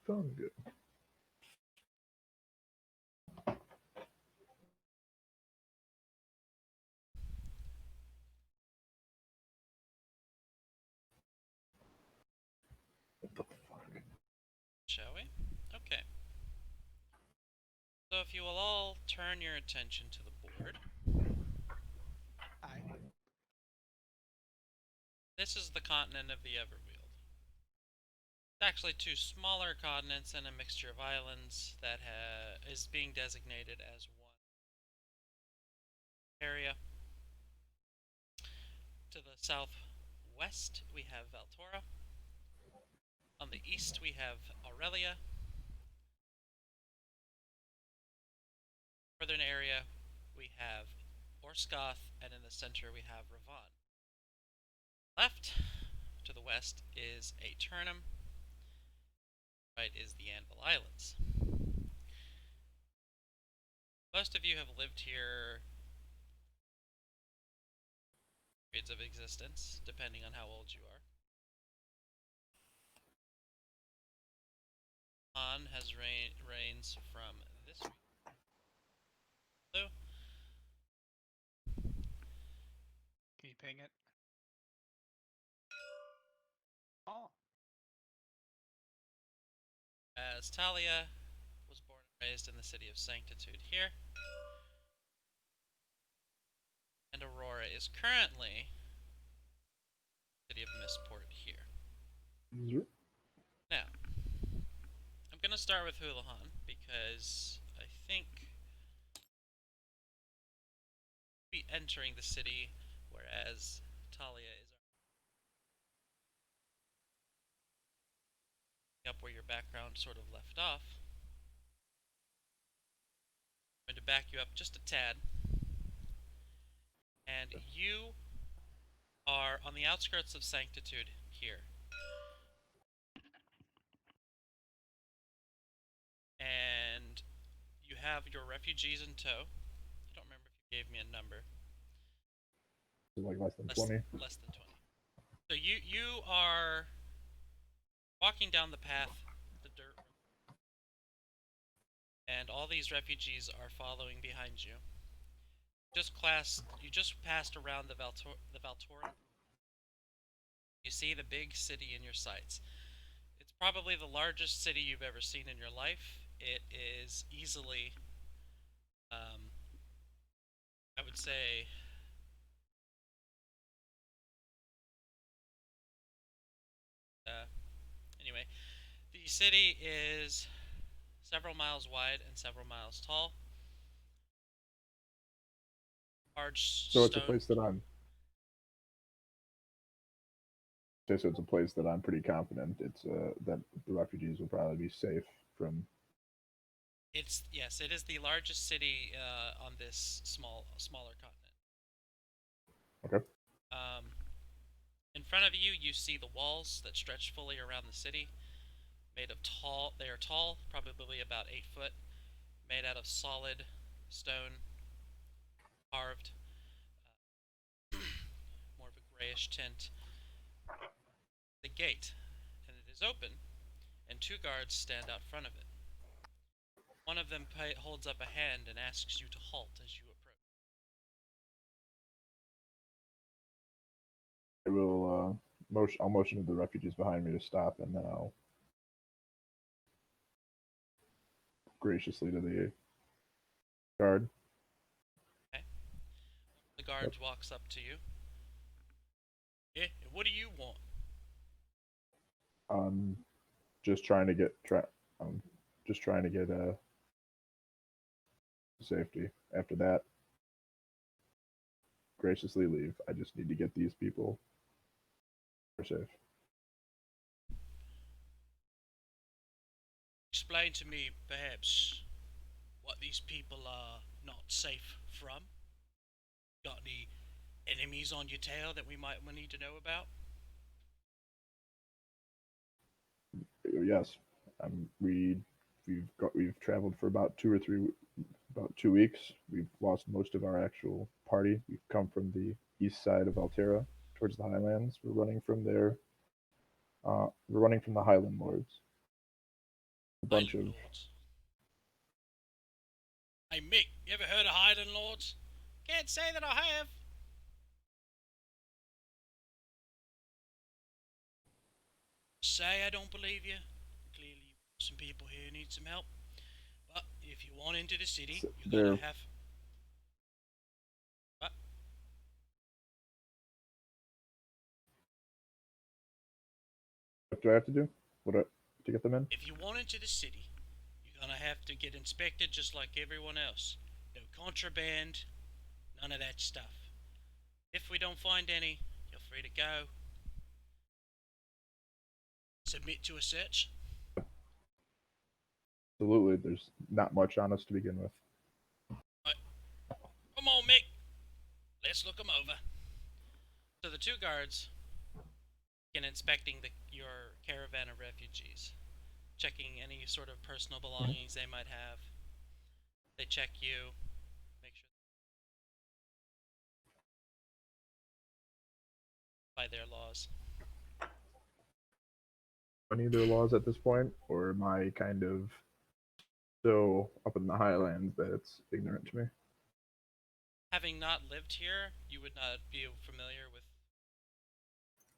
Tongue. What the fuck? Shall we? Okay. So if you will all turn your attention to the board. Aye. This is the continent of the Everweald. It's actually two smaller continents and a mixture of islands that is being designated as one area. To the southwest, we have Valtora. On the east, we have Aurelia. Northern area, we have Orskoth, and in the center, we have Ravon. Left, to the west, is Aeternum. Right is the Anvil Islands. Most of you have lived here periods of existence, depending on how old you are. Han has reigns from this region. Blue. Can you ping it? Oh. As Talia was born and raised in the city of Sanctitude here. And Aurora is currently city of Mistport here. Yep. Now, I'm going to start with Hulihan because I think be entering the city, whereas Talia is up where your background sort of left off. I'm going to back you up just a tad. And you are on the outskirts of Sanctitude here. And you have your refugees in tow. I don't remember if you gave me a number. Like less than 20. Less than 20. So you are walking down the path, the dirt road, and all these refugees are following behind you. You just passed around the Valtoran. You see the big city in your sights. It's probably the largest city you've ever seen in your life. It is easily, I would say, anyway, the city is several miles wide and several miles tall. Large So stone. it's a place that I'm. So it's a place that I'm pretty confident it's that the refugees will probably be safe from. Yes, it is the largest city on this smaller continent. Okay. In front of you, you see the walls that stretch fully around the city, made of tall. They are tall, probably about 8 foot, made out of solid stone, carved, more of a grayish tint. The gate, and it is open, and 2 guards stand out front of it. One of them holds up a hand and asks you to halt as you approach. I will I'll motion to the refugees behind me to stop, and then I'll graciously to the guard. Okay. The guard walks up to you. Yeah, what do you want? Just trying to get just trying to get safety. After that, graciously leave. I just need to get these people safe. Explain to me, perhaps, what these people are not safe from. Got any enemies on your tail that we might need to know about? Yes, we've traveled for about 2 weeks. We've lost most of our actual party. We've come from the east side of Altera towards the Highlands. We're running from the Highland Lords. bunch Highland of Lords. Hey Mick, you ever heard of Highland Lords? Can't say that I have. Say I don't believe you. Clearly, some people here need some help. But if you want into the city, you're gonna they're have. What? what do I have to do? To get them in? If you want into the city, you're gonna have to get inspected just like everyone else. No contraband, none of that stuff. If we don't find any, you're free to go. Submit to a search. Absolutely. There's not much on us to begin with. Right. Come on, Mick. Let's look them over. So the two guards begin inspecting your caravan of refugees, checking any sort of personal belongings they might have. They check you, make sure by their laws. Any of their laws at this point, or am I kind of so up in the highlands that it's ignorant to me? Having not lived here, you would not be familiar with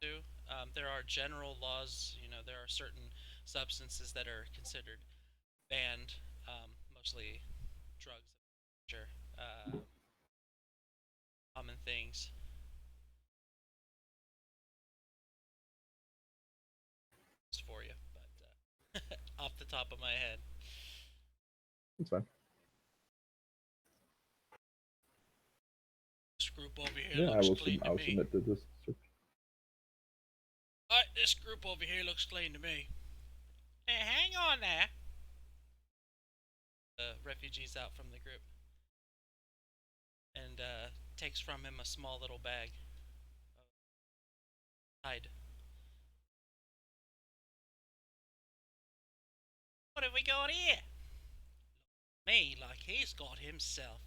two. There are general laws. There are certain substances that are considered banned, mostly drugs, sure, common things. Just for you, but off the top of my head. It's fine. This group over here Yeah, looks clean to I'll me. submit to this. Alright, this group over here looks clean to me. Hey, hang on there. The refugee's out from the group and takes from him a small little bag. Hide. What have we got here? Me, like he's got himself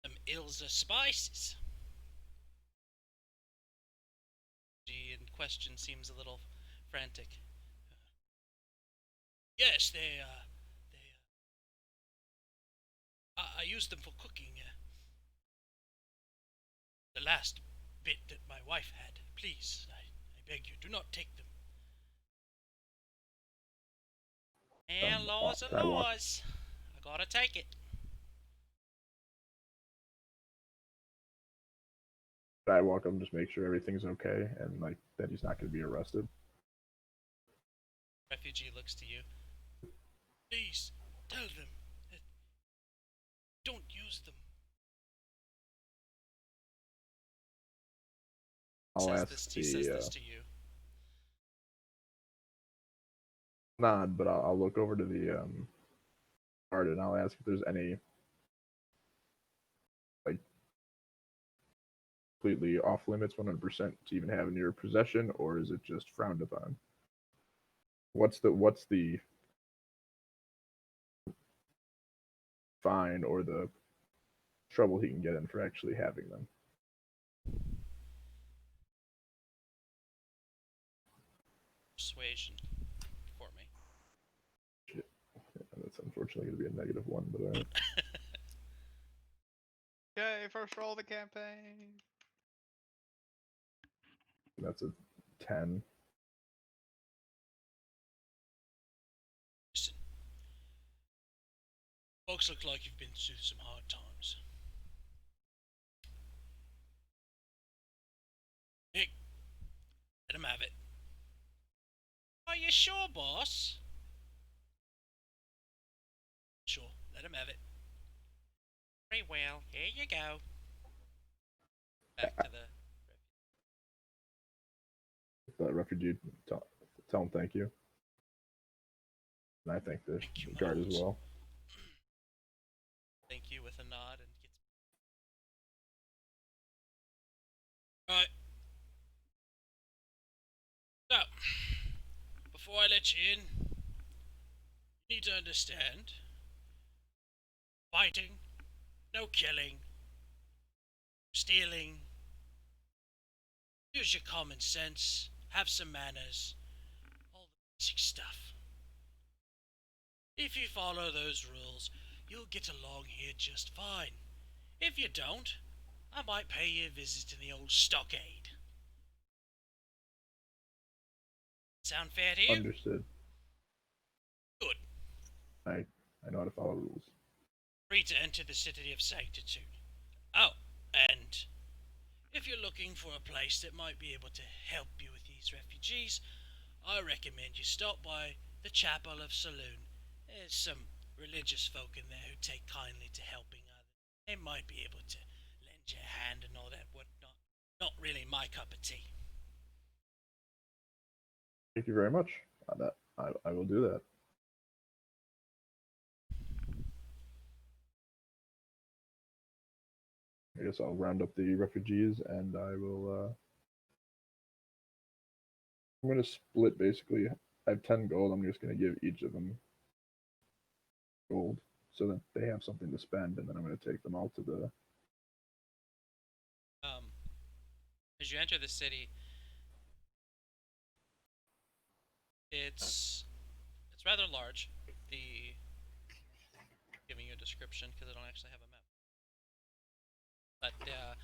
some Ilza spices. She in question seems a little frantic. Yes, I use them for cooking. The last bit that my wife had. Please, I beg you, do not take them. And laws are laws. I gotta take it. I walk up and just make sure everything's okay and like that he's not going to be arrested. Refugee looks to you. Please, tell them that don't use them. I'll ask He says this to you. Nod, but I'll look over to the guard and I'll ask if there's any like completely off limits 100% to even have in your possession, or is it just frowned upon? What's the fine or the trouble he can get in for actually having them? Persuasion for me. Shit. Yeah, that's unfortunately going to be a -1, but alright. Yay, first roll of the campaign. That's a 10. Listen, folks look like you've been through some hard times. Nick, let him have it. Are you sure, boss? Sure, let him have it. Very well, here you go. Back to the Refugee, tell him thank you. And I thank the guard as well. Thank you with a nod and gets. Alright. So, before I let you in, you need to understand. Fighting, no killing, stealing. Use your common sense, have some manners, all the basic stuff. If you follow those rules, you'll get along here just fine. If you don't, I might pay you a visit in the old stockade. Sound fair to you? Understood. Good. I know how to follow rules. Free to enter the City of Sanctitude. Oh, and if you're looking for a place that might be able to help you with these refugees, I recommend you stop by the Chapel of Saloon. There's some religious folk in there who take kindly to helping others. They might be able to lend you a hand and all that whatnot. Not really my cup of tea. Thank you very much. I will do that. I guess I'll round up the refugees and I will. I'm going to split basically. I have 10 gold. I'm just going to give each of them gold so that they have something to spend, and then I'm going to take them all to the. As you enter the city, it's rather large. The giving you a description because I don't actually have a map. But the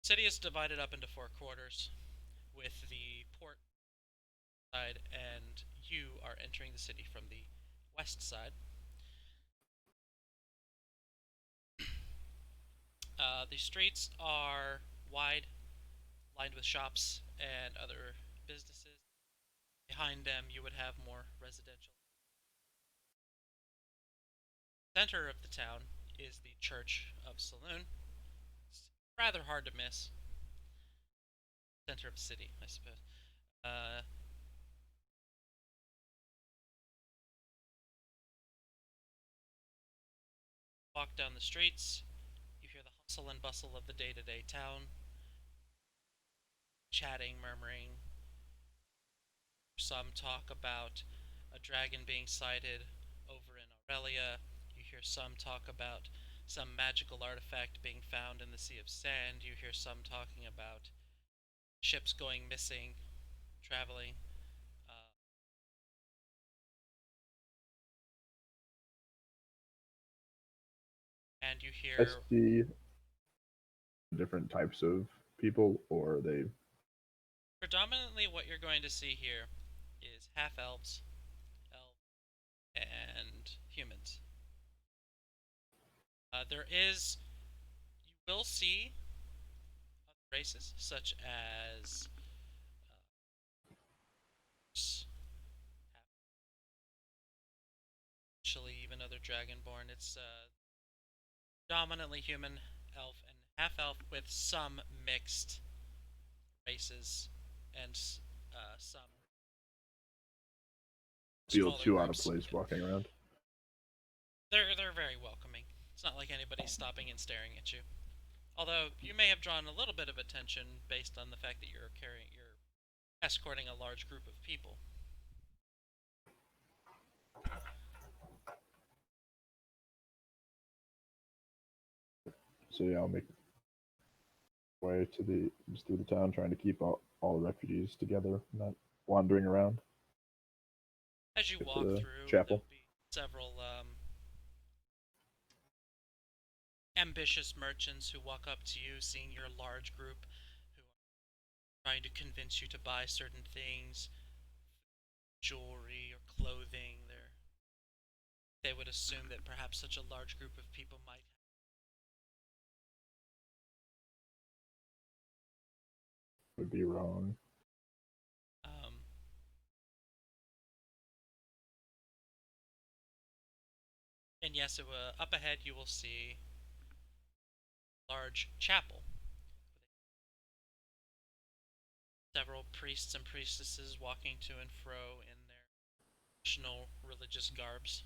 city is divided up into 4 quarters, with the port side, and you are entering the city from the west side. The streets are wide, lined with shops and other businesses. Behind them, you would have more residential. Center of the town is the Church of Saloon. It's rather hard to miss. Center of the city, I suppose. Walk down the streets, you hear the hustle and bustle of the day-to-day town, chatting, murmuring. Some talk about a dragon being sighted over in Aurelia. You hear some talk about some magical artifact being found in the Sea of Sand. You hear some talking about ships going missing, traveling. And you hear I see different types of people, or they. predominantly what you're going to see here is half-elves, elves, and humans. You will see other races such as actually even other Dragonborn. It's dominantly human, elf, and half-elf with some mixed races and some Feel smaller too out of groups. place walking around. They're very welcoming. It's not like anybody's stopping and staring at you. Although you may have drawn a little bit of attention based on the fact that you're escorting a large group of people. So yeah, I'll make way to just through the town, trying to keep all the refugees together, not wandering around. As you Get walk to the through, chapel. there'll be several ambitious merchants who walk up to you, seeing your large group, who are trying to convince you to buy certain things, jewelry or clothing. They would assume that perhaps such a large group of people might. Would be wrong. And yes, up ahead you will see a large chapel. Several priests and priestesses walking to and fro in their traditional religious garbs.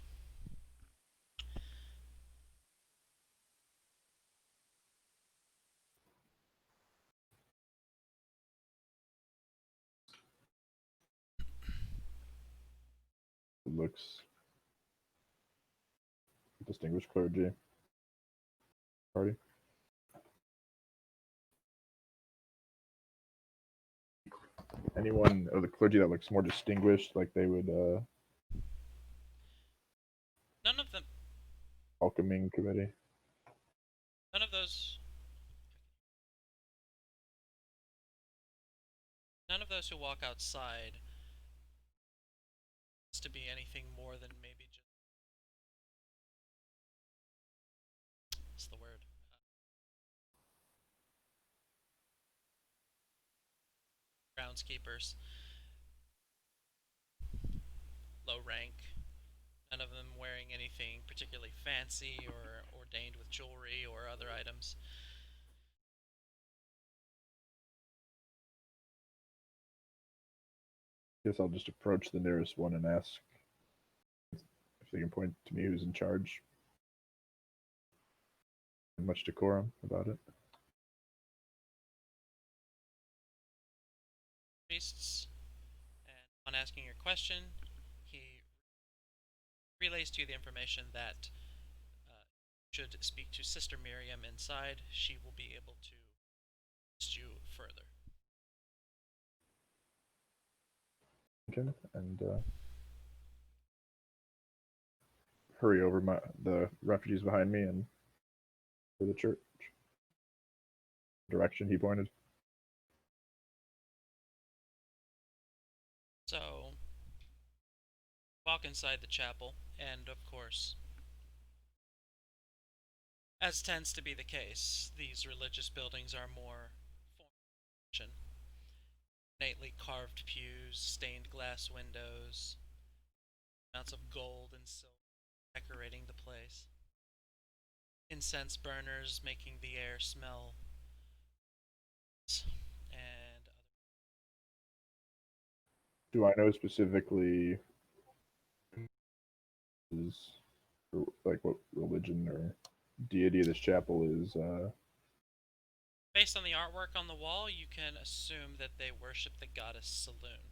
It looks distinguished clergy party. Anyone of the clergy that looks more distinguished, like they would welcoming committee. None of those. None of those who walk outside is to be anything more than maybe just. What's the word? Groundskeepers. Low rank. None of them wearing anything particularly fancy or ordained with jewelry or other items. Guess I'll just approach the nearest one and ask if they can point to me who's in charge. Much decorum about it. Priests, and on asking your question, he relays to you the information that should speak to Sister Miriam inside. She will be able to assist you further. Okay, and hurry over the refugees behind me and to the church. Direction he pointed. So, walk inside the chapel, and of course, as tends to be the case, these religious buildings are more formal. Ornately carved pews, stained glass windows, amounts of gold and silver decorating the place. Incense burners making the air smell, and Do I know specifically is like what religion or deity this chapel is? based on the artwork on the wall, you can assume that they worship the goddess Saloon.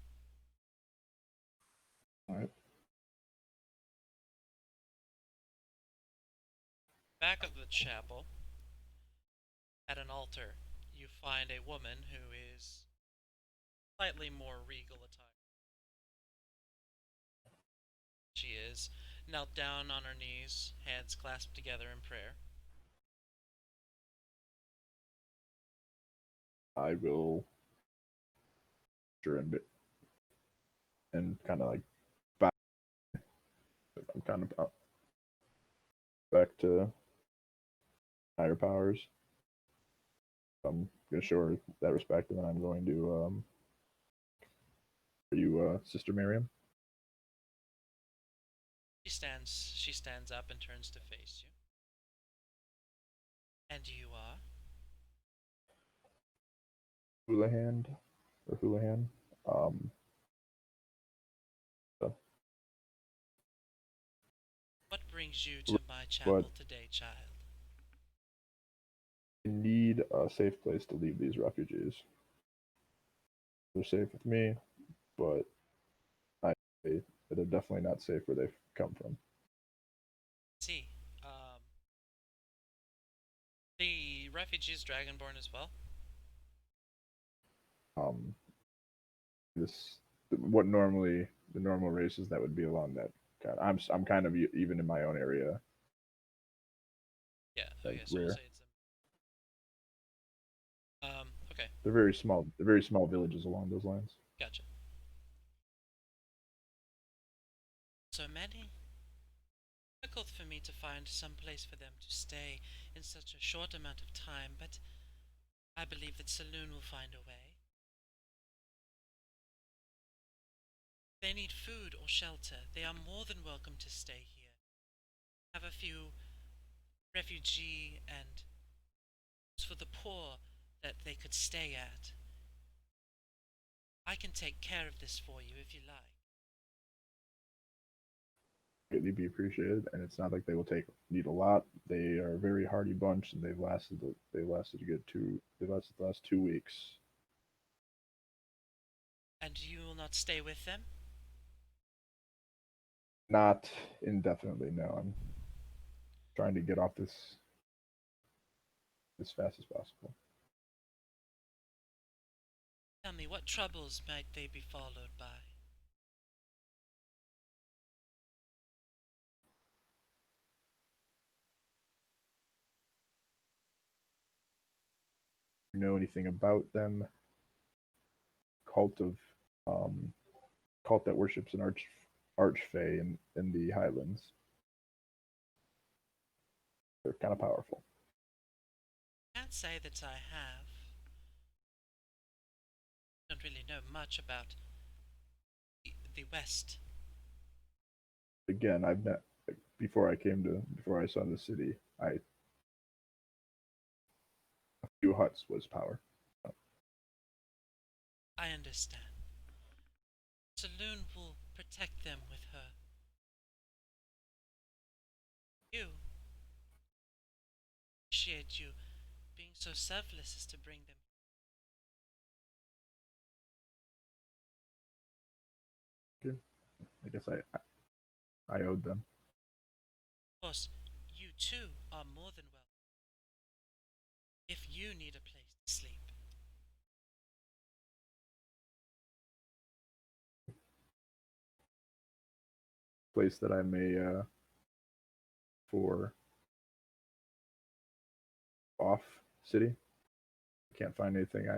All right. Back of the chapel, at an altar, you find a woman who is slightly more regal attire. She is knelt down on her knees, hands clasped together in prayer. I will sure and kind of like back. I'm kind of back to higher powers. I'm gonna show her that respect, and then I'm going to are you Sister Miriam? She stands up and turns to face you. And you are? Hulihan. So, What brings you to my chapel today, child? I need a safe place to leave these refugees. They're safe with me, but they're definitely not safe where they've come from. See, the refugees Dragonborn as well? What normally the normal races that would be along that kind. I'm kind of even in my own area. Yeah. Like Okay. So we'll rare. say it's okay. They're very small. They're very small villages along those lines. Gotcha. So many. Difficult for me to find some place for them to stay in such a short amount of time, but I believe that Saloon will find a way. If they need food or shelter, they are more than welcome to stay here. Have a few refugee and for the poor that they could stay at. I can take care of this for you if you like. Greatly be appreciated, and it's not like they will need a lot. They are a very hardy bunch, and they've lasted a good they lasted the last 2 weeks. And you will not stay with them? Not indefinitely, no. I'm trying to get off this as fast as possible. Tell me, what troubles might they be followed by? know anything about them. Cult of cult that worships an archfey in the Highlands. They're kind of powerful. Can't say that I have. Don't really know much about the West. Again, I've met before I saw the city. A few huts was power. I understand. Saloon will protect them with her. You. Appreciate you being so selfless as to bring them. Good. I guess I owed them. Of course, you too are more than welcome. If you need a place to sleep. Place that I may for off city. Can't find anything.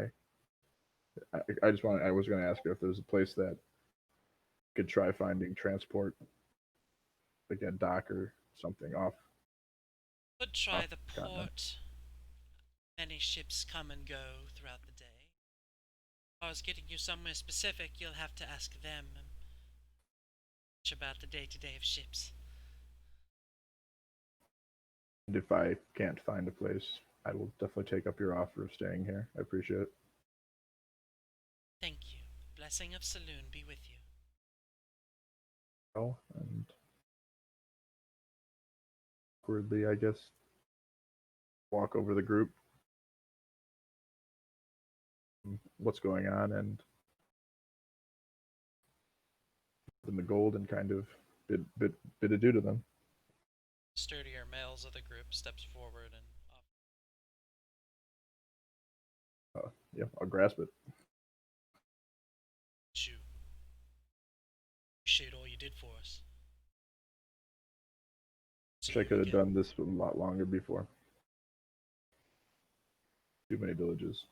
I just want. I was going to ask her if there's a place that could try finding transport, like a dock or something off. Could try the continent. port. Many ships come and go throughout the day. If I was getting you somewhere specific, you'll have to ask them much about the day-to-day of ships. And if I can't find a place, I will definitely take up your offer of staying here. I appreciate it. Thank you. Blessing of Saloon be with you. Oh, and awkwardly, I guess, walk over the group. What's going on, and in the gold, and kind of bid adieu to them. Sturdier males of the group steps forward and Yeah, I'll grasp it. You. Appreciate all you did for us. See Wish I you could have again. done this a lot longer before. Too many villages.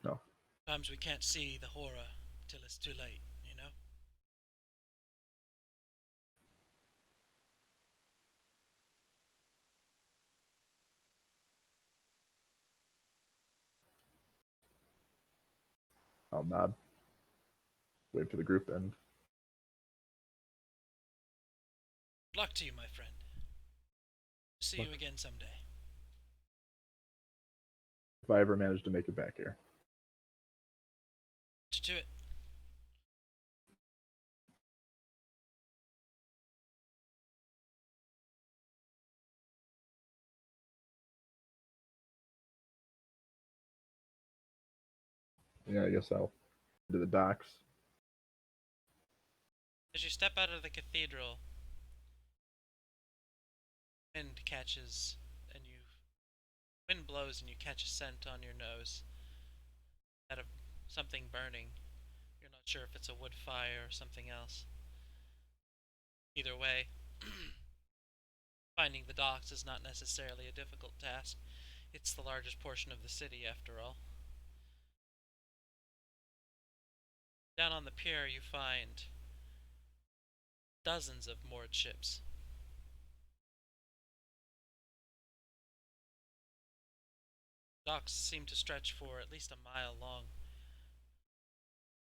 No. Sometimes we can't see the horror till it's too late, you know? I'll nod. Wait for the group end. Good luck to you, my friend. See you Look. again someday. If I ever manage to make it back here. To it. Yeah, I guess I'll to the docks. as you step out of the cathedral, wind catches and wind blows and you catch a scent on your nose out of something burning. You're not sure if it's a wood fire or something else. Either way, finding the docks is not necessarily a difficult task. It's the largest portion of the city, after all. Down on the pier, you find dozens of moored ships. Docks seem to stretch for at least a mile long.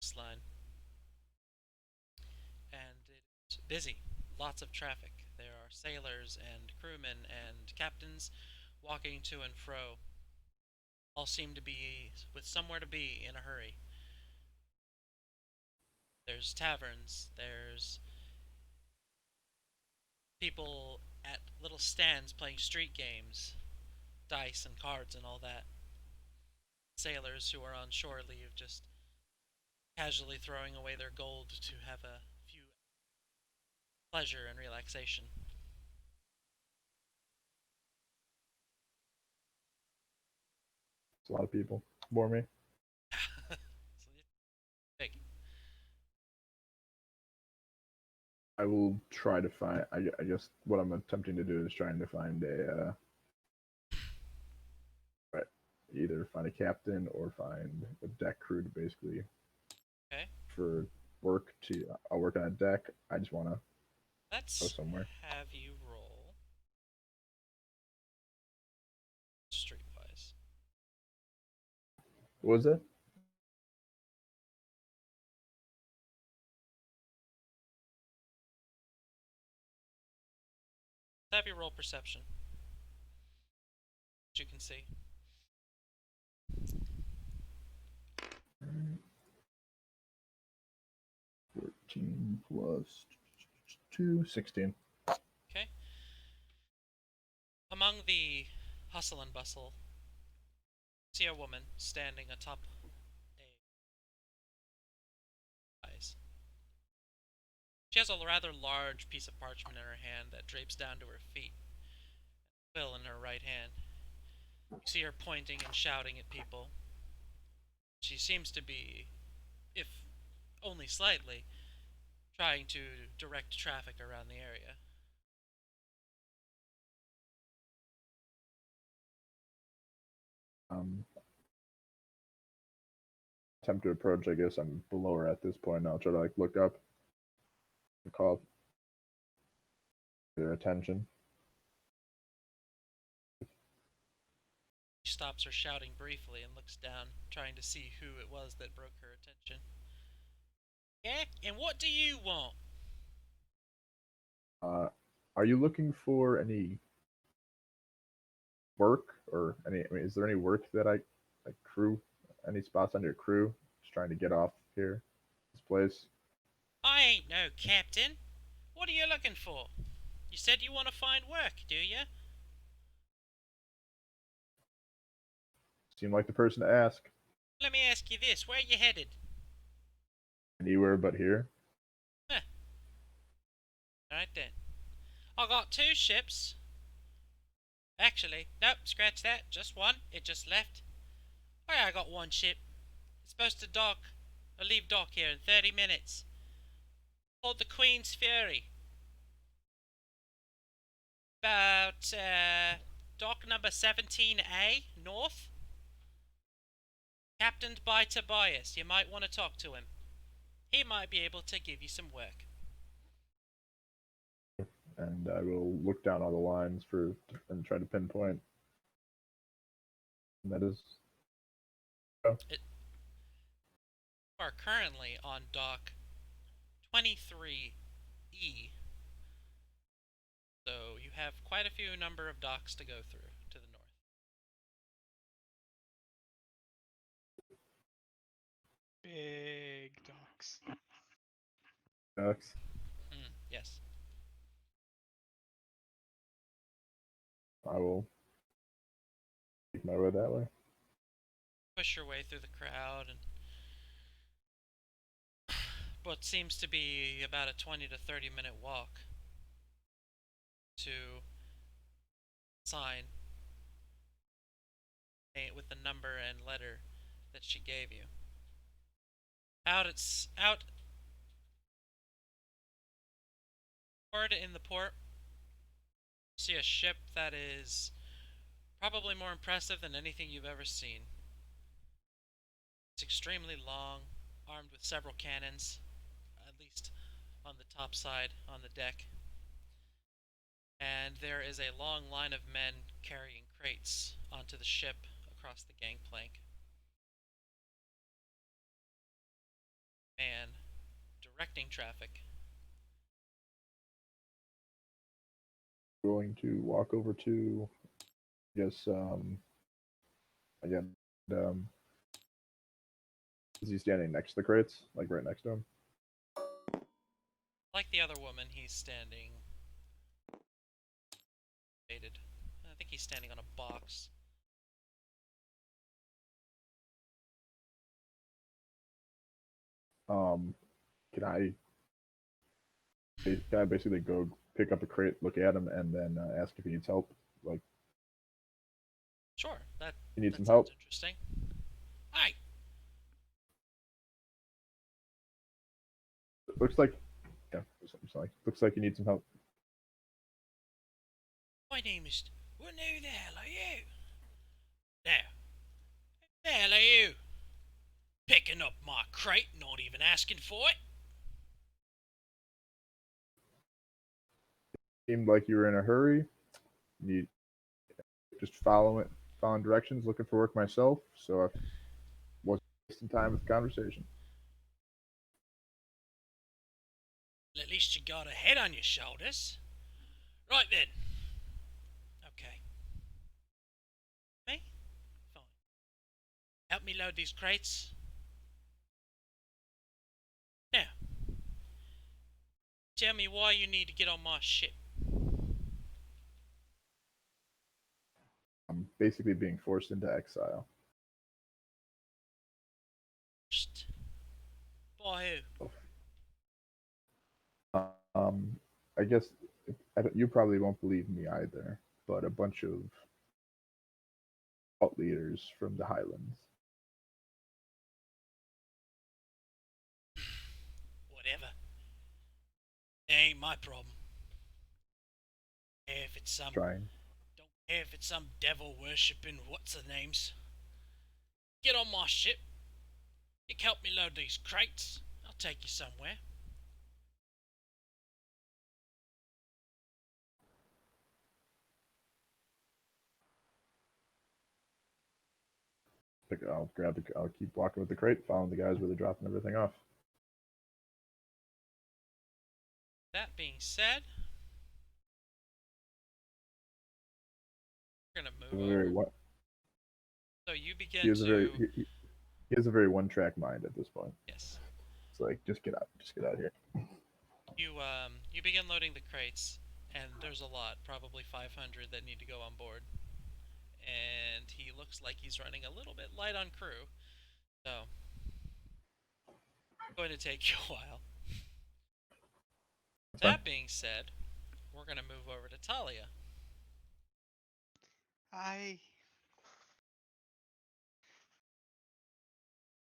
This line. And it's busy. Lots of traffic. There are sailors and crewmen and captains walking to and fro. All seem to be with somewhere to be in a hurry. There's taverns, there's people at little stands playing street games, dice and cards and all that. Sailors who are on shore leave just casually throwing away their gold to have a few pleasure and relaxation. It's a lot of people. Bore me. So it's big. I will try to find. I guess what I'm attempting to do is trying to find a right, either find a captain or find a deck crew to basically Okay. for work to. I'll work on a deck. I just want to go Let's somewhere. have you roll streetwise. What was it? Let's have you roll perception. As you can see. 14 plus 2, 16. Okay. Among the hustle and bustle, you see a woman standing atop a rise. She has a rather large piece of parchment in her hand that drapes down to her feet, a quill in her right hand. You see her pointing and shouting at people. She seems to be, if only slightly, trying to direct traffic around the area. Attempt to approach. I guess I'm below her at this point. I'll try to like look up and call their attention. She stops her shouting briefly and looks down, trying to see who it was that broke her attention. Yeah? And what do you want? Are you looking for any work or any? I mean, is there any work that I like crew? Any spots on your crew? Just trying to get off here, this place. I ain't no captain. What are you looking for? You said you want to find work, do you? Seem like the person to ask. Let me ask you this, where you headed? Anywhere but here. Right then. I got 2 ships. Actually, nope, scratch that. Just one. It just left. Oh yeah, I got 1 ship. It's supposed to dock, or leave dock here in 30 minutes. Called the Queen's Fury. About, dock number 17A, north. Captained by Tobias. You might want to talk to him. He might be able to give you some work. And I will look down all the lines and try to pinpoint. And that is. You are currently on dock 23E. So you have quite a few number of docks to go through to the north. Big docks. Ducks. Yes. I will make my way that way. Push your way through the crowd and what seems to be about a 20 to 30 minute walk to sign with the number and letter that she gave you. Out in the port, you see a ship that is probably more impressive than anything you've ever seen. It's extremely long, armed with several cannons, at least on the top side, on the deck. And there is a long line of men carrying crates onto the ship across the gangplank. And directing traffic. Going to walk over to, I guess, again, is he standing next to the crates? Like right next to him? Like the other woman, he's standing. I think he's standing on a box. Can I basically go pick up a crate, look at him, and then ask if he needs help? Like, Sure, that you need that some sounds help? interesting. Hi. Looks like Yeah, looks like you need some help. My name is. Well, who the hell are you? Now, who the hell are you? Picking up my crate, not even asking for it? Seemed like you were in a hurry. You just following directions, looking for work myself. So I wasn't wasting time with the conversation. At least you got a head on your shoulders. Right then. Okay. Me? Fine. Help me load these crates. Now, tell me why you need to get on my ship. I'm basically being forced into exile. First. By who? I guess you probably won't believe me either, but a bunch of cult leaders from the Highlands. Whatever. It ain't my problem. If it's some Trying. Don't care if it's some devil worshipping what's the names. Get on my ship. You can help me load these crates. I'll take you somewhere. I'll keep walking with the crate, following the guys where they're dropping everything off. That being said, we're gonna move Very over. what? So you He begin has a very to he has a very one-track mind at this point. yes. It's like just get out of here. You begin loading the crates, and there's a lot, probably 500 that need to go on board. And he looks like he's running a little bit light on crew, so it's going to take you a while. That's fine. That being said, we're gonna move over to Talia. I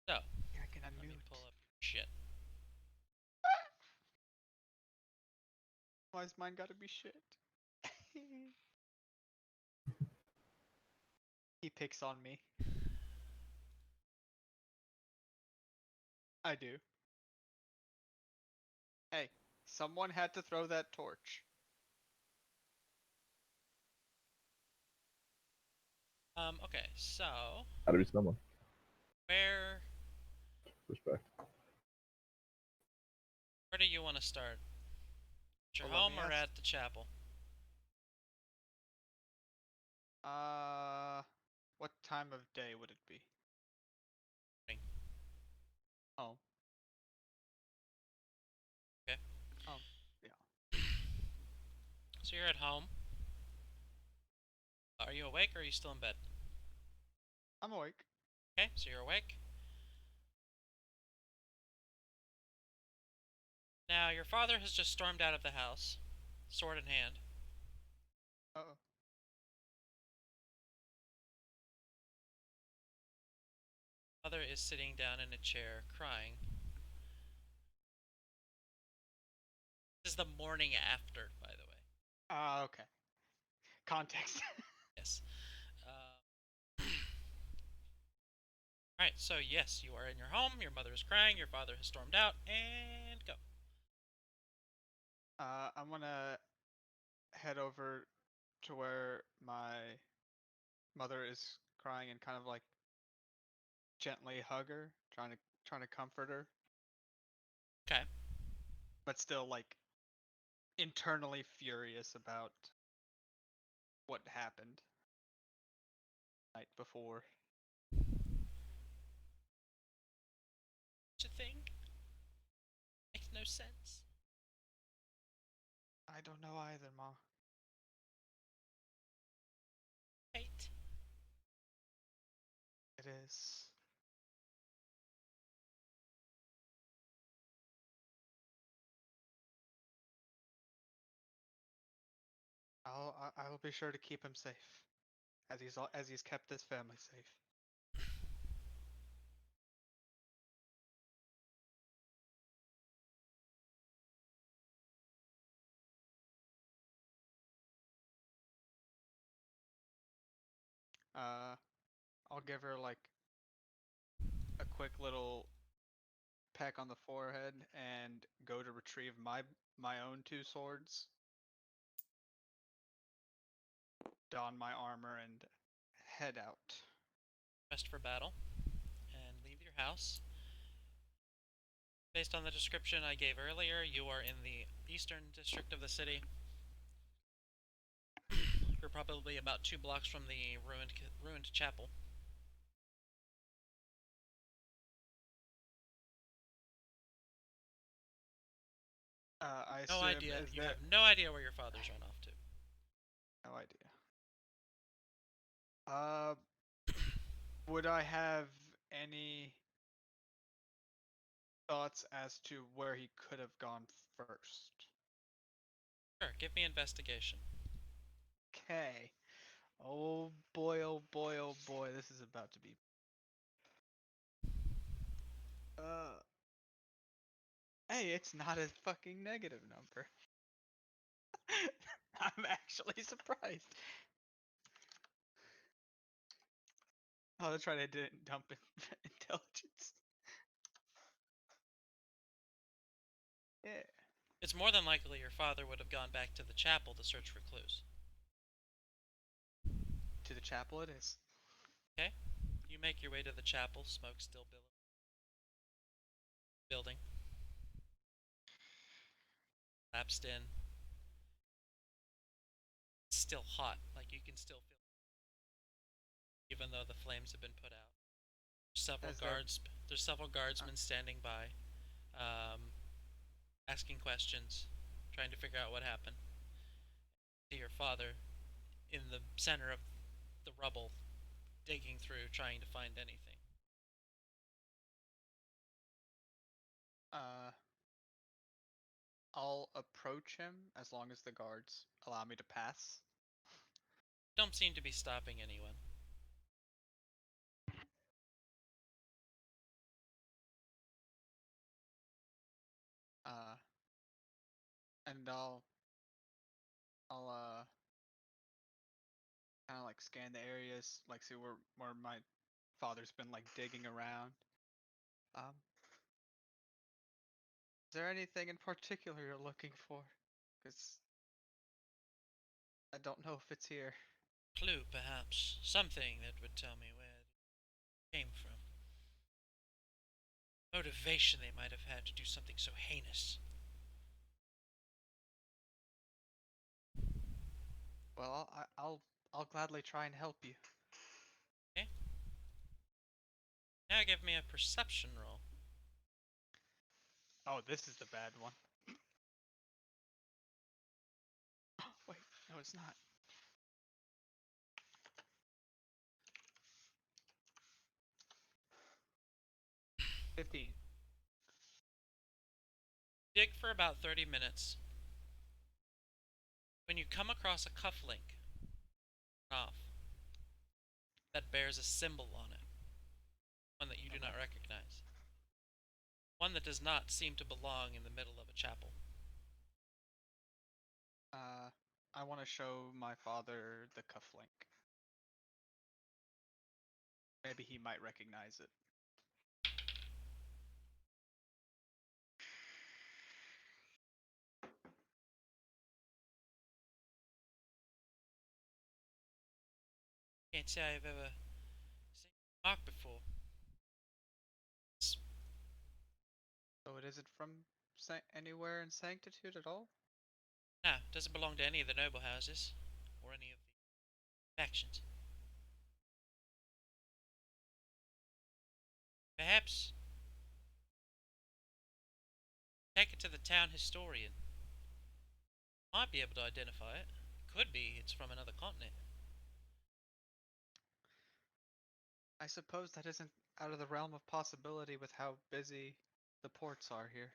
So can let me unmute. pull up shit. Why's mine gotta be shit? He picks on me. I do. Hey, someone had to throw that torch. Okay, so Gotta be someone. where Respect. where do you want to start? At your Well, let home me or ask- at the chapel? What time of day would it be? Morning. Oh. Okay. Yeah. So you're at home. Are you awake or are you still in bed? I'm awake. Okay, so you're awake. Now, your father has just stormed out of the house, sword in hand. Uh-oh. Mother is sitting down in a chair, crying. This is the morning after, by the way. Okay. Context. Yes. Alright, so yes, you are in your home, your mother is crying, your father has stormed out, and go. I'm gonna head over to where my mother is crying and kind of like gently hug her, trying to comfort her, Okay. but still like internally furious about what happened night before. Such a thing? Makes no sense. I don't know either, Ma. Right. It is. I'll be sure to keep him safe, as he's kept this family safe. I'll give her like a quick little peck on the forehead and go to retrieve my own two swords, don my armor, and head out. Rest for battle, and leave your house. Based on the description I gave earlier, you are in the eastern district of the city. You're probably about 2 blocks from the ruined chapel. I No assume idea. is You that have no idea where your father's run off to. no idea. Would I have any thoughts as to where he could have gone first? Sure, give me investigation. Okay. Oh boy, oh boy, oh boy, this is about to be. Hey, it's not a fucking negative number. I'm actually surprised. Oh, that's right, I didn't dump intelligence. Yeah. It's more than likely your father would have gone back to the chapel to search for clues. To the chapel it is. Okay? You make your way to the chapel, smoke still building. Lapsed in. It's still hot, like you can still feel it, even though the flames have been put out. There's several guardsmen standing by, asking questions, trying to figure out what happened. See your father in the center of the rubble, digging through, trying to find anything. I'll approach him as long as the guards allow me to pass. Don't seem to be stopping anyone. And I'll kind of like scan the areas, like see where my father's been like digging around. Is there anything in particular you're looking for? Because I don't know if it's here. Clue, perhaps. Something that would tell me where it came from. Motivation they might have had to do something so heinous. Well, I'll gladly try and help you. Okay? Now give me a perception roll. Oh, this is the bad one. Wait, no, it's not. $15. Dig for about 30 minutes. When you come across a cufflink off that bears a symbol on it, one that you do not recognize, one that does not seem to belong in the middle of a chapel. I want to show my father the cufflink. Maybe he might recognize it. Can't say I've ever seen the mark before. So it isn't from anywhere in Sanctitude at all? No, it doesn't belong to any of the noble houses or any of the factions. Perhaps take it to the town historian. Might be able to identify it. Could be it's from another continent. I suppose that isn't out of the realm of possibility with how busy the ports are here.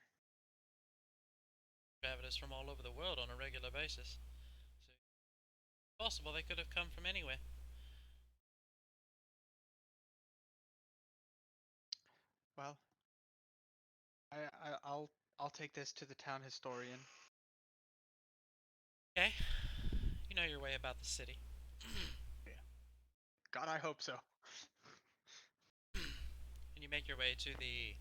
Travelers from all over the world on a regular basis. So it's possible they could have come from anywhere. Well, I'll take this to the town historian. Okay. You know your way about the city. Yeah. God, I hope so. And you make your way to the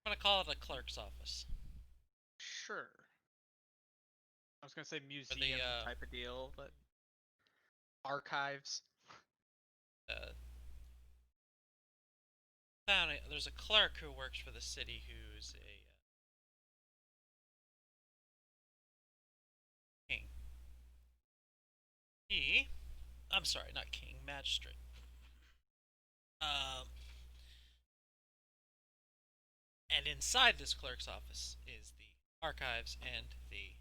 I'm gonna call it a clerk's office. Sure. I was gonna say museum type of deal, but archives. There's a clerk who works for the city who's a king. I'm sorry, not king, magistrate. And inside this clerk's office is the archives and the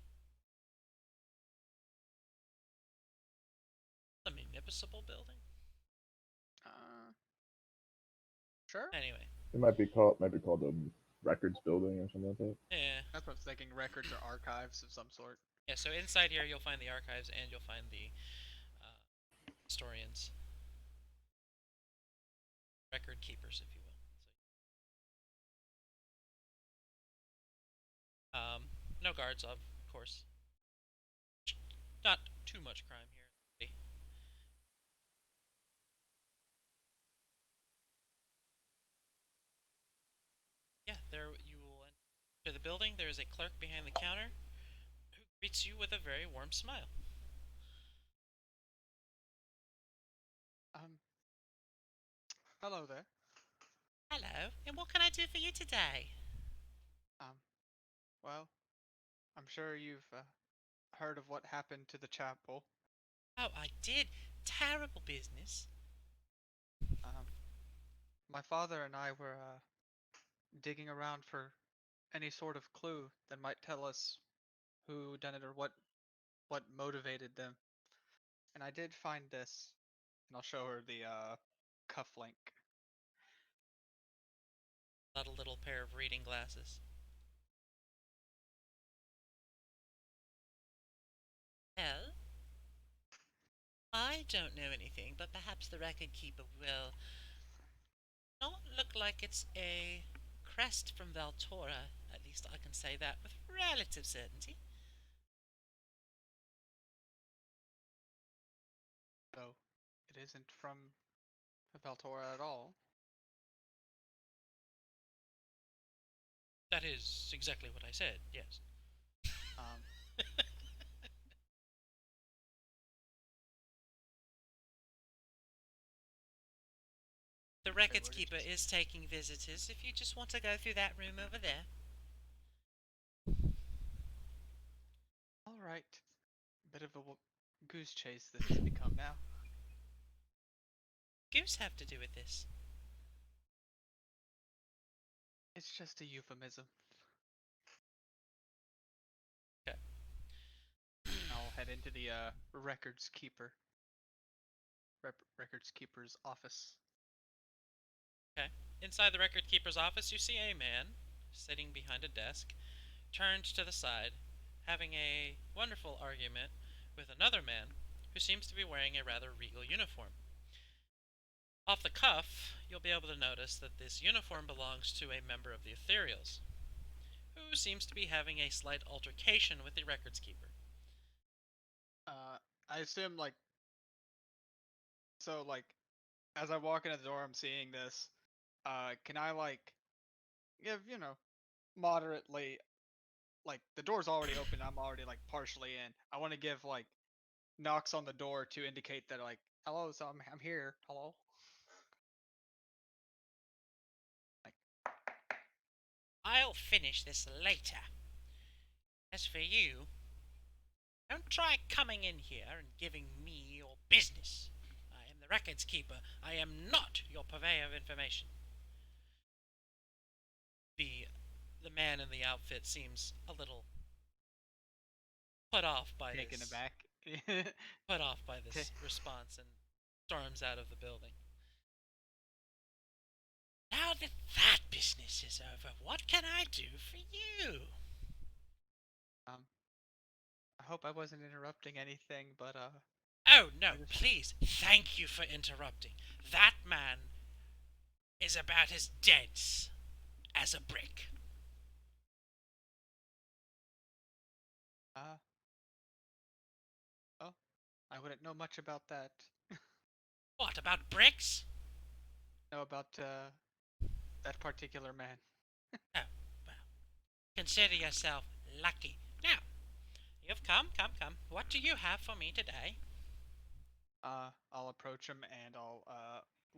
municipal building. Sure. Anyway, It might be called the records building or something like that. yeah. That's what I was thinking. Records or archives of some sort. Yeah, so inside here you'll find the archives and you'll find the historians. Record keepers, if you will. No guards, of course. Not too much crime here. Yeah, there you will enter the building. There is a clerk behind the counter who greets you with a very warm smile. Hello there. Hello, and what can I do for you today? Well, I'm sure you've heard of what happened to the chapel. Oh, I did. Terrible business. My father and I were digging around for any sort of clue that might tell us who done it or what motivated them. And I did find this, and I'll show her the cufflink. Not a little pair of reading glasses. Well, I don't know anything, but perhaps the record keeper will not look like it's a crest from Valtora. At least I can say that with relative certainty. So, it isn't from Valtora at all. That is exactly what I said, yes. Um, The records keeper is taking visitors if you just want to go through that room over there. Alright. Bit of a goose chase this has become now. Goose have to do with this? It's just a euphemism. Okay. I'll head into the records keeper. Records keeper's office. Okay. Inside the record keeper's office, you see a man sitting behind a desk, turned to the side, having a wonderful argument with another man who seems to be wearing a rather regal uniform. Off the cuff, you'll be able to notice that this uniform belongs to a member of the Ethereals, who seems to be having a slight altercation with the records keeper. I assume as I walk in the door, I'm seeing this. Can I give moderately, the door's already open. I'm already partially in. I want to give knocks on the door to indicate that hello, so I'm here. Hello. I'll finish this later. As for you, don't try coming in here and giving me your business. I am the records keeper. I am not your purveyor of information. The man in the outfit seems a little put off by Taken this. aback. Put off by this response and storms out of the building. Now that that business is over, what can I do for you? I hope I wasn't interrupting anything, but Oh no, please, thank you for interrupting. That man is about as dead as a brick? Oh, I wouldn't know much about that. What about bricks? Know about that particular man. Oh, well, consider yourself lucky. Now, you've come. What do you have for me today? I'll approach him and I'll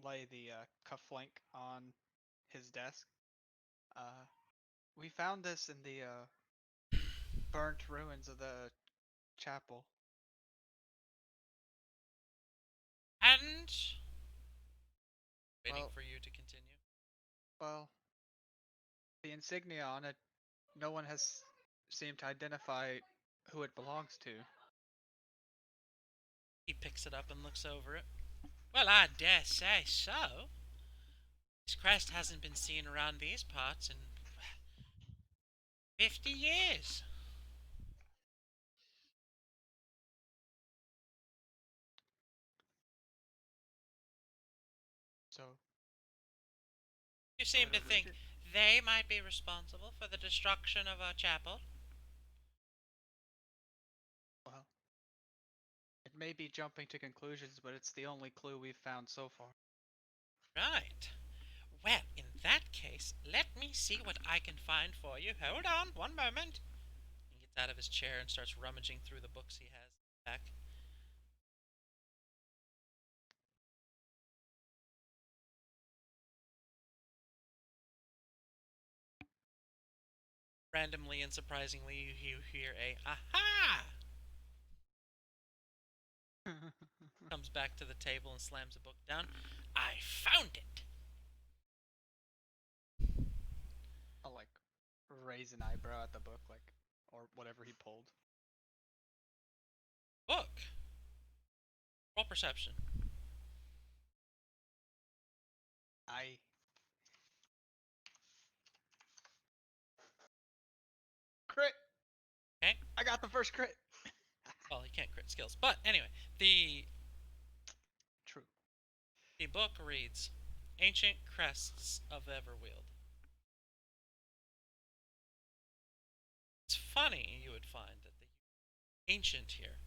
lay the cufflink on his desk. Uh, we found this in the burnt ruins of the chapel. And waiting Well- for you to continue. Well, the insignia on it, no one has seemed to identify who it belongs to. He picks it up and looks over it. Well, I dare say so. This crest hasn't been seen around these parts in 50 years. So, You seem to I'll read think it. they might be responsible for the destruction of our chapel? Well, it may be jumping to conclusions, but it's the only clue we've found so far. Right. Well, in that case, let me see what I can find for you. Hold on, one moment. He gets out of his chair and starts rummaging through the books he has back. Randomly and surprisingly, you hear a aha! Comes back to the table and slams a book down. I found it! I'll like raise an eyebrow at the book, like, or whatever he pulled. Book! Roll perception. I. Crit! Okay. I got the first crit! Well, he can't crit skills. But anyway, the True. book reads Ancient Crests of Everweald. It's funny you would find that the ancient here.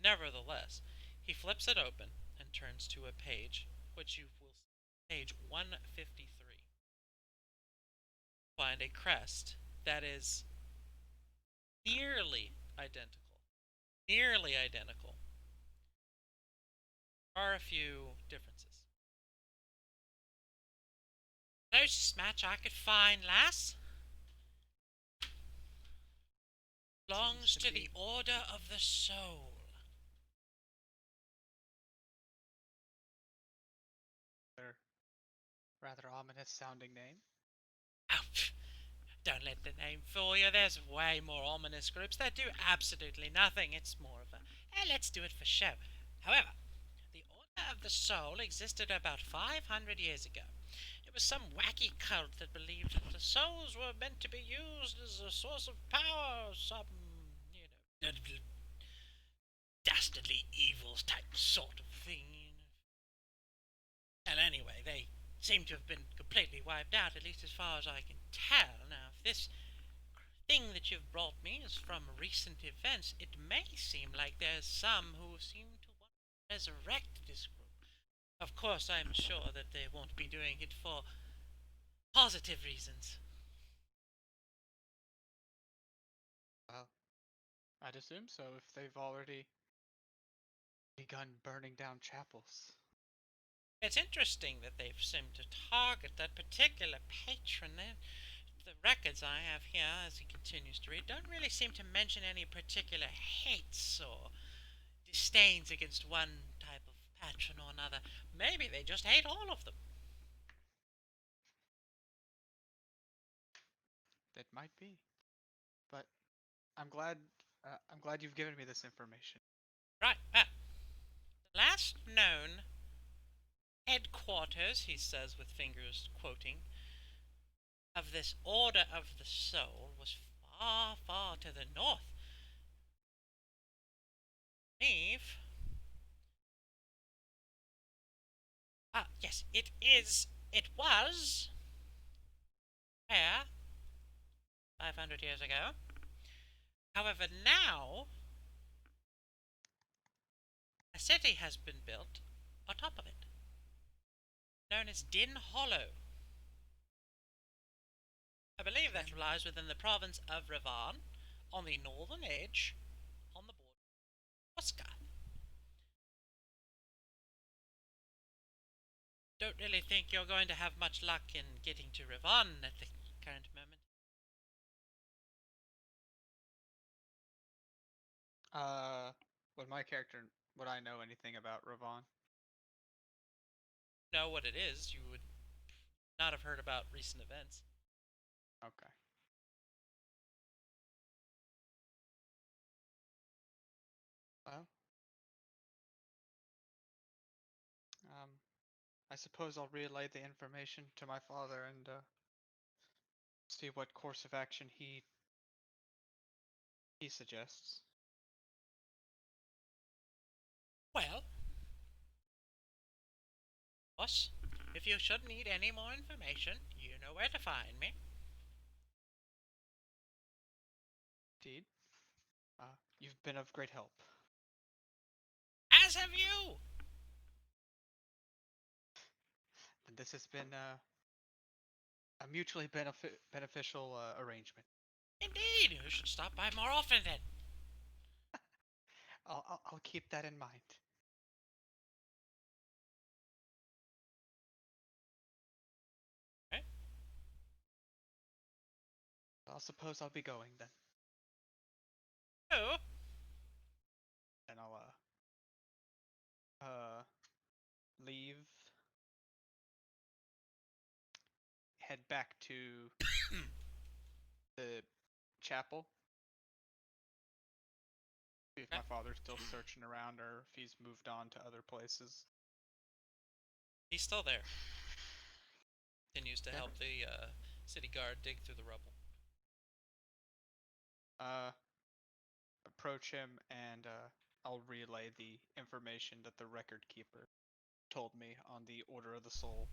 Nevertheless, he flips it open and turns to a page, which you will see, page 153. Find a crest that is nearly identical. Nearly identical. There are a few differences. Closest match I could find, lass, belongs to to the be- Order of the Soul. Their rather ominous sounding name. Oh, don't let the name fool you. There's way more ominous groups that do absolutely nothing. It's more of a, let's do it for show. However, the Order of the Soul existed about 500 years ago. It was some wacky cult that believed that the souls were meant to be used as a source of power, some, dastardly evils type sort of thing. And anyway, they seem to have been completely wiped out, at least as far as I can tell. Now, if this thing that you've brought me is from recent events, it may seem like there's some who seem to want to resurrect this group. Of course, I'm sure that they won't be doing it for positive reasons. Well, I'd assume so if they've already begun burning down chapels. It's interesting that they've seemed to target that particular patron. The records I have here, as he continues to read, don't really seem to mention any particular hates or disdains against one type of patron or another. Maybe they just hate all of them. That might be. But I'm glad you've given me this information. Right, well, the last known headquarters, he says with fingers quoting, of this Order of the Soul was far, far to the north. Eve. Ah, yes, it was Yeah, 500 years ago. However, now a city has been built on top of it, known as Din Hollow. I believe that lies within the province of Revan, on the northern edge, on the border of Oscar. Don't really think you're going to have much luck in getting to Revan at the current moment. Would I know anything about Ravon? Know what it is, you would not have heard about recent events. Okay. Well, I suppose I'll relay the information to my father and see what course of action he suggests. Well, boss, if you should need any more information, you know where to find me. Indeed. You've been of great help. As have you! And this has been a mutually beneficial arrangement. Indeed, you should stop by more often then. I'll keep that in mind. Okay. I suppose I'll be going then. Oh, And I'll leave, head back to the chapel. See if my father's still searching around or if he's moved on to other places. he's still there. Continues to Okay. help the city guard dig through the rubble. Approach him and I'll relay the information that the record keeper told me on the Order of the Soul.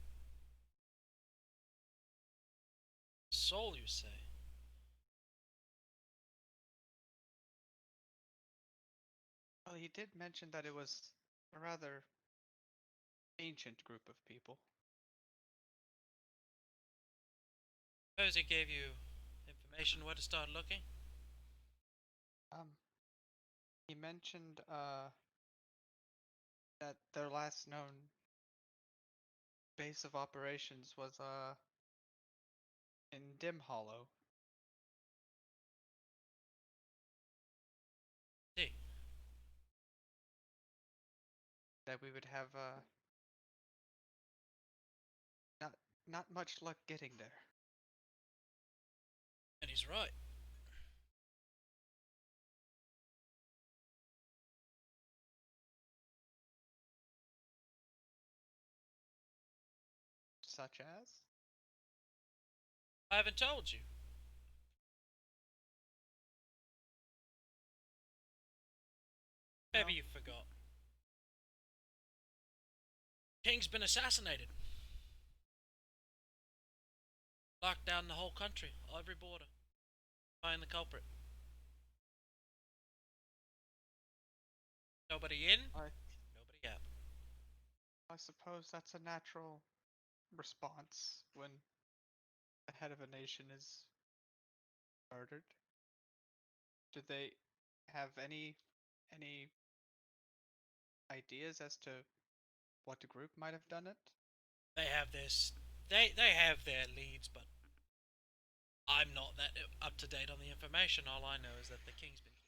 Soul, you say? Well, he did mention that it was a rather ancient group of people. Suppose he gave you information where to start looking? He mentioned that their last known base of operations was in Dim Hollow. See. That we would have not much luck getting there. And he's right. Such as? I haven't told you. Maybe No. you forgot. King's been assassinated. Locked down the whole country, every border. Find the culprit. Nobody in, nobody out. I suppose that's a natural response when the head of a nation is murdered. Do they have any ideas as to what group might have done it? They have this. They have their leads, but I'm not that up to date on the information. All I know is that the king's been killed.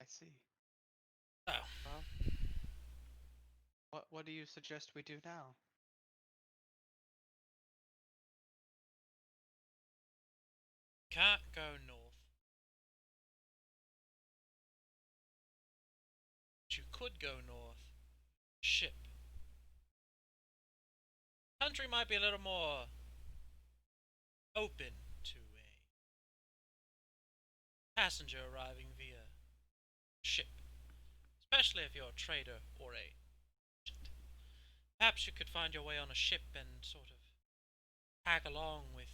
I see. So, Well, what do you suggest we do now? can't go north. But you could go north. Ship. Country might be a little more open to a passenger arriving via ship. Especially if you're a trader or a merchant. Perhaps you could find your way on a ship and sort of tag along with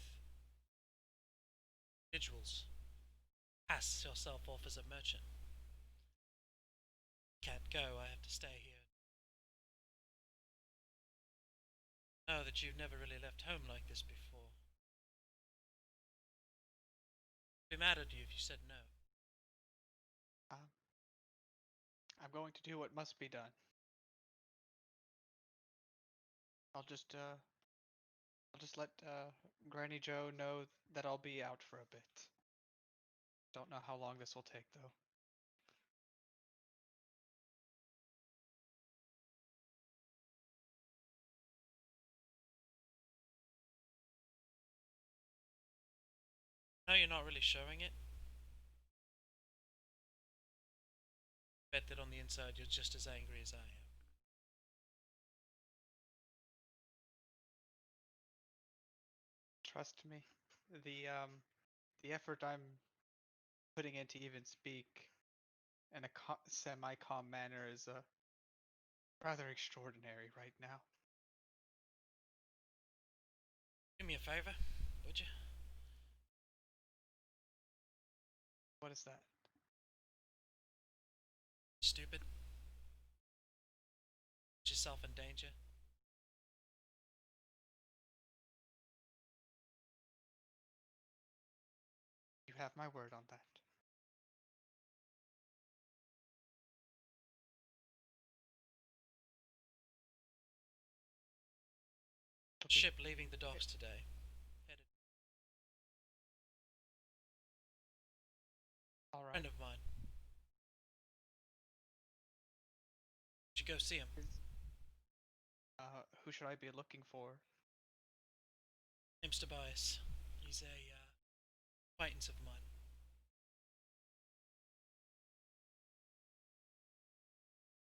individuals. Pass yourself off as a merchant. Can't go, I have to stay here. Know that you've never really left home like this before. It'd be mad at you if you said no. I'm going to do what must be done. I'll just let Granny Joe know that I'll be out for a bit. Don't know how long this will take though. No, you're not really showing it. Bet that on the inside you're just as angry as I am. Trust me, the effort I'm putting in to even speak in a semi-calm manner is rather extraordinary right now. Do me a favor, would you? What is that? Stupid. Put yourself in danger. You have my word on that. Ship leaving the docks today. Headed. All right. Friend of mine. Should go see him. Who should I be looking for? Name's Tobias. He's a acquaintance of mine.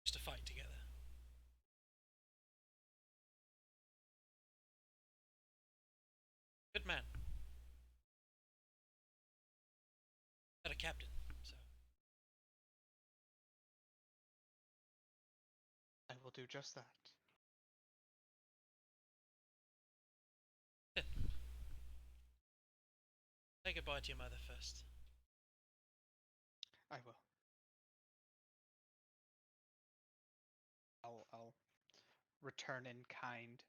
Used to fight together. Good man. Not a captain, so I will do just that. say goodbye to your mother first. I will. I'll return in kind.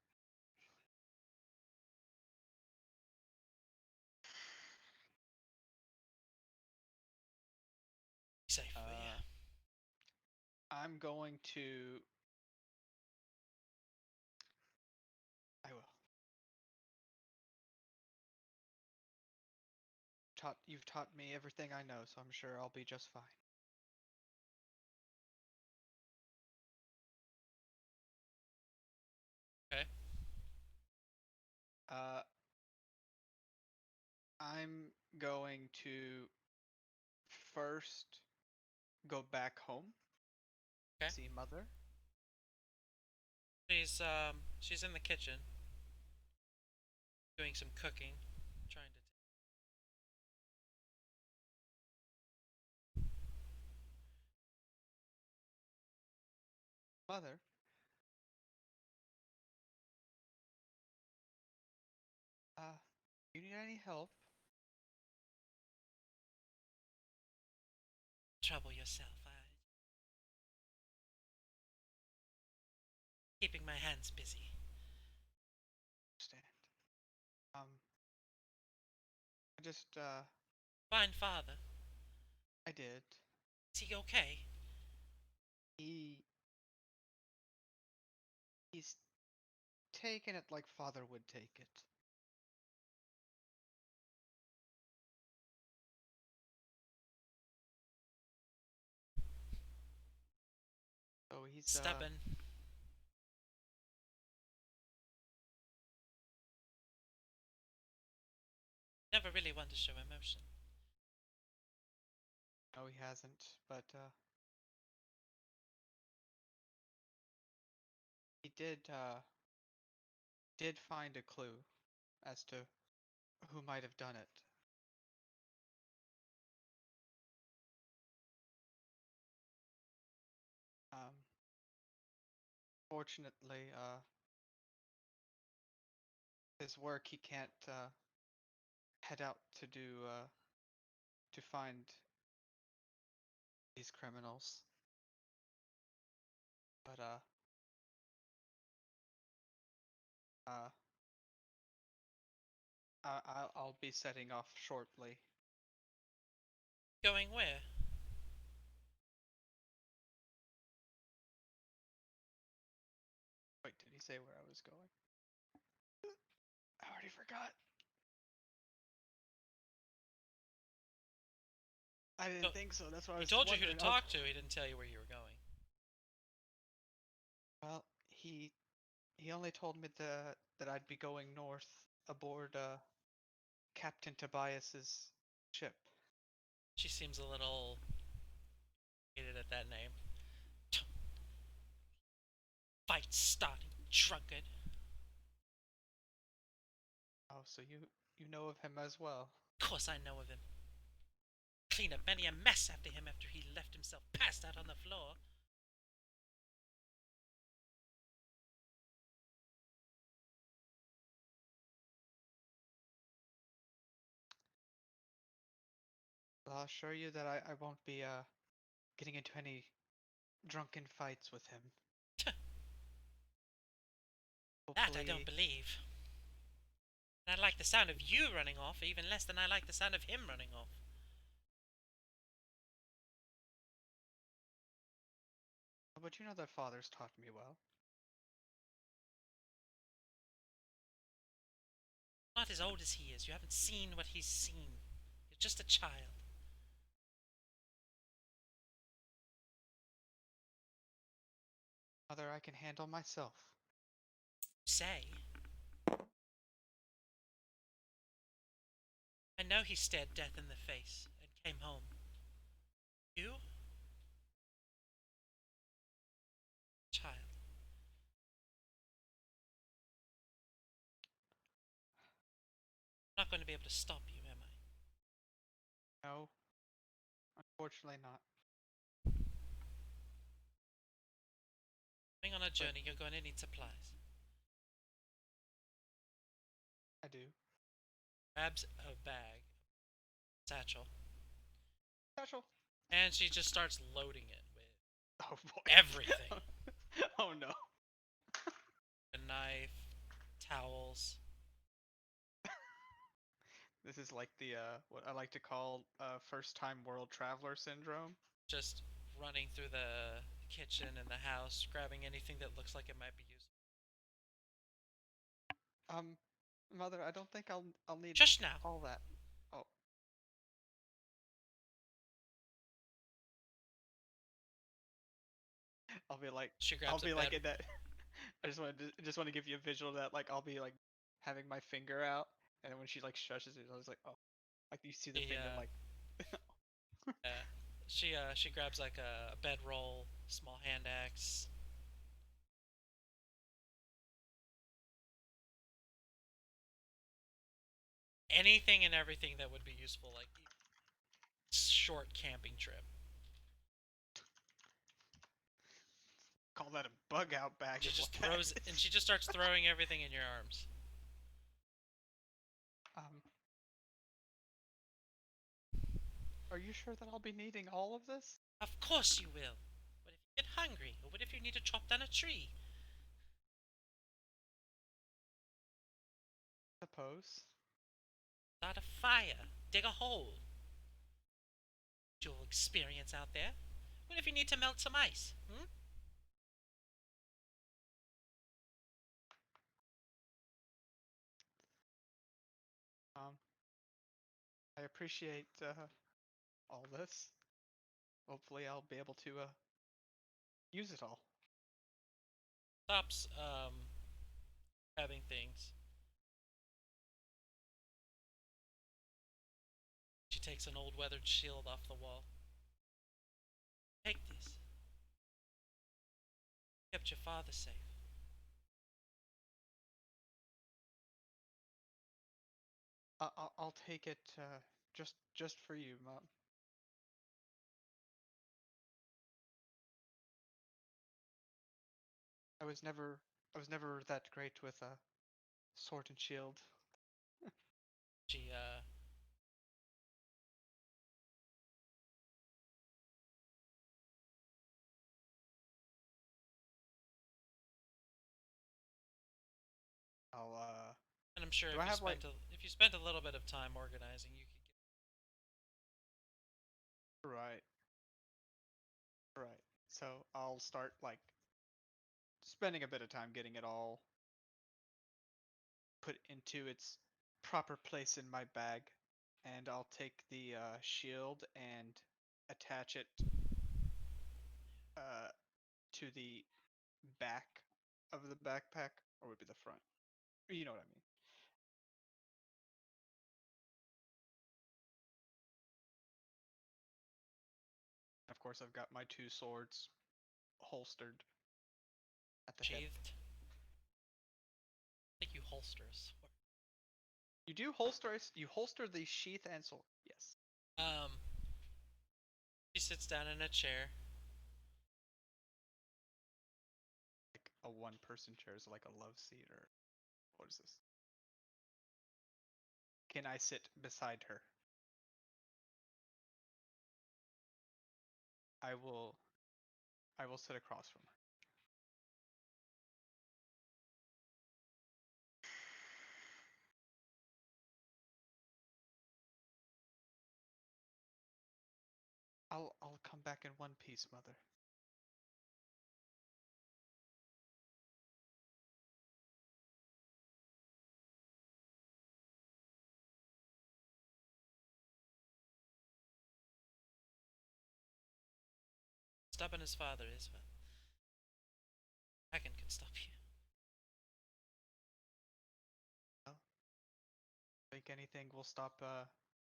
Be safe, but yeah. I'm going to. I will. You've taught me everything I know, so I'm sure I'll be just fine. Okay. I'm going to first go back home. Okay. See Mother. She's in the kitchen doing some cooking, trying to Mother. You need any help? trouble yourself. Keeping my hands busy. Understand. I just Fine father. I did. Is he okay? He's taken it like father would take it. Oh, he's Stubborn. Never really one to show emotion. No, he hasn't, but he did find a clue as to who might have done it. Um, Fortunately, his work, he can't head out to do to find these criminals. But uh, I'll be setting off shortly. Going where? Wait, did he say where I was going? I already forgot. I didn't No, think so. That's why I He was told you who wondering. to talk to. He didn't tell you where you were going. Well, he only told me that I'd be going north aboard Captain Tobias's ship. She seems a little hated at that name. Fight starting, drunkard. Oh, so you know of him as well. Of course I know of him. Cleaned up many a mess after him after he left himself passed out on the floor. Well, I'll assure you that I won't be getting into any drunken fights with him. That I don't believe. And I like the sound of you running off even less than I like the sound of him running off. But you know that father's taught me well. Not as old as he is. You haven't seen what he's seen. You're just a child. Mother, I can handle myself. Say. I know he stared death in the face and came home. You? Child. I'm not going to be able to stop you, am I? No, unfortunately not. Going on a journey, you're going to need supplies. I do. Grabs a bag, satchel, Satchel. and she just starts loading it with Oh boy. everything. Oh no. A knife, towels. This is like the what I like to call first time world traveler syndrome. Just running through the kitchen and the house, grabbing anything that looks like it might be useful. Mother, I don't think I'll need Just now. all that. Oh. I'll be like She I'll grabs be a like bed. in that I just want to give you a visual of that, like I'll be like having my finger out, and then when she like shushes it, I was like, oh, like you see the finger like. She grabs like a bedroll, small hand axe. Anything and everything that would be useful, like short camping trip. Call that a bug out bag. She Is just what that throws, is. and she just starts throwing everything in your arms. Are you sure that I'll be needing all of this? Of course you will. What if you get hungry? Or what if you need to chop down a tree? Suppose. Start a fire. Dig a hole. You'll experience out there. What if you need to melt some ice? Hmm? I appreciate all this. Hopefully, I'll be able to use it all. Stops, grabbing things. She takes an old weathered shield off the wall. Take this. Kept your father safe. I'll take it just for you, Mom. I was never that great with Sword and shield. She I'll and I'm sure Do if I you have, like- if you spent a little bit of time organizing, you could get right. Right. So I'll start like spending a bit of time getting it all put into its proper place in my bag, and I'll take the shield and attach it to the back of the backpack, or would it be the front? You know what I mean. Of course, I've got my two swords holstered at the hip. sheathed. I think you holster a sword. You do holster. You holster the sheath and sword. Yes. She sits down in a chair. Like a one-person chair is like a love seat, or what is this? Can I sit beside her? I will. I will sit across from her. I'll come back in one piece, mother. Stopping his father is well. Dragon can stop you. Oh. Think anything will stop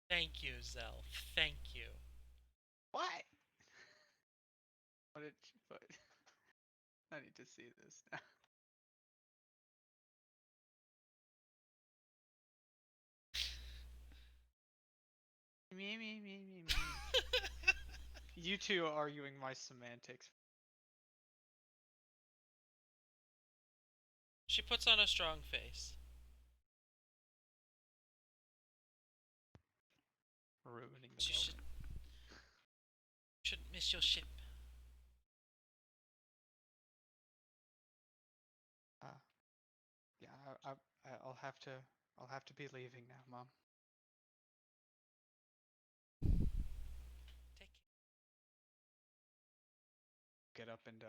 Thank you, Zelf. Thank you. What? What did you put? I need to see this now. Me. You two are arguing my semantics. She puts on a strong face. Ruining the You moment. shouldn't miss your ship. Yeah, I'll have to be leaving now, Mom. Take care. Get up and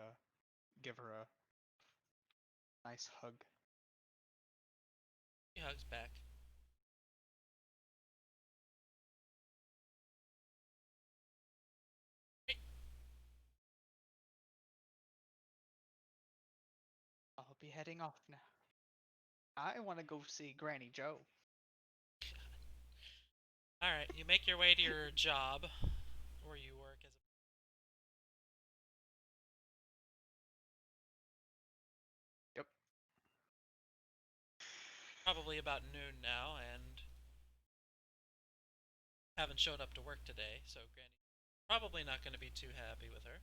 give her a nice hug. She hugs back. I'll be heading off now. I want to go see Granny Joe. Alright, you make your way to your job, where you work as a... Yep. Probably about noon now, and haven't showed up to work today, so Granny's probably not going to be too happy with her.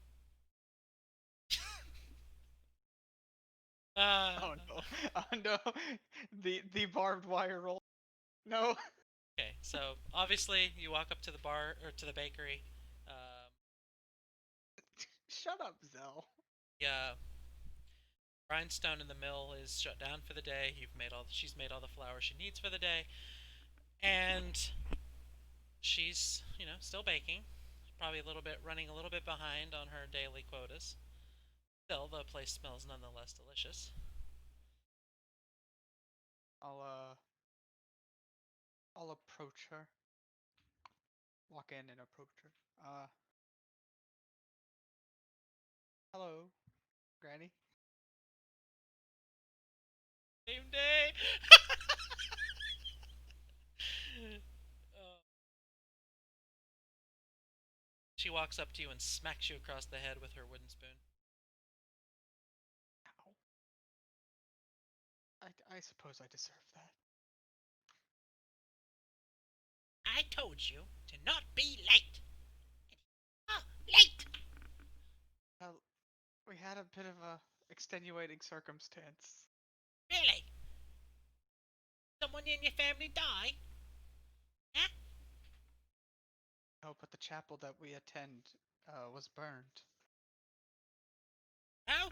Oh no! Oh no! The barbed wire roll. No. Okay, so obviously you walk up to the bar or to the bakery. Shut up, Zell. The grindstone in the mill is shut down for the day. She's made all the flour she needs for the day, and she's still baking. Probably running a little bit behind on her daily quotas. Still, the place smells nonetheless delicious. I'll approach her. Walk in and approach her. Hello, Granny. Same day. She walks up to you and smacks you across the head with her wooden spoon. Ow. I suppose I deserve that. I told you to not be late. Ah, late! Well, we had a bit of a extenuating circumstance. Really? someone in your family die? Huh? Oh, but the chapel that we attend was burned. Oh?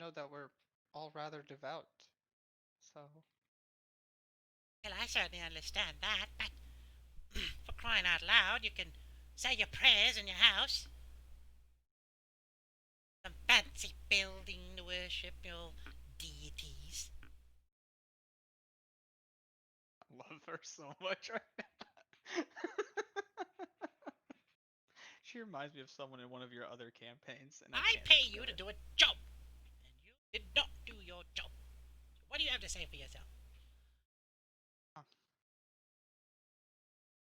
Know that we're all rather devout, so Well, I certainly understand that, but for crying out loud, you can say your prayers in your house. Some fancy building to worship your deities. I love her so much right now. She reminds me of someone in one of your other campaigns, and I I can't pay think you of to it. do a job, and you did not do your job. So what do you have to say for yourself?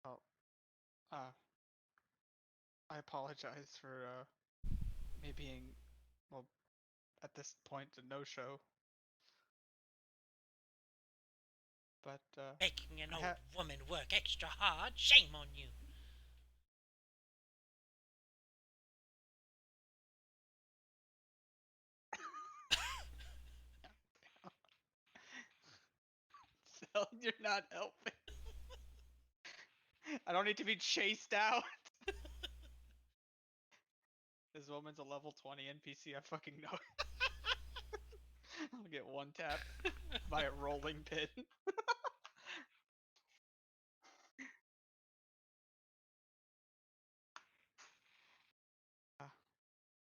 Oh, uh, I apologize for me being, well, at this point a no-show. But Making an I old woman work extra hard? Shame on you. So you're not helping. I don't need to be chased out. This woman's a level 20 NPC. I fucking know it. I'll get one tap by a rolling pin.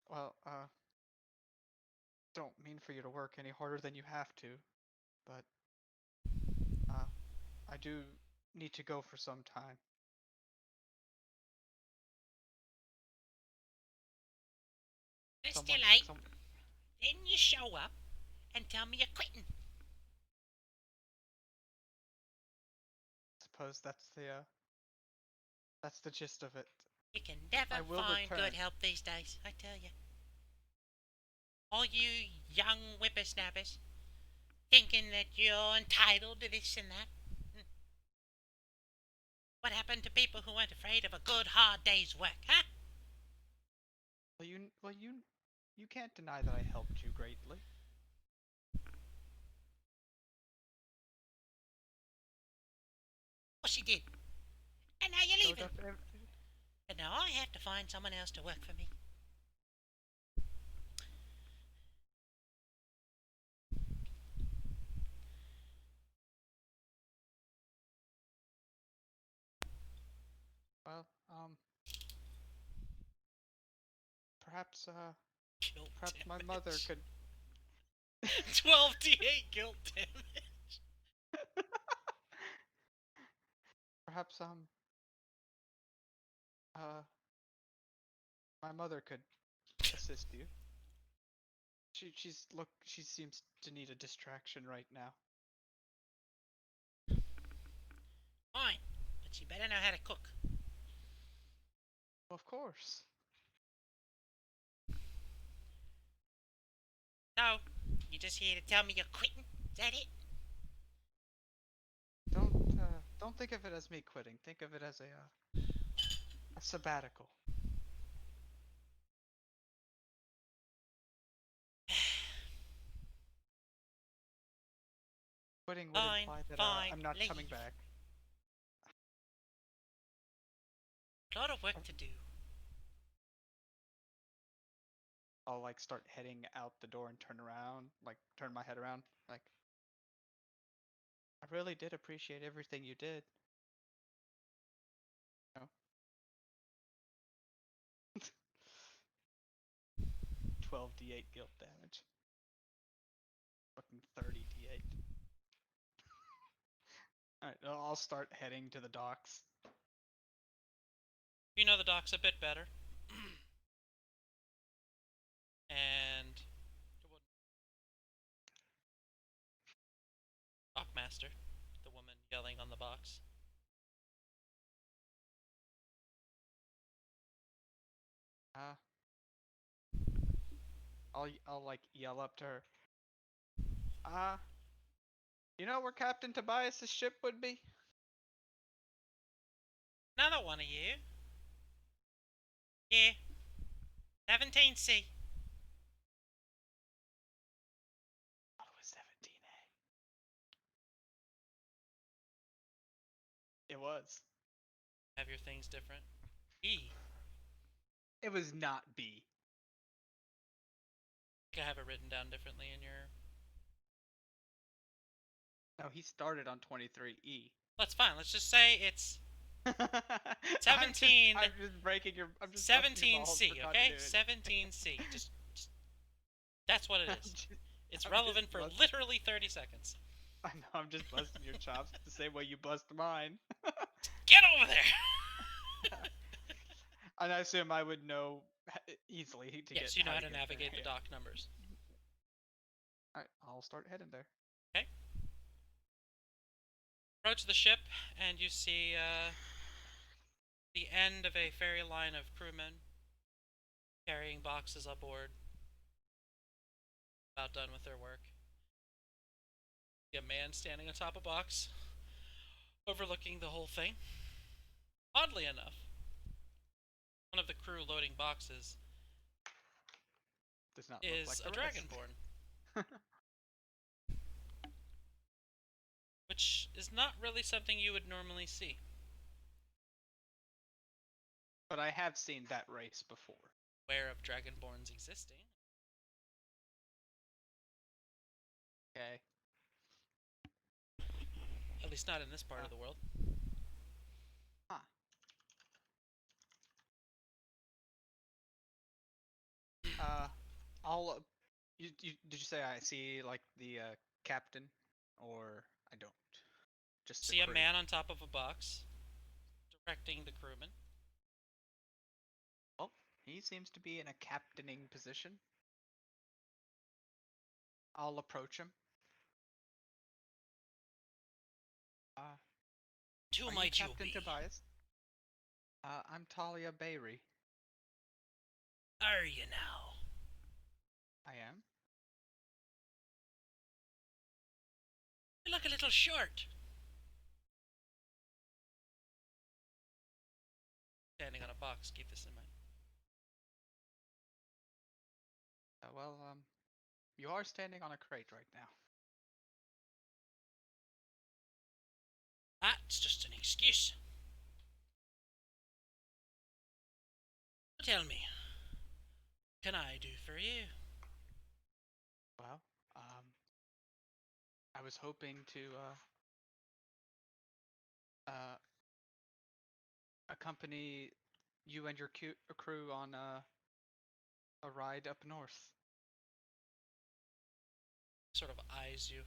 Well, don't mean for you to work any harder than you have to, but I do need to go for some time. It's Someone, too late. some, Then you show up and tell me you're quitting. suppose that's the gist of it. You can I never will find return. good help these days, I tell you. All you young whippersnappers thinking that you're entitled to this and that. What happened to people who weren't afraid of a good hard day's work, huh? You can't deny that I helped you greatly. Of course you did. And now you're Showed leaving. up And now I have to find someone else to work for me. Well, perhaps Guilt perhaps my damage. mother could 12d8 guilt damage. perhaps my mother could assist you. She seems to need a distraction right now. Fine, but you better know how to cook. Of course. So, you just here to tell me you're quitting? Is that it? Don't think of it as me quitting. Think of it as a sabbatical. Quitting would Fine, imply that fine, I'm not coming leave. back. A lot of work to do. I'll like start heading out the door and turn around, like turn my head around, like I really did appreciate everything you did. No. 12d8 guilt damage. Fucking 30d8. Alright, I'll start heading to the docks. You know the dock's a bit better. And Dockmaster, the woman yelling on the box. Uh, I'll like yell up to her. You know where Captain Tobias's ship would be? Another one of you? Yeah. 17C. It was. Have your things different. E. It was not B. I have it written down differently in your. No, he started on 23E. That's fine. Let's just say it's I'm 17. I'm just breaking your. I'm just busting your balls 17C. for Okay, continuity. 17C. Just that's what it I'm is. just- It's I'm relevant just for busting- literally 30 seconds. I know. I'm just busting your chops the same way you bust mine. Get over there. And I assume I would know easily to get. Yes, you know how to get there, navigate the yeah. dock numbers. Alright, I'll start heading there. Approach the ship, and you see the end of a ferry line of crewmen carrying boxes aboard. About done with their work. See a man standing on top of a box, overlooking the whole thing. Oddly enough, one of the crew loading boxes Does not look is like a the rest. Dragonborn, which is not really something you would normally see. But I have seen that race before. Aware of Dragonborns existing. Okay. At least not in this part of the world. Huh. I'll. Did you say I see like the captain, or I don't? Just the See a crew. man on top of a box, directing the crewmen. Oh, he seems to be in a captaining position. I'll approach him. Who Are you might you Captain be? Tobias? I'm Talia Beihri. Are you now? I am. You look a little short. Standing on a box, keep this in mind. Well, you are standing on a crate right now. That's just an excuse. Tell me, what can I do for you? Well, I was hoping to accompany you and your crew on a ride up north. Sort of eyes you.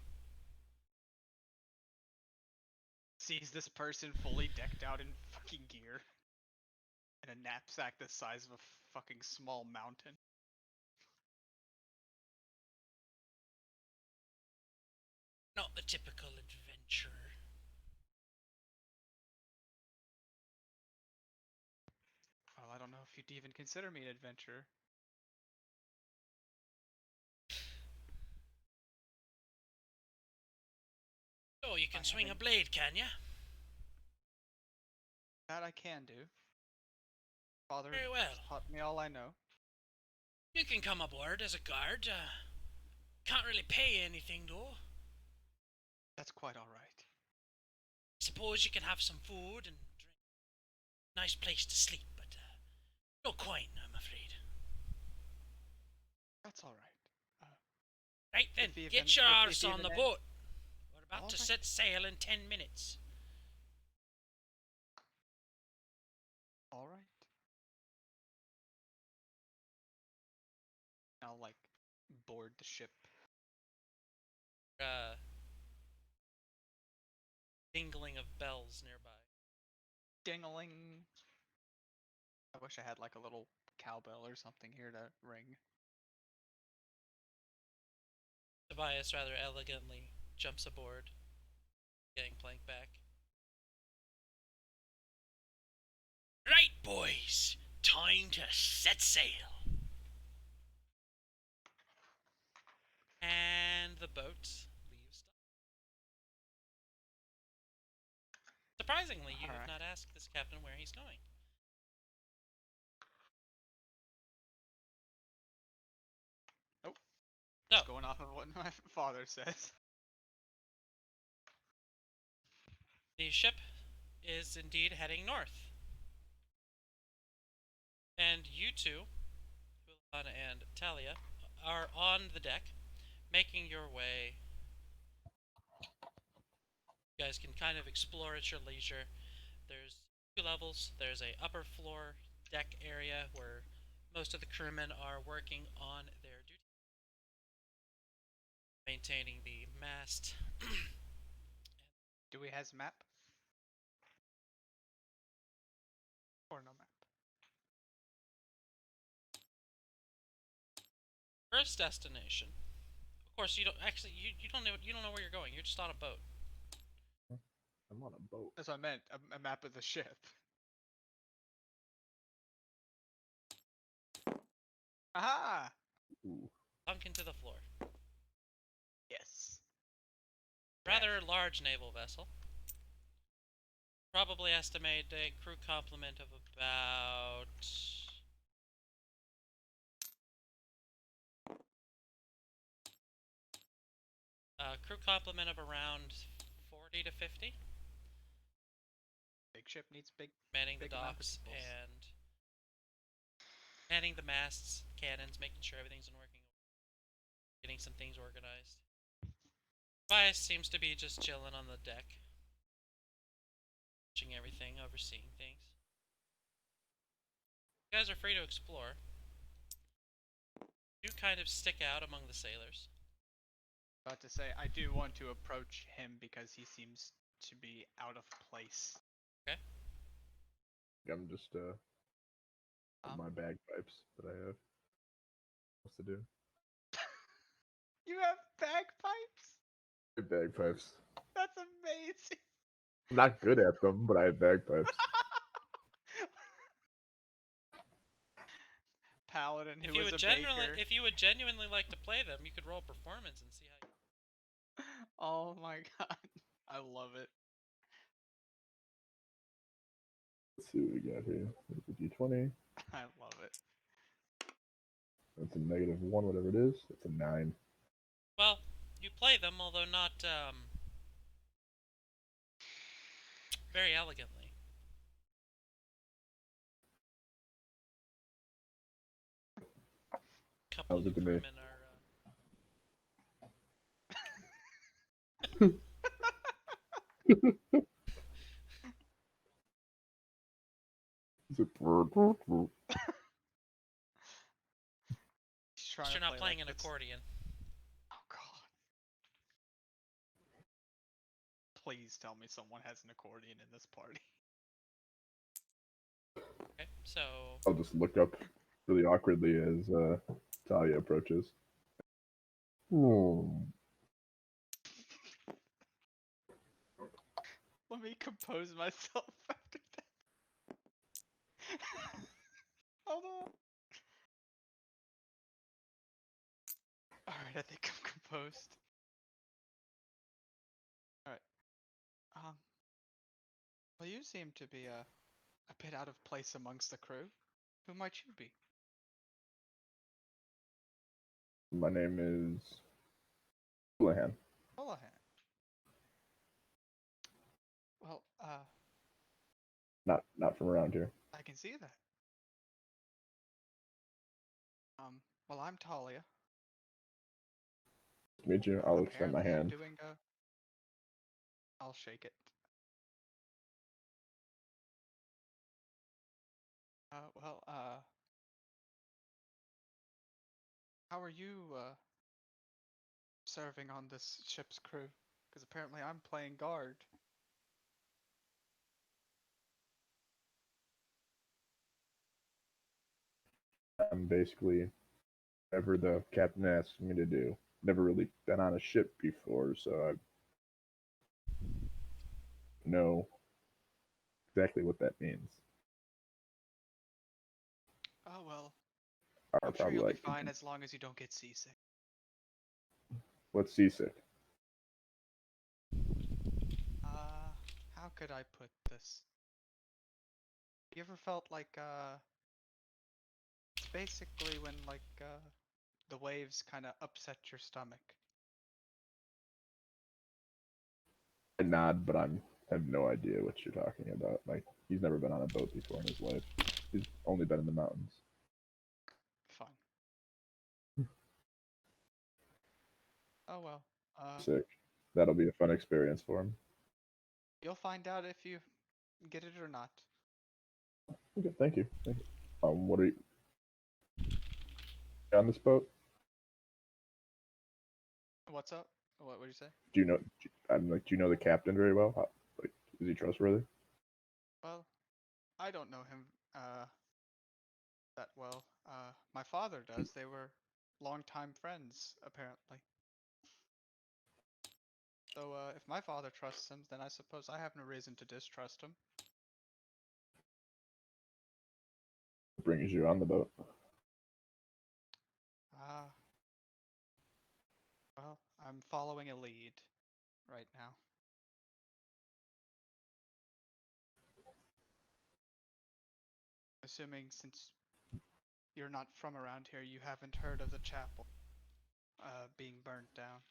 Sees this person fully decked out in fucking gear, and a knapsack the size of a fucking small mountain. Not the typical adventurer. Well, I don't know if you'd even consider me an adventurer. Oh, you can I swing a haven't- blade, can ya? That I can do. Father Very well. taught me all I know. You can come aboard as a guard. Can't really pay you anything, though. That's quite alright. Suppose you can have some food and drink. Nice place to sleep, but no coin, I'm afraid. That's alright. Right then, If get your if arse on even the then- boat. We're about to Alright. set sail in 10 minutes. Alright. I'll, like, board the ship. Dingling of bells nearby. Dingling. I wish I had, like, a little cowbell or something here to ring. Tobias rather elegantly jumps aboard, getting plank back. Right, boys. Time to set sail. And the boat leaves. Surprisingly, you have Alright. not asked this captain where he's going. Nope. No. Just going off of what my father says. The ship is indeed heading north. And you two, Hulihan and Talia, are on the deck, making your way. You guys can kind of explore at your leisure. There's 2 levels. There's a upper floor deck area where most of the crewmen are working on their duty, maintaining the mast. Do we has map? Or no map? First destination. Of course, you don't actually. You don't know. You don't know where you're going. You're just on a boat. I'm on a boat. That's what I meant. A map of the ship. Aha! Ooh. Sunk into the floor. Yes. Rather large naval vessel. Probably estimate a crew complement of about. Crew complement of around 40 to 50. Big ship needs big. Manning the Big amount of docks peoples. and manning the masts, cannons, making sure everything's in working order, getting some things organized. Bias seems to be just chilling on the deck, watching everything, overseeing things. You guys are free to explore. You kind of stick out among the sailors. About to say, I do want to approach him because he seems to be out of place. I'm just my bagpipes that I have. What's to do? You have bagpipes? Bagpipes. That's amazing. I'm not good at them, but I have bagpipes. Paladin, If who you was would a baker. if you would genuinely like to play them, you could roll performance and see how. Oh my god, I love it. Let's see what we got here. There's a D20. I love it. That's a -1, whatever it is. It's a 9. Well, you play them, although not very elegantly. Couple Sounds of the good to me. crewmen are. Is it He's trying You're to not play playing like an this. accordion. Oh god. Please tell me someone has an accordion in this party. Okay, so I'll just look up really awkwardly as Talia approaches. Let me compose myself after that. Hold on. Alright, I think I'm composed. Alright. Well, you seem to be a bit out of place amongst the crew. Who might you be? My name is Hulihan. Hulihan. Well, Not from around here. I can see that. Well, I'm Talia. Nice to meet you. I'll extend my Apparently, I'm hand. doing a. I'll shake it. Well, how are you, serving on this ship's crew? Because apparently I'm playing guard. I'm basically whatever the captain asks me to do. Never really been on a ship before, so I know exactly what that means. Oh well, Are I'm sure probably you'll be like, fine as long as you don't get seasick. what's seasick? How could I put this? You ever felt like, it's basically when, like, the waves kind of upset your stomach. I nod, but I'm have no idea what you're talking about. Like, he's never been on a boat before in his life. He's only been in the mountains. Fine. Oh well. Sick. That'll be a fun experience for him. You'll find out if you get it or not. Okay, thank you. Thank you. What are you on this boat? What's up? What would you say? Do you know? I'm like, do you know the captain very well? Like, is he trustworthy? Well, I don't know him that well. My father does. They were longtime friends, apparently. So, if my father trusts him, then I suppose I have no reason to distrust him. Brings you on the boat. Ah, well, I'm following a lead right now. Assuming since you're not from around here, you haven't heard of the chapel being burnt down.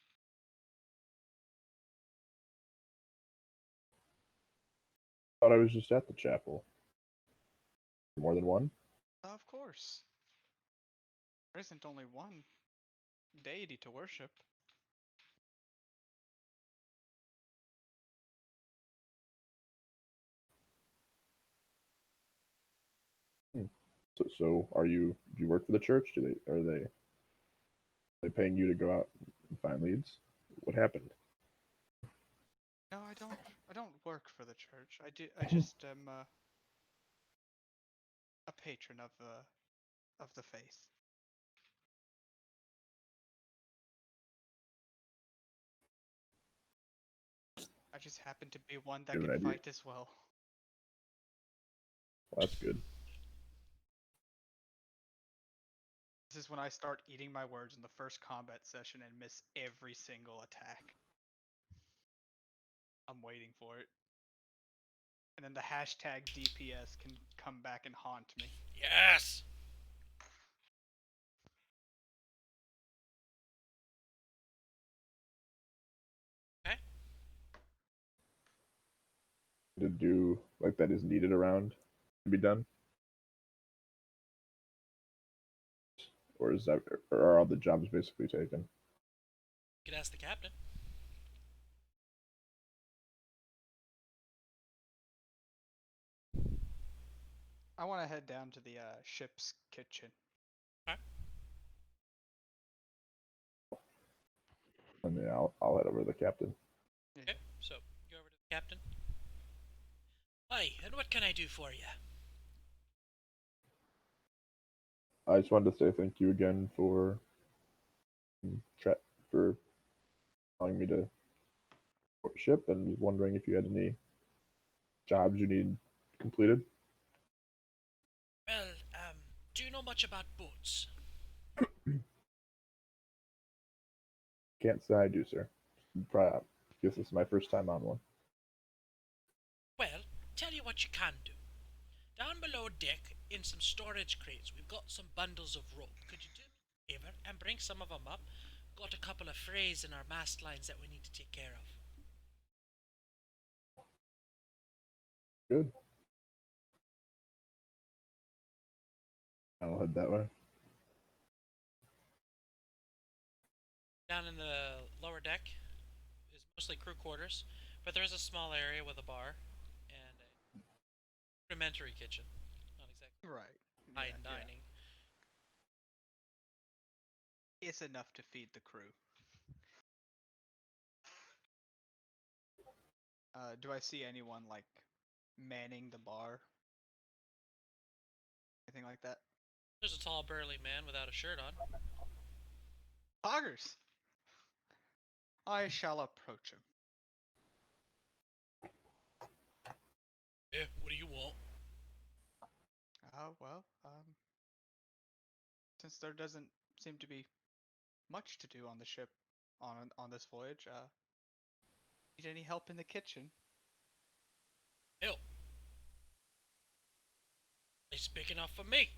Thought I was just at the chapel. More than one? Of course. There isn't only one deity to worship. So are you? Do you work for the church? Are they paying you to go out and find leads? What happened? No, I don't. I don't work for the church. I just am a patron of the faith. I just happen to be one that You have can an idea? fight as well. Well, that's good. This is when I start eating my words in the first combat session and miss every single attack. I'm waiting for it. And then the hashtag DPS can come back and haunt me. Yes! Okay. To do like that is needed around to be done, or is that, or are all the jobs basically taken? You could ask the captain. I want to head down to the ship's kitchen. Okay. And then I'll head over to the captain. Okay, so go over to the captain. Hi, and what can I do for you? I just wanted to say thank you again for for allowing me to ship, and was wondering if you had any jobs you need completed. Well, do you know much about boats? Can't say I do, sir. Probably, guess this is my first time on one. Well, tell you what you can do. Down below deck, in some storage crates, we've got some bundles of rope. Could you do me a favor and bring some of them up? Got a couple of frays in our mast lines that we need to take care of. Good. I'll head that way. Down in the lower deck is mostly crew quarters, but there is a small area with a bar and a rudimentary kitchen. Not exactly Right. fine dining. It's enough to feed the crew. Do I see anyone like manning the bar? Anything like that? There's a tall, burly man without a shirt on. Poggers! I shall approach him. Yeah, what do you want? Well, since there doesn't seem to be much to do on the ship on this voyage, need any help in the kitchen? Help. It's big enough for me.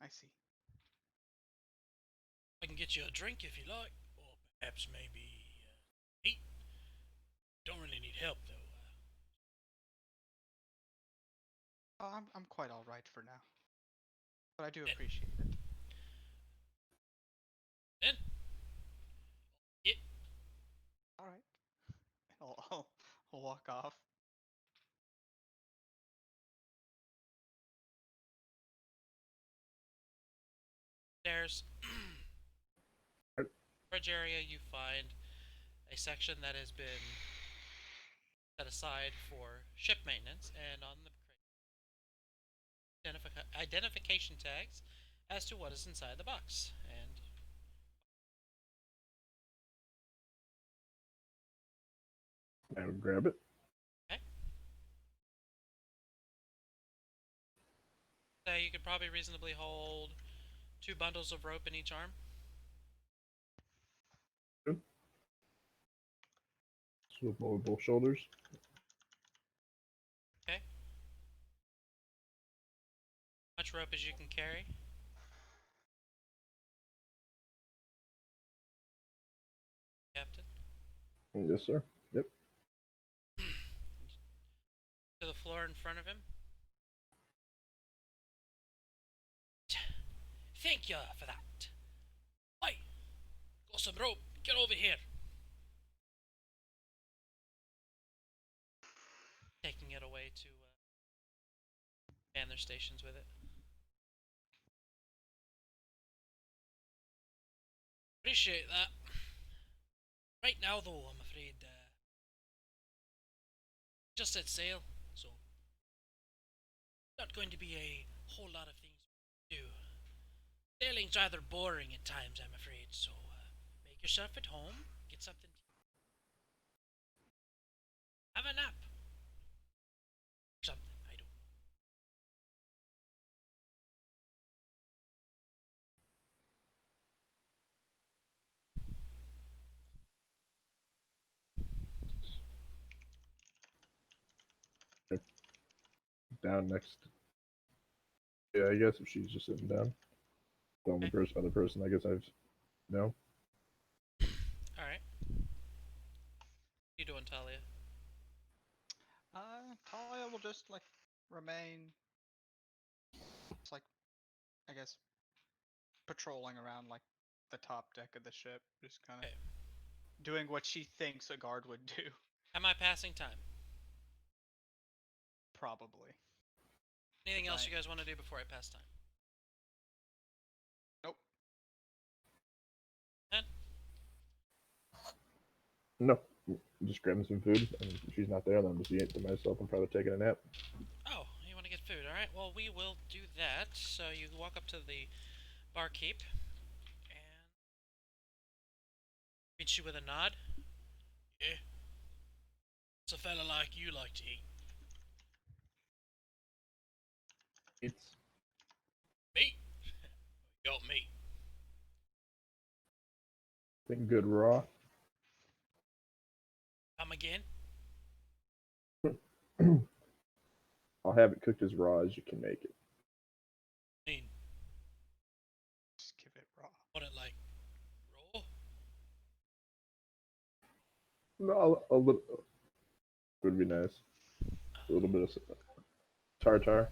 I see. can get you a drink if you like, or perhaps maybe eat. Don't really need help though. Oh, I'm quite all right for now, but I do Yeah. appreciate it. Then, yeah, All right, I'll walk off. There's Right. storage area. You find a section that has been set aside for ship maintenance, and on the identification tags as to what is inside the box. And I would grab it. okay, so you could probably reasonably hold 2 bundles of rope in each arm. Swoop over both shoulders. Okay, much rope as you can carry. Captain. Yes, sir. Yep. To the floor in front of him. thank you for that. Hey, got some rope. Get over here. Taking it away to man their stations with it. Appreciate that. Right now, though, I'm afraid just set sail, so not going to be a whole lot of things to do. Sailing's rather boring at times, I'm afraid. So make yourself at home, get something to have a nap, something. I don't. Down next. Yeah, I guess if she's just sitting down. The only other person I guess I've no. All right. What you doing, Talia? Talia will just like remain, just like, I guess, patrolling around like the top deck of the ship, just kind of Okay. doing what she thinks a guard would do. Am I passing time? Probably. Anything It's else I- you guys want to do before I pass time? Nope. Then? No. Just grabbing some food, and if she's not there, then I'm just eating it to myself and probably taking a nap. Oh, you want to get food? All right. Well, we will do that. So you walk up to the barkeep and greets you with a nod. Yeah. What's a fella like you like to eat? It's Meat? Got meat. think good raw. Come again? I'll have it cooked as raw as you can make it. I mean, Just give it raw. what it like? Raw? No, a little would be nice. A little bit of tartar.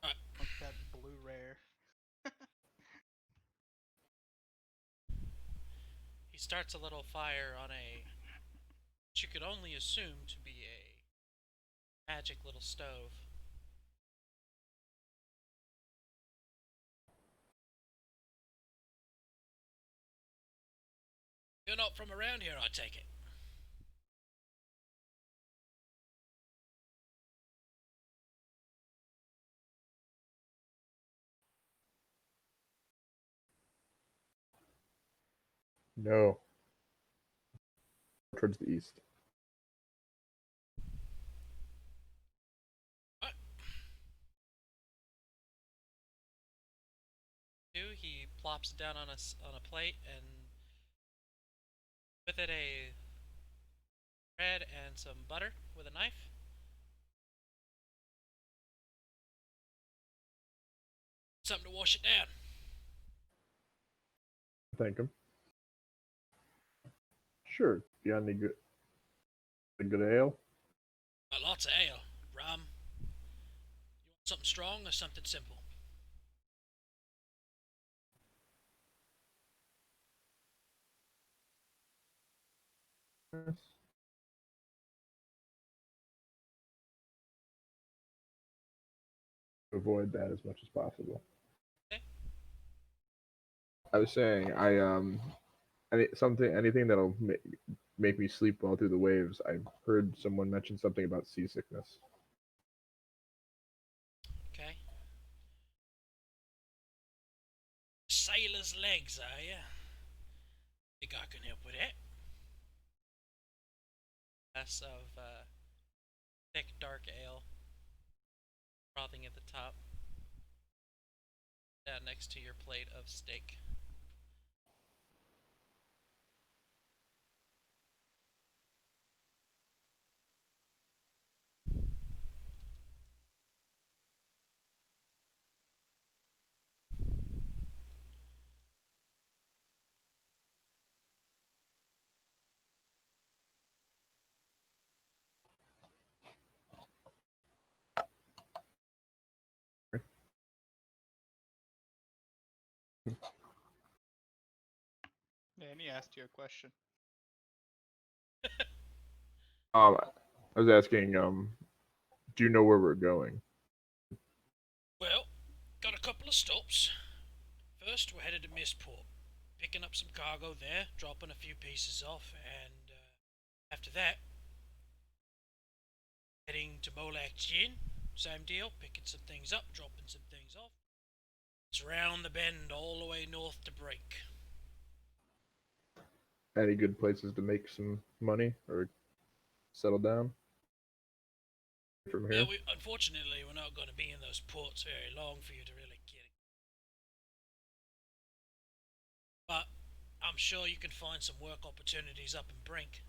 Like that blue rare. He starts a little fire on a what you could only assume to be a magic little stove. You're not from around here, I take it. No. Towards the east. What? He plops it down on a plate and with it a bread and some butter with a knife. Something to wash it down. Thank him. Sure. You got any good ale? Got lots of ale, rum. You want something strong or something simple? Yes. Avoid that as much as possible. Okay. I was saying, anything that'll make me sleep well through the waves. I've heard someone mention something about seasickness. Okay. Sailor's legs, are you? Think I can help with that? Glass of thick dark ale, frothing at the top, down next to your plate of steak. Yeah, and he asked you a question. I was asking, do you know where we're going? Well, got a couple of stops. First, we're headed to Mistport, picking up some cargo there, dropping a few pieces off, and after that, heading to Molak's Gin. Same deal, picking some things up, dropping some things off. It's round the bend all the way north to Break. Any good places to make some money or settle down from here? Well, unfortunately, we're not going to be in those ports very long for you to really get it. But I'm sure you can find some work opportunities up in Brink.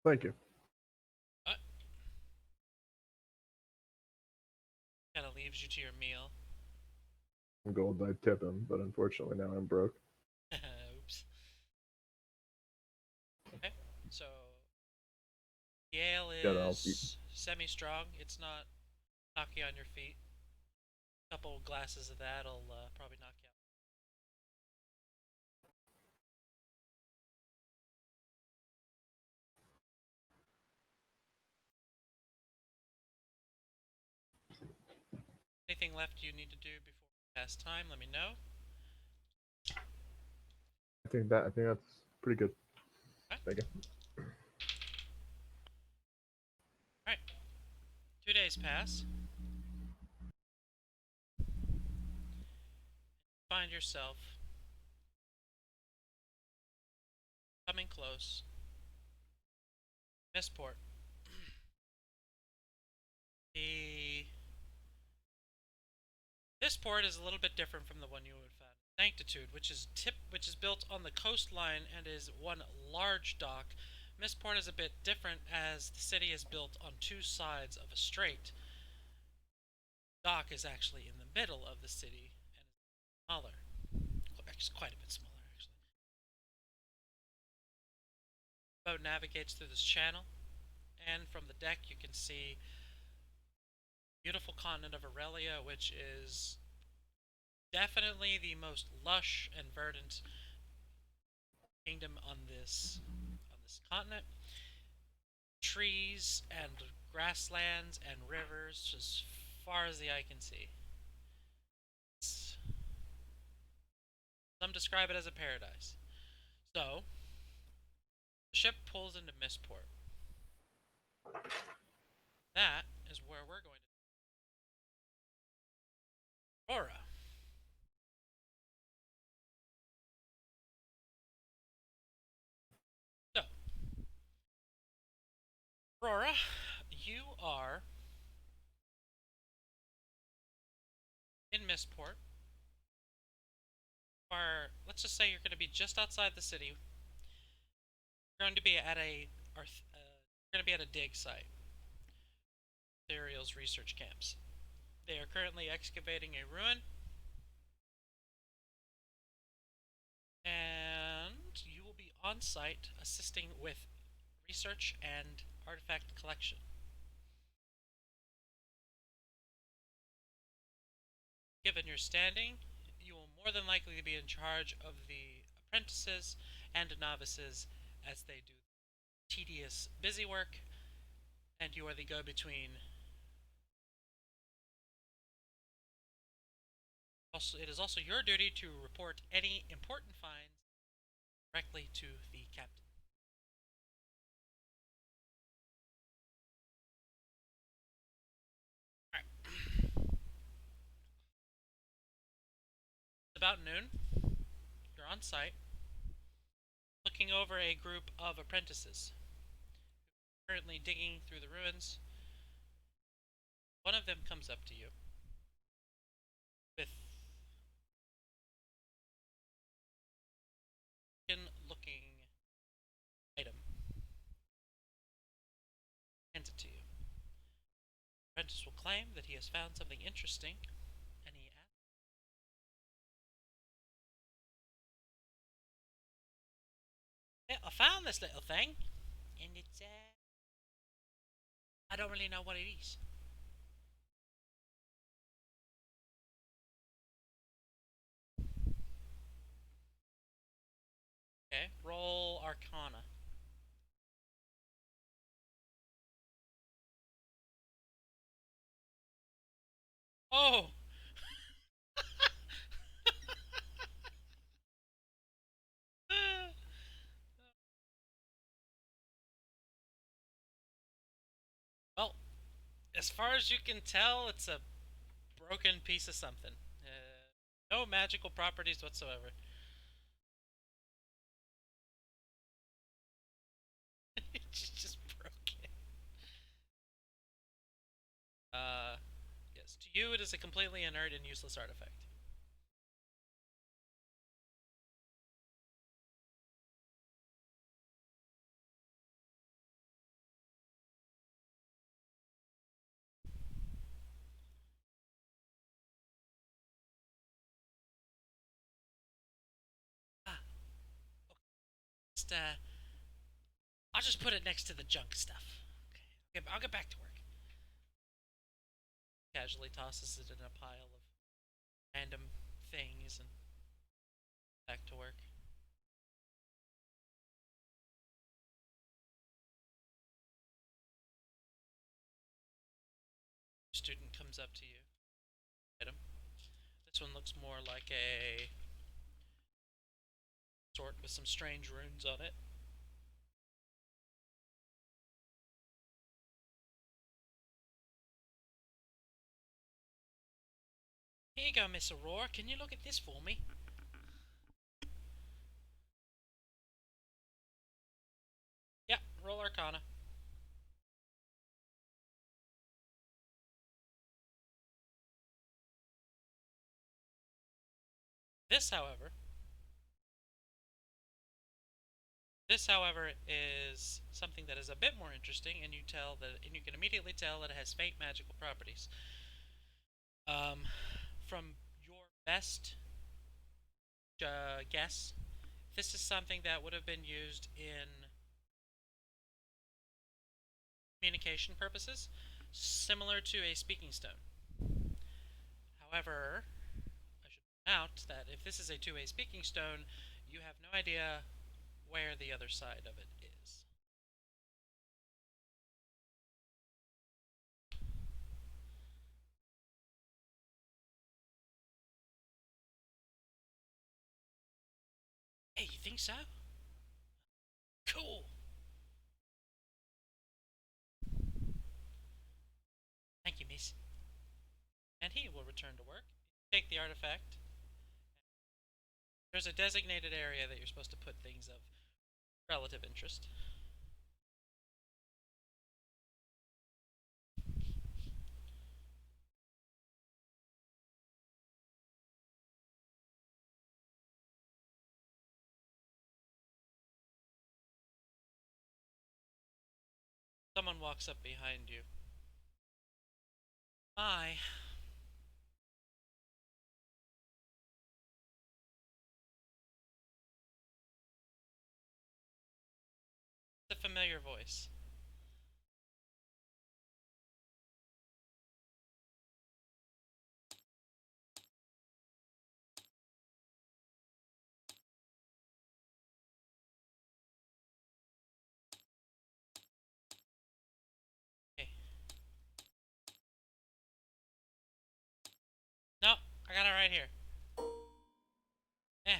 Thank you. Kind of leaves you to your meal. Gold, I tip him, but unfortunately now I'm broke. Oops. Okay, so the ale Yeah, no, I'll eat. is semi-strong. It's not knock you on your feet. A couple glasses of that'll probably knock you out. Anything left you need to do before we pass time? Let me know. I think that's pretty good. Okay. Thank you. Alright. 2 days pass. Find yourself coming close. Missport. This port is a little bit different from the one you would have found. Sanctitude, which is built on the coastline and is one large dock. Missport is a bit different as the city is built on two sides of a strait. Dock is actually in the middle of the city and is smaller. Actually, quite a bit smaller, actually. The boat navigates through this channel, and from the deck you can see the beautiful continent of Aurelia, which is definitely the most lush and verdant kingdom on this continent. Trees and grasslands and rivers as far as the eye can see. Some describe it as a paradise. So, the ship pulls into Missport. That is where we're going to. Aurora. So, Aurora, you are in Missport. Let's just say you're going to be just outside the city. You're going to be at a dig site. Ethereal's research camps. They are currently excavating a ruin on site assisting with research and artifact collection. Given your standing, you will more than likely be in charge of the apprentices and novices as they do tedious, busy work, and you are the go-between. Also, it is also your duty to report any important finds directly to the captain. Alright. It's about noon. You're on site, looking over a group of apprentices currently digging through the ruins. One of them comes up to you with a looking item. Hands it to you. The apprentice will claim that he has found something interesting, and he asks, "Yeah, I found this little thing, and it's I don't really know what it is." Okay, roll Arcana. Oh! Well, as far as you can tell, it's a broken piece of something. No magical properties whatsoever. It's just broken. Yes. To you, it is a completely inert and useless artifact. Ah, just, I'll just put it next to the junk stuff. Okay, I'll get back to work. Casually tosses it in a pile of random things and back to work. Student comes up to you. Item. This one looks more like a sword with some strange runes on it. Here you go, Miss Aurora. Can you look at this for me? Yeah, roll Arcana. This, however, is something that is a bit more interesting, and you can immediately tell that it has faint magical properties. From your best guess, this is something that would have been used in communication purposes, similar to a speaking stone. However, I should point out that if this is a two-way speaking stone, you have no idea where the other side of it is. Hey, you think so? Cool. Thank you, miss. And he will return to work. Take the artifact. There's a designated area that you're supposed to put things of relative interest. Someone walks up behind you. Hi. familiar voice. Okay. No, I got it right here. Eh.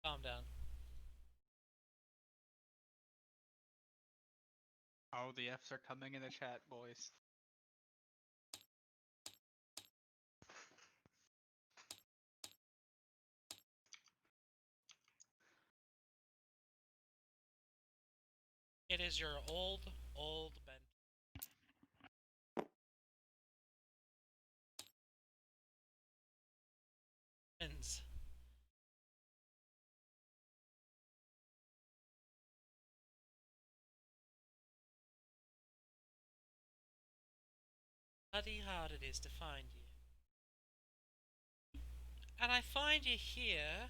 Calm down. Oh, the Fs are coming in the chat, boys. It is your old Benz. Bloody hard it is to find you. And I find you here,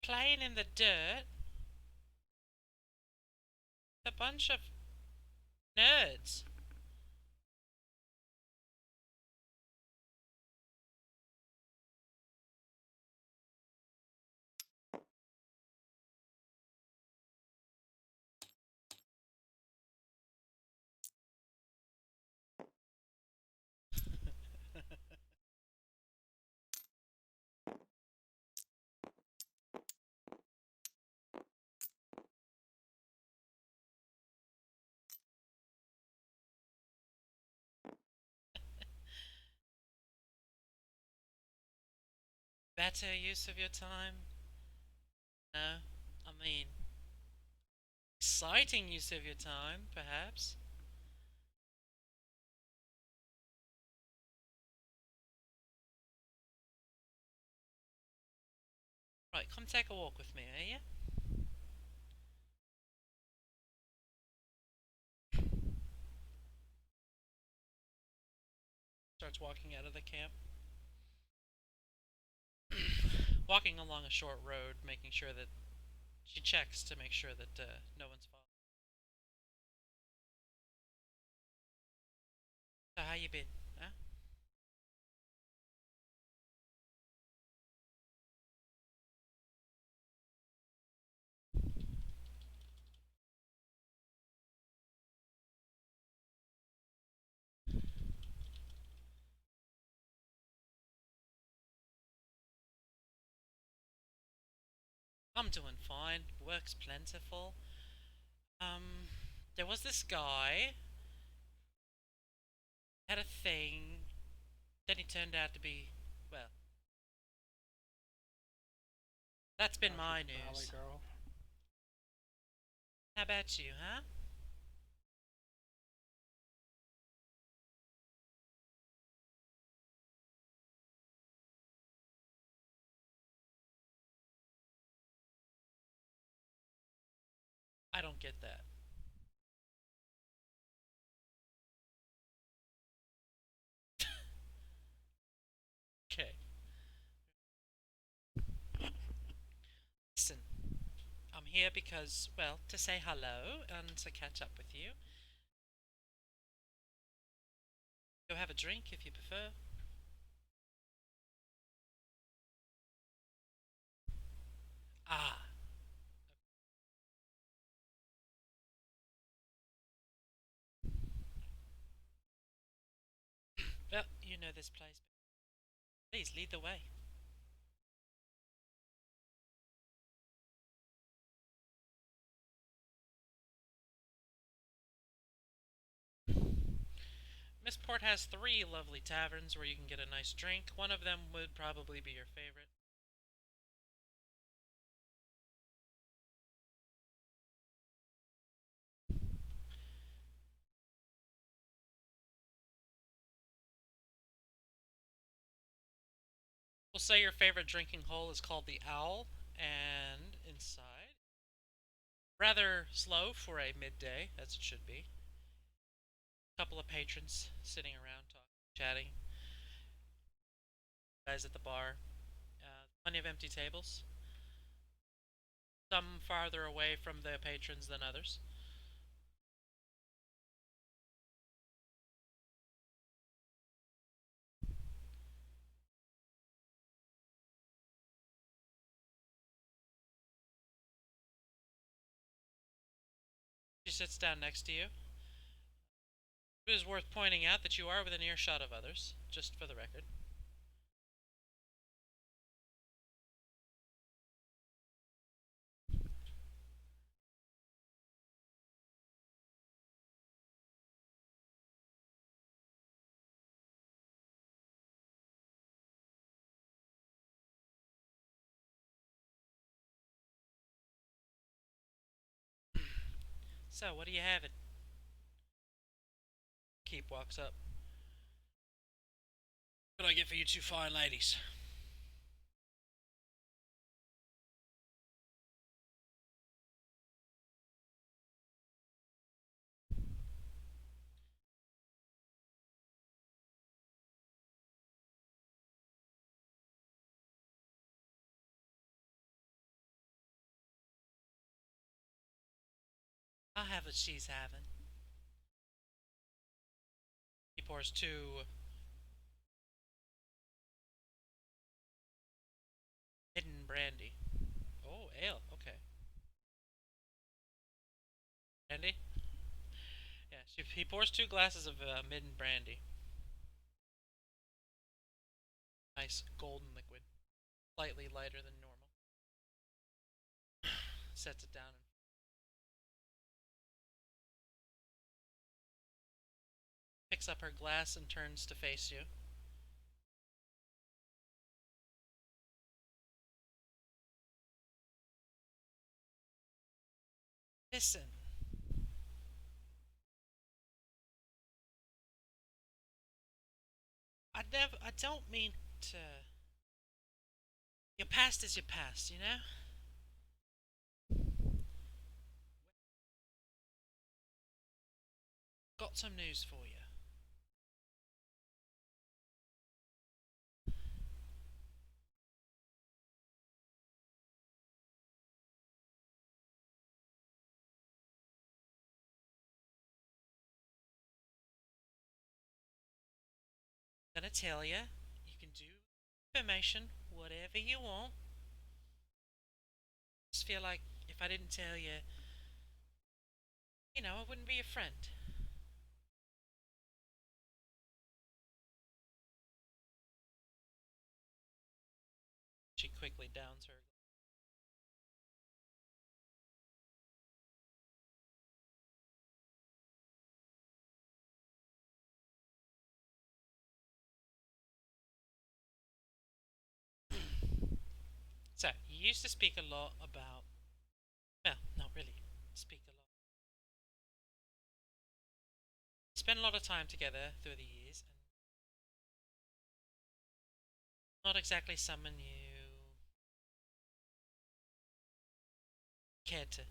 playing in the dirt, with a bunch of nerds. Better use of your time? No, I mean, exciting use of your time, perhaps. Right, come take a walk with me, are you? Starts walking out of the camp. Walking along a short road, making sure that she checks to make sure that no one's following. So how you been? Huh? I'm doing fine. Work's plentiful. There was this guy. Had a thing. Then he turned out to be, well, that's been my news. Girl. How about you, huh? I don't get that. Okay. Listen, I'm here because, well, to say hello and to catch up with you. Go have a drink if you prefer. Ah. Well, you know this place. Please lead the way. Miss Port has 3 lovely taverns where you can get a nice drink. One of them would probably be your favorite. We'll say your favorite drinking hole is called the Owl, and inside, rather slow for a midday, as it should be. A couple of patrons sitting around talking, chatting. Guys at the bar. Plenty of empty tables. Some farther away from their patrons than others. She sits down next to you. It is worth pointing out that you are within earshot of others, just for the record. So, what do you have? Keep walks up. What can I get for you two fine ladies? I'll have what she's having. He pours 2 hidden brandy. Oh, ale. Okay. Brandy? Yeah, he pours 2 glasses of midden brandy. Nice golden liquid. Slightly lighter than normal. Sets it down and picks up her glass and turns to face you. Listen. I don't mean to... Your past is your past, you know? Got some news for you. I'm gonna tell you, you can do information, whatever you want. I just feel like if I didn't tell you, I wouldn't be a friend. She quickly downs her. So, you used to speak a lot about... Well, not really. Speak a lot. Spent a lot of time together through the years, and not exactly someone you cared to.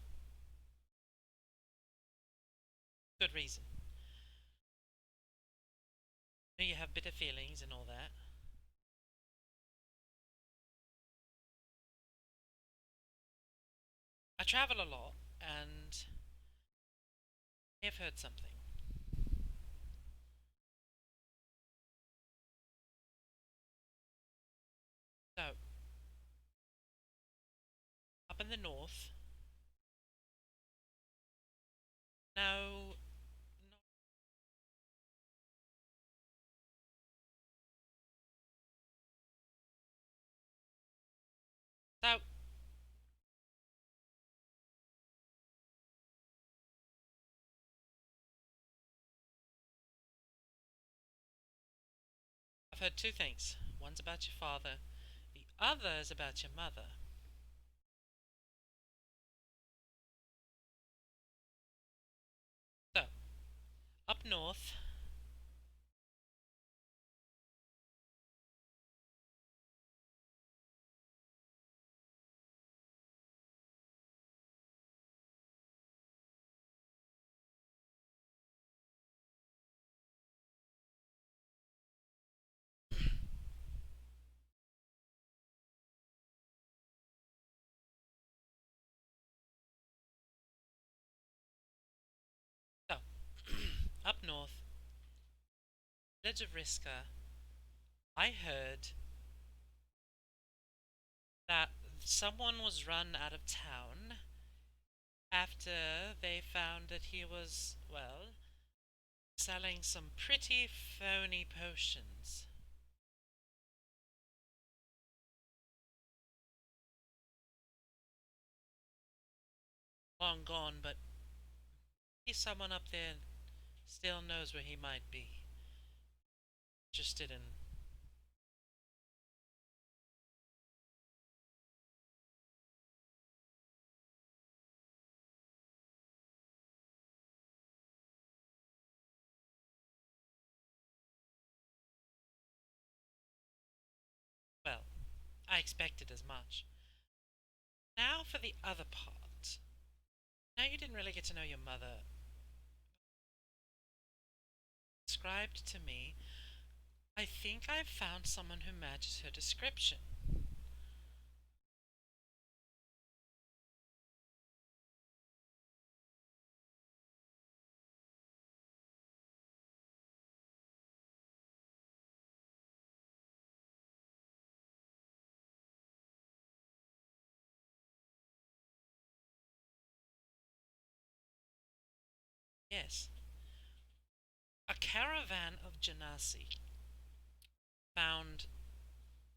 Good reason. I know you have bitter feelings and all that. I travel a lot, and I've heard something. So, up in the north, no, so I've heard 2 things. One's about your father, the other is about your mother. So, up north, up north, village of Riska, I heard that someone was run out of town after they found that he was, well, selling some pretty phony potions. Long gone, but maybe someone up there still knows where he might be. Interested in. Well, I expected as much. Now for the other part. Now you didn't really get to know your mother. Described to me, I think I've found someone who matches her description. Yes. A caravan of Genasi found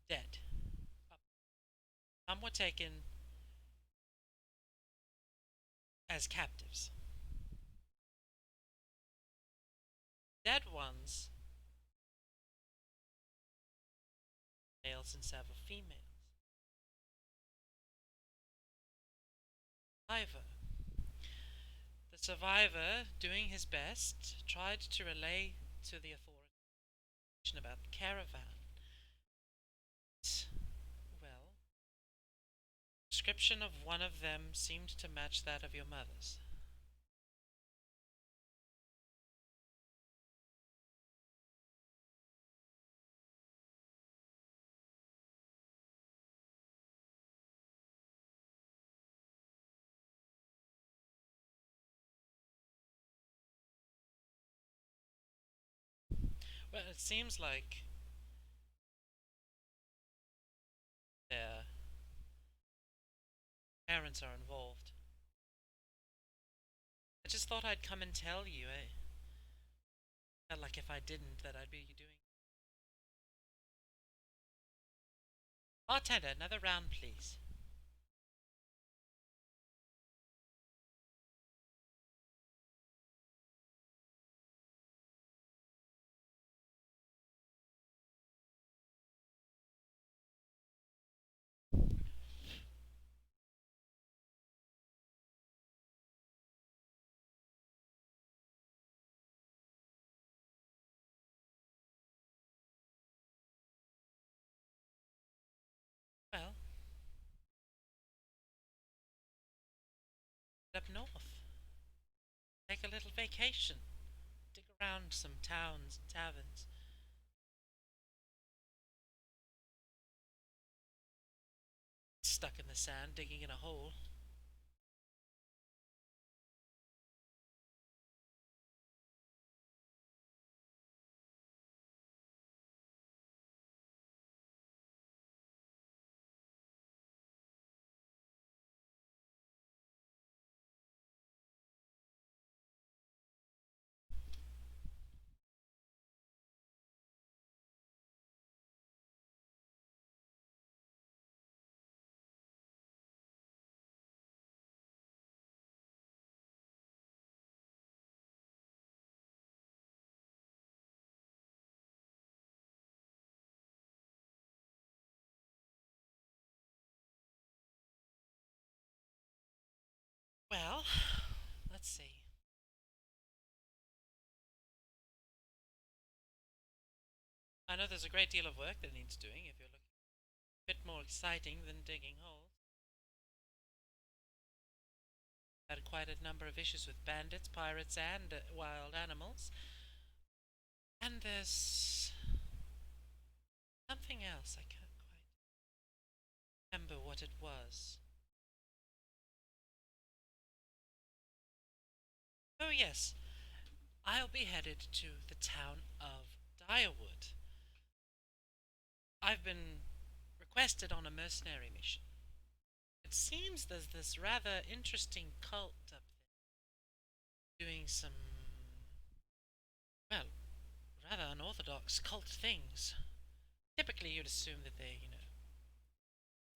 dead. Some were taken as captives. Dead ones, males and several females. Survivor. The survivor, doing his best, tried to relay to the authorities about the caravan. Well, the description of one of them seemed to match that of your mother's. Well, it seems like their parents are involved. I just thought I'd come and tell you. I felt like if I didn't, that I'd be doing. Bartender, another round, please. Well, up north. Take a little vacation. Dig around some towns and taverns. Stuck in the sand, digging in a hole. Well, let's see. I know there's a great deal of work that needs doing if you're looking a bit more exciting than digging holes. Had quite a number of issues with bandits, pirates, and wild animals. And there's something else. I can't quite remember what it was. Oh, yes. I'll be headed to the town of Direwood. I've been requested on a mercenary mission. It seems there's this rather interesting cult up there doing some, well, rather unorthodox cult things. Typically, you'd assume that they,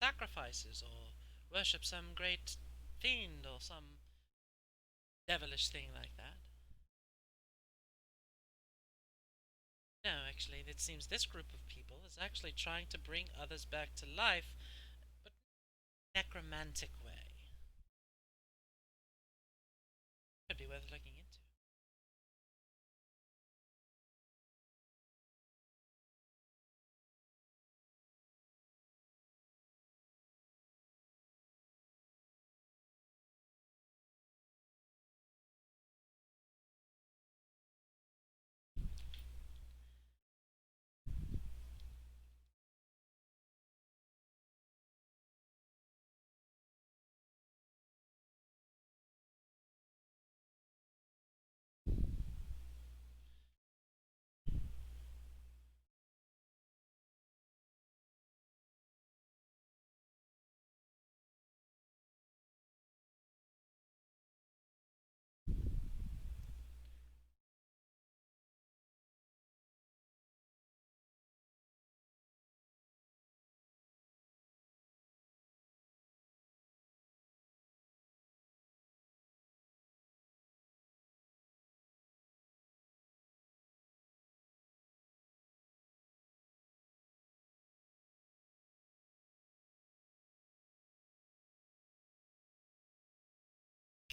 sacrifices or worship some great fiend or some devilish thing like that. No, actually, it seems this group of people is actually trying to bring others back to life, but in a necromantic way. Could be worth looking into.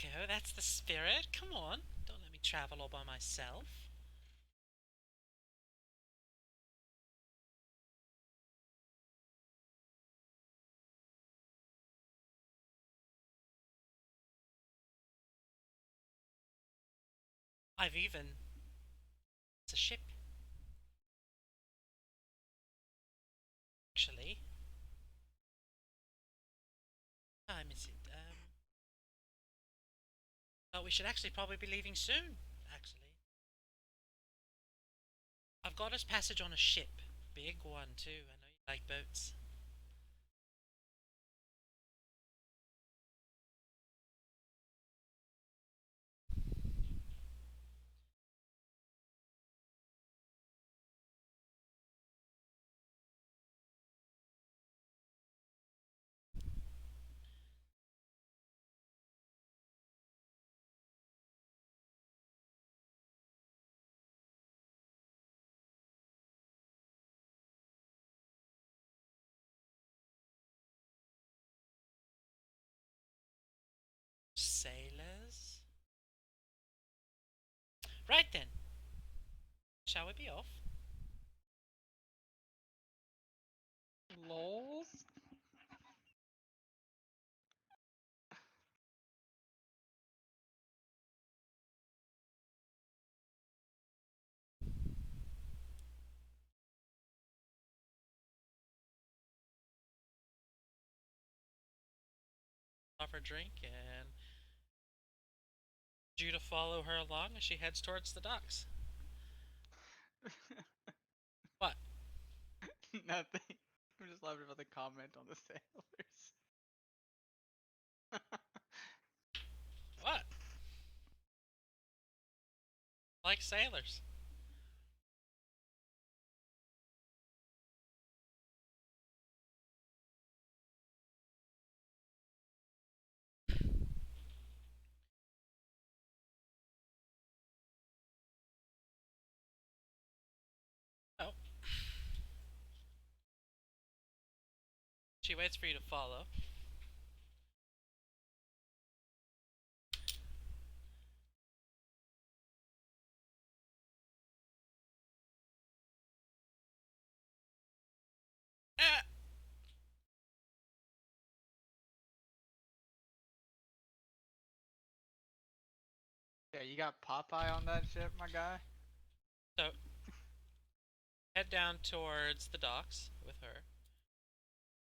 Go, that's the spirit. Come on, don't let me travel all by myself. I've even... It's a ship. Actually. What time is it? Oh, we should actually probably be leaving soon, actually. I've got us passage on a ship. Big one, too. I know you like boats. Sailors? Right then. Shall we be off? Lols? Offer a drink and you to follow her along as she heads towards the docks. What? Nothing. I'm just laughing about the comment on the sailors. What? Like sailors. Oh. She waits for you to follow. Ah! Yeah, you got Popeye on that ship, my guy? So, head down towards the docks with her.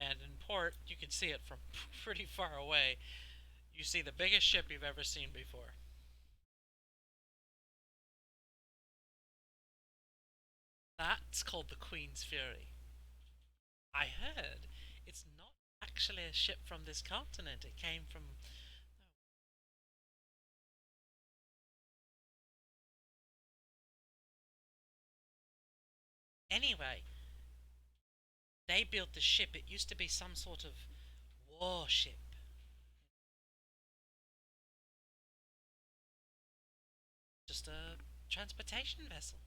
And in port, you can see it from pretty far away. You see the biggest ship you've ever seen before. It's called the Queen's Fury. I heard it's not actually a ship from this continent. It came from... Anyway, they built the ship. It used to be some sort of warship. Just a transportation vessel.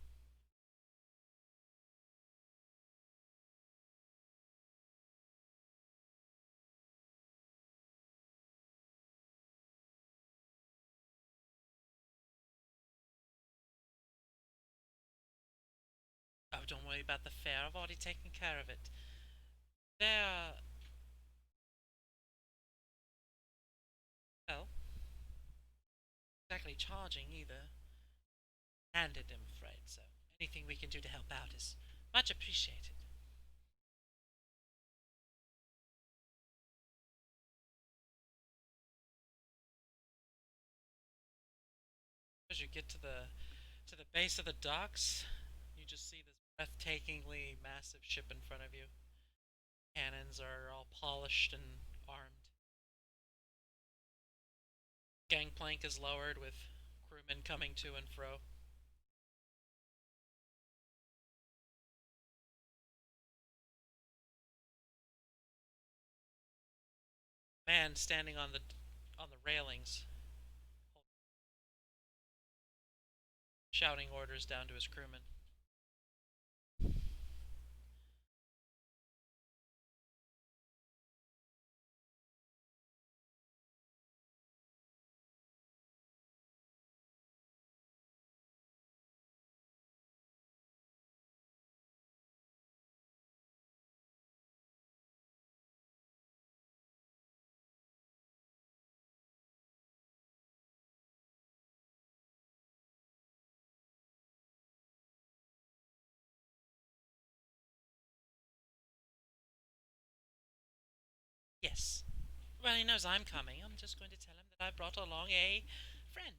Oh, don't worry about the fare. I've already taken care of it. They're... well, exactly charging either. Handed, I'm afraid, so anything we can do to help out is much appreciated. As you get to the base of the docks, you just see this breathtakingly massive ship in front of you. Cannons are all polished and armed. Gangplank is lowered with crewmen coming to and fro. Man standing on the railings, shouting orders down to his crewmen. Yes. Well, he knows I'm coming. I'm just going to tell him that I brought along a friend.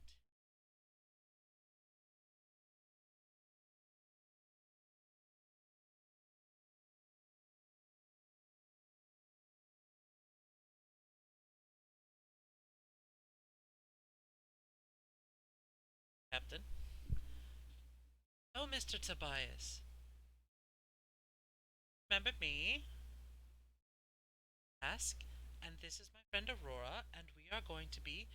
Captain. Oh, Mr. Tobias. Remember me? Ask. And this is my friend Aurora, and we are going to be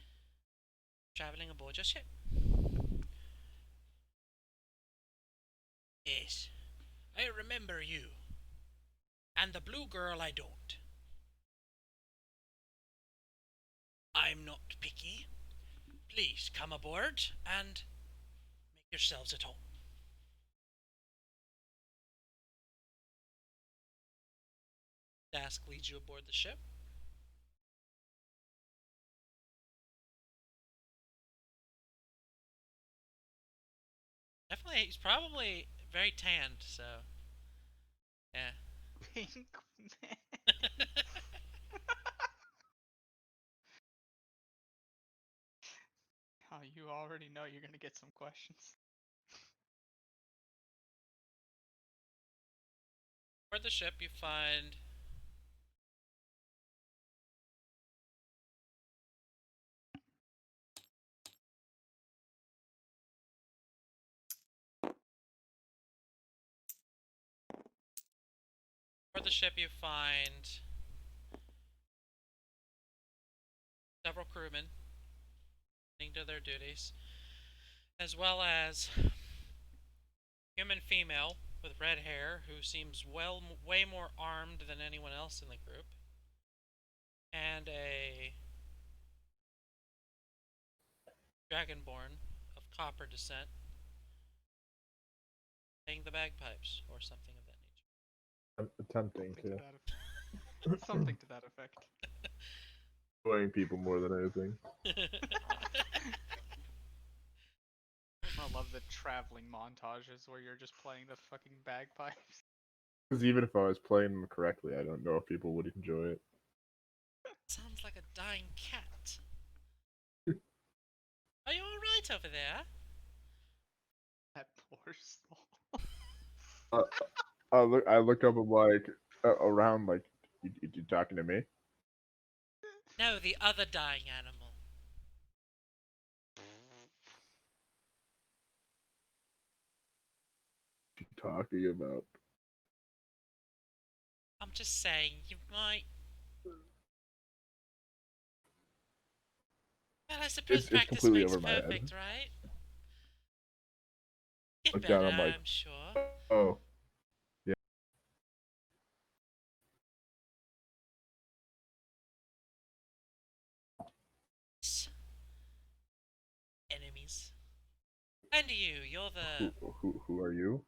traveling aboard your ship. Yes, I remember you. And the blue girl I don't. I'm not picky. Please come aboard and make yourselves at home. Dask leads you aboard the ship. Definitely, he's probably very tanned, so... yeah. Pink man. Oh, you already know you're gonna get some questions. Aboard the ship, you find... aboard the ship, you find... several crewmen attending to their duties, as well as human female with red hair who seems way more armed than anyone else in the group, and a Dragonborn of copper descent playing the bagpipes or something of that nature. I'm attempting to. Something to that effect. Annoying people more than anything. I love the traveling montages where you're just playing the fucking bagpipes. Because even if I was playing them correctly, I don't know if people would enjoy it. Sounds like a dying cat. Are you alright over there? That poor soul. I look up. I'm like around. Like, you talking to me? No, the other dying animal. What you talking about? I'm just saying, you might. Well, I suppose It's practice completely makes over my head. perfect, right? Get Look better, down. I'm like, I'm sure. oh, yeah. Enemies. And you're the. Who are you?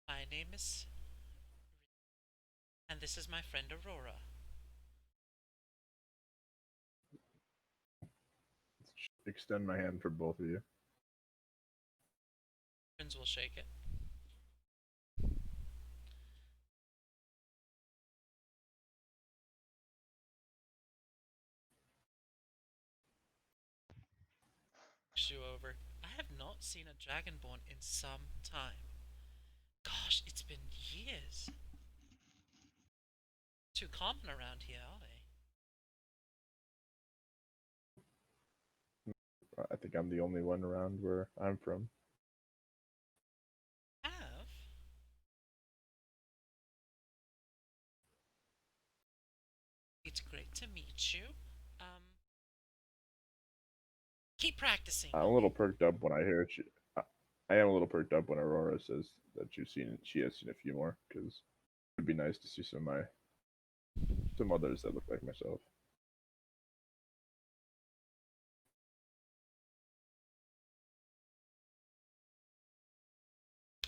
My name is. And this is my friend Aurora. Extend my hand for both of you. Friends will shake it. You over. I have not seen a Dragonborn in some time. Gosh, it's been years. Too common around here, are they? I think I'm the only one around where I'm from. Have? It's great to meet you. Keep practicing. I'm a little perked up when I hear she. I am a little perked up when Aurora says that she has seen a few more, because it'd be nice to see some others that look like myself.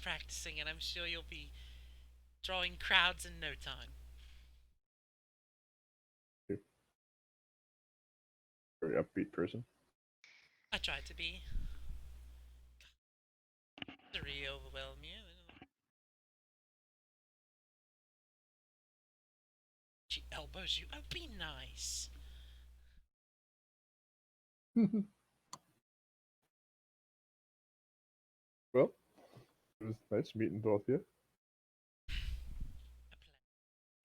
Practicing, and I'm sure you'll be drawing crowds in no time. Very upbeat person. I tried to be. Misery overwhelm you. She elbows you. Oh, be nice. Well, it was nice meeting both of you.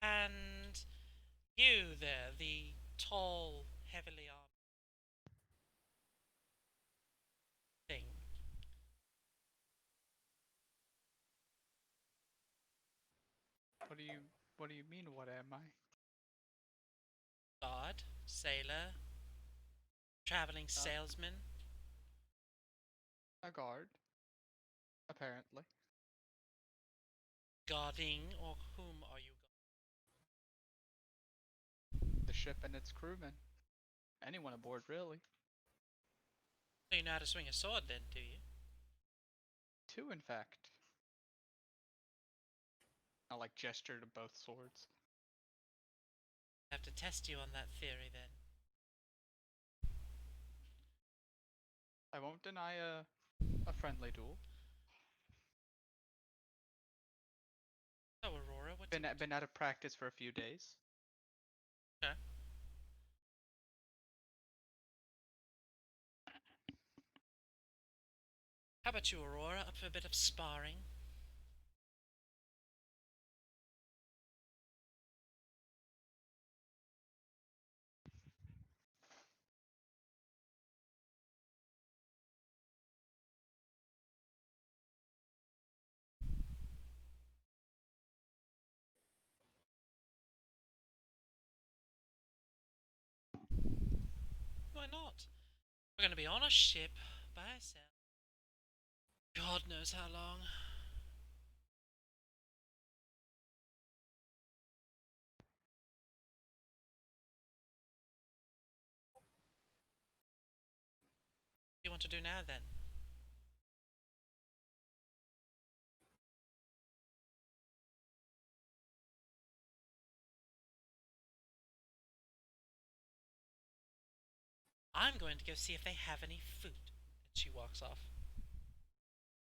And you there, the tall, heavily armed thing. What do you mean? What am I? Guard, sailor, traveling salesman. A guard, apparently. Guarding, or whom are you The ship and its crewmen. Anyone aboard, really. So you know how to swing a sword then, do you? Two, in fact. I'll like gesture to both swords. I have to test you on that theory then. I won't deny a friendly duel. So Aurora, what Been out of practice for a few days. Okay. How about you, Aurora? Up for a bit of sparring? Why not? We're gonna be on a ship by ourselves. God knows how long. What do you want to do now then? I'm going to go see if they have any food. And she walks off.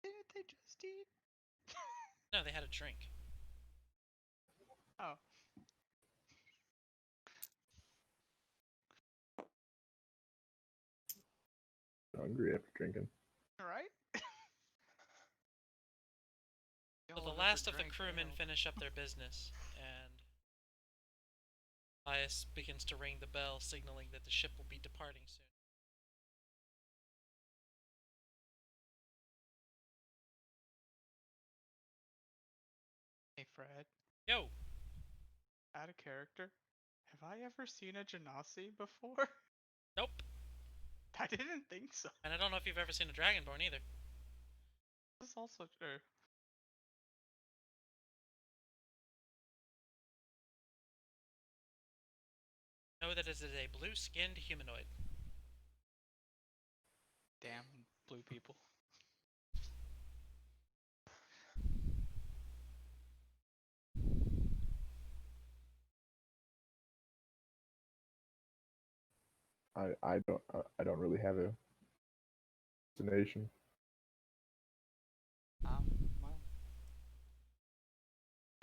Didn't they just eat? No, they had a drink. Oh. Hungry after drinking. Alright. So all the have last ever of the drank crewmen ale. finish up their business, and Elias begins to ring the bell, signaling that the ship will be departing soon. Hey Fred, Yo! out of character. Have I ever seen a Genasi before? Nope! I didn't think so. And I don't know if you've ever seen a Dragonborn either. This is also true. Know that it is a blue-skinned humanoid. Damn blue people. I don't really have a destination. Well,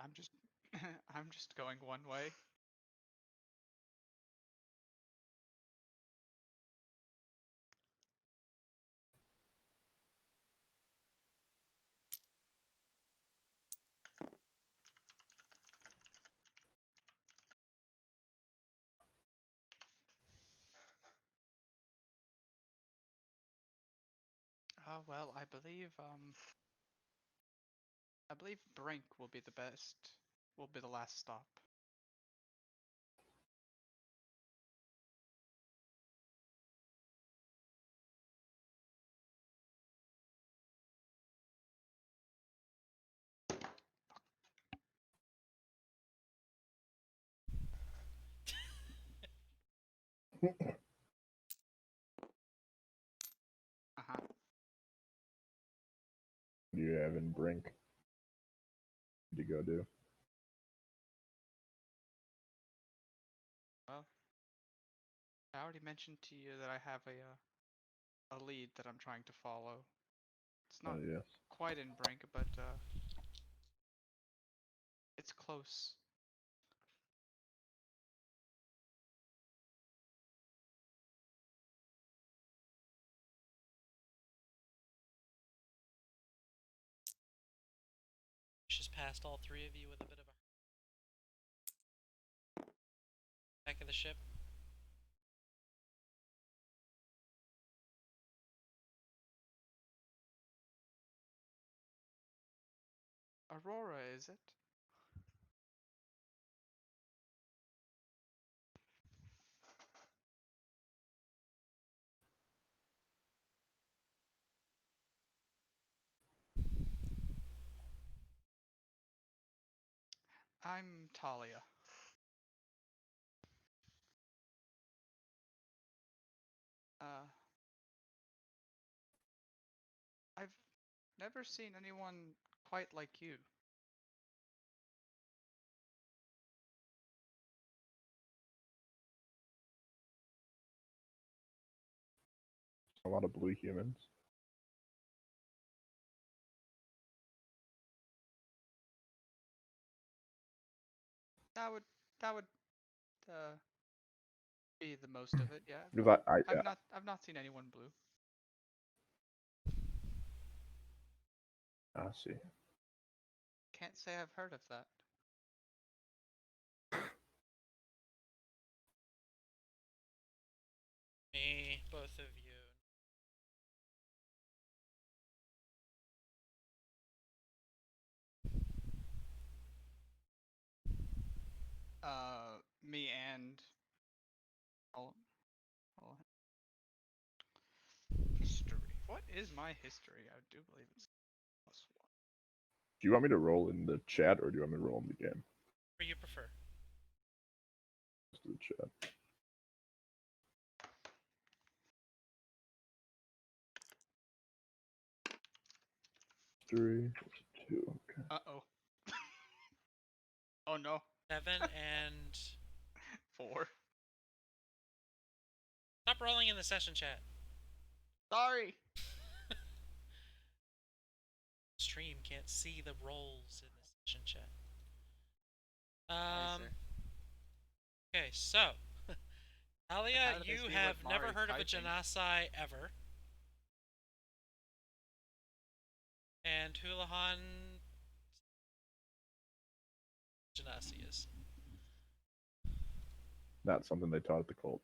I'm just I'm just going one way. Well, I believe Brink will be the best. Will be the last stop. Uh-huh. What do you have in Brink to go do? Well, I already mentioned to you that I have a lead that I'm trying to follow. It's Oh not yes. quite in Brink, but it's close. She's past all three of you with a bit of a back of the ship. Aurora, is it? I'm Talia. Uh, I've never seen anyone quite like you. A lot of blue humans. That would that would uh be the most of it, yeah. Because I've not seen anyone blue. I see. Can't say I've heard of that. Me, both of you. Me and oh, oh, history. What is my history? I do believe it's +1. Do you want me to roll in the chat or do you want me to roll in the game? What do you prefer? Let's do the chat. Three, 2. Okay. Uh-oh. Oh no. 7 and 4. stop rolling in the session chat. Sorry. Stream can't see the rolls in the session chat. Sorry, sir. Okay, so Talia, how do they you see have what never Mari's heard of a typing? Genasi ever. And Hulihan, Genasi is. Not something they taught at the cult.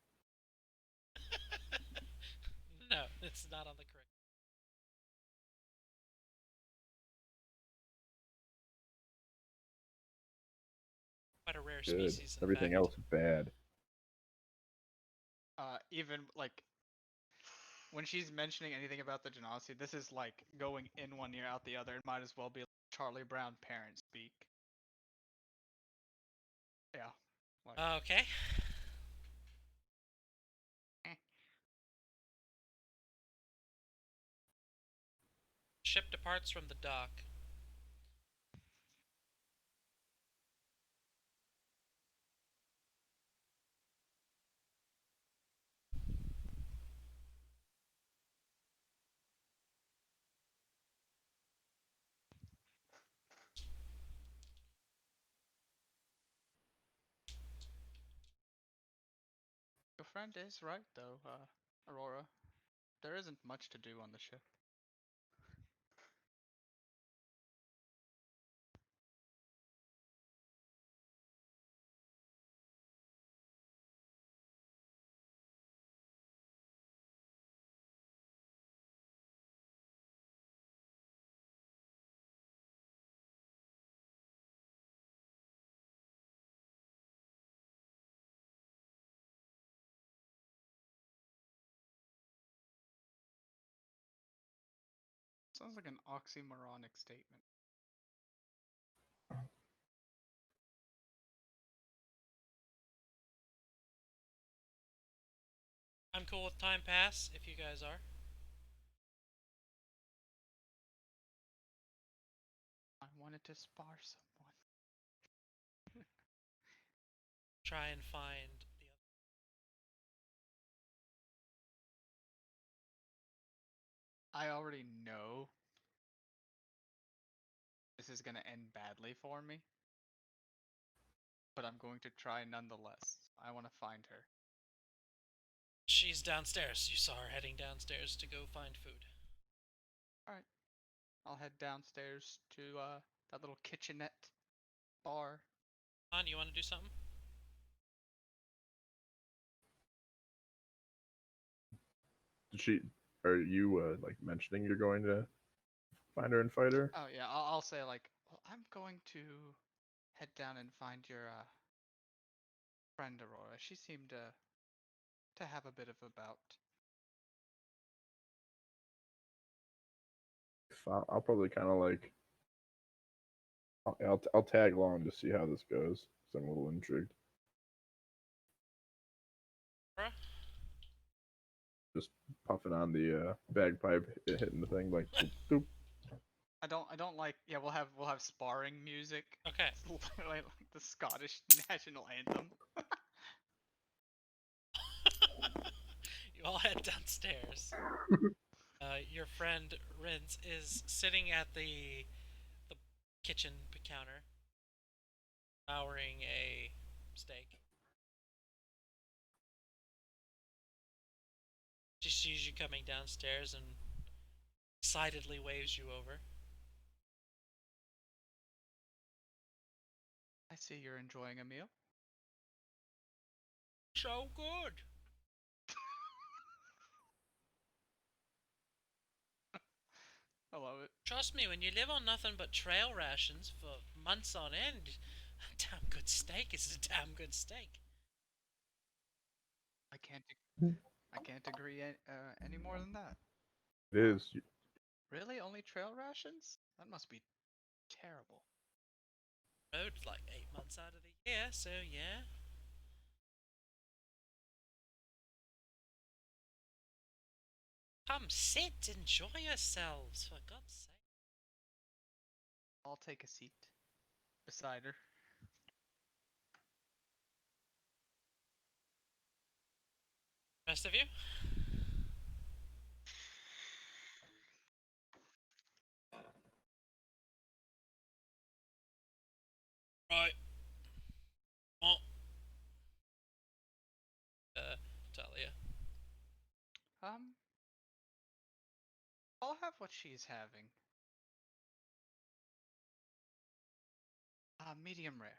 No, it's not on the curriculum. Quite a rare Good. species. In Everything fact. else bad. Even like when she's mentioning anything about the Genasi, this is like going in one ear out the other. It might as well be like Charlie Brown parent speak. Yeah. Like, Okay. Eh. Ship departs from the dock. your friend is right though, Aurora. There isn't much to do on the ship. Sounds like an oxymoronic statement. I'm cool with time pass if you guys are. I wanted to spar someone. Try and find the other. I already know this is gonna end badly for me, but I'm going to try nonetheless. I want to find her. She's downstairs. You saw her heading downstairs to go find food. Alright. I'll head downstairs to that little kitchenette bar. On, you want to do something? Did she? Are you like mentioning you're going to find her and fight her? Oh yeah, I'll say like, well, I'm going to head down and find your friend Aurora. She seemed to have a bit of a bout. I'll probably kind of like. I'll tag along to see how this goes. Cause I'm a little intrigued. Aurora? Just puffing on the bagpipe, hitting the thing like doop, doop. I don't like. Yeah, we'll have sparring music. Okay. It's literally like the Scottish national anthem. You all head downstairs. Your friend Rince is sitting at the kitchen counter, devouring a steak. She sees you coming downstairs and excitedly waves you over. I see you're enjoying a meal. So good. I love it. Trust me, when you live on nothing but trail rations for months on end, a damn good steak is a damn good steak. I can't agree any more than that. It is. Really, only trail rations? That must be terrible. Road's like 8 months out of the year, so yeah. Come sit, enjoy yourselves, for God's sake. I'll take a seat beside her. Rest of you? Right. Oh, Talia. Um, I'll have what she's having. Medium rare.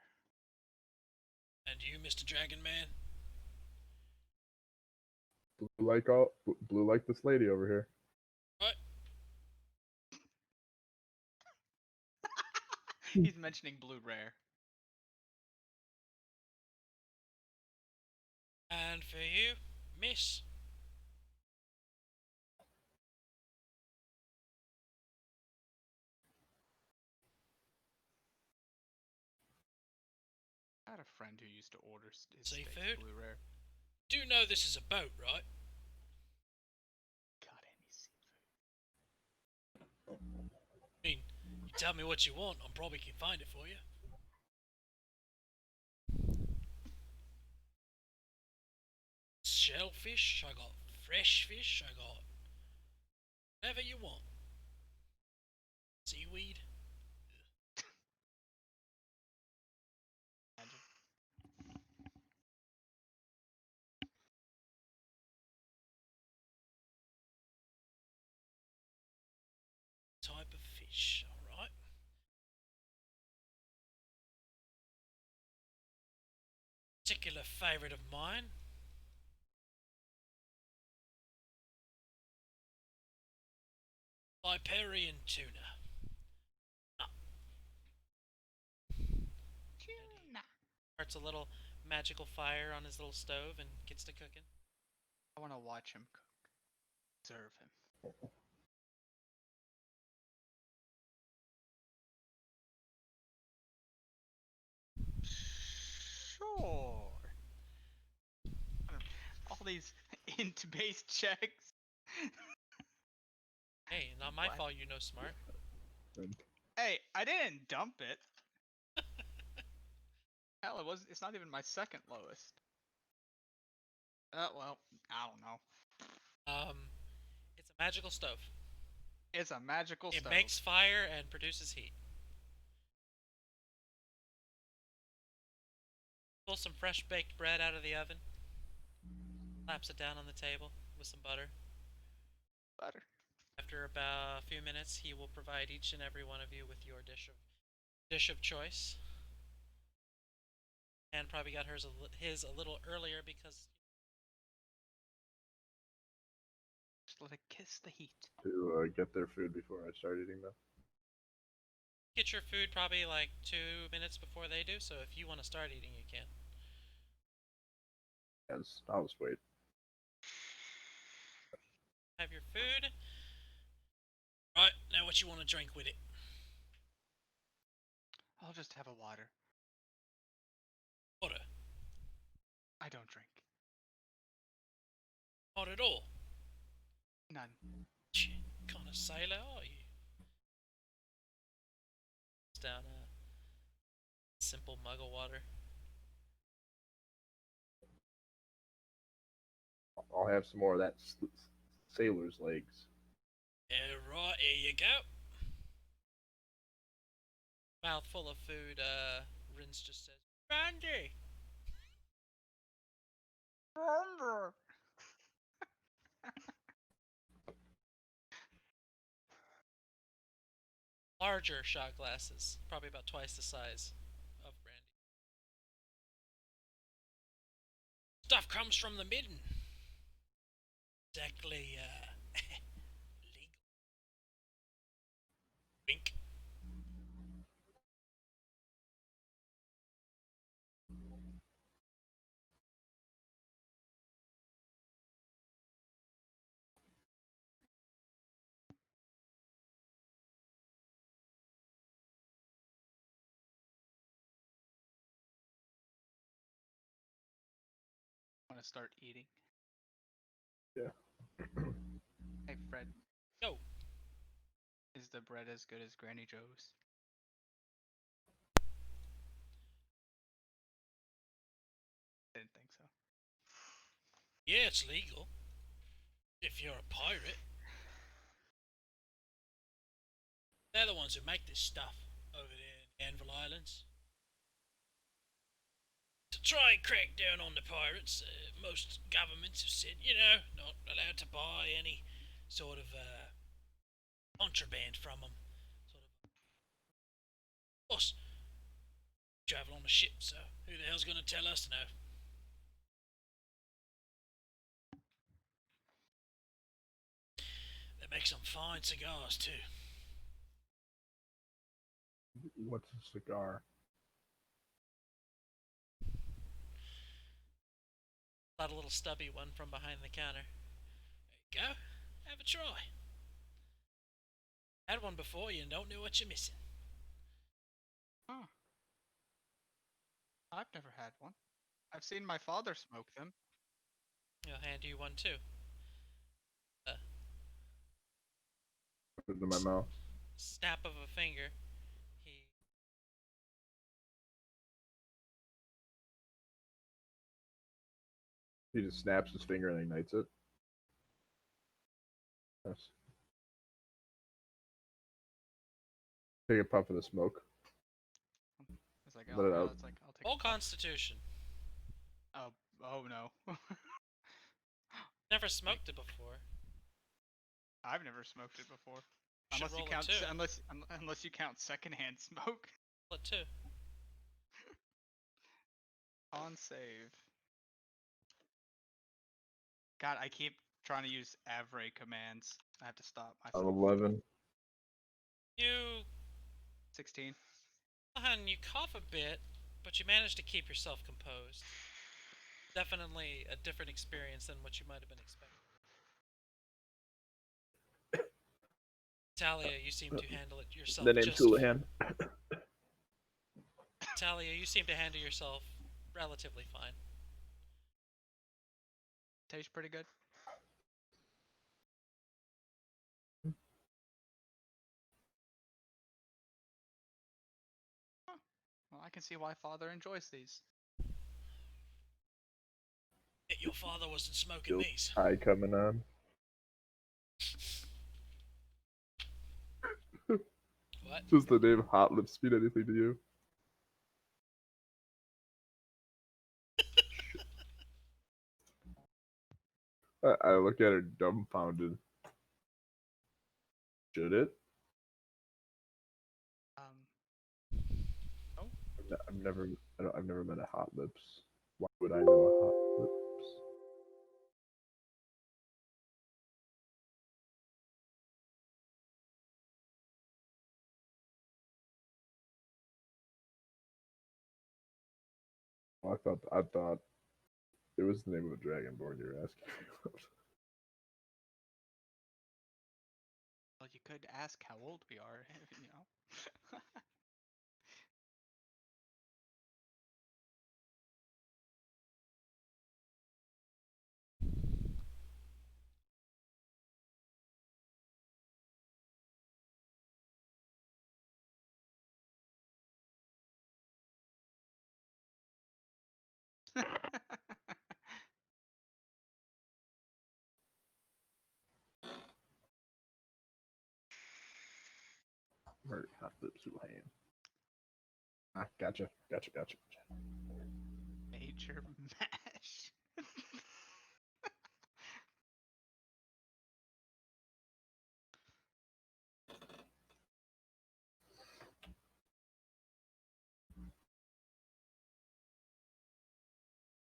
And you, Mr. Dragon Man? Blue like this lady over here. Right. He's mentioning blue rare. And for you, miss? I had a friend who used to order his steak Seafood? blue rare. Do know this is a boat, right? God, any seafood. I mean, you tell me what you want, I probably can find it for you. Shellfish, I got fresh fish, I got whatever you want. Seaweed. Imagine. Type of fish, alright. Particular favourite of mine. Viperian tuna. Tuna. Starts a little magical fire on his little stove and gets to cooking. I want to watch him cook. Observe him. Sure. All these int-based checks. Hey, not my What? fault you know smart. Hey, I didn't dump it. Hell, it's not even my second lowest. Well, I don't know. It's a magical stove. It's a magical It stove. makes fire and produces heat. Pull some fresh baked bread out of the oven. Slaps it down on the table with some butter. butter. After about a few minutes, he will provide each and every one of you with your dish of choice. And probably got his a little earlier because Just let it kiss the heat. To get their food before I start eating them. get your food probably like 2 minutes before they do. So if you want to start eating, you can. Yes, I'll just wait. Have your food. Right, now what you want to drink with it? I'll just have a water. Water? I don't drink. Not at all. None. Shit, kind of sailor are you? It's down a simple mug of water. I'll have some more of that sailor's legs. Right, here you go. Mouthful of food. Rince just says, "Randy." Remember. Larger shot glasses, probably about twice the size of brandy. Stuff comes from the midden. Exactly, legal. Wink. Want to start eating? Yeah. Hey, Fred. Yo. Is the bread as good as Granny Joe's? Didn't think so. Yeah, it's legal. If you're a pirate. They're the ones who make this stuff over there in Anvil Islands. To try and crack down on the pirates, most governments have said, not allowed to buy any sort of contraband from them. Of course, travel on a ship, so who the hell's hell's gonna tell us no? They make some fine cigars too. What's a cigar? Got a little stubby one from behind the counter. There you go. Have a try. Had one before, you don't know what you're missing. Huh. I've never had one. I've seen my father smoke them. I'll hand you one too. Put it in my mouth. Snap of a finger. He He just snaps his finger and ignites it. Yes. Take a puff of the smoke. It's like, Let it yeah, out. it's like, I'll take. Roll a puff. Constitution. Oh no. Never smoked it before. I've never smoked it before. Should Unless you roll it count, too. unless you count secondhand smoke. Roll it too. On save. God, I keep trying to use Avray commands. I have to stop I'm myself. 11. You, 16. Hulihan, you cough a bit, but you manage to keep yourself composed. Definitely a different experience than what you might have been expecting. Talia, you seem to handle it yourself. The name's Hulihan. Talia, you seem to handle yourself relatively fine. Tastes pretty good. Huh. Well, I can see why father enjoys these. Bet your father wasn't smoking Still these. high coming on. What? Does the name Hot Lips mean anything to you? I look at her dumbfounded. Should it? Oh, I've never met a Hot Lips. Why would I know a Hot Lips? Well, I thought it was the name of a Dragonborn you were asking me about. well, you could ask how old we are, you know. Or Hot Lips Hulihan. Ah, gotcha. Major mash.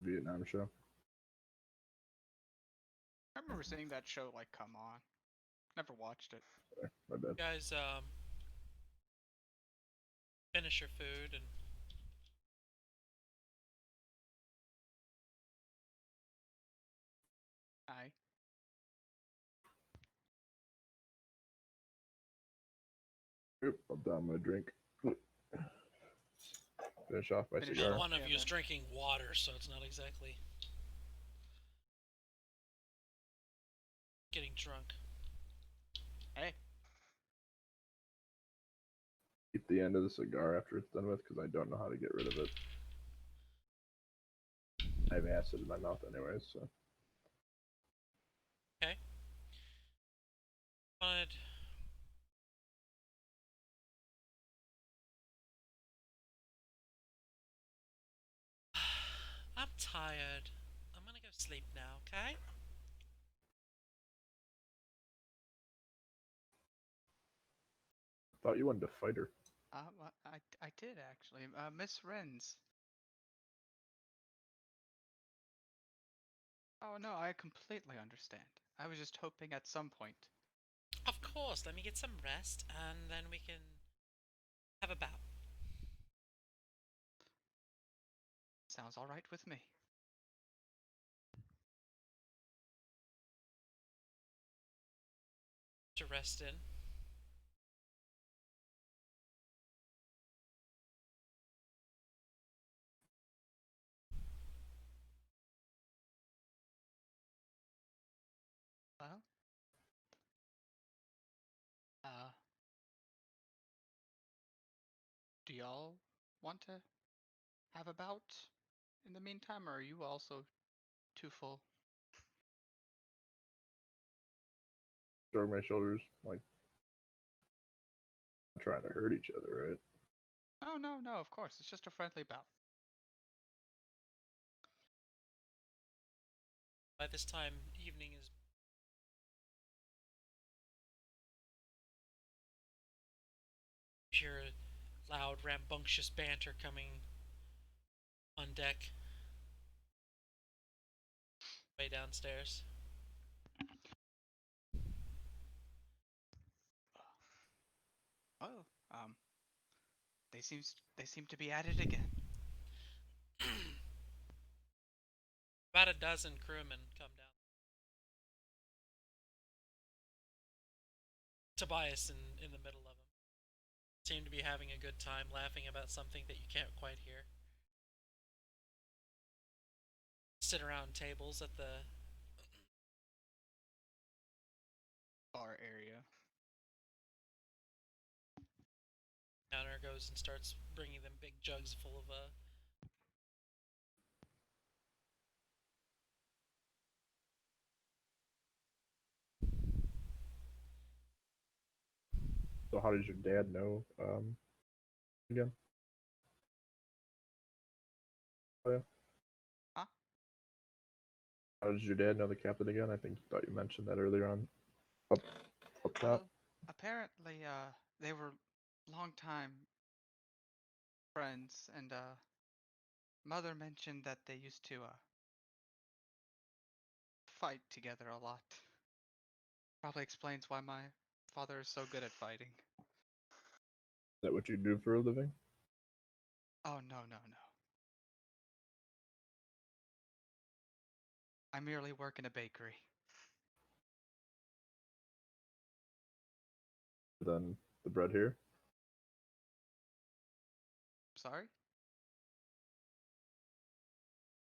Vietnam show. I remember seeing that show like come on. Never watched it. Sorry, my bad. You guys, finish your food and Aye. Oop, I'm down my drink. Finish off my Finish cigar. off. One of Yeah, you is then. drinking water, so it's not exactly getting drunk. Hey. Keep the end of the cigar after it's done with because I don't know how to get rid of it. I have acid in my mouth anyways, so. Okay. Wanted. I'm tired. I'm gonna go sleep now, okay? Thought you wanted to fight her. I did actually. Miss Renz. no, I completely understand. I was just hoping at some point. Of course, let me get some rest, and then we can have a bout. Sounds alright with me. To rest in. Well, do y'all want to have a bout in the meantime, or are you also too full? Shrug my shoulders, like trying to hurt each other, right? Oh, no, no, of course. It's just a friendly bout. By this time, evening is. You hear loud, rambunctious banter coming on deck, way downstairs. Oh, they seem to be at it again. About a dozen crewmen come down. Tobias in the middle of them. Seem to be having a good time, laughing about something that you can't quite hear. Sit around tables at the Bar area. counter, goes and starts bringing them big jugs full of So how does your dad know? Again? Oh, yeah. Huh? How does your dad know the captain again? I think you thought you mentioned that earlier on. Up top. Well, apparently, they were longtime friends, and Mother mentioned that they used to fight together a lot. Probably explains why my father is so good at fighting. Is that what you do for a living? Oh, no, no, no. I merely work in a bakery. Then the bread here? Sorry?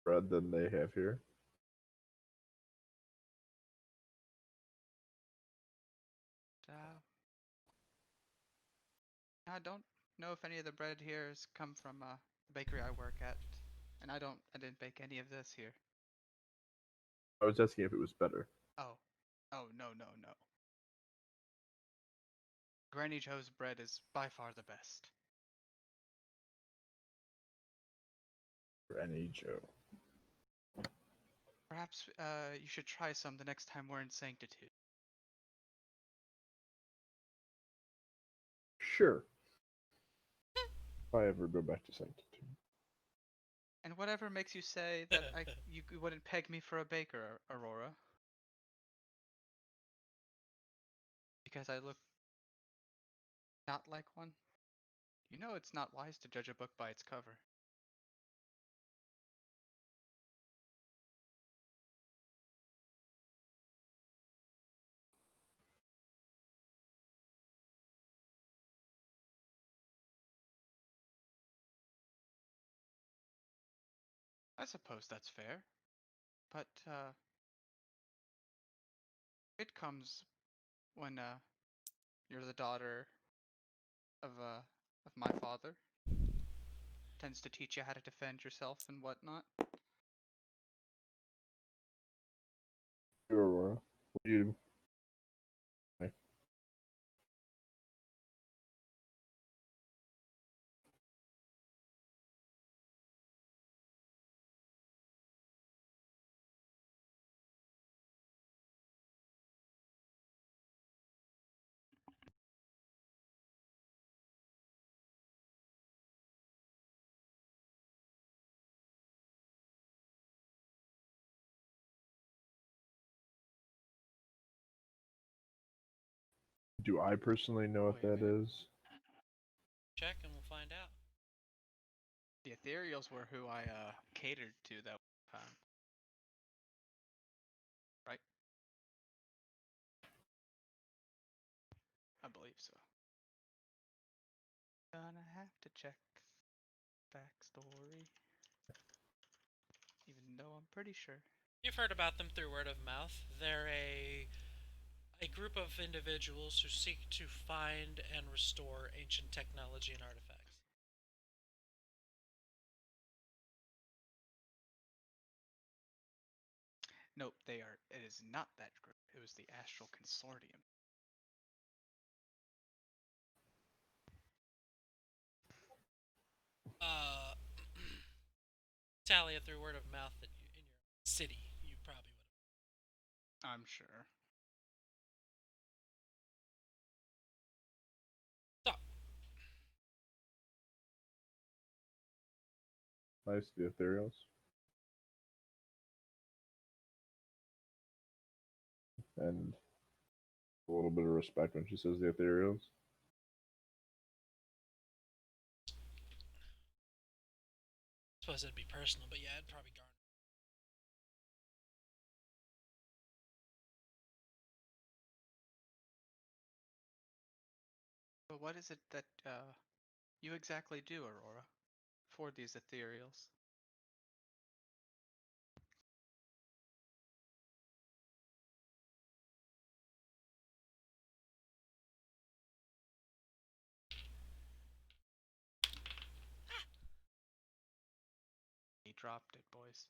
Bread than they have here? I don't know if any of the bread here has come from the bakery I work at, and I didn't bake any of this here. I was asking if it was better. Oh, oh, no, no, no. Granny Joe's bread is by far the best. For any Joe. Perhaps you should try some the next time we're in Sanctitude. Sure. If I ever go back to Sanctitude. And whatever makes you say that you wouldn't peg me for a baker, Aurora. Because I look not like one? You know it's not wise to judge a book by its cover. I suppose that's fair. But it comes when you're the daughter of my father. Tends to teach you how to defend yourself and whatnot. Aurora. What do you Do I personally know what Wait a that minute. is? Check and we'll find out. The ethereals were who I catered to that time. Right? I believe so. Gonna have to check backstory. Even though I'm pretty sure. You've heard about them through word of mouth. They're a group of individuals who seek to find and restore ancient technology and artifacts. Nope, they are. It is not that group. It was the Astral Consortium. Uh, Talia, through word of mouth that you, in your city, you probably would have. I'm sure. So, Nice, the ethereals. And a little bit of respect when she says the ethereals. I suppose it'd be personal, but yeah, it'd probably garner. But what is it that you exactly do, Aurora, for these ethereals? He dropped it, boys.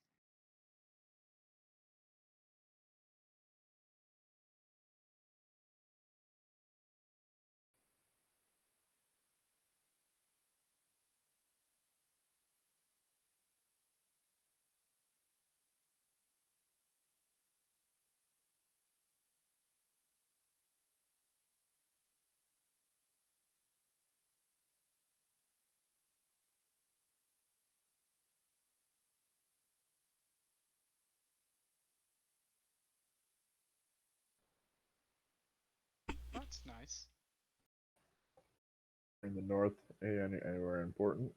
That's nice. In the north, anywhere important.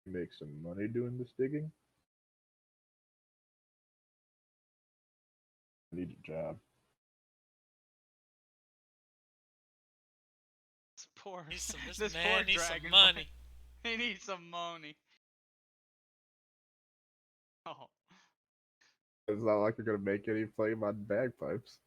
Make some money doing this digging. I need a job. This poor, This this man poor needs some Dragonborn. money. He needs some money. Oh, It's not like they're gonna make any play my bagpipes.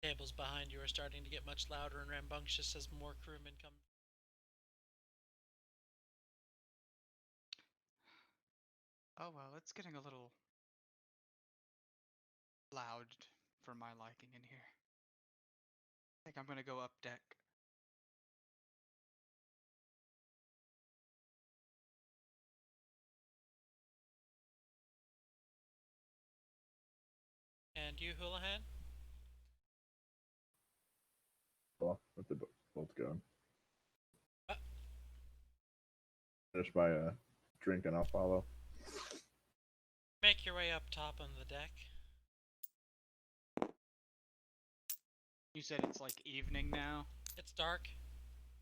Tables behind you are starting to get much louder and rambunctious as more crewmen come. oh well, it's getting a little loud for my liking in here. I think I'm gonna go up deck. And you, Hulihan? Well, if they're both going. Uh, Finish my drink and I'll follow. Make your way up top on the deck. You said it's like evening now. It's dark.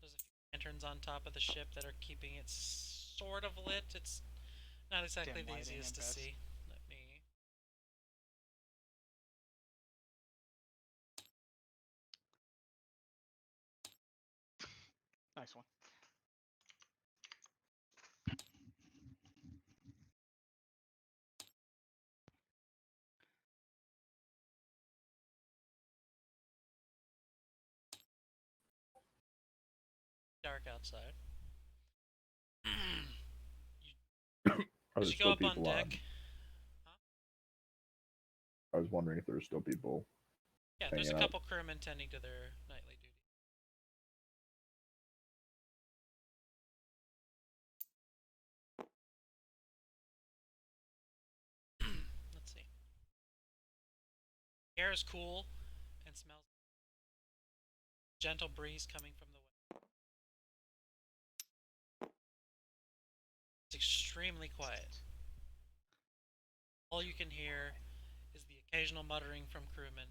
There's a few lanterns on top of the ship that are keeping it sort of lit. It's not exactly Dim the lighting easiest at to best. see. Let me. Nice one. Dark outside. Are As there you go still up on people deck, on? I was wondering if there were still people Yeah, there's a hanging out. couple crewmen tending to their nightly duty. Let's see. The air is cool and smells gentle breeze coming from the west. It's extremely quiet. All you can hear is the occasional muttering from crewmen.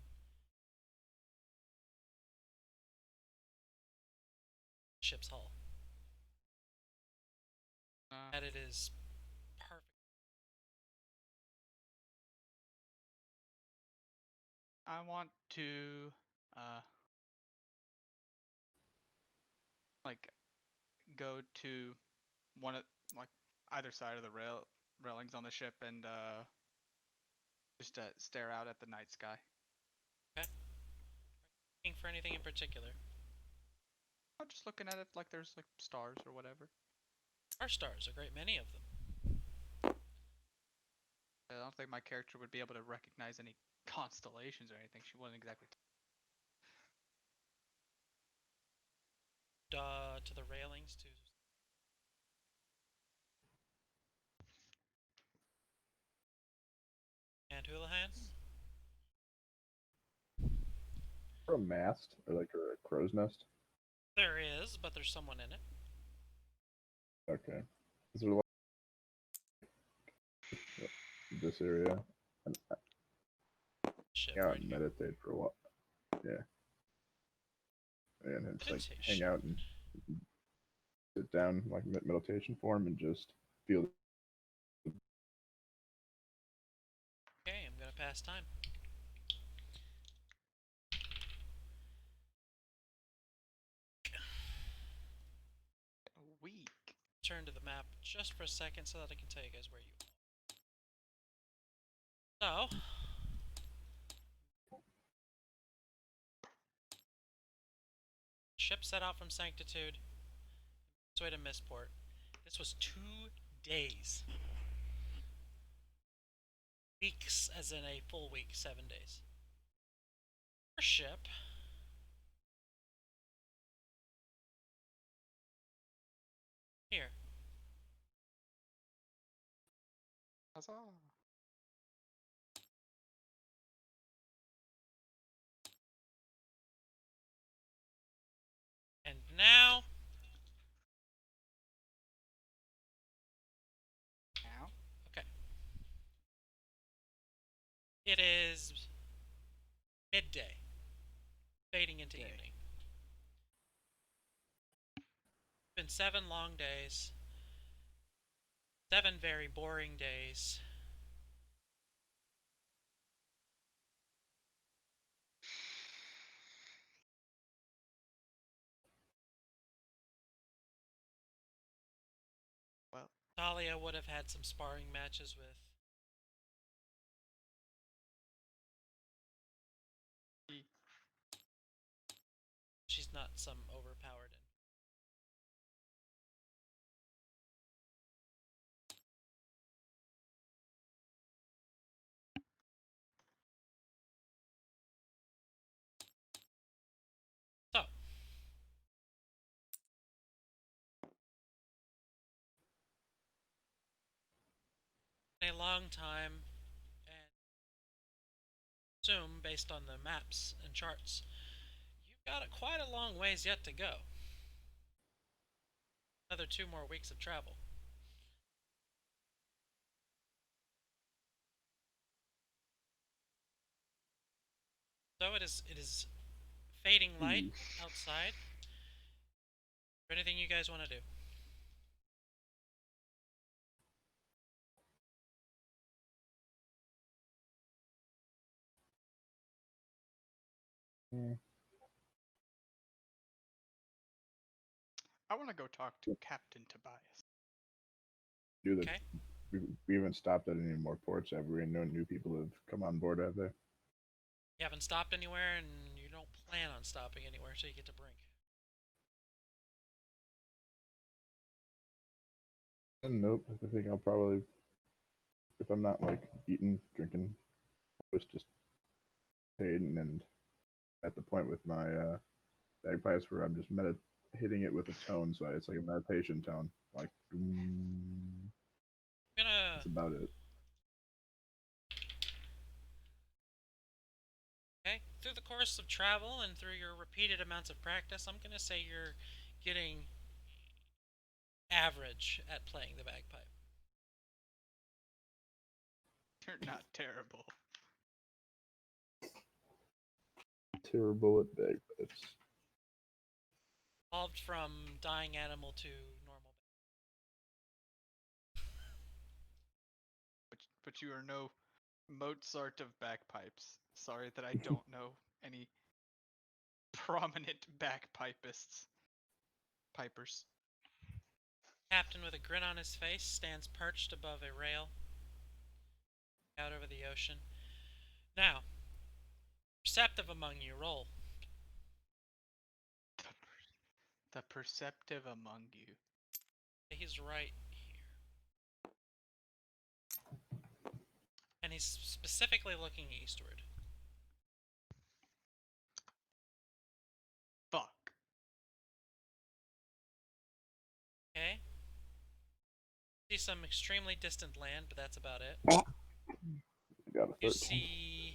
Ship's hull. And it is perfect. I want to, like, go to one of, like, either side of the railings on the ship and, just stare out at the night sky. Okay. Looking for anything in particular? I'm just looking at it like there's, like, stars or whatever. Our stars, a great many of them. I don't think my character would be able to recognize any constellations or anything. She wouldn't exactly. To the railings to. And Hulihan? Or a mast, or like a crow's nest. There is, but there's someone in it. Okay. Is there a lot in this area? And Ship hang out right and here. meditate for a while. Yeah. And it's like hang Meditation. out and sit down like meditation form and just feel. Okay, I'm gonna pass time. A week. Turn to the map just for a second so that I can tell you guys where you are. So, ship set out from Sanctitude, its way to Mistport. This was 2 days. Weeks, as in a full week, 7 days. Our ship here. Huzzah. And now, Now? okay. It is midday, fading into Day. evening. It's been 7 long days, 7 very boring days. Well, Talia would have had some sparring matches with. he- She's not some overpowered. So, a long time, and assume based on the maps and charts, you've got quite a long ways yet to go. Another 2 more weeks of travel. So it is fading light outside. Anything you guys want to do? I want to go talk to Captain Tobias. Do that. Okay. We haven't stopped at any more ports, have we? And no new people have come on board, have they? You haven't stopped anywhere, and you don't plan on stopping anywhere until you get to Brink. Nope. I think I'll probably, if I'm not like eating, drinking, just fading and at the point with my bagpipes where I'm just hitting it with a tone, so it's like a meditation tone, like. I'm gonna. That's about it. Okay, through the course of travel and through your repeated amounts of practice, I'm gonna say you're getting average at playing the bagpipe. You're not terrible. Terrible at bagpipes. Evolved from dying animal to normal. But you are no Mozart of bagpipes. Sorry that I don't know any prominent bagpipists. Pipers. Captain with a grin on his face stands perched above a rail out over the ocean. Now, perceptive among you, roll. The perceptive among you. He's right here. And he's specifically looking eastward. Fuck. Okay? See some extremely distant land, but that's about it. Got a 13. You see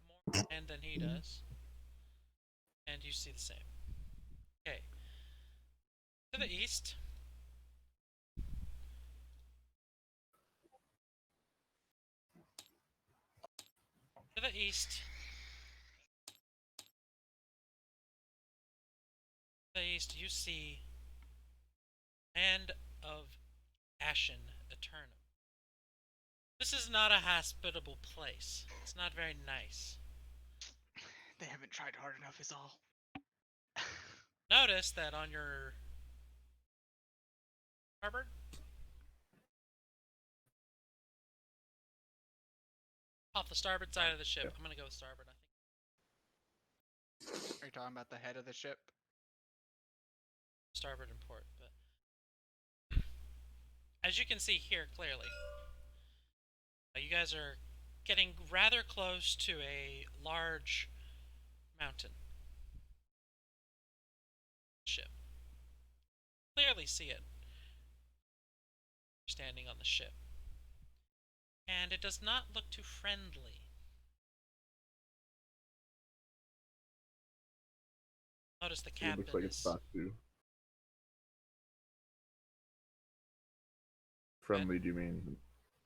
more land than he does. And you see the same. Okay. To the east. To the east. To the east, you see land of Ashen Eternum. This is not a hospitable place. It's not very nice. They haven't tried hard enough is all. Notice that on your starboard, off the starboard side of the ship, I'm gonna go with starboard, I think. Are you talking about the head of the ship? Starboard and port, but as you can see here clearly, you guys are getting rather close to a large mountain ship. Clearly see it standing on the ship. And it does not look too friendly. Notice the It captain looks like it's is... about to. Friendly, do you mean?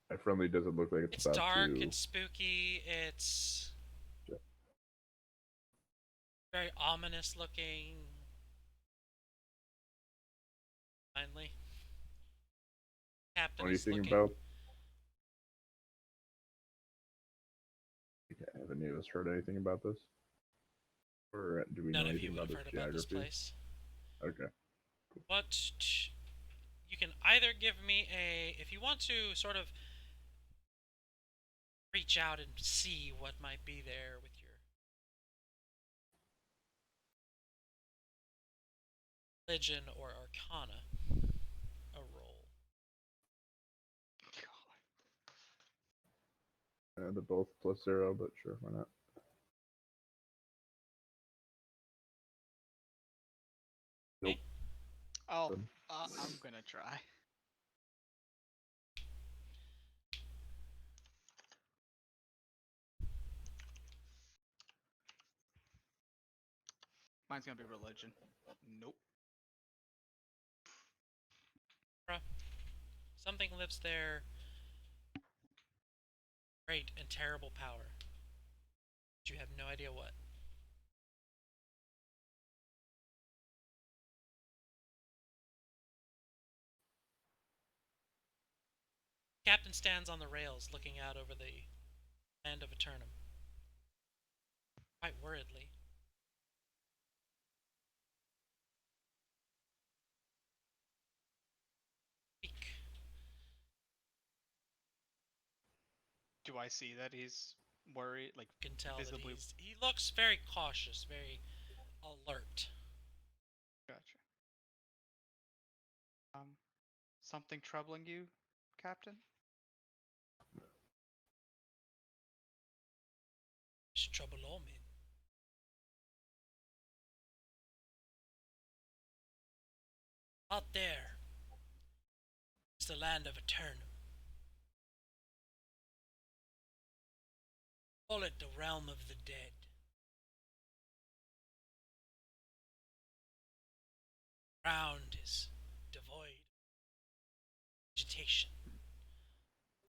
By friendly, does it look like it's about dark, to? it's spooky, it's Yeah. very ominous looking. Finally. Captain What are you is thinking looking. about? Have any of us heard anything about this? Or do we None know of anything you have about heard this about this geography? place. Okay. What you can either give me a, if you want to sort of reach out and see what might be there with your religion or arcana, a roll. They're both +0, but sure, why not? Nope. Oh, I'm gonna try. Mine's gonna be religion. Nope. Something lives there. Great and terrible power. But you have no idea what. Captain stands on the rails looking out over the land of Eternum. Quite worriedly. Speak. Do I see that he's worried? Like, You can tell visibly. that he looks very cautious, very alert. Gotcha. Something troubling you, Captain? It's trouble all men. Out there is the land of Eternum. Call it the realm of the dead. Ground is devoid of vegetation.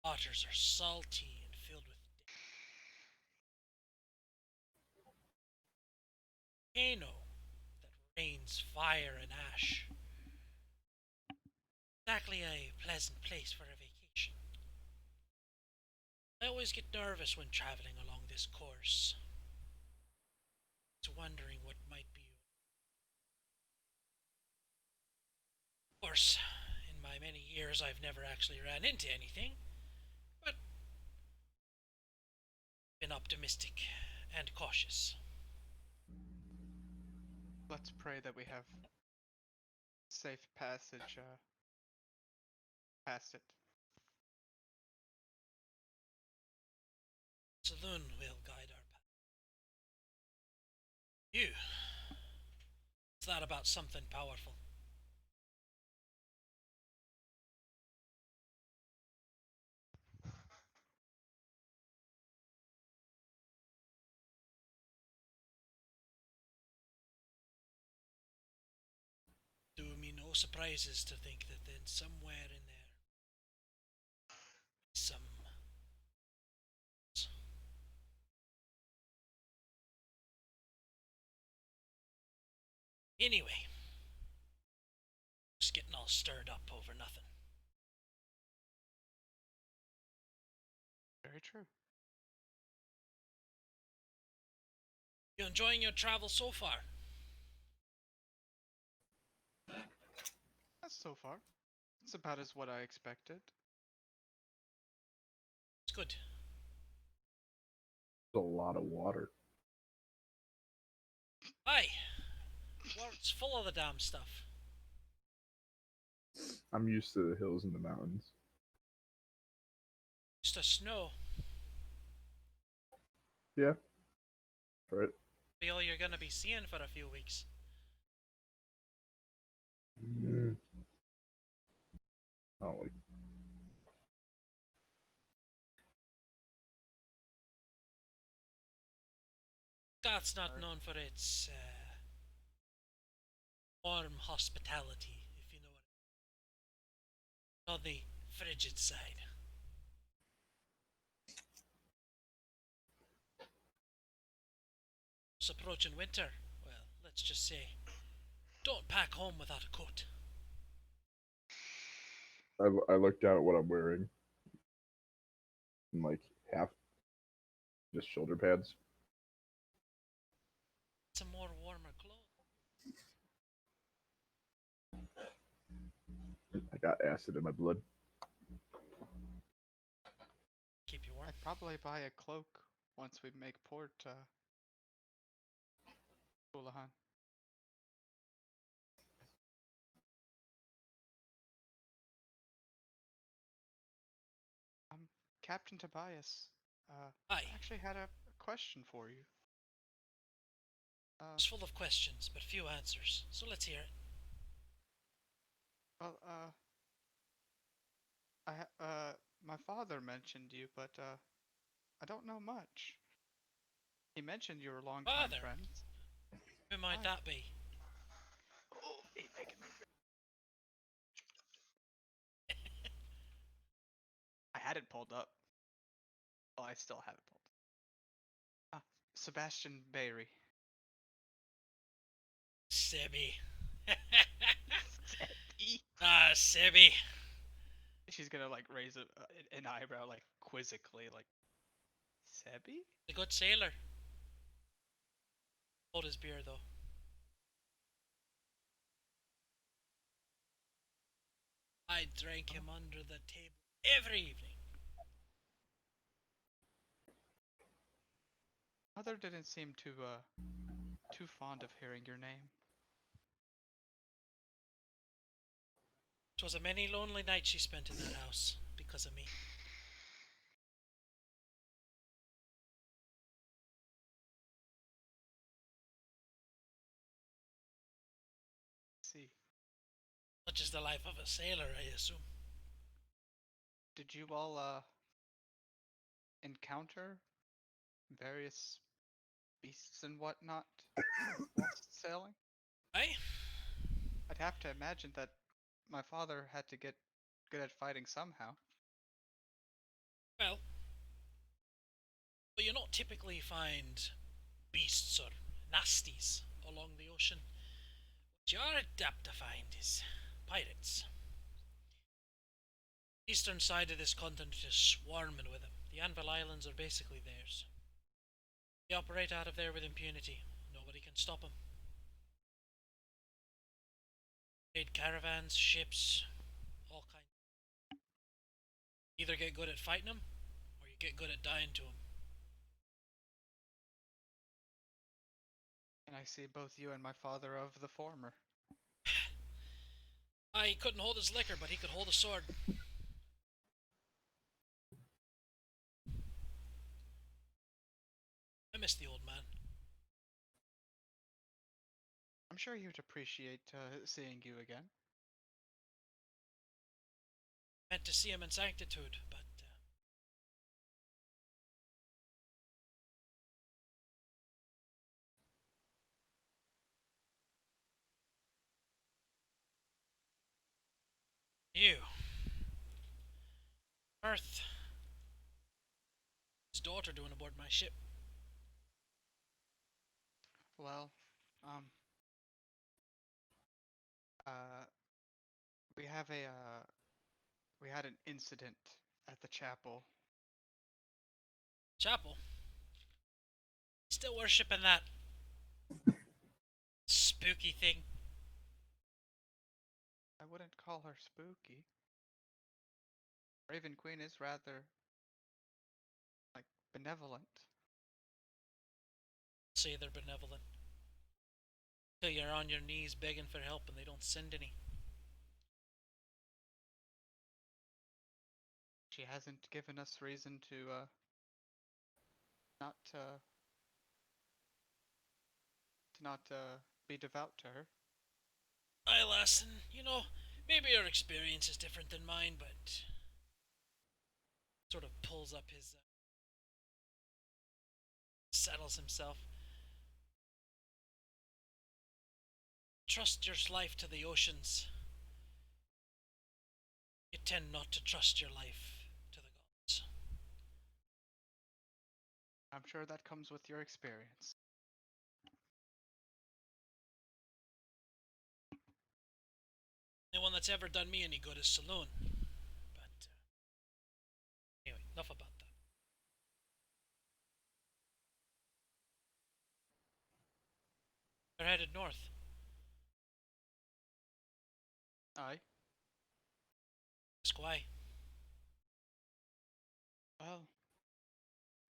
Waters are salty and filled with volcano that rains fire and ash. Exactly a pleasant place for a vacation. I always get nervous when traveling along this course. Just wondering what might be. Of course, in my many years I've never actually ran into anything, but been optimistic and cautious. Let's pray that we have safe passage past it. Saloon will guide our path. You. What's that about something powerful? Do me no surprises to think that then somewhere in there, some. Anyway, just getting all stirred up over nothing. Very true. You enjoying your travel so far? That's so far. It's about as what I expected. It's good. There's a lot of water. Aye. Well, it's full of the damn stuff. I'm used to the hills and the mountains. Just a snow. Yeah. Right. Be all you're gonna be seeing for a few weeks. Mm. Oh, like Scott's not known for its warm hospitality, if you know what I mean. On the frigid side. It's approaching winter. Well, let's just say, don't pack home without a coat. I looked down at what I'm wearing. And like half just shoulder pads. Some more warmer clothes. I got acid in my blood. Keep you warm. I'd probably buy a cloak once we make port, Hulihan. Captain Tobias, I Aye. actually had a question for you. It's full of questions, but few answers. So let's hear it. Well, my father mentioned you, but, I don't know much. He mentioned you were longtime Father? friends. Who might Aye. that be? Oh, he's making me. I had it pulled up. Oh, I still have it pulled. Sebastian Beihri. Sebby. Sebby. Sebby. She's gonna like raise an eyebrow like quizzically, like Sebby? A good sailor. Hold his beer though. I drank him under the table every evening. Mother didn't seem too fond of hearing your name. 'Twas a many lonely nights she spent in that house because of me. See. Such is the life of a sailor, I assume. Did you all encounter various beasts and whatnot whilst sailing? Aye? I'd have to imagine that my father had to get good at fighting somehow. Well, you not typically find beasts or nasties along the ocean. What you are apt to find is pirates. The eastern side of this continent is swarming with them. The Anvil Islands are basically theirs. They operate out of there with impunity. Nobody can stop them. Trade caravans, ships, all kinds. Either get good at fighting them, or you get good at dying to them. And I see both you and my father of the former. He couldn't hold his liquor, but he could hold a sword. I miss the old man. I'm sure he would appreciate seeing you again. Meant to see him in sanctitude, but you, Earth, his daughter doing aboard my ship. Well, uh, we have we had an incident at the chapel. Chapel. Still worshipping that spooky thing. I wouldn't call her spooky. Raven Queen is rather, like, benevolent. Say they're benevolent. Till you're on your knees begging for help and they don't send any. She hasn't given us reason to not be devout to her. Aye, lass, and you know, maybe your experience is different than mine, but sort of pulls up his settles himself. Trust your life to the oceans. You tend not to trust your life to the gods. I'm sure that comes with your experience. The only one that's ever done me any good is Saloon. But anyway, enough about that. They're headed north. Aye. Ask why. Well,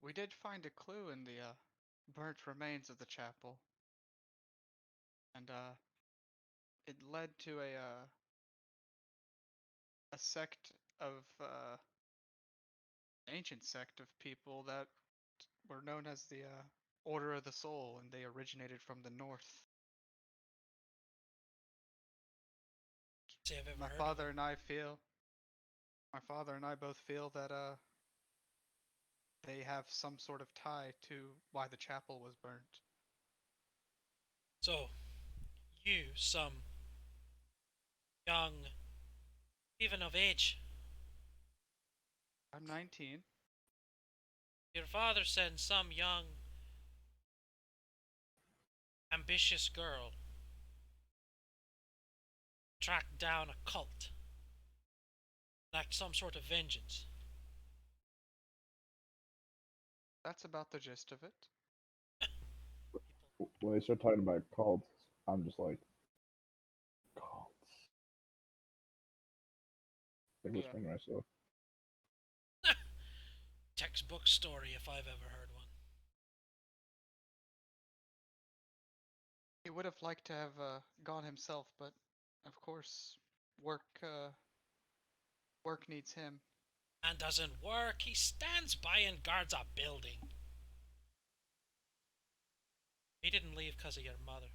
we did find a clue in the burnt remains of the chapel, and it led to a sect of ancient sect of people that were known as the Order of the Soul, and they originated from the north. Say I've ever My heard of father them. and I feel, my father and I both feel that they have some sort of tie to why the chapel was burnt. So, you, some young, even of age, I'm 19. your father sends some young, ambitious girl track down a cult, enact some sort of vengeance. That's about the gist of it. When they start talking about cults, I'm just like, cults. Like Yeah. whispering to myself. Textbook story if I've ever heard one. He would have liked to have gone himself, but of course, work needs him. And doesn't work, he stands by and guards a building. He didn't leave because of your mother.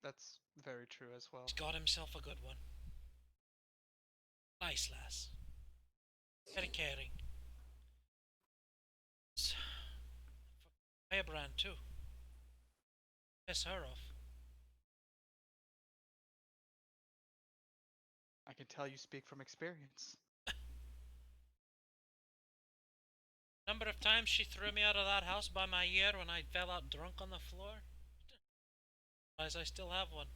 That's very true as well. He's got himself a good one. Nice lass. Very caring. Firebrand too. Piss her off. I can tell you speak from experience. Number of times she threw me out of that house by my ear when I fell out drunk on the floor. Realize I still have one.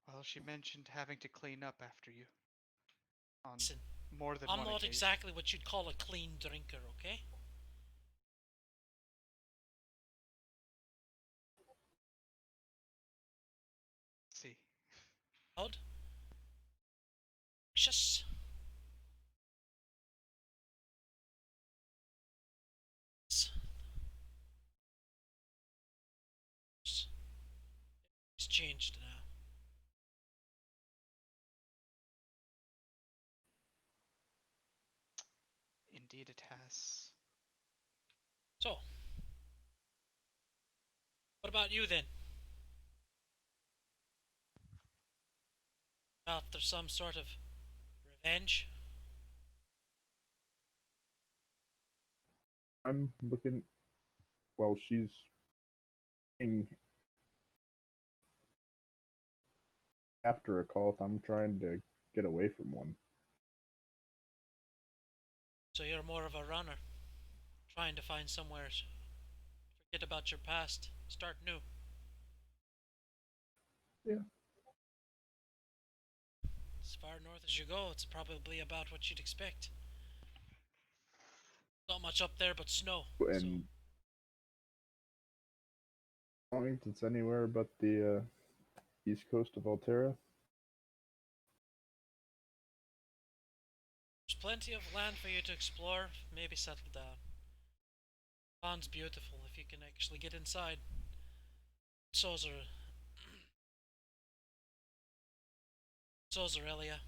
Well, she mentioned having to clean up after you. On Listen, more than I'm one not occasion. exactly what you'd call a clean drinker, okay? See. Odd. Just it's changed now. Indeed it has. So, what about you then? After some sort of revenge? I'm looking. Well, she's being after a cult. I'm trying to get away from one. So you're more of a runner, trying to find somewhere. Forget about your past. Start new. Yeah. As far north as you go, it's probably about what you'd expect. Not much up there but snow. And as long as it's anywhere but the east coast of Altera. There's plenty of land for you to explore. Maybe settle down. Pond's beautiful if you can actually get inside. So's are... So's Aurelia.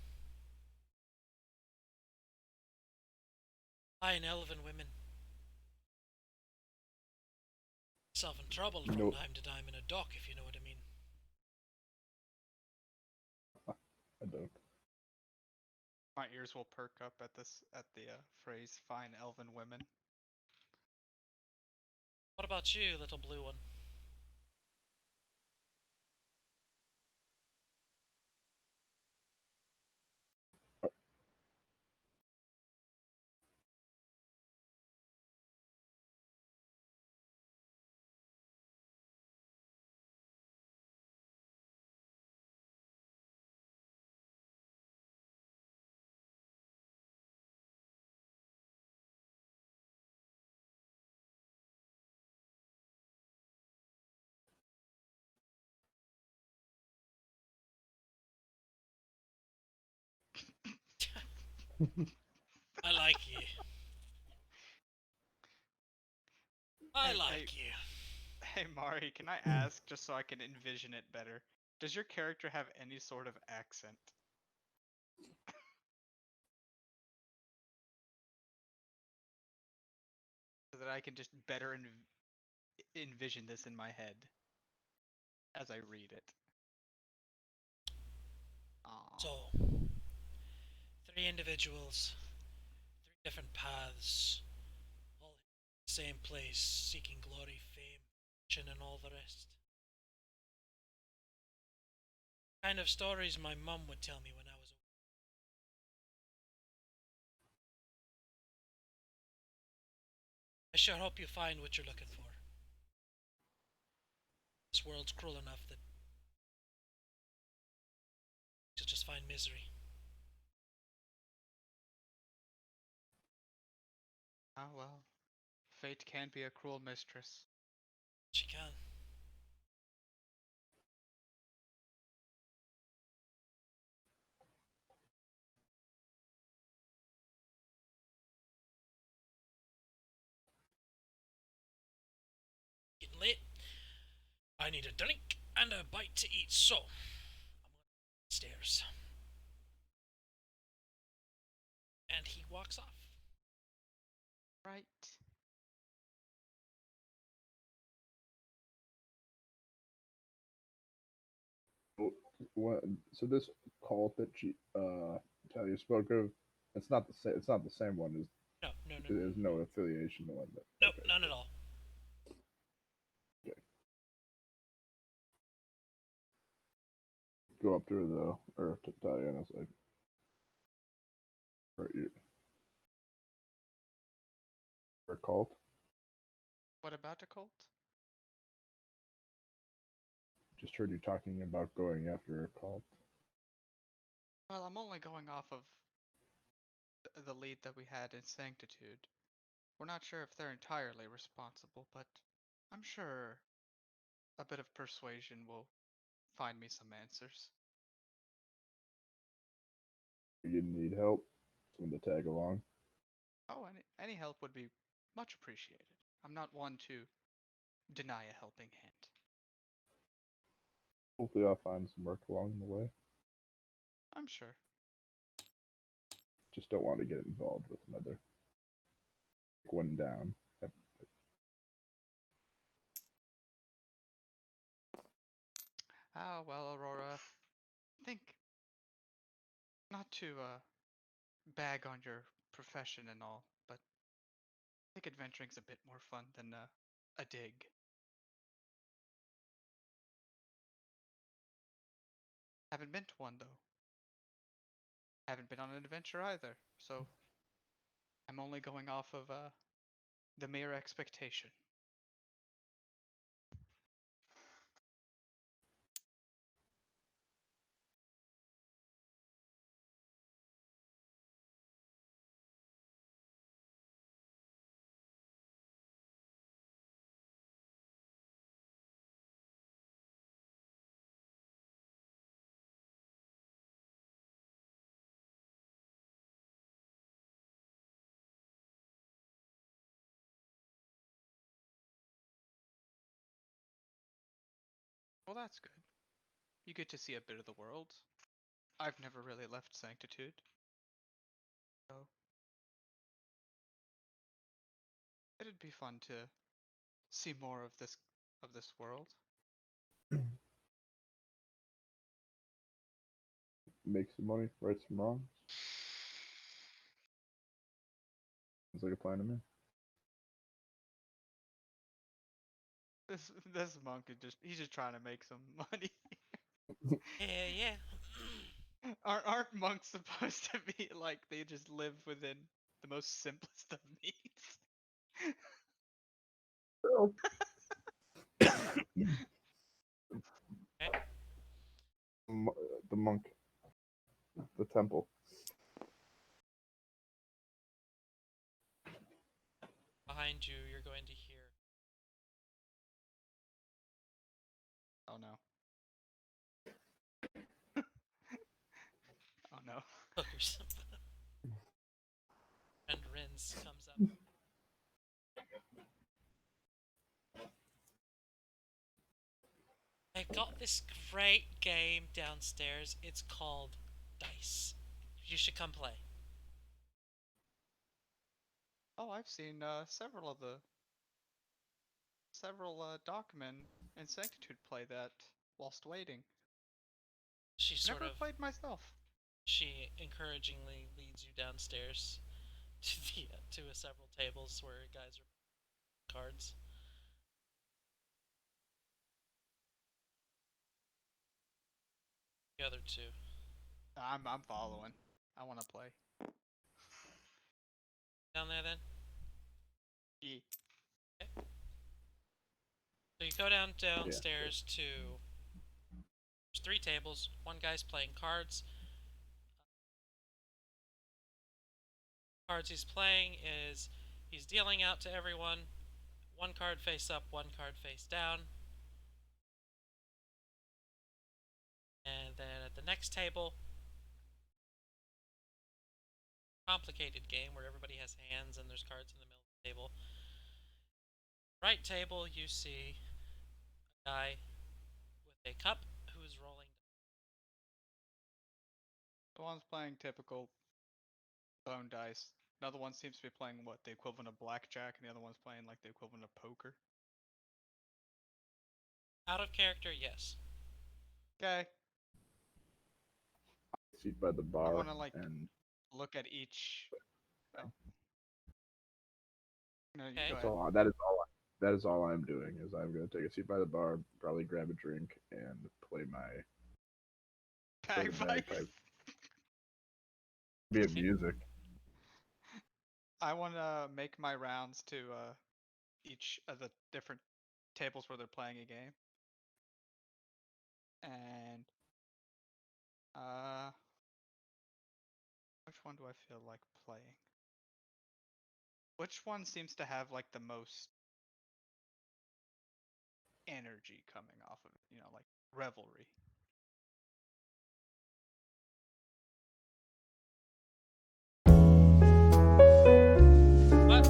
Fine elven women. Yourself in trouble from Nope. time to time in a dock, if you know what I mean. I don't. My ears will perk up at the phrase "fine elven women." What about you, little blue one? I like you. I Hey, like you. hey, Mari, can I ask just so I can envision it better? Does your character have any sort of accent? So that I can just better envision this in my head as I read it. Aww. So, 3 individuals, 3 different paths, all in the same place, seeking glory, fame, fortune, and all the rest. Kind of stories my mum would tell me when I was a... I sure hope you find what you're looking for. This world's cruel enough that you'll just find misery. Ah, well. Fate can be a cruel mistress. She can. Getting late. I need a drink and a bite to eat, so I'm going upstairs. And he walks off. Right. what? So this cult that Talia spoke of, it's not the same. It's not the same one. Is No, no, no, there's no affiliation to one that. no, Okay. none at all. Go up to her though, or to Talia, and I was like, "Are you for a cult?" What about a cult? Just heard you talking about going after a cult. Well, I'm only going off of the lead that we had in Sanctitude. We're not sure if they're entirely responsible, but I'm sure a bit of persuasion will find me some answers. You need help. Someone to tag along. Oh, any help would be much appreciated. I'm not one to deny a helping hand. Hopefully, I'll find some work along the way. I'm sure. Just don't want to get involved with another one down. Ah, well, Aurora, I think not to bag on your profession and all, but I think adventuring's a bit more fun than a dig. Haven't been to one though. Haven't been on an adventure either, so I'm only going off of the mere expectation. Well, that's good. You get to see a bit of the world. I've never really left Sanctitude, so it'd be fun to see more of this world. Make some money, right some wrongs. Sounds like a plan to me. This monk is he's just trying to make some money. Yeah, yeah. Aren't monks supposed to be like they just live within the most simplest of needs? Okay. The monk, the temple. Behind you, you're going to hear Oh no. Oh no. hookers. And Rins comes up. They've got this great game downstairs. It's called Dice. You should come play. Oh, I've seen several dockmen in Sanctitude play that whilst waiting. She sort Never of played myself. she encouragingly leads you downstairs to several tables where guys are playing cards. The other two. I'm following. I want to play. Down there then? E. Okay. So you go downstairs to there's three tables. One guy's playing cards. Cards he's playing is he's dealing out to everyone. One card face up, one card face down. And then at the next table, complicated game where everybody has hands and there's cards in the middle of the table. Right table, you see a guy with a cup who's rolling. The one's playing typical bone dice. Another one seems to be playing what the equivalent of blackjack, and the other one's playing like the equivalent of poker. Out of character, yes. Okay. seat by the I bar want to like and look at each. Oh. No, you Okay. go that's ahead. all. That is all I'm doing. Is I'm gonna take a seat by the bar, probably grab a drink, and play the Bagpipes. bagpipe. Be it music. I want to make my rounds to each of the different tables where they're playing a game. And which one do I feel like playing? Which one seems to have like the most energy coming off of it, like revelry? What?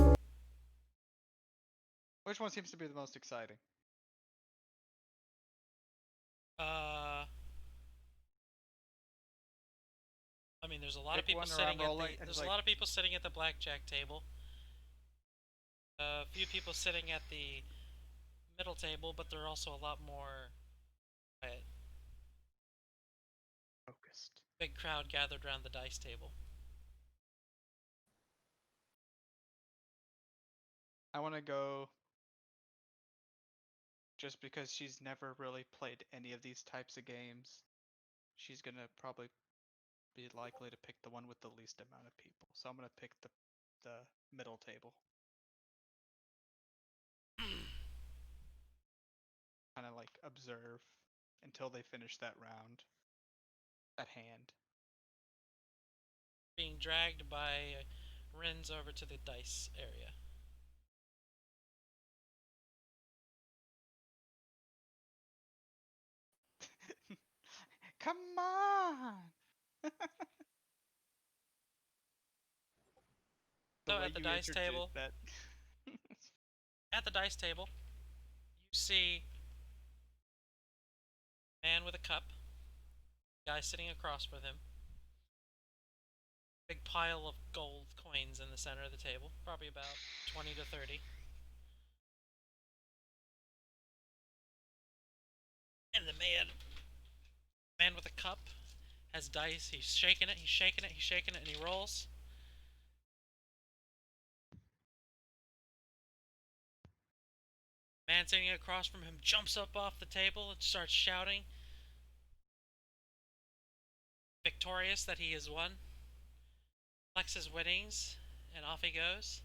Which one seems to be the most exciting? I mean, there's a lot of Pick people one or sitting I'm at rolling. the. It's There's a like, lot of people sitting at the blackjack table. A few people sitting at the middle table, but there are also a lot more quiet. focused. Big crowd gathered around the dice table. I want to go just because she's never really played any of these types of games. She's gonna probably be likely to pick the one with the least amount of people. So I'm gonna pick the middle table. Kind of like observe until they finish that round. That hand. Being dragged by Rins over to the dice area. Come on! So at the dice table, that. at the dice table, you see a man with a cup, guy sitting across from him, big pile of gold coins in the center of the table, probably about 20 to 30. And the man with a cup has dice. He's shaking it, he's shaking it, he's shaking it, and he rolls. Man sitting across from him jumps up off the table and starts shouting, victorious that he has won. Flex his winnings, and off he goes.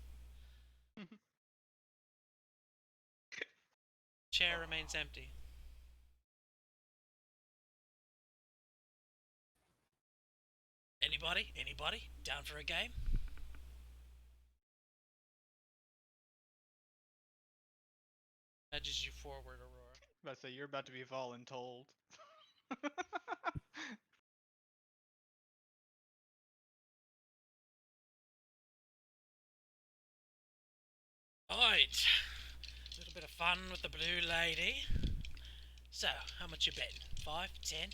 Chair remains empty. Anybody? Anybody? Down for a game? Nudges you forward, Aurora. About to say, you're about to be voluntold. Alright. A little bit of fun with the blue lady. So, how much you betting? 5? 10?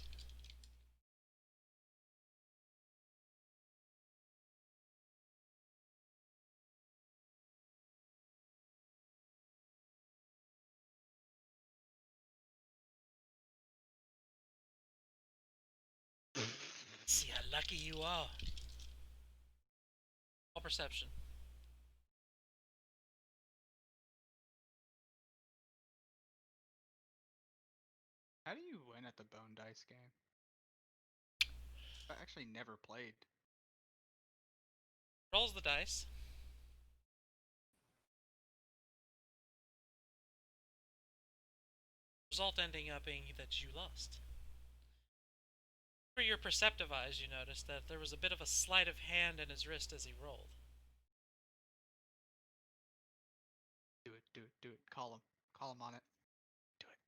See how lucky you are. All perception. How do you win at the bone dice game? I actually never played. Rolls the dice. Result ending up being that you lost. Through your perceptive eyes, you noticed that there was a bit of a sleight of hand in his wrist as he rolled. Do it, do it, do it. Call him. Call him on it. Do it.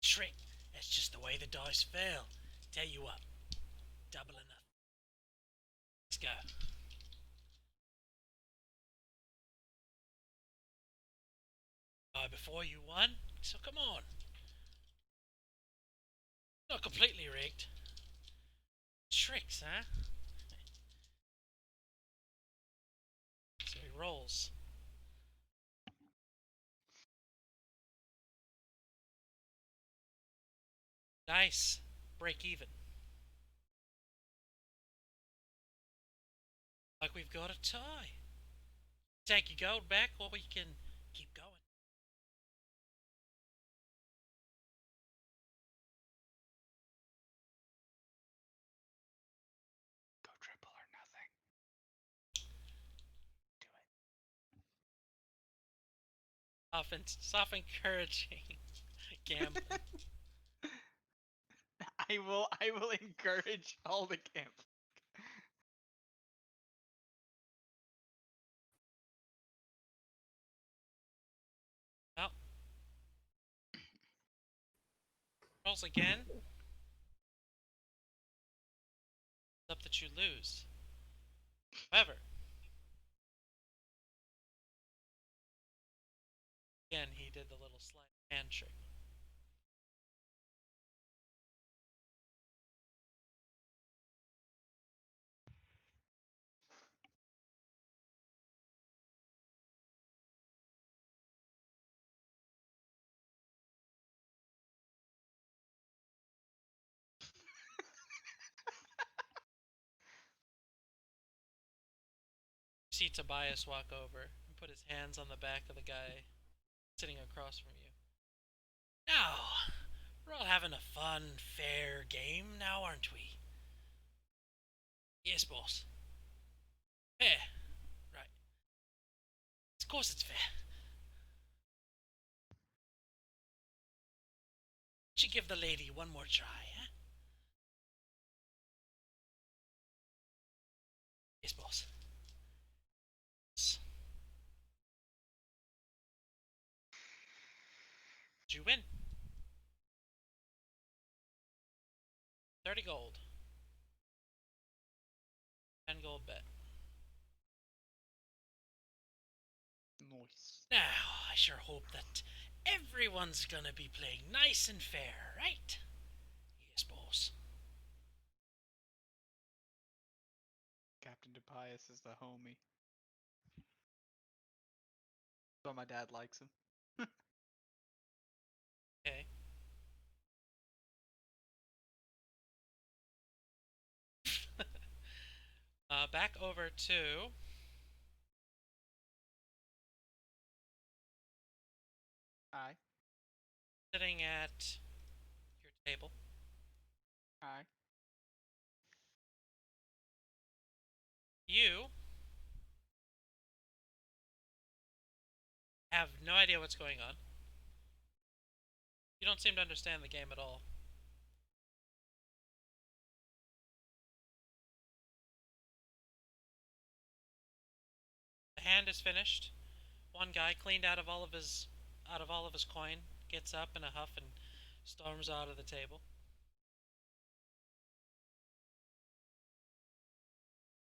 Trick. That's just the way the dice fell. Tell you what. Double enough. Let's go. Before you won, so come on. Not completely rigged. Tricks, huh? So he rolls. Dice. Break even. Like we've got a tie. Take your gold back or we can keep going. Go triple or nothing. Do it. Soft encouraging gambling. I will encourage all the camp. Well, rolls again. It's up that you lose. However, again he did the little slight hand trick. You see Tobias walk over and put his hands on the back of the guy sitting across from you. Now, we're all having a fun, fair game now, aren't we? Yes, boss. Fair. Right. Of course it's fair. Should give the lady one more try, huh? Yes, boss. Did you win? 30 gold. 10 gold bet. Nice. Now, I sure hope that everyone's gonna be playing nice and fair, right? Yes, boss. Captain Tobias is the homie. So my dad likes him. Okay. Back over to Aye. sitting at your table. Aye. You have no idea what's going on. You don't seem to understand the game at all. The hand is finished. One guy, cleaned out of all of his coin, gets up in a huff and storms out of the table.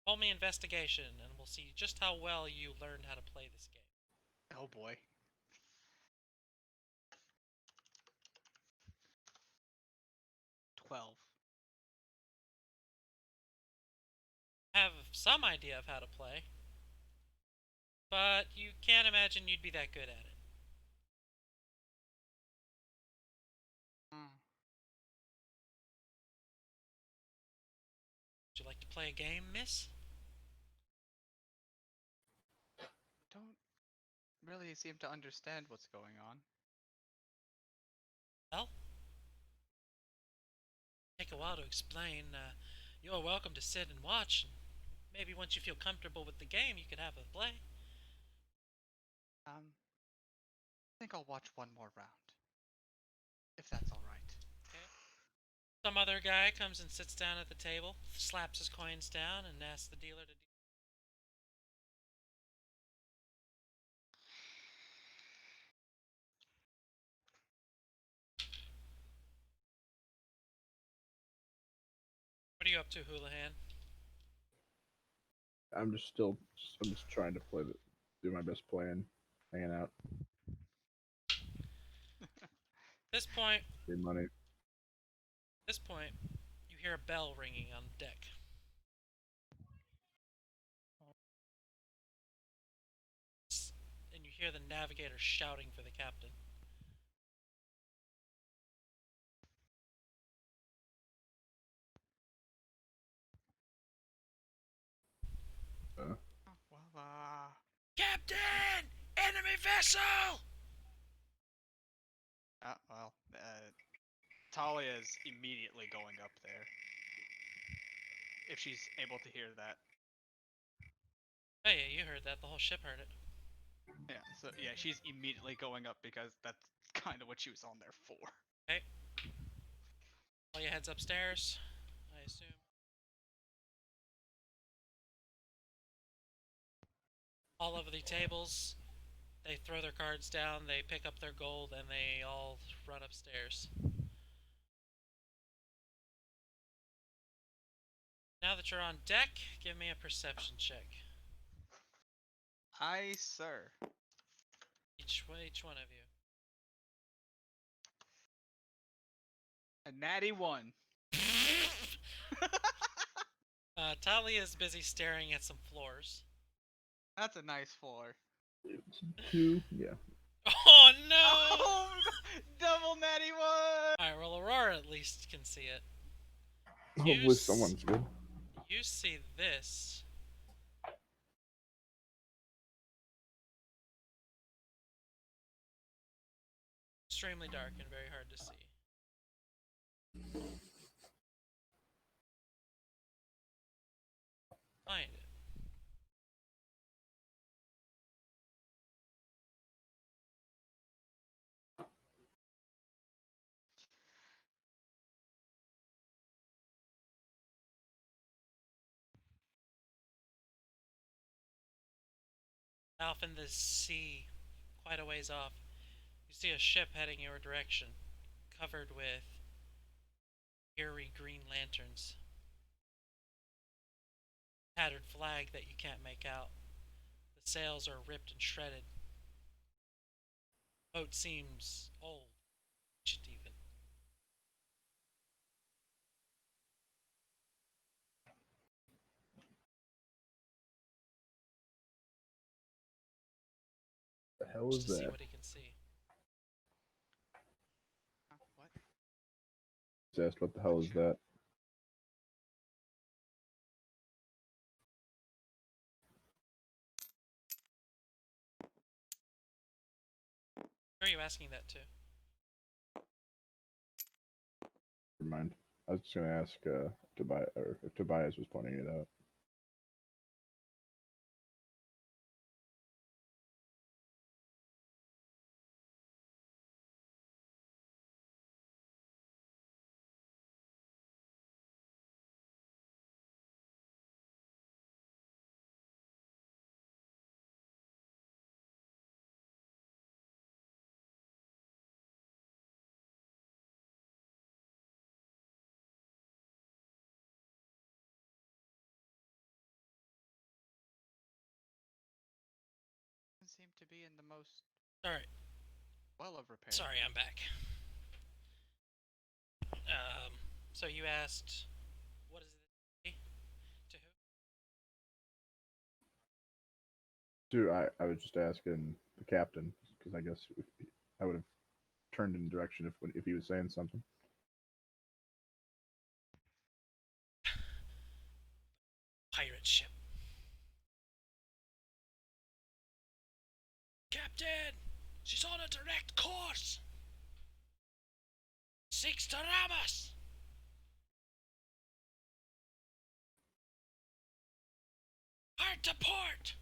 Roll me investigation, and we'll see just how well you learned how to play this game. Oh boy. $12. Have some idea of how to play, but you can't imagine you'd be that good at it. Would you like to play a game, miss? Don't really seem to understand what's going on. Well, take a while to explain. You're welcome to sit and watch. And maybe once you feel comfortable with the game, you could have a play. I think I'll watch one more round. If that's alright. Okay. Some other guy comes and sits down at the table, slaps his coins down, and asks the dealer to. What are you up to, Hulihan? I'm just trying to do my best playing, hanging out, At this point, free money. you hear a bell ringing on deck. And you hear the navigator shouting for the captain. Captain! Enemy vessel! Well, Talia is immediately going up there. If she's able to hear that. Oh yeah, you heard that. The whole ship heard it. Yeah, so yeah, she's immediately going up because that's kind of what she was on there for. Okay. All your heads upstairs, I assume. All over the tables, they throw their cards down, they pick up their gold, and they all run upstairs. Now that you're on deck, give me a perception check. Aye, sir. Each one of you. A natty 1. Talia is busy staring at some floors. That's a nice floor. It's 2, yeah. Oh no! Oh, double natty 1! Alright, well, Aurora at least can see it. Hopefully someone's good. You see this. Extremely dark and very hard to see. Find it. Off in the sea, quite a ways off, you see a ship heading your direction, covered with eerie green lanterns. Tattered flag that you can't make out. The sails are ripped and shredded. The boat seems old, ancient even. The hell Just is to see that? what he can see. What? Just asked what the hell is that? Who are you asking that to? Never mind. I was just gonna ask Tobias, or if Tobias was pointing it out. Doesn't seem to be in the most Alright, well of repair. sorry, I'm back. So you asked, what is it? To who? Dude, I was just asking the captain because I guess I would have turned in direction if he was saying something. Pirate ship. Captain! She's on a direct course! Seeks to ram us! Hard to port!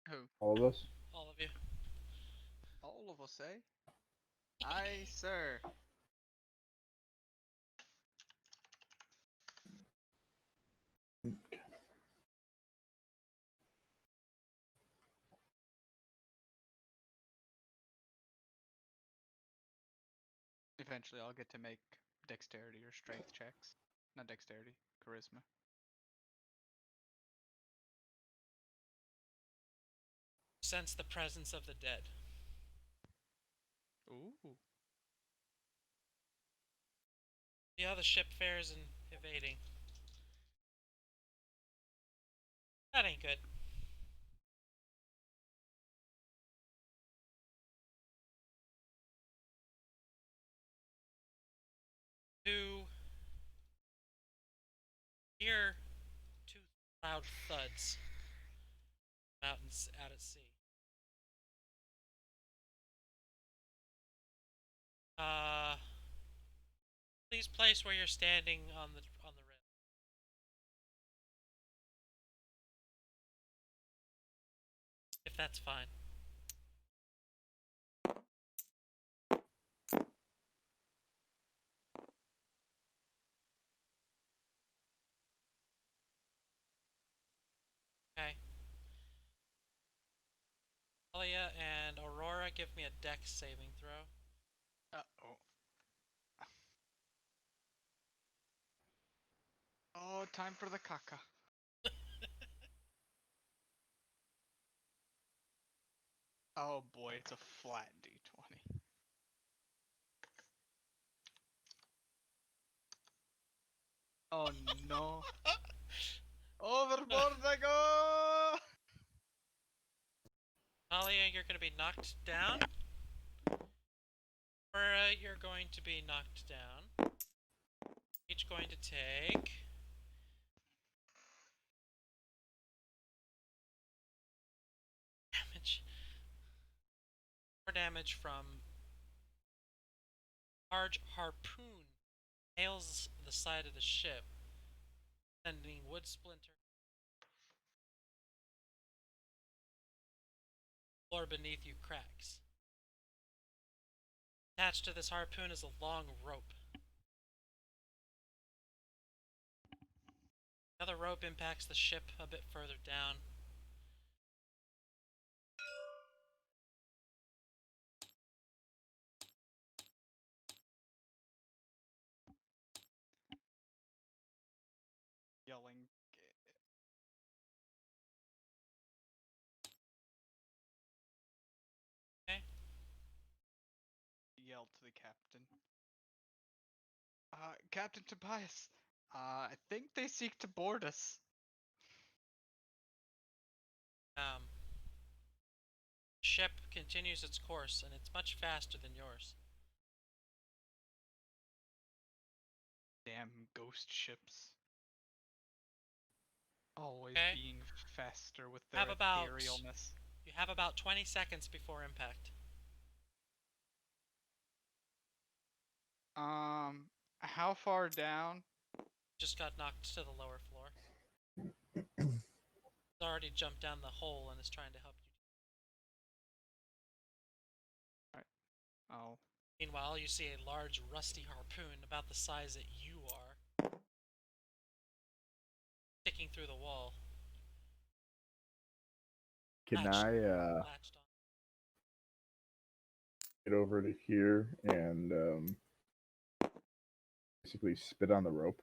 Who? All of us? All of you. All of us, eh? Aye, sir. Eventually, I'll get to make dexterity or strength checks. Not dexterity, charisma. Sense the presence of the dead. Ooh. See how the ship fares in evading. That ain't good. You hear two loud thuds out at sea. Please place where you're standing on the rim. If that's fine. Okay. Talia and Aurora, give me a dex saving throw. Uh-oh. Oh, time for the caca. Oh boy, it's a flat d20. Oh no. Overboard I go! Talia, you're going to be knocked down. Aurora, you're going to be knocked down. Each going to take damage. More damage from large harpoon nails the side of the ship, sending wood splinter. The floor beneath you cracks. Attached to this harpoon is a long rope. Another rope impacts the ship a bit further down. Yelling. Okay. Yelled to the captain. Captain Tobias, I think they seek to board us. Ship continues its course, and it's much faster than yours. Damn ghost ships. Always Okay. being faster with Have their about- etherealness. You have about 20 seconds before impact. How far down? Just got knocked to the lower floor. It's already jumped down the hole and is trying to help you. Oh. Meanwhile, you see a large rusty harpoon about the size that you are, sticking through the wall. Can Latched- I latched on. get over to here and basically spit on the rope?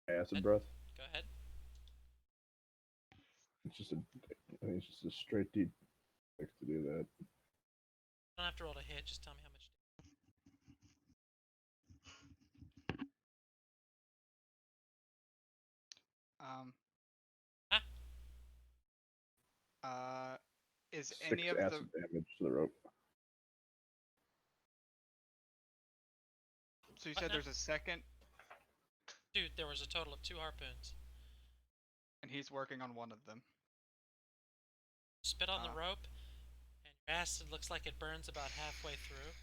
Acid breath. Go ahead. It's just I think it's just a straight D6 to do that. You don't have to roll to hit, just tell me how much. Is 6 any of acid damage to the rope. So you What said now? there's a second, Dude, there was a total of 2 harpoons. and he's working on one of them. Spit on the Ah. rope, and your acid looks like it burns about halfway through.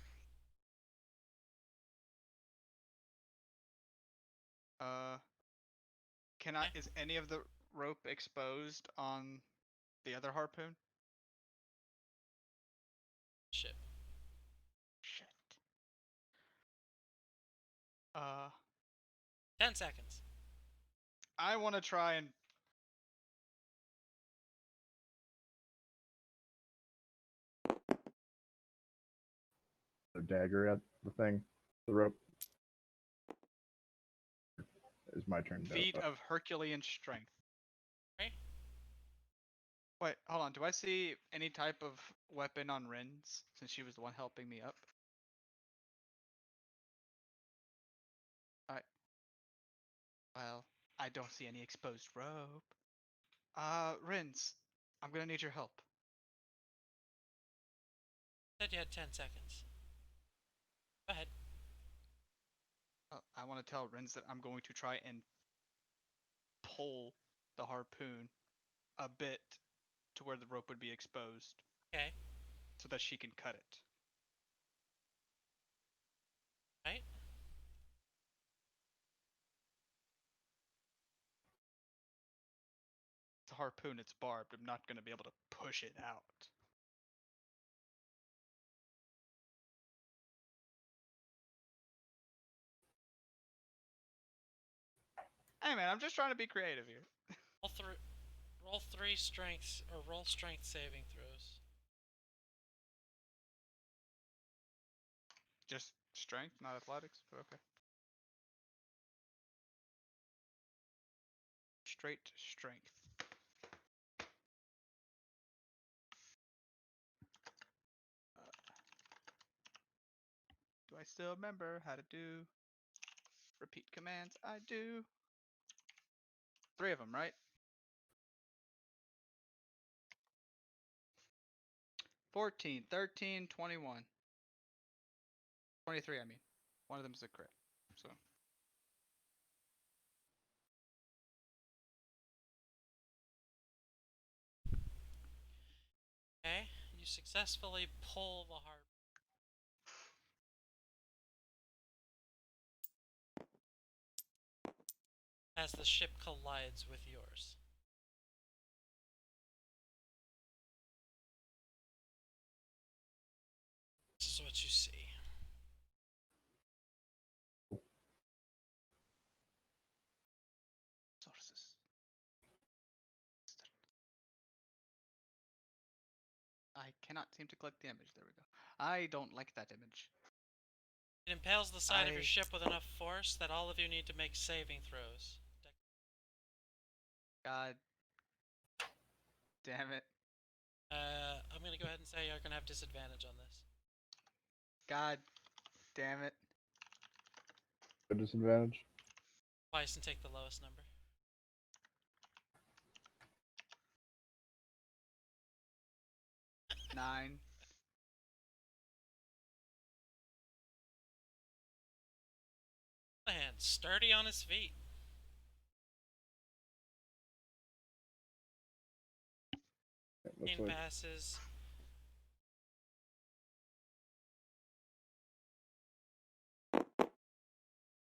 Is any of the rope exposed on the other harpoon? Shit. Shit. 10 seconds. I want to try and A dagger at the thing, the rope. It's my turn. feat of Herculean strength. Okay. Wait, hold on. Do I see any type of weapon on Ren's since she was the one helping me up? Well, I don't see any exposed rope. Ren's, I'm gonna need your help. Said you had 10 seconds. Go ahead. I want to tell Renz that I'm going to try and pull the harpoon a bit to where the rope would be exposed Okay. so that she can cut it. Right. It's a harpoon, it's barbed. I'm not going to be able to push it out. Hey man, I'm just trying to be creative here. Roll three strengths or roll strength saving throws. Just strength, not athletics, but okay. Straight strength. Do I still remember how to do repeat commands? I do. 3 of them, right? 14, 13, 21. 23, I mean. One of them is a crit. So, Okay. You successfully pull the harp. As the ship collides with yours. This is what you see. sources. I cannot seem to click the image. There we go. I don't like that image. It impales the side of your ship with enough force that all of you need to make saving throws. God damn it. I'm gonna go ahead and say you're gonna have disadvantage on this. God damn it. A disadvantage. Twice and take the lowest number. Nine. Hulihan, sturdy on his feet. Looks like Passes.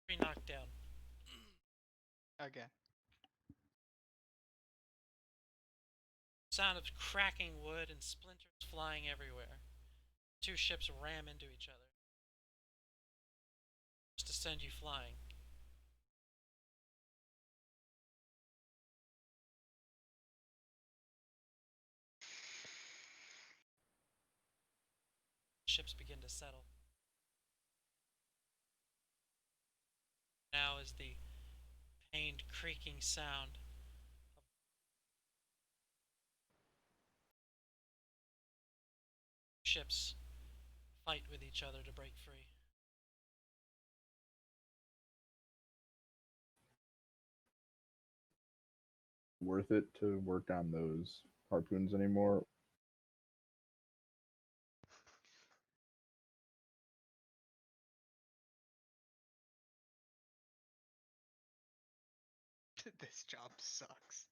Three knocked down. Again. Sound of cracking wood and splinters flying everywhere. Two ships ram into each other. Just to send you flying. Ships begin to settle. Now is the pained creaking sound of ships fight with each other to break free. worth it to work on those harpoons anymore. This job sucks.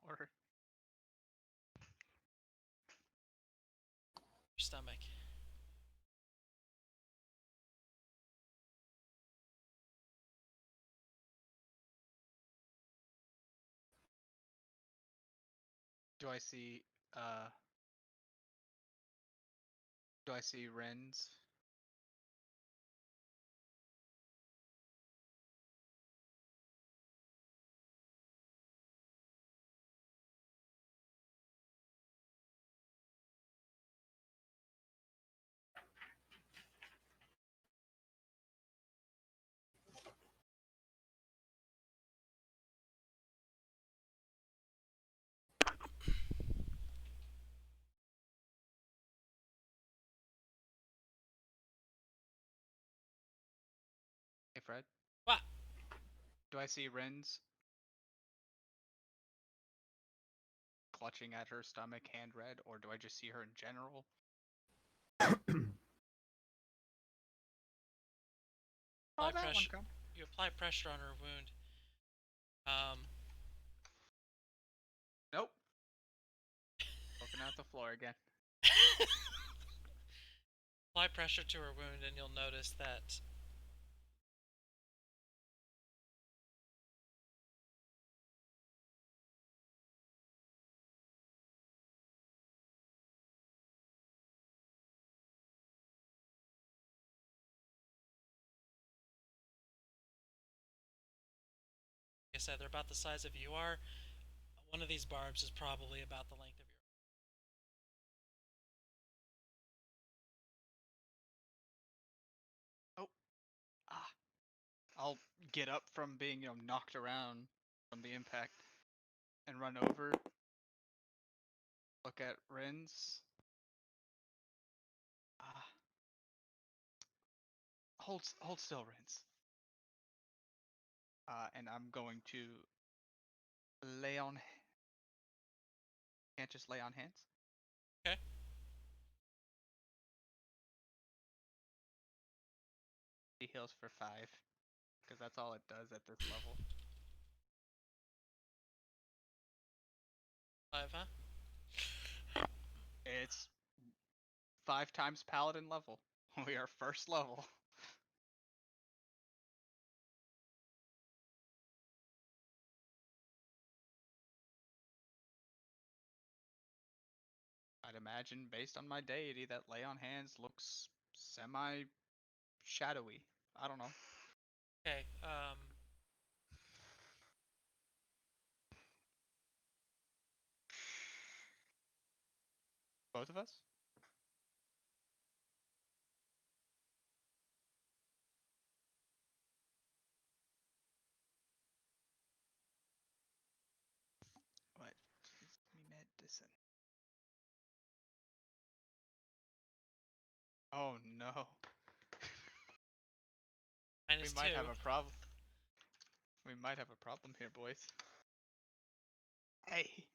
Poor. Stomach. Do I see Ren's? Hey Fred. What? Do I see Ren's clutching at her stomach, hand red, or do I just see her in general? Oh, Apply that one pressure. come. You apply pressure on her wound. Nope. Looking at the floor again. Apply pressure to her wound, and you'll notice that like I said, they're about the size of you are. One of these barbs is probably about the length of your. Oh. Ah. I'll get up from being, knocked around from the impact and run over. Look at Ren's. Ah. Hold still, Ren's. And I'm going to lay on. Can't just lay on hands. Okay. He heals for 5, because that's all it does at this level. 5, huh? It's 5 times Paladin level. We are first level. I'd imagine, based on my deity, that lay on hands looks semi-shadowy. I don't know. Okay. Both of us? What gives me medicine? Oh no. We -2. might have a problem. We might have a problem here, boys. Hey.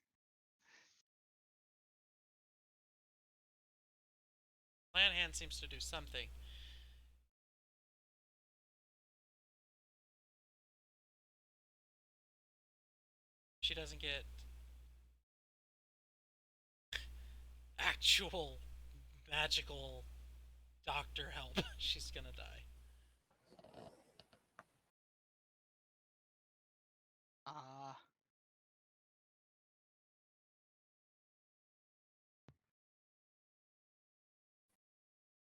Plan hand seems to do something. She doesn't get actual magical doctor help. She's gonna die.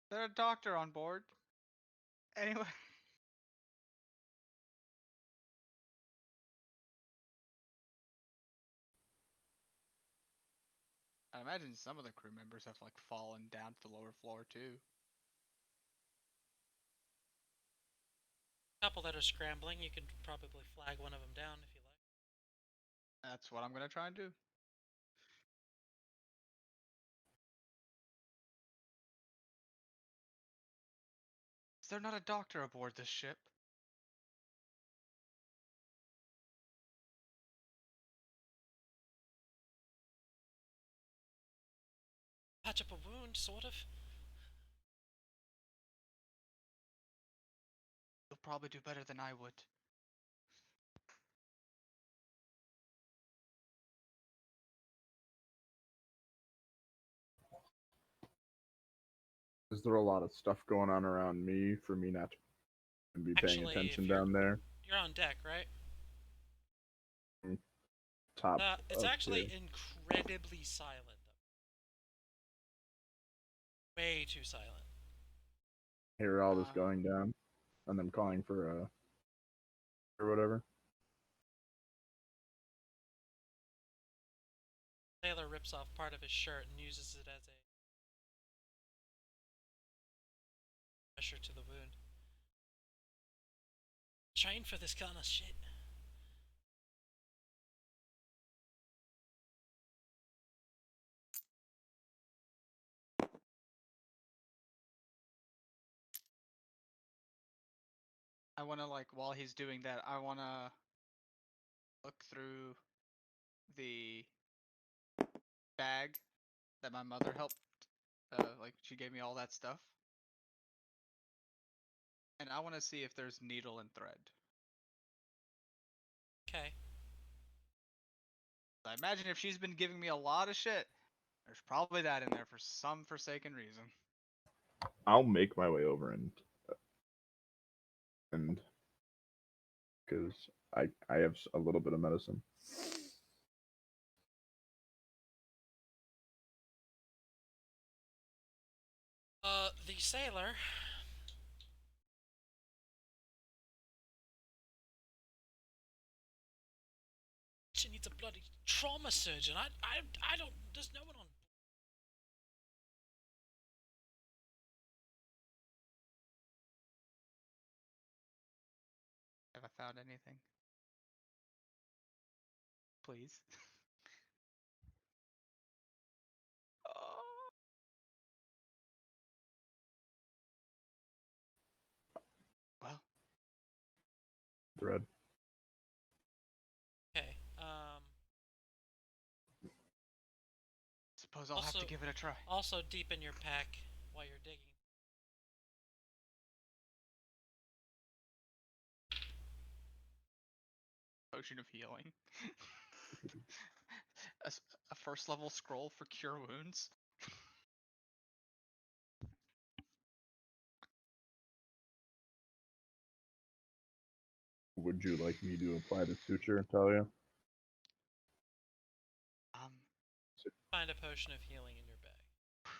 There's a doctor on board. Anyway. I imagine some of the crew members have like fallen down to the lower floor too. Couple that are scrambling, you can probably flag one of them down if you like. That's what I'm gonna try and do. Is there not a doctor aboard this ship? Patch up a wound, sort of. You'll probably do better than I would. Is there a lot of stuff going on around me for me not to be paying Actually, attention if you're- down there? You're on deck, right? Top. It's up actually here. incredibly silent, though. Way too silent. Hear all this going down, and then calling for or whatever. Sailor rips off part of his shirt and uses it as a pressure to the wound. Train for this kind of shit. I want to like while he's doing that, I want to look through the bag that my mother helped. Like she gave me all that stuff, and I want to see if there's needle and thread. Okay. I imagine if she's been giving me a lot of shit, there's probably that in there for some forsaken reason. I'll make my way over and because I have a little bit of medicine. The sailor. She needs a bloody trauma surgeon. I don't. There's no one on. Have I found anything? Please. Oh. Well, Thread. Okay. suppose I'll have to Also- give it a try. Also, deepen your pack while you're digging. Potion of healing. A first level scroll for cure wounds. Would you like me to apply the suture, Talia? Um, Find a potion of healing in your bag.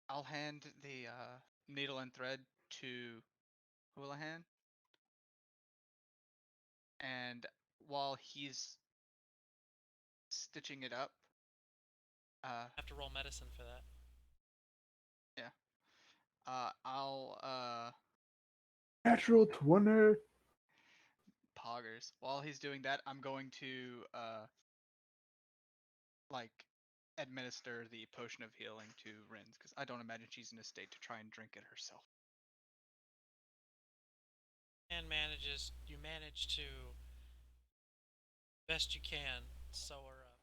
I'll hand the needle and thread to Hulihan, and while he's stitching it up, Have to roll medicine for that. I'll Natural 20. poggers. While he's doing that, I'm going to like administer the potion of healing to Rins because I don't imagine she's in a state to try and drink it herself. And you manage to, best you can, sew her up.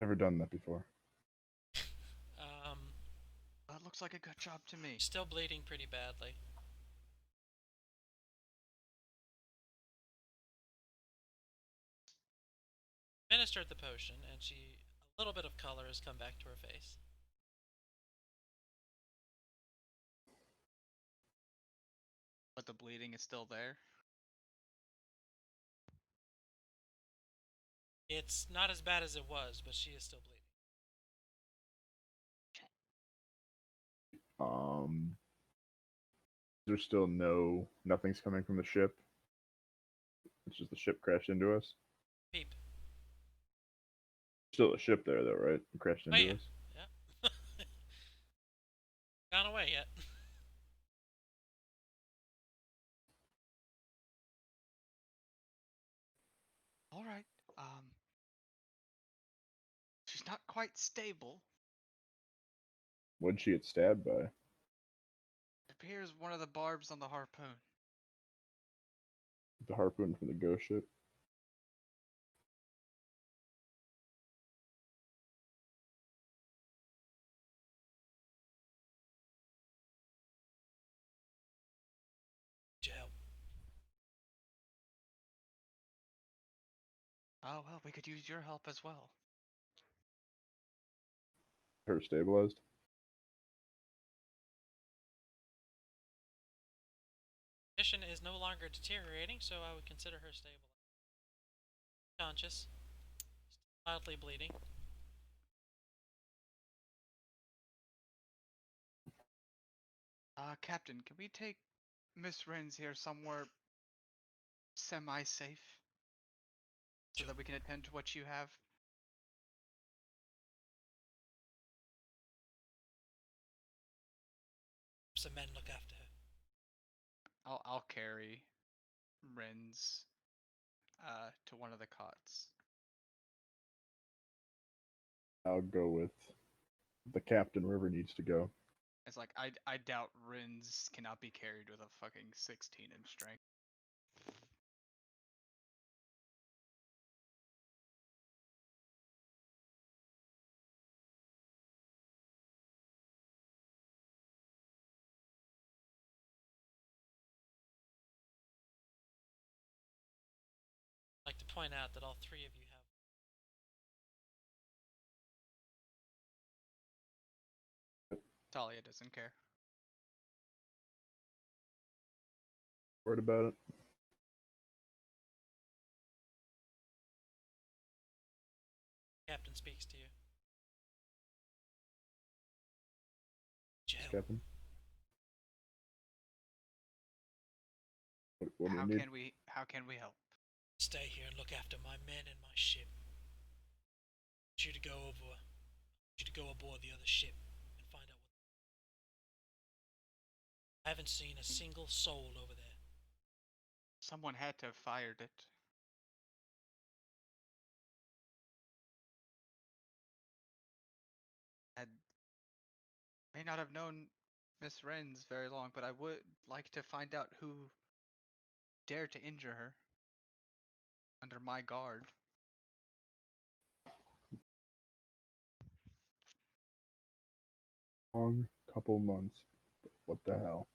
Never done that before. That looks like a good job to me. Still bleeding pretty badly. Administered the potion, and a little bit of color has come back to her face. But the bleeding is still there. It's not as bad as it was, but she is still bleeding. There's still nothing's coming from the ship. It's just the ship crashed into us. Peep. Still a ship there though, right? It crashed into yeah. us. Yeah. Gone away yet. All right. She's not quite stable. What'd she get stabbed by? It appears one of the barbs on the harpoon. The harpoon from the ghost ship. Joe. Oh well, we could use your help as well. Her stabilized. Condition is no longer deteriorating, so I would consider her stable. Conscious. Still mildly bleeding. Captain, can we take Miss Rins here somewhere semi-safe? So that we can attend to what you have? Some men look after her. I'll carry Rins to one of the cots. I'll go with the Captain River needs to go. It's like I doubt Rins cannot be carried with a fucking 16 in strength. I'd like to point out that all three of you have Talia doesn't care. Word about it. captain speaks to you. Yes, Joe, Captain. What do How you need? can we help? stay here and look after my men and my ship. I want you to go over. I want you to go aboard the other ship and find out what. I haven't seen a single soul over there. Someone had to have fired it. I may not have known Miss Rins very long, but I would like to find out who dared to injure her under my guard. Long couple months. What the hell?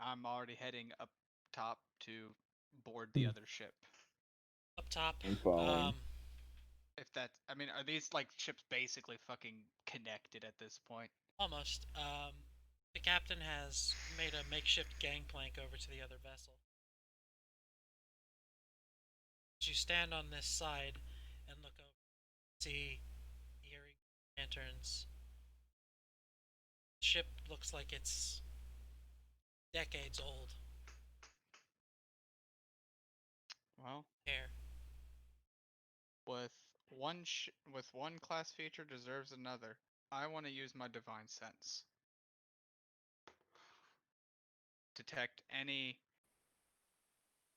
I'm already heading up top to board the other ship. Up top, I'm following. If that, I mean, are these like ships basically fucking connected at this point? almost. The captain has made a makeshift gangplank over to the other vessel. As you stand on this side and look over, see eerie lanterns. The ship looks like it's decades old. Well, Air. with with one class feature deserves another. I want to use my divine sense. Detect any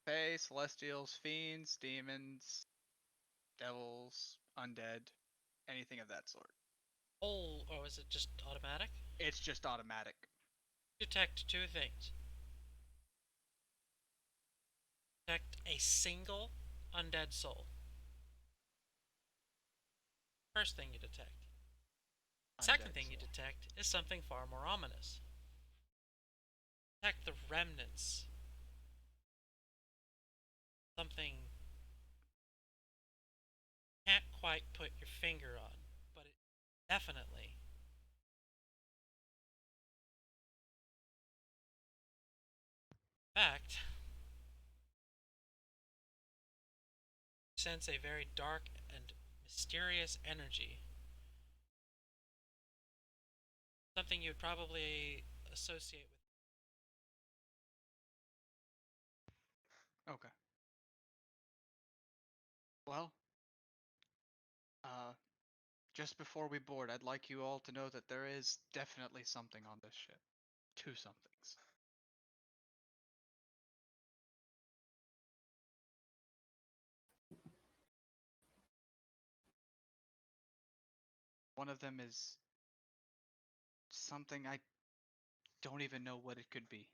fae, celestials, fiends, demons, devils, undead, anything of that sort. Oh, or is it just automatic? It's just automatic. Detect two things. Detect a single undead soul. First thing you detect. Second Undead thing you soul. detect is something far more ominous. Detect the remnants. Something you can't quite put your finger on, but it definitely. In fact, sense a very dark and mysterious energy. Something you'd probably associate with. Okay. Well, just before we board, I'd like you all to know that there is definitely something on this ship. Two somethings. One of them is something I don't even know what it could be.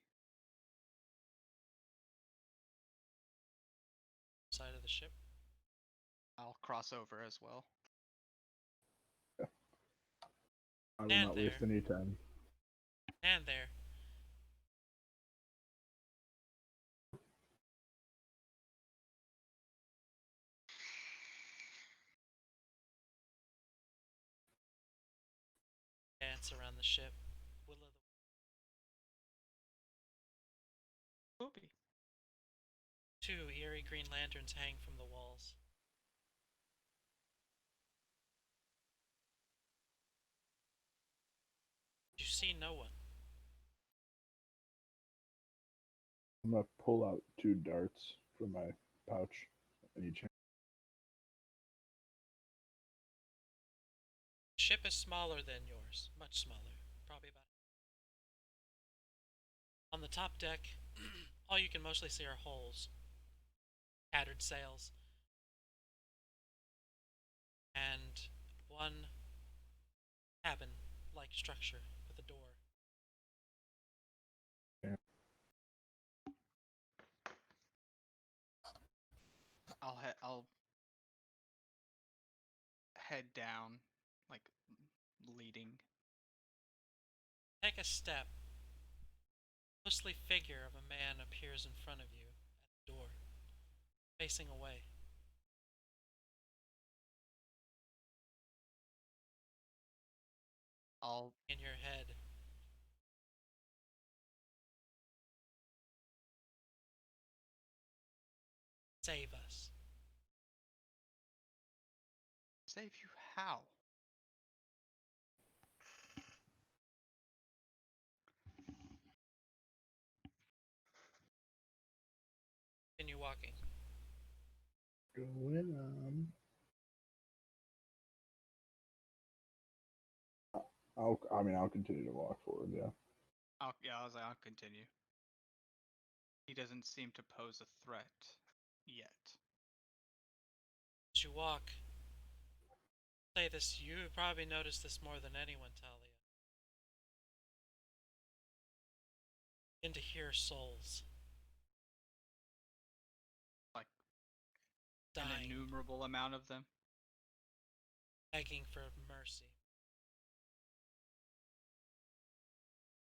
Side of the ship. I'll cross over as well. I will Stand not there. waste any time. And there. Dance around the ship. Will o' the Poopy. Two eerie green lanterns hang from the walls. You see no one. I'm gonna pull out two darts from my pouch in each hand. The ship is smaller than yours. Much smaller. Probably about. On the top deck, all you can mostly see are holes. Tattered sails. and one cabin-like structure with a door. I'll head down, like leading. Take a step. A ghostly figure of a man appears in front of you at the door, facing away. I'll In your head, save us. save you how? Continue walking. Going on. I'll continue to walk forward. Yeah. I'll continue. He doesn't seem to pose a threat yet. As you walk, say this, you probably noticed this more than anyone, Talia. Begin to hear souls. Like dying, an innumerable amount of them. begging for mercy.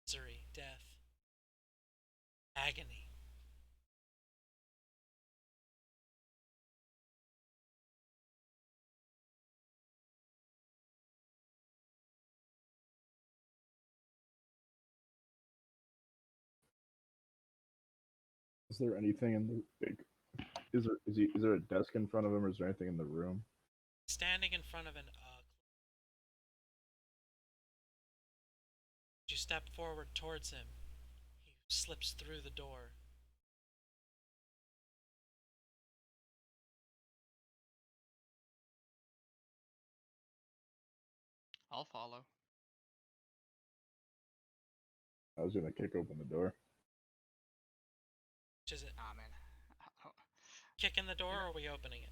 Misery, death, agony. Is there anything in the big? Is there a desk in front of him, or is there anything in the room? Standing in front of an you step forward towards him. He slips through the door. I'll follow. I was gonna kick open the door. Which is it? Ah, man. Kicking the door, or are we opening it?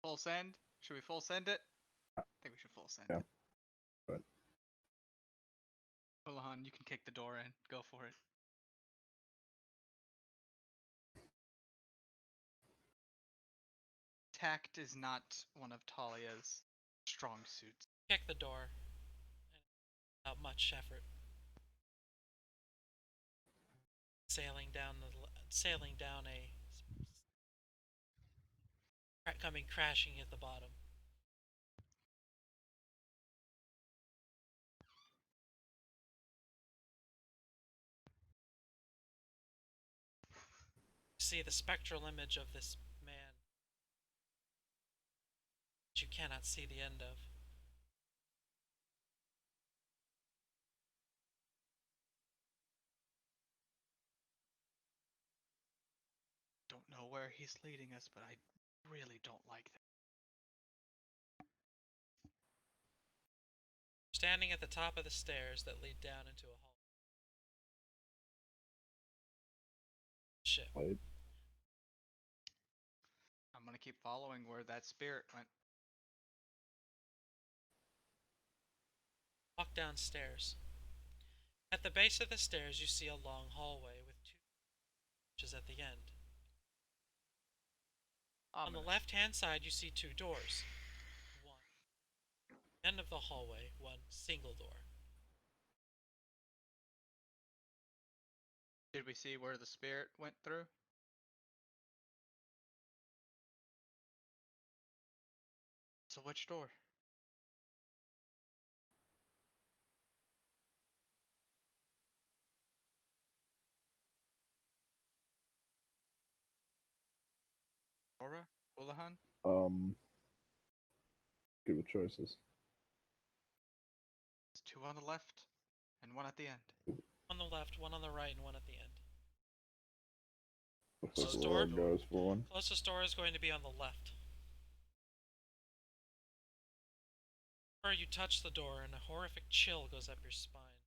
Full send? Should we full send it? I think we should full send Yeah. it. But Hulihan, you can kick the door in. Go for it. Tact is not one of Talia's strong suits. Kick the door. Without much effort. Sailing down coming crashing at the bottom. You see the spectral image of this man that you cannot see the end of. Don't know where he's leading us, but I really don't like that. Standing at the top of the stairs that lead down into a hall. Ship. Wait. I'm gonna keep following where that spirit went. Walk downstairs. At the base of the stairs, you see a long hallway with two doors at the end. On the left-hand side, you see two doors. One end of the hallway, one single door. Did we see where the spirit went through? So which door? Aurora? Hulihan? Good with choices. There's two on the left and one at the end. On the left, one on the right, and one at the end. Looks Closest like door? Aurora goes for one. Closest door is going to be on the left. Where you touch the door and a horrific chill goes up your spine.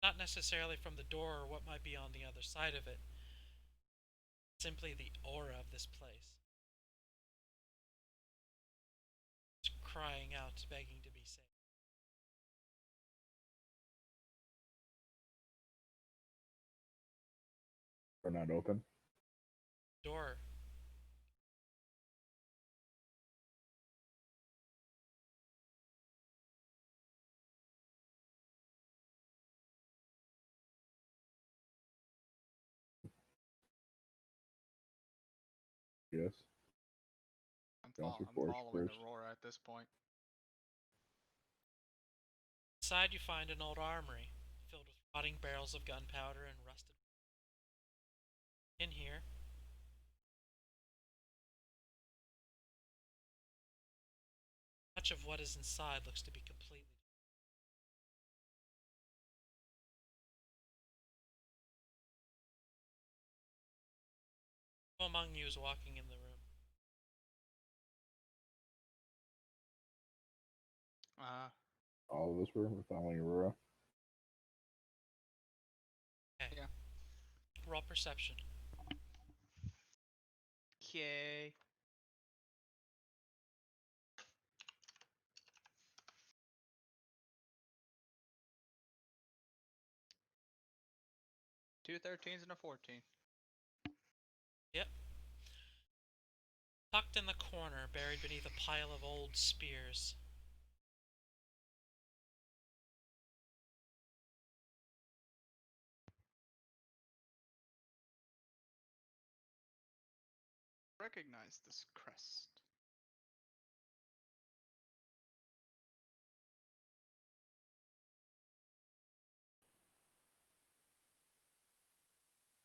Not necessarily from the door or what might be on the other side of it. Simply the aura of this place. crying out, begging to be saved. Or not open. Door. Yes. I'm, Don't I'm report following first. Aurora at this point. Inside, you find an old armory filled with rotting barrels of gunpowder and rusted. In here, much of what is inside looks to be completely. Who among you is walking in the room? Uh, All of us were following Aurora. Okay. Yeah. Roll perception. Yay. Two 13s and a 14. Yep. Tucked in the corner, buried beneath a pile of old spears. Recognize this crest.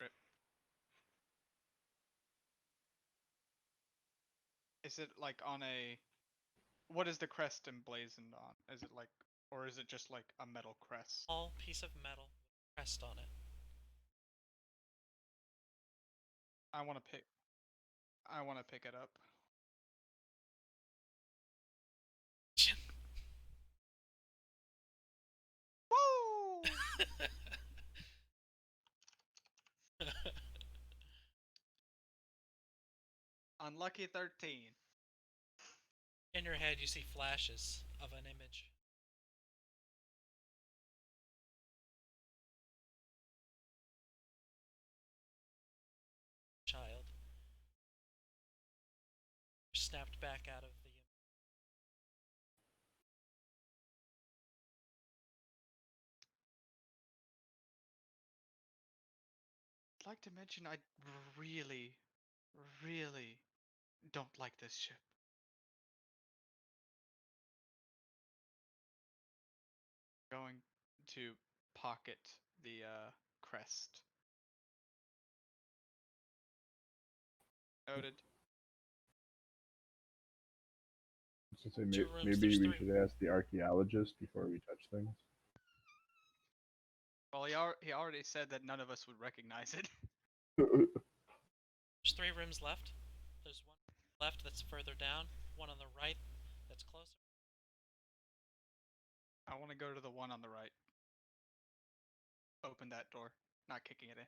Rip. Is it like on a... What is the crest emblazoned on? Is it like... Or is it just like a metal crest? Small piece of metal with a crest on it. I want to pick it up. Woo! Unlucky 13. In your head, you see flashes of an image. Child. Snapped back out of the. I'd like to mention I really, really don't like this ship. Going to pocket the crest. Noted. So say Two rooms, maybe there's we three. should ask the archaeologist before we touch things. Well, he already said that none of us would recognize it. There's 3 rooms left. There's one left that's further down, one on the right that's closer. I want to go to the one on the right. Open that door, not kicking it in.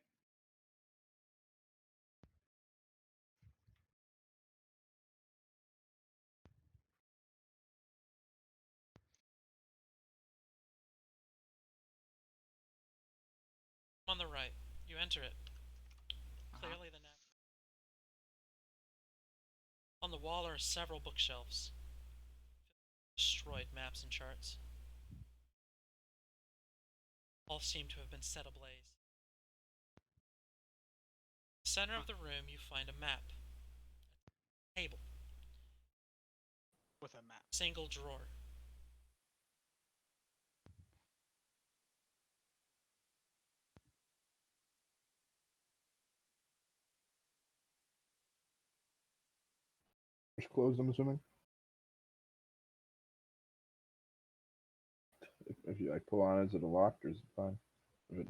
On the right. You enter it. Clearly the net. On the wall are several bookshelves. Destroyed maps and charts. All seem to have been set ablaze. In the center of the room, you find a map. A table. With a map. Single drawer. It's closed, I'm assuming. If you like pull on it, is it locked or is it fine?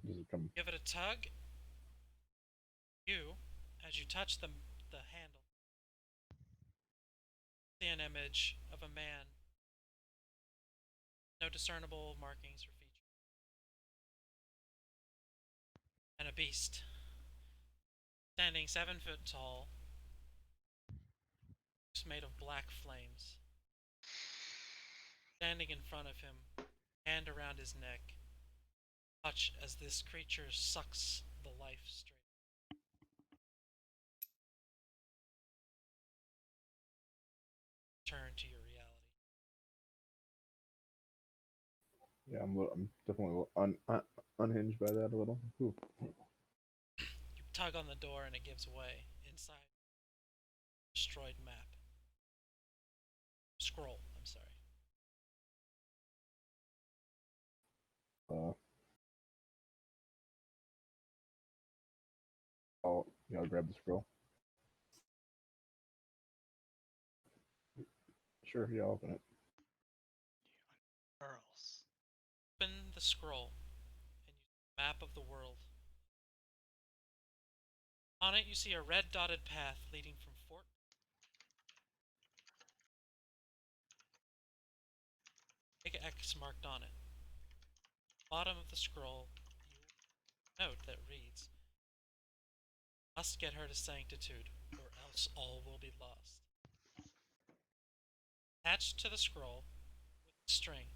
Does it come? Give it a tug. You, as you touch the handle, see an image of a man. No discernible markings or features. And a beast. Standing 7 foot tall. Made of black flames. Standing in front of him, hand around his neck, watch as this creature sucks the life straight. Turn to your reality. Yeah, I'm definitely a little unhinged by that a little. Ooh. You tug on the door and it gives way. Inside, destroyed map. Scroll, I'm sorry. I'll grab the scroll. Sure, yeah, I'll open it. Girls. Open the scroll and you see a map of the world. On it, you see a red dotted path leading from Fort. Big X marked on it. Bottom of the scroll, you note that reads, "Must get her to sanctitude, or else all will be lost." Attached to the scroll, with a string,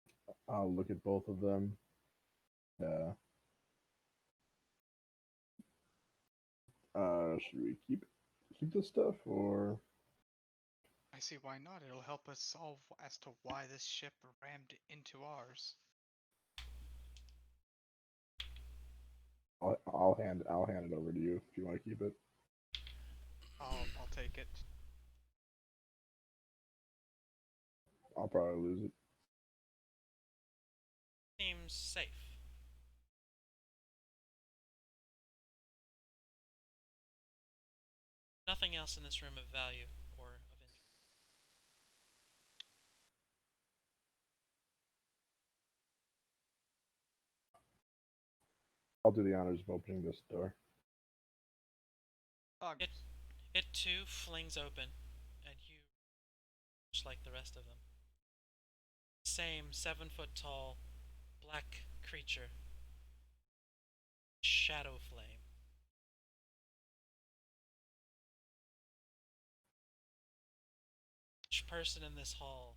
you I'll look at both of them. Should we keep this stuff or? I see why not. It'll help us solve as to why this ship rammed into ours. I'll hand it over to you if you want to keep it. I'll take it. I'll probably lose it. seems safe. Nothing else in this room of value or of interest. I'll do the honors of opening this door. It too flings open, and you, just like the rest of them. Same 7-foot tall, black creature. Shadow flame. Each person in this hall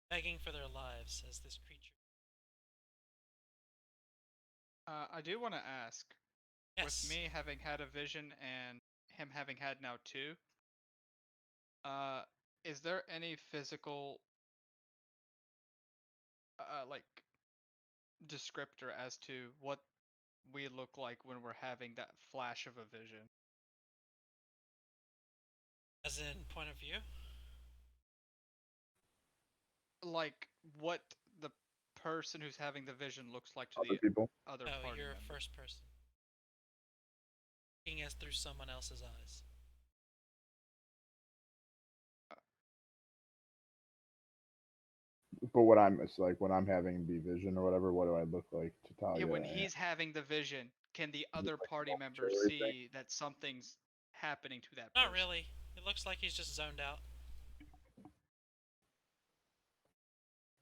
begging for their lives as this creature. I do want to ask, Yes. with me having had a vision and him having had now two, is there any physical, like, descriptor as to what we look like when we're having that flash of a vision? As in point of view? Like, what the person who's having the vision looks like to Other the people. other Oh, party you're member. first person. Looking as through someone else's eyes. But it's like when I'm having the vision or whatever, what do I look like to Talia? Yeah, when he's having the vision, can the other like party walk members through see that something's happening to that Not person? really. It looks like he's just zoned out.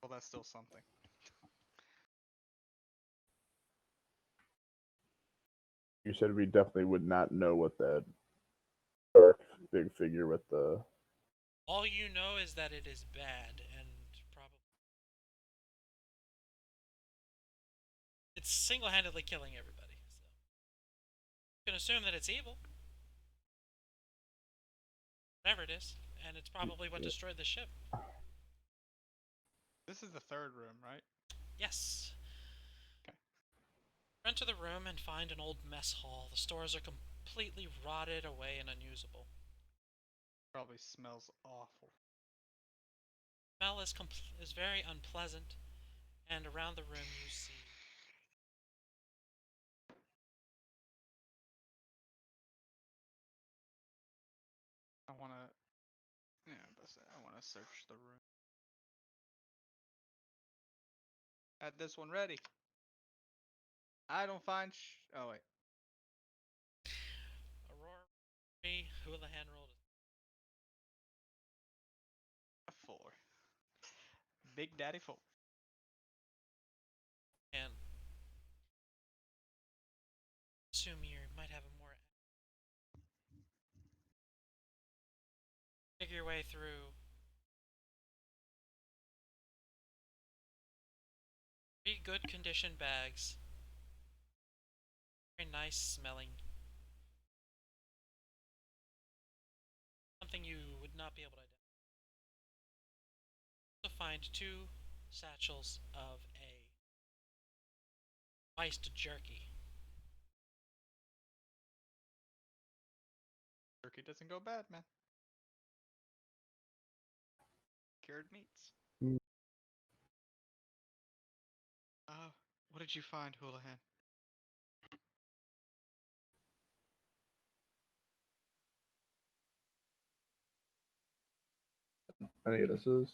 Well, that's still something. You said we definitely would not know what that dark big figure with the. All you know is that it is bad, and probably it's single-handedly killing everybody. So you can assume that it's evil, whatever it is, and it's probably what destroyed the ship. This is the third room, right? Yes. Okay. Enter the room and find an old mess hall. The stores are completely rotted away and unusable. Probably smells awful. The smell is very unpleasant, and around the room you see I wanna, yeah, I wanna search the room. Had this one ready. I don't find oh wait. Aurora, Hulihan rolled A 4. Big Daddy 4. and assume your way through 3 good condition bags. Very nice smelling. Something you would not be able to identify. Also find 2 satchels of a spiced jerky. Jerky doesn't go bad, man. Cured meats. Mm. What did you find, Hulihan? Any of this is?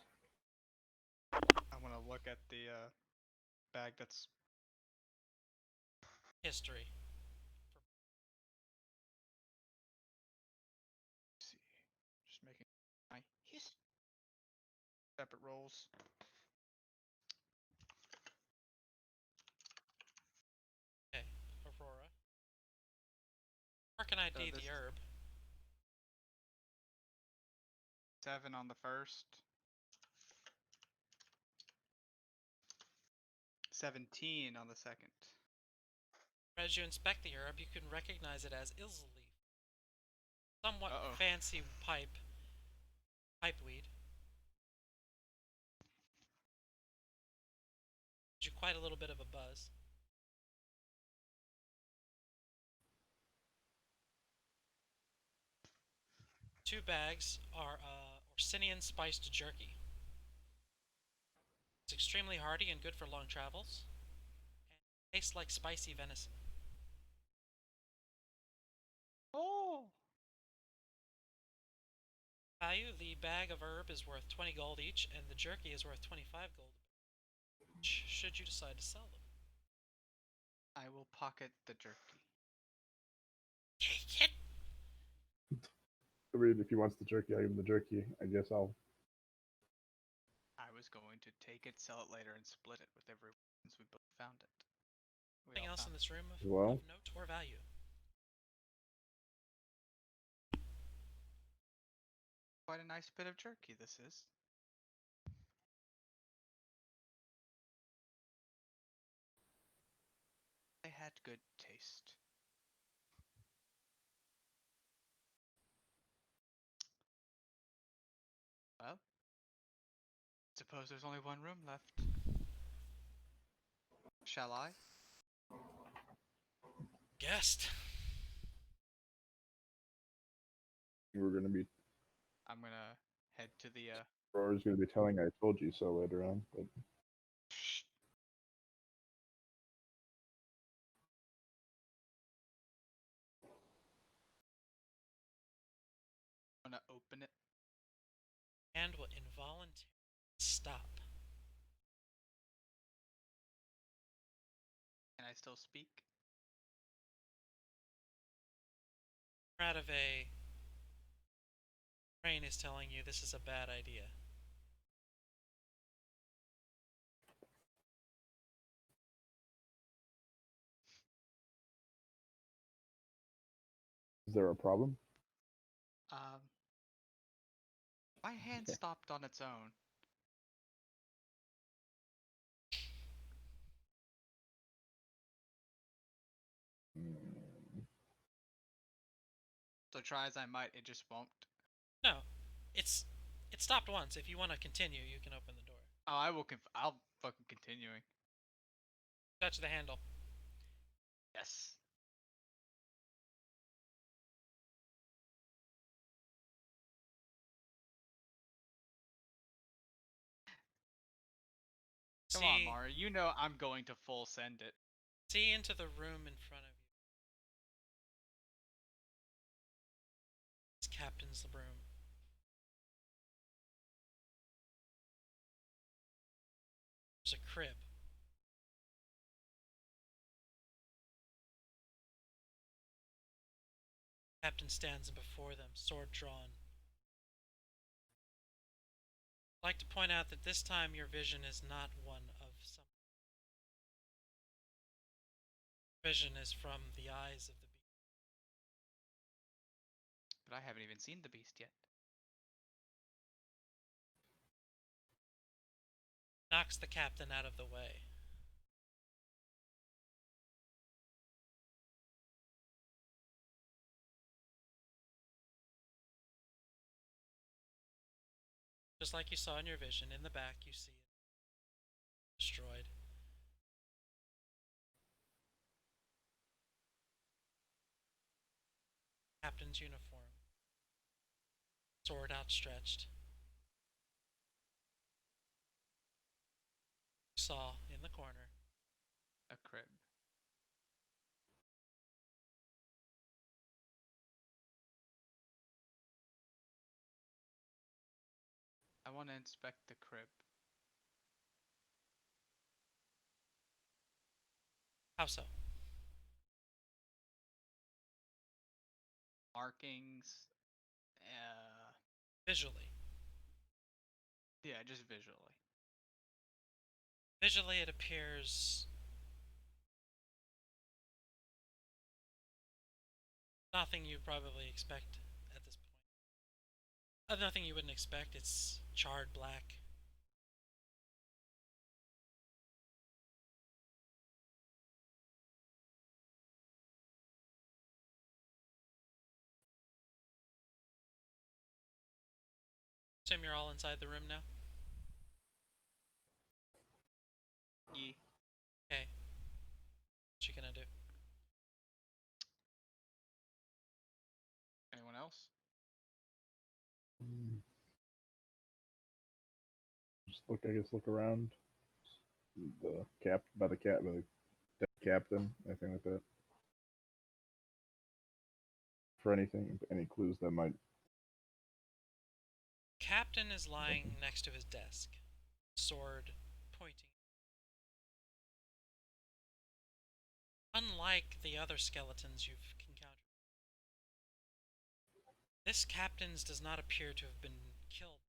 I want to look at the bag that's. History. Let's see. Just making my separate rolls. Okay, Aurora. Mark and ID this the is- herb. 7 on the first. 17 on the second. As you inspect the herb, you can recognize it as Ilzaleaf. Somewhat Uh-oh. fancy pipeweed. Gives you quite a little bit of a buzz. Two bags are Orsinian spiced jerky. It's extremely hearty and good for long travels. And tastes like spicy venison. Oh! Value, the bag of herb is worth 20 gold each, and the jerky is worth 25 gold each, should you decide to sell them. I will pocket the jerky. Take it! I mean, if he wants the jerky, I give him the jerky. I guess I'll. I was going to take it, sell it later, and split it with everyone since we both found it. We Anything all else in found this room of Well. note or value? Quite a nice bit of jerky this is. They had good taste. Well, suppose there's only one room left. Shall I? Guest. We're gonna be. I'm gonna head to the Aurora's gonna be telling I told you so later on. But Shh. I'm gonna open it. And will involuntarily stop. Can I still speak? Out of a brain is telling you this is a bad idea. is there a problem? My hand stopped on its own. Hmm. So try as I might, it just won't. No, it stopped once. If you want to continue, you can open the door. Oh, I will. I'll fucking continuing. Touch the handle. Yes. Come on, Mario. You know I'm going to full send it. See into the room in front of you. This captains the room. There's a crib. Captain stands before them, sword drawn. I'd like to point out that this time your vision is not one of some. Vision is from the eyes of the beast. But I haven't even seen the beast yet. Knocks the captain out of the way. Just like you saw in your vision, in the back you see it destroyed. Captain's uniform. Sword outstretched. You saw in the corner. A crib. I want to inspect the crib. How so? Markings. Visually. Yeah, just visually. Visually, it appears nothing you probably expect at this point. Nothing you wouldn't expect. It's charred black. Assume you're all inside the room now? Ye. Okay. What you gonna do? Anyone else? Just look, I guess, look around. The dead captain, anything like that. For anything, any clues that might. Captain is lying next to his desk, sword pointing. Unlike the other skeletons you've encountered, this captain's does not appear to have been killed.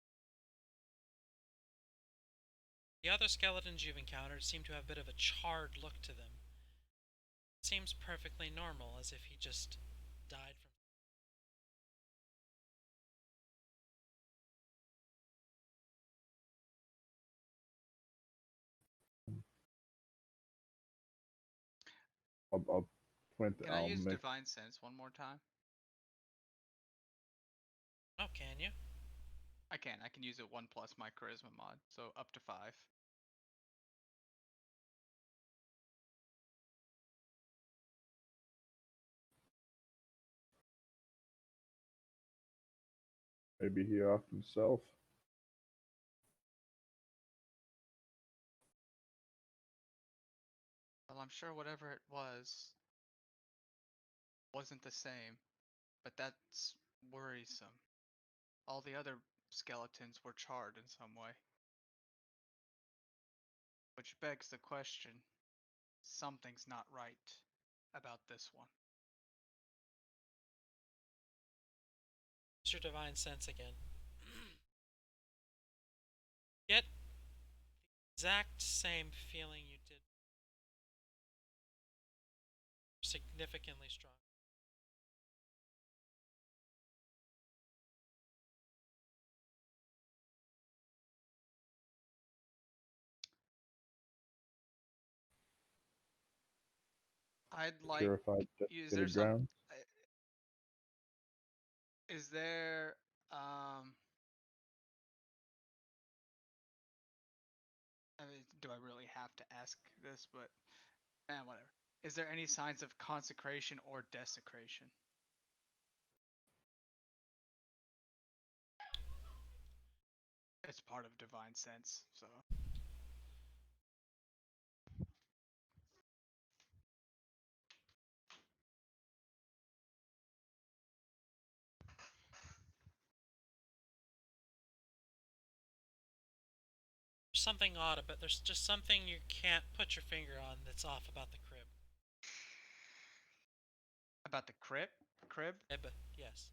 The other skeletons you've encountered seem to have a bit of a charred look to them. It seems perfectly normal, as if he just died from. I'll point. Can I I'll use make. Divine Sense one more time? Oh, can you? I can. I can use it 1 plus my Charisma mod, so up to 5. Maybe he off himself. Well, I'm sure whatever it was wasn't the same, but that's worrisome. All the other skeletons were charred in some way. Which begs the question, something's not right about this one. It's your divine sense again. Get the exact same feeling you did. Significantly strong. I'd like. Purified, Is there dedicated ground. Is there I mean, do I really have to ask this? But whatever. Is there any signs of consecration or desecration? It's part of divine sense, so. There's something odd about. There's just something you can't put your finger on that's off about the crib. About the crib? Crib? Yes.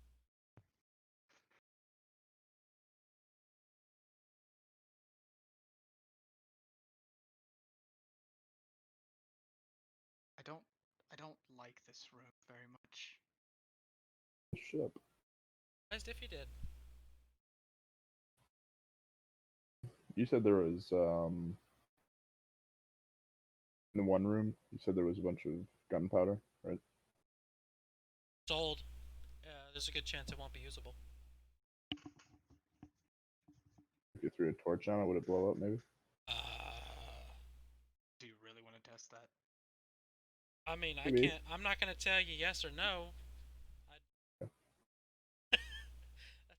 I don't like this room very much. Ship. Surprised if you did. you said there was in the one room. You said there was a bunch of gunpowder, right? It's old. There's a good chance it won't be usable. If you threw a torch on it, would it blow up? Maybe. Do you really want to test that? I mean, I Maybe. can't. I'm not gonna tell you yes or no.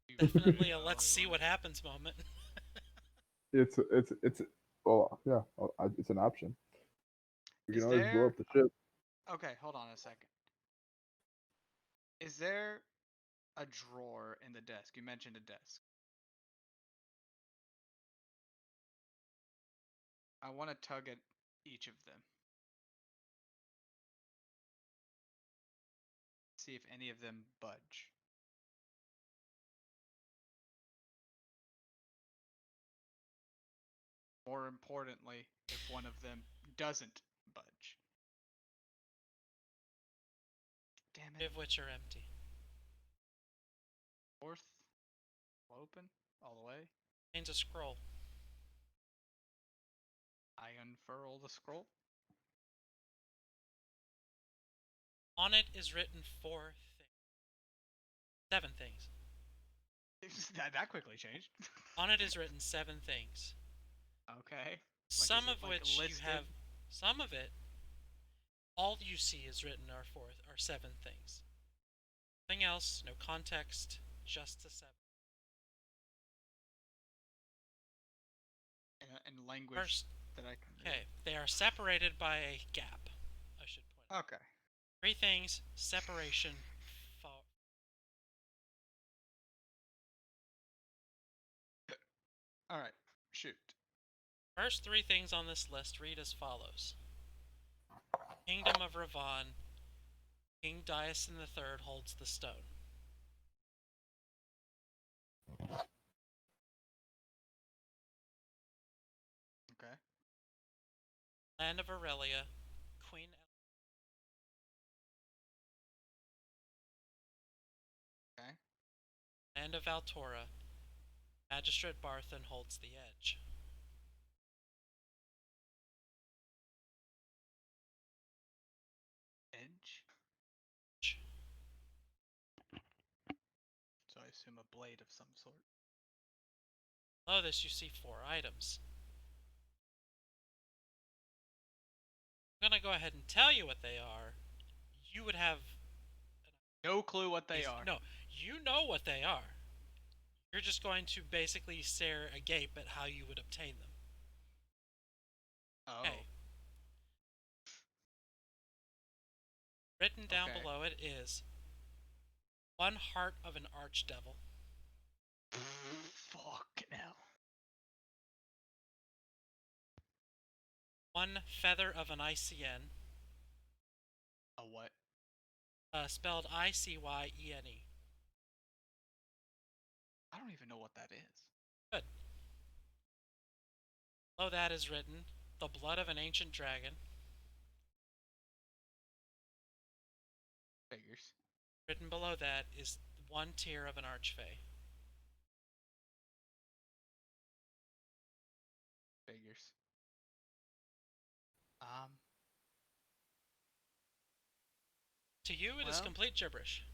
You Definitely a really let's see wanna- what happens moment. It's well, yeah, it's an option. We Is can always blow there- up the ship. Okay, hold on a second. Is there a drawer in the desk? You mentioned a desk. I want to tug at each of them. See if any of them budge. More importantly, if one of them doesn't budge. Damn it. Of which are empty. Fourth. Open. All the way. Contains a scroll. I unfurl the scroll. On it is written 4 things. 7 things. That quickly changed. On it is written 7 things. Okay. Some is it, of like, which you listed? have. Some of it. All you see is written are 7 things. Nothing else. No context. Just the 7. In language First, that I can read. okay, they are separated by a gap. I should point out. Okay. 3 things. Separation. All right. Shoot. First 3 things on this list read as follows. Kingdom of Ravon. King Diason III holds the stone. Okay. Land of Aurelia. Queen. Okay. Land of Altora. Magistrate Barthen holds the edge. Edge. So I assume a blade of some sort. Below this you see 4 items. I'm gonna go ahead and tell you what they are. You would have No clue what they are. No, you know what they are. You're just going to basically stare agape at how you would obtain them. Oh. Okay. Written down Okay. below it is 1 heart of an archdevil. Fucking hell. 1 feather of an ICN. A what? Spelled ICYENE. I don't even know what that is. Good. Below that is written the blood of an ancient dragon. Figures. Written below that is 1 tear of an archfey. Figures. To you, it is Well- complete gibberish.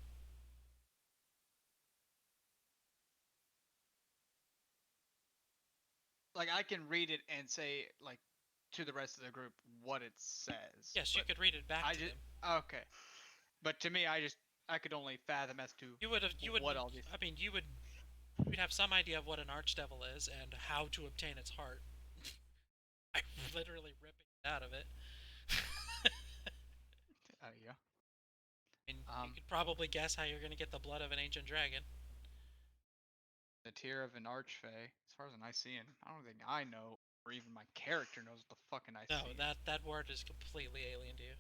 Like I can read it and say like to the rest of the group what it says. Yes, you but could read it back I to just them. okay. But to me, I could only fathom as to You would what all these. I mean, you'd have some idea of what an archdevil is and how to obtain its heart. I'm literally ripping it out of it. There you go. And you could probably guess how you're going to get the blood of an ancient dragon. The tear of an archfey. As far as an Icen, I don't think I know, or even my character knows what the fucking Icen. No, that word is completely alien to you.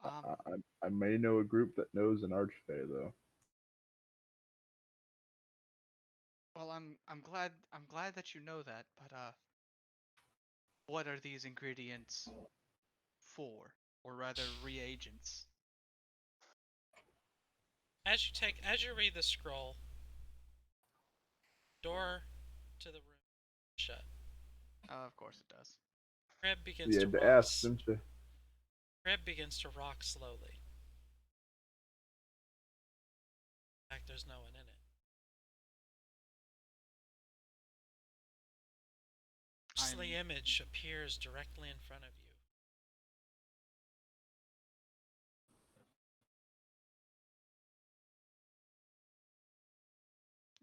I may know a group that knows an archfey though. Well, I'm glad that you know that, but what are these ingredients for, or rather reagents? As you read the scroll, door to the room Shut. Of course it does. Crib begins You to had to rock. ask, didn't you? Crib begins to rock slowly. In fact, there's no one in it. Ghostly image appears directly in front of you.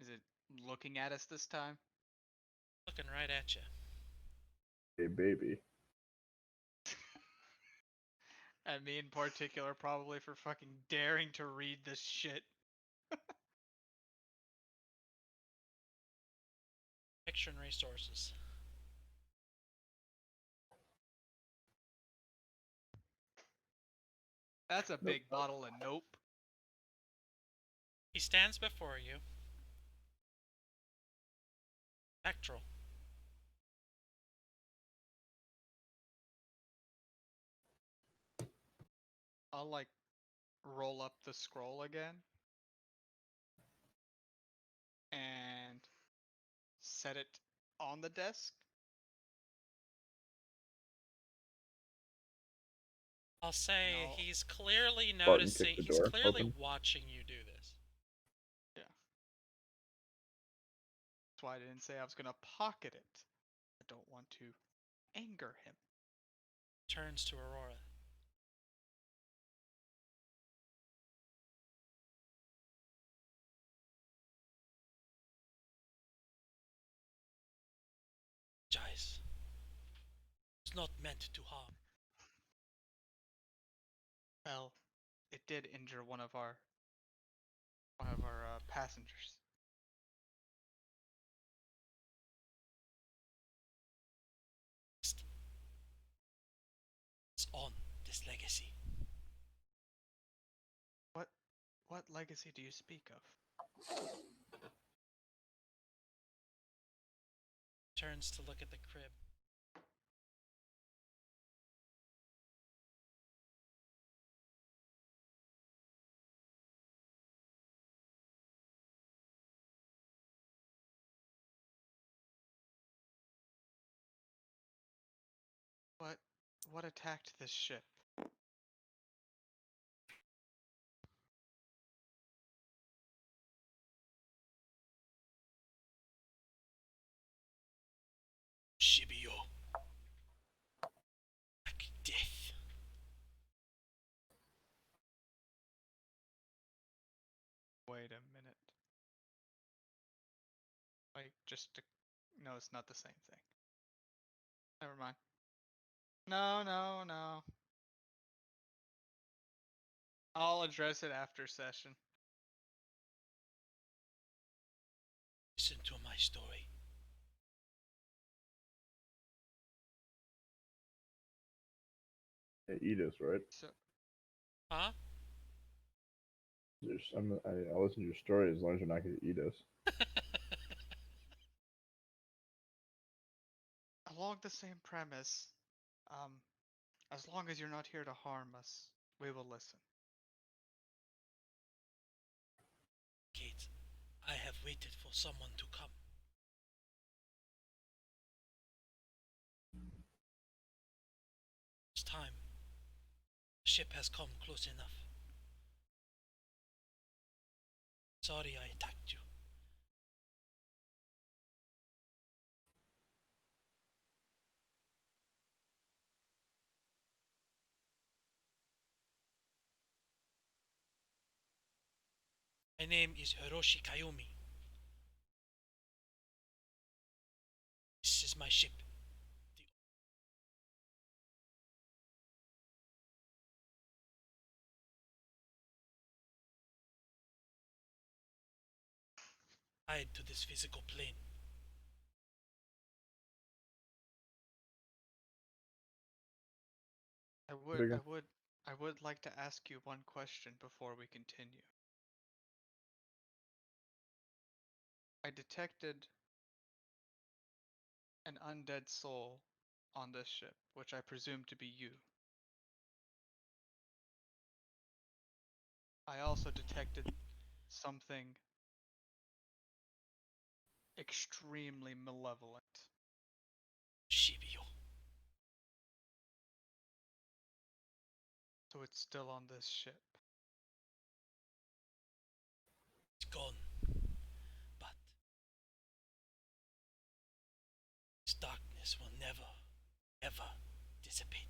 Is it looking at us this time? Looking right at you. Hey, baby. And me in particular, probably for fucking daring to read this shit. Picture and resources. That's a big bottle of nope. He stands before you. Spectral. I'll like roll up the scroll again and set it on the desk. I'll say No. he's clearly Button, kick noticing. the He's door clearly open. watching you do this. That's why I didn't say I was gonna pocket it. I don't want to anger him. Turns to Aurora. Apologize. It's not meant to harm. Well, it did injure one of our passengers. It's on this legacy. What legacy do you speak of? Turns to look at the crib. What attacked this ship? Shibio. Black Death. Wait a minute. Like, no, it's not the same thing. Never mind. No. I'll address it after session. Listen to my story. Yeah, eat us, right? So, Huh? I'll listen to your story as long as you're not going to eat us. along the same premise, as long as you're not here to harm us, we will listen. Kate, I have waited for someone to come. It's time. The ship has come close enough. Sorry I attacked you. My name is Hiroshi Kayumi. This is my ship. Tied to this physical plane. I would like to ask you one question before we continue. I detected an undead soul on this ship, which I presume to be you. I also detected something extremely malevolent So it's still on this ship. It's gone. But this darkness will never, ever dissipate.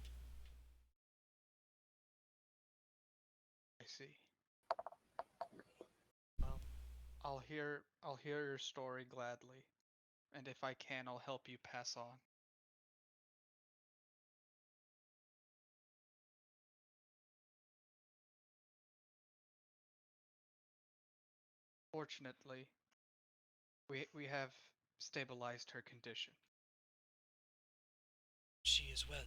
I see. Well, I'll hear your story gladly, and if I can, I'll help you pass on. Fortunately, we have stabilized her condition. She is well.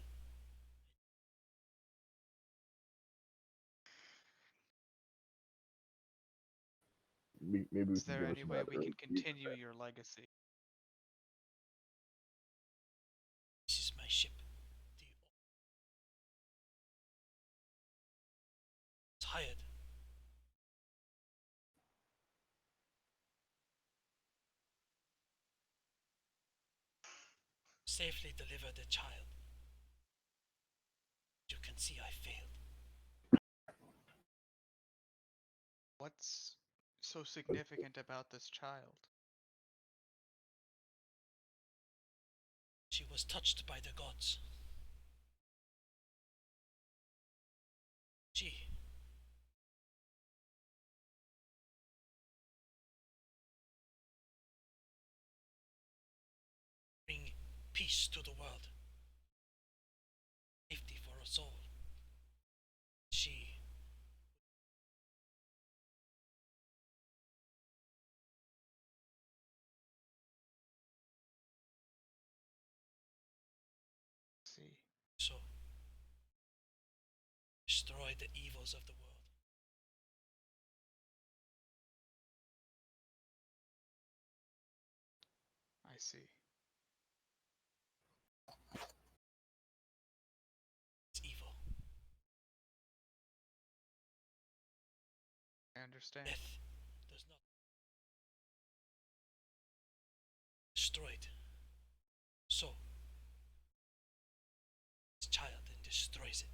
Maybe we Is can there give us any some way of that we can early feedback. continue your legacy? This is my ship. The tired. Safely deliver the child. You can see I failed. What's so significant about this child? She was touched by the gods. She bring peace to the world. Safety for us all. She See, so destroy the evils of the world. I see. It's evil. I understand. Death does not destroy it. So this child and destroys it.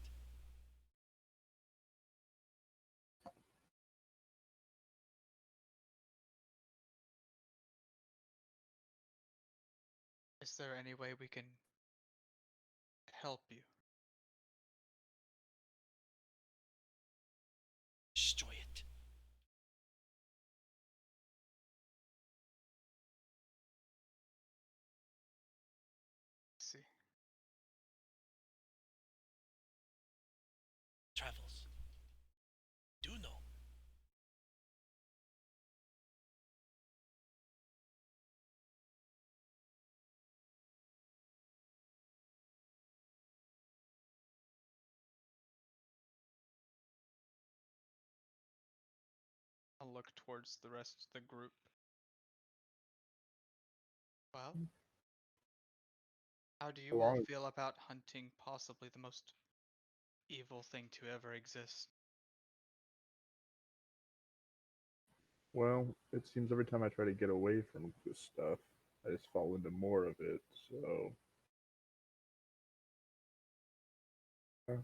Is there any way we can help you? Destroy it. See, Travels. Do know. I'll look towards the rest of the group. Well, how do you all Long- feel about hunting possibly the most evil thing to ever exist? Well, it seems every time I try to get away from this stuff, I just fall into more of it. So, okay.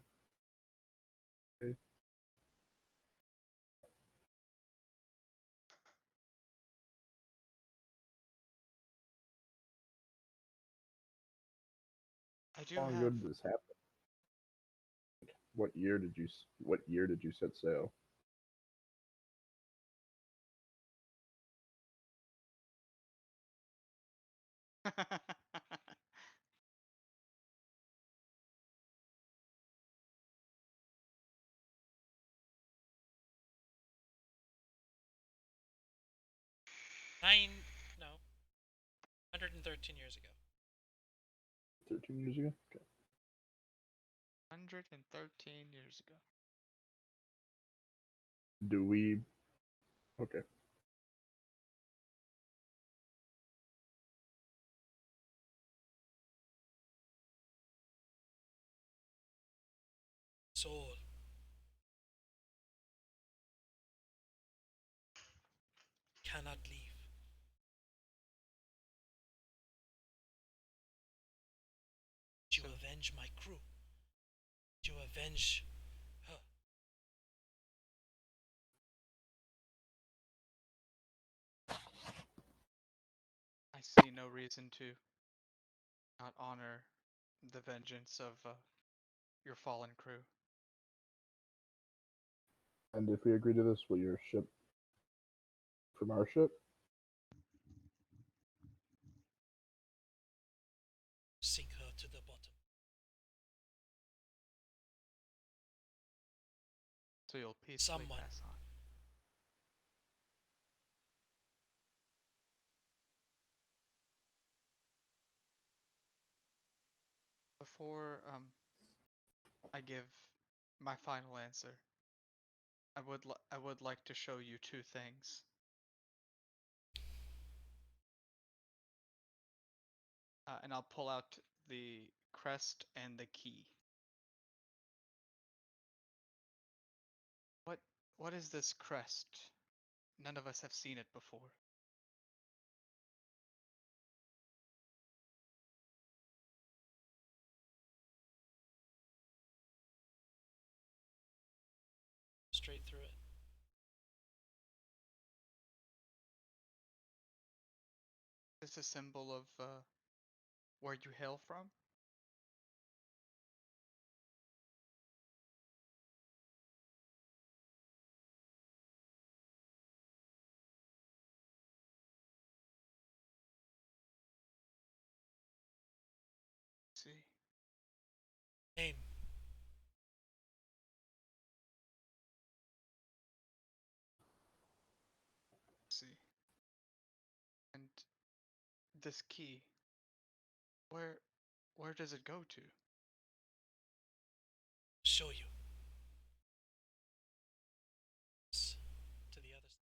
I do How long have ago did this happen? What year did you set sail? No, 113 years ago. 13 years ago. Okay. 113 years ago. Do we? Okay. Soul. Cannot leave. To So- avenge my crew. To avenge her. no reason to not honor the vengeance of your fallen crew. And if we agree to this, will your ship from our ship? Sink her to the bottom. So you'll peacefully Someone. pass on. Before I give my final answer, I would like to show you two things. And I'll pull out the crest and the key. What is this crest? None of us have seen it before. Straight through it. Is this a symbol of where you hail from? See. Name. See. And this key, where does it go to? Show you. To the other side.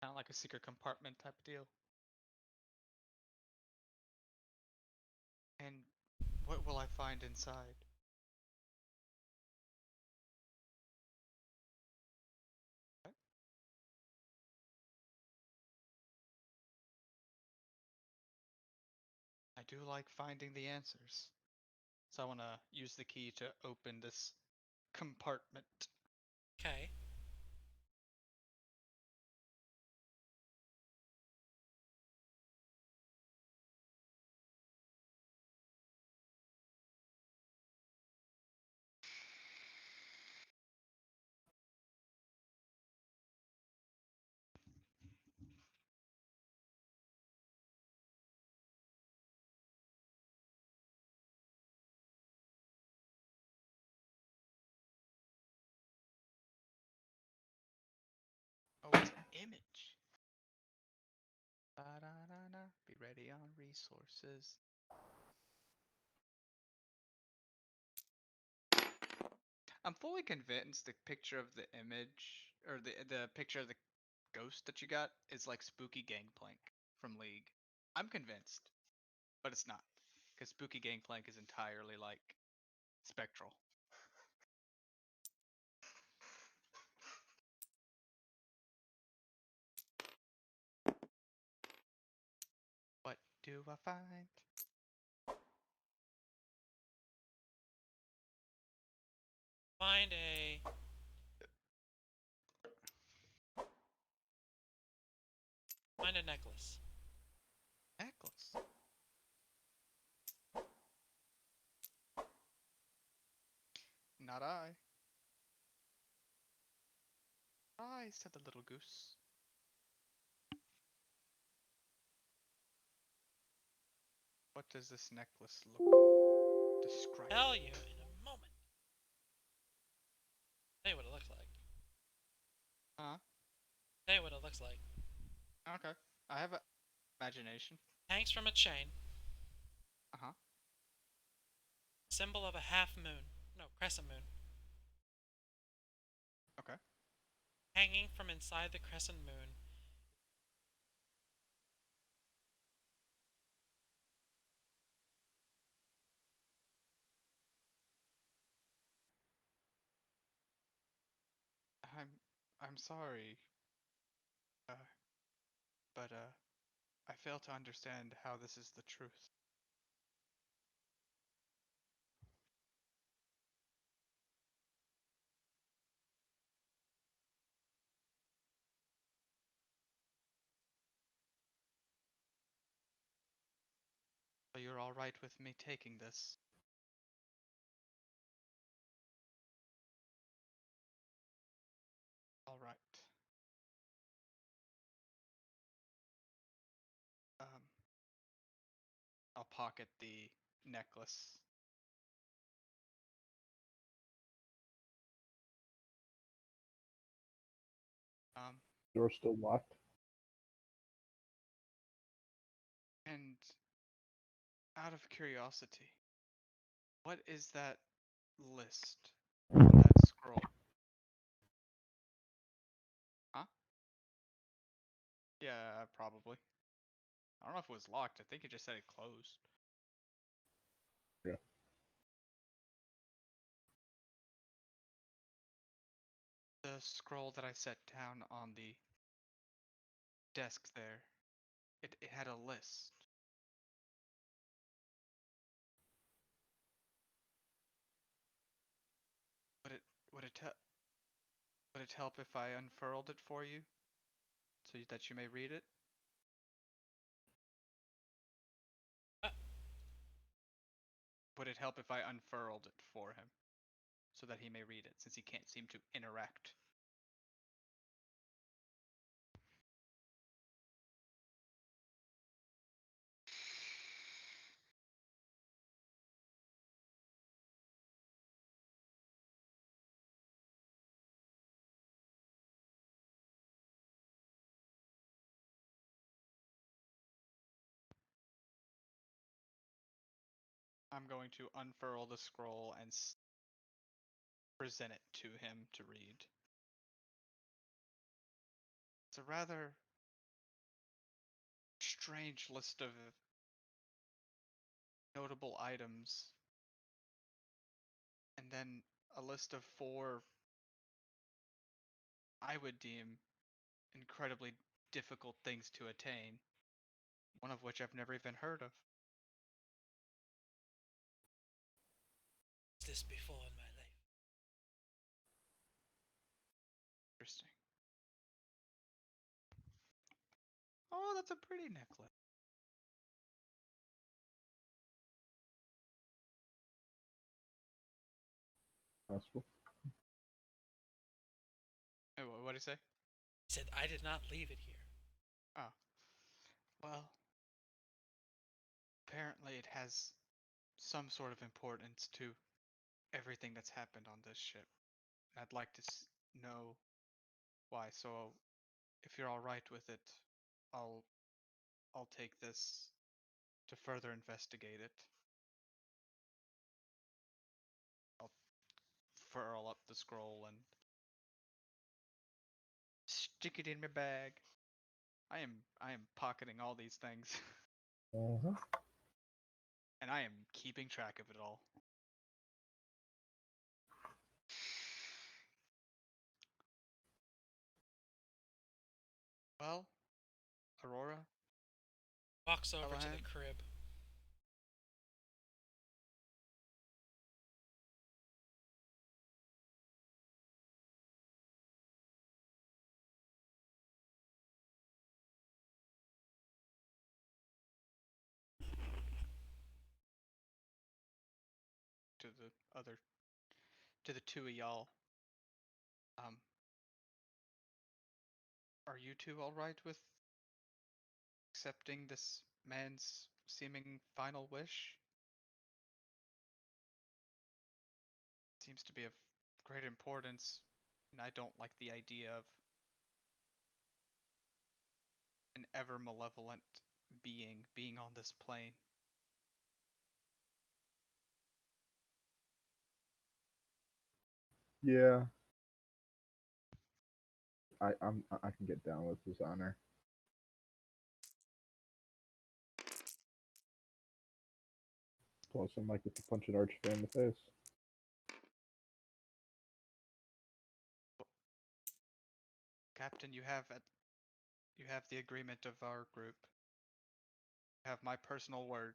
Kind of like a secret compartment type of deal. And what will I find inside? What? I do like finding the answers. So I want to use the key to open this compartment. Okay. Oh, it's an image. Ba-da-da-da. Be ready on resources. I'm fully convinced the picture of the image, or the picture of the ghost that you got is like Spooky Gangplank from League. I'm convinced, but it's not, because Spooky Gangplank is entirely like spectral. What do I find? Find a necklace. Necklace. Not I. I, said the little goose. What does this necklace look? Describe. Tell you in a moment. Tell you what it looks like. Huh? Tell you what it looks like. Okay. I have a imagination. Hangs from a chain. Uh-huh. Symbol of a half moon. No, crescent moon. Okay. Hanging from inside the crescent moon. I'm sorry. Uh, but I fail to understand how this is the truth. So you're alright with me taking this? Alright. I'll pocket the necklace. Door still locked. And out of curiosity, what is that list on that scroll? Huh? Yeah, probably. I don't know if it was locked. I think it just said it closed. Yeah. The scroll that I set down on the desk there, it had a list. Would it would it help if I unfurled it for you, so that you may read it? Uh. Would it help if I unfurled it for him, so that he may read it, since he can't seem to interact? I'm going to unfurl the scroll and present it to him to read. It's a rather strange list of notable items, and then a list of 4 I would deem incredibly difficult things to attain, one of which I've never even heard of. This before in my life. Interesting. Oh, that's a pretty necklace. Possible. Hey, what did he say? He said, I did not leave it here. Oh. Well, apparently it has some sort of importance to everything that's happened on this ship. I'd like to know why. So, if you're all right with it, I'll take this to further investigate it. I'll furl up the scroll and stick it in my bag. I am pocketing all these things, Uh-huh. and I am keeping track of it all. Well, Aurora, Walks over to the Hulihan, crib. to the other, to the 2 of y'all. Are you two all right with accepting this man's seeming final wish? Seems to be of great importance, and I don't like the idea of an ever malevolent being on this plane. Yeah. I can get down with his honor. Plus, I might get to punch an archfey in the face. Captain, you have the agreement of our group. You have my personal word.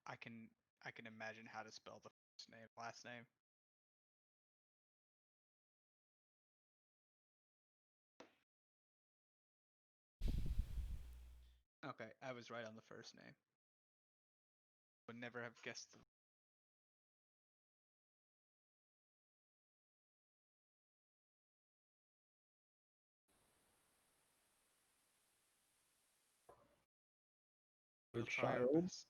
I can I can imagine how to spell the first name, last name. Okay, I was right on the first name. Would never have guessed the Your We'll try our child? best.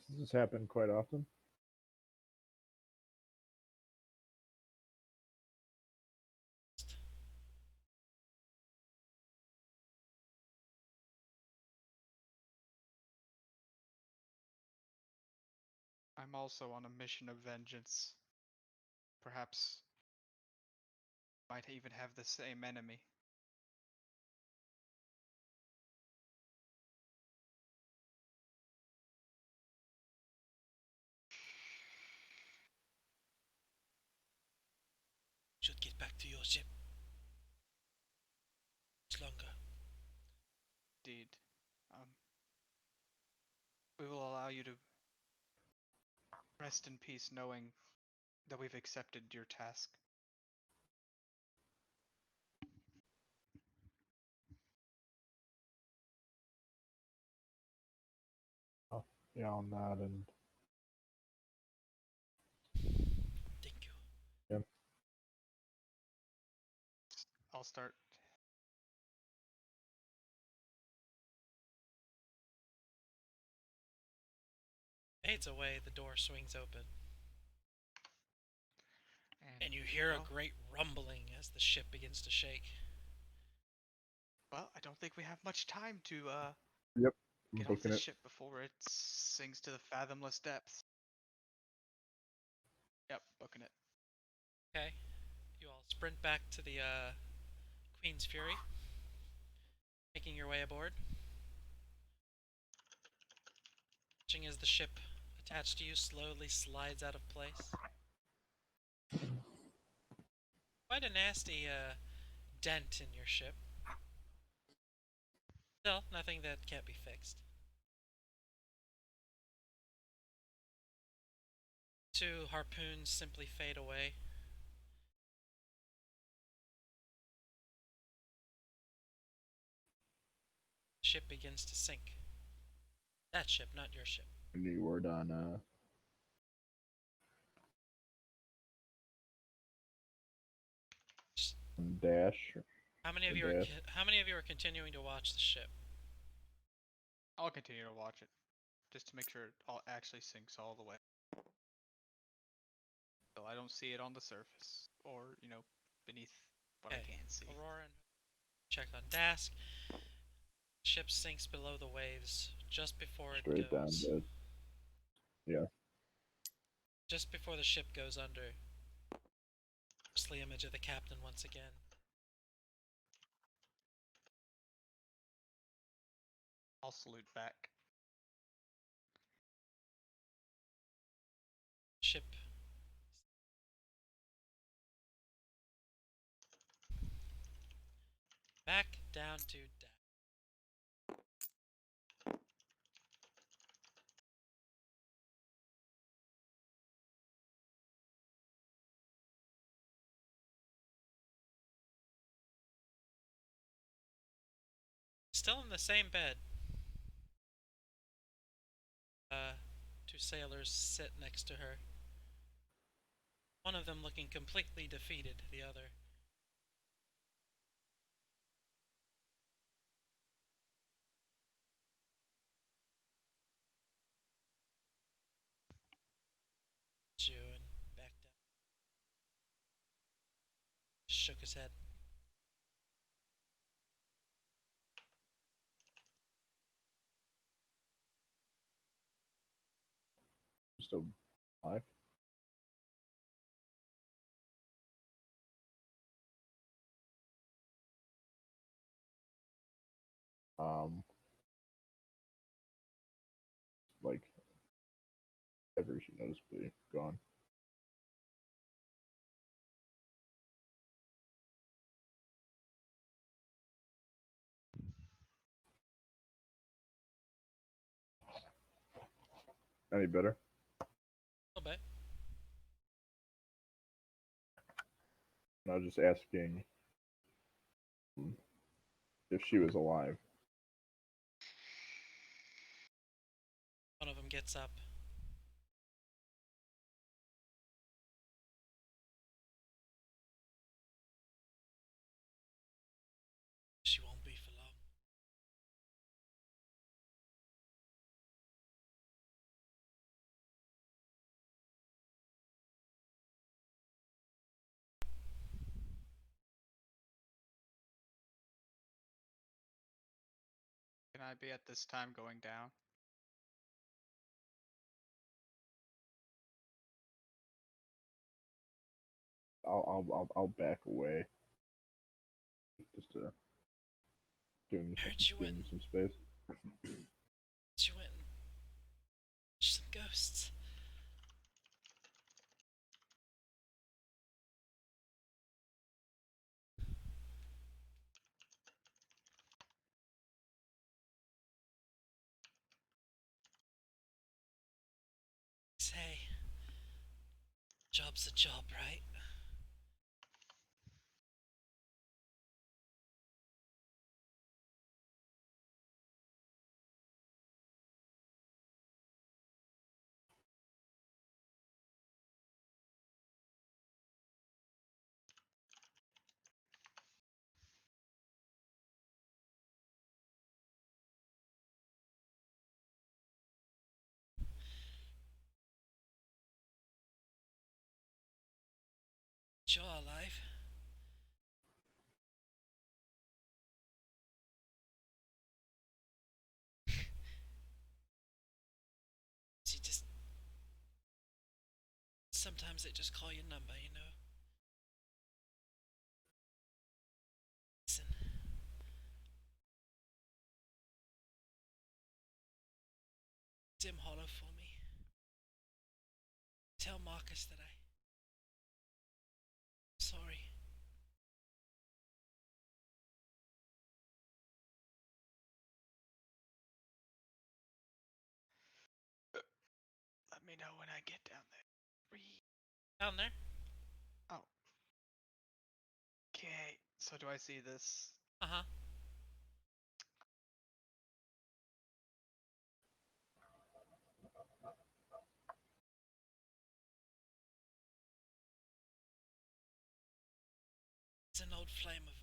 Does this happen quite often? I'm also on a mission of vengeance. Perhaps might even have the same enemy. Should get back to your ship. It's longer. Indeed. We will allow you to rest in peace knowing that we've accepted your task. Yeah, on that, and Thank you. I'll start. Fades away, the door swings open. And you hear a well, great rumbling as the ship begins to shake. Well, I don't think we have much time to yep, I'm get off booking this it. ship before it sinks to the fathomless depths. Yep, booking it. Okay. You all sprint back to the Queen's Fury, making your way aboard. Watching as the ship attached to you slowly slides out of place. Quite a nasty dent in your ship. Still, nothing that can't be fixed. Two harpoons simply fade away. The ship begins to sink. That ship, not your ship. Any word on Just- Dash? How many of The you are dash. how many of you are continuing to watch the ship? I'll continue to watch it, just to make sure it all actually sinks all the way. So I don't see it on the surface, or, beneath what I Okay. can't see. Aurora and check on Dask. Ship sinks below the waves just before it Straight down, goes. but yeah. Just before the ship goes under. Ghostly image of the captain once again. I'll salute back. Ship back down to deck. Still in the same bed. Two sailors sit next to her. One of them looking completely defeated, the other. You and back down. Shook his head. Still alive. Like every noticeably gone. Any better? A little bit. I was just asking if she was alive. One of them gets up. She won't be for long. Can I be at this time going down? I'll back away. Just to Heard you give him went. some space. She went. And some ghosts. Say, job's a job, right? You're alive. She just. Sometimes they just call your number, you know? Listen. Dim Hollow for me. Tell Marcus that I'm sorry. Let me know when I get down there. Down there? Oh. Okay. So do I see this? Uh-huh. It's an old flame of mine.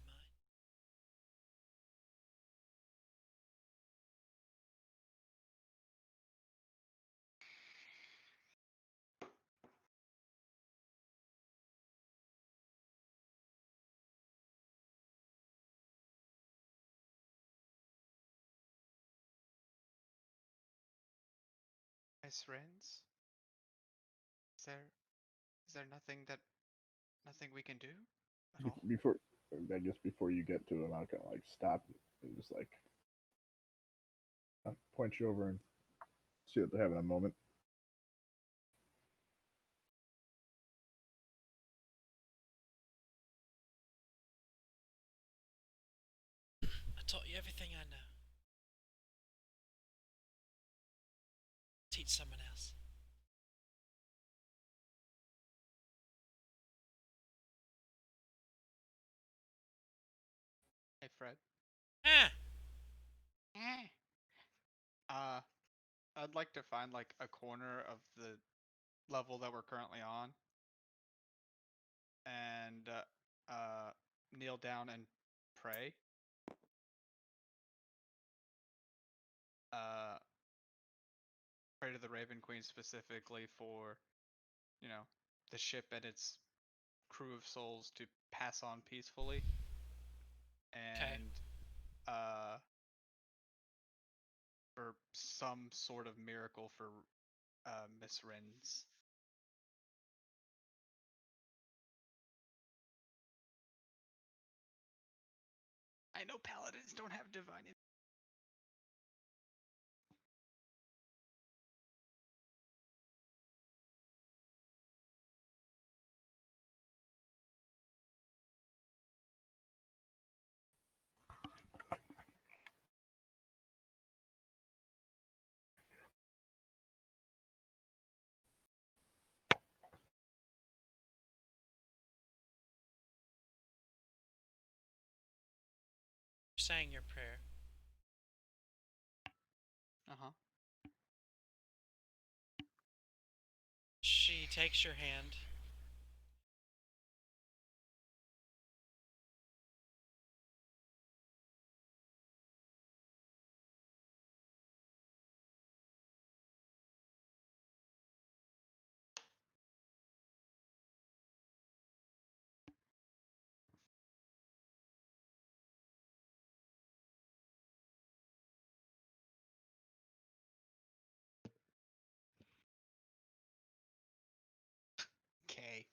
Miss Rins? Is there nothing we can do at all? Before, I guess before you get to him, I'll kind of like stop and just like point you over and see if they're having a moment. I taught you everything I know. Teach someone else. Hey, Fred. Ah! Uh, I'd like to find like a corner of the level that we're currently on and kneel down and pray. Uh, pray to the Raven Queen specifically for, you know, the ship and its crew of souls to pass on peacefully. Okay. And for some sort of miracle for Miss Rins. I know paladins don't have divine. saying your prayer. Uh-huh. She takes your hand. Okay.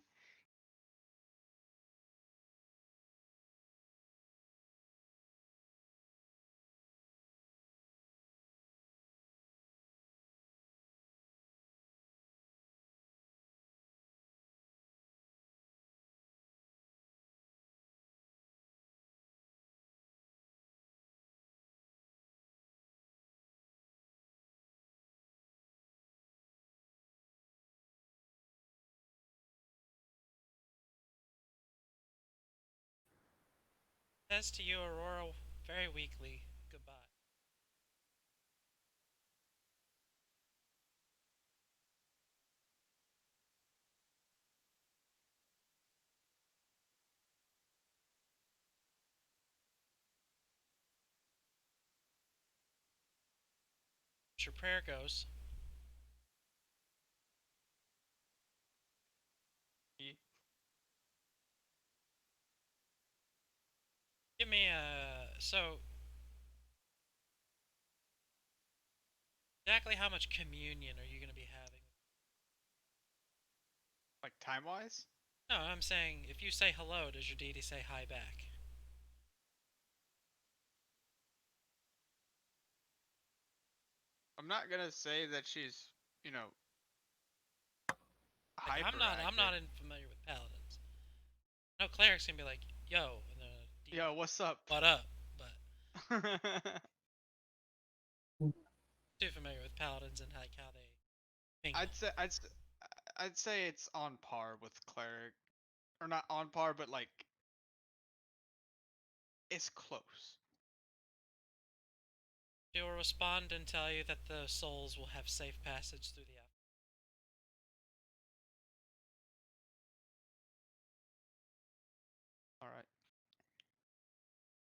Says to you, Aurora, very weakly, goodbye. As your prayer goes, give me a... So, exactly how much communion are you going to be having? Like time-wise? No, I'm saying, if you say hello, does your deity say hi back? I'm not gonna say that she's, you know, Like, I'm not familiar with paladins. No cleric's gonna be like, yo, and then a deity, Yo, what's up? what up? But too familiar with paladins and like how they mingle. I'd say it's on par with cleric, or not on par, but like it's close. She will respond and tell you that the souls will have safe passage through the afterlife. All right.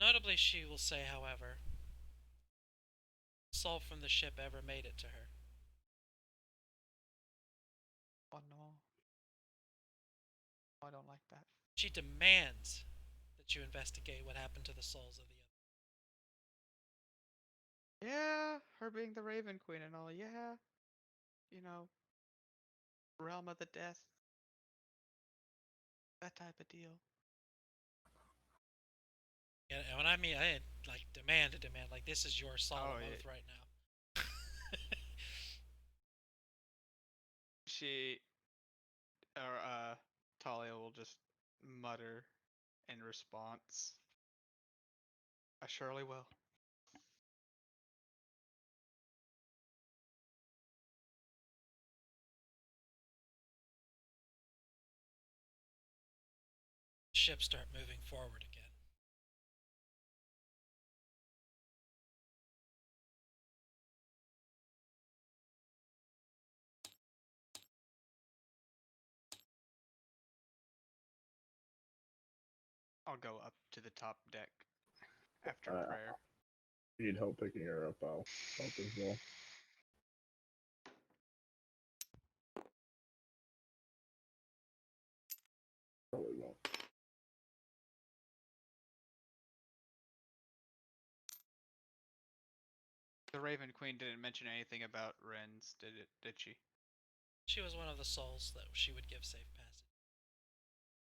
Notably, she will say, however, no soul from the ship ever made it to her. Oh no. I don't like that. She demands that you investigate what happened to the souls of the other. Yeah, her being the Raven Queen and all. Yeah, you know, realm of the death, that type of deal. And when I mean, I didn't like demand to demand, like this is your solemn Oh, yeah. oath right now. She or Talia will just mutter in response. I surely will. Ships start moving forward again. I'll go up to the top deck after Uh, prayer. Need help picking her up. I'll help as well. Probably won't. The Raven Queen didn't mention anything about Wrens, did she? She was one of the souls that she would give safe passage.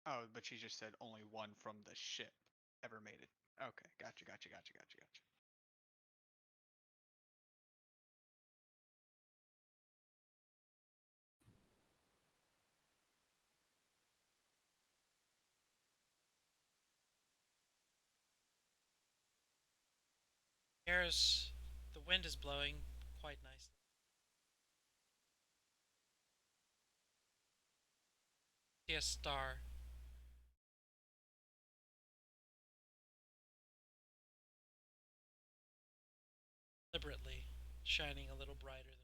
Oh, but she just said only one from the ship ever made it. Okay, gotcha. The wind is blowing quite nicely. See a star. shining a little brighter than.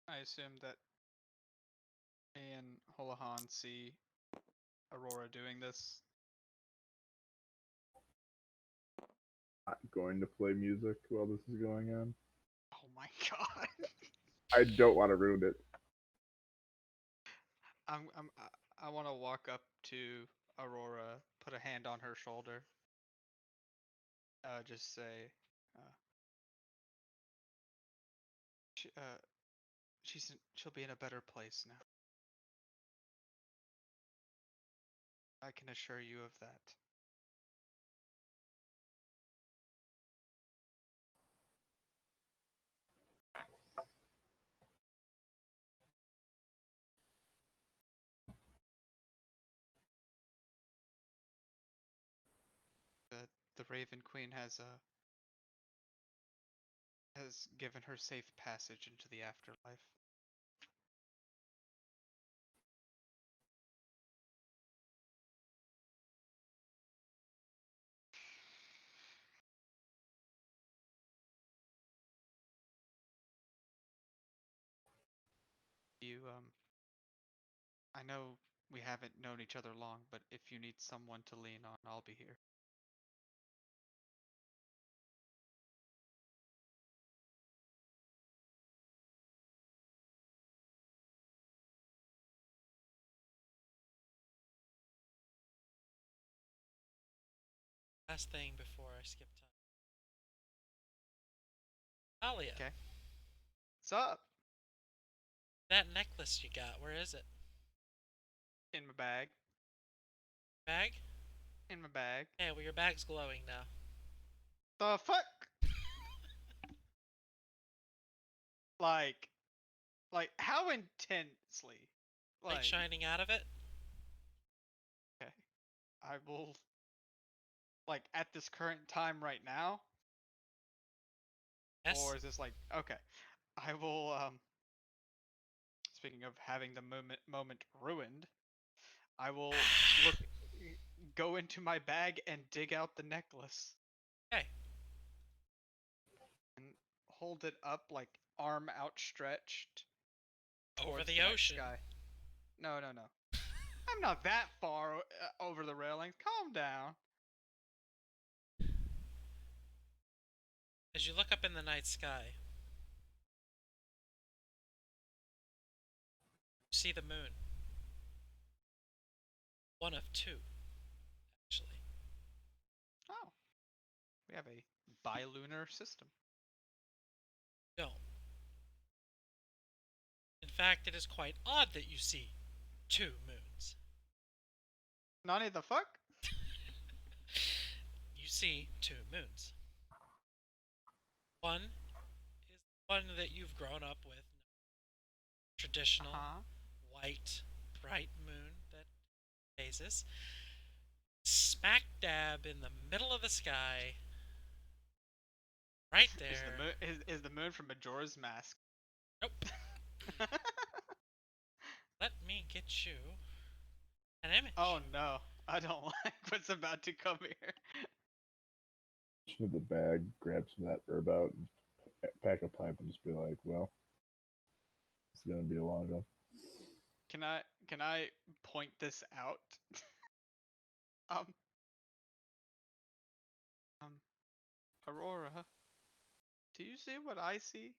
I assume that me and Hulihan see Aurora doing this. I'm going to play music while this is going on. Oh my god. I don't want to ruin it. I want to walk up to Aurora, put a hand on her shoulder. Just say, she, she'll be in a better place now. I can assure you of that. The Raven Queen has given her safe passage into the afterlife. I know we haven't known each other long, but if you need someone to lean on, I'll be here. Last thing before I skip time. Talia. Okay. What's up? That necklace you got, where is it? In my bag. Bag? In my bag. Hey, well your bag's glowing now. The fuck? Like how intensely? Like shining out of it? Okay. I will, like, at this current time right now? Yes. Or is this like, okay. I will, speaking of having the moment ruined, I will go into my bag and dig out the necklace. Okay. And hold it up, like, arm outstretched Over towards the night ocean. sky. No. I'm not that far over the railing. Calm down. As you look up in the night sky, you see the moon. One of two, actually. Oh. We have a bilunar system. Don't. In fact, it is quite odd that you see two moons. Nani the fuck? You see two moons. One is the one that you've grown up with. Traditional, white, bright moon that phases. Smack dab in the middle of the sky. Right there. Is the moon from Majora's Mask? Nope. Let me get you an image. Oh no, I don't like what's about to come here. Just with the bag, grab some of that herb out, and pack a pipe, and just be like, well, it's gonna be a long one. Can I point this out? um um Aurora, do you see what I see?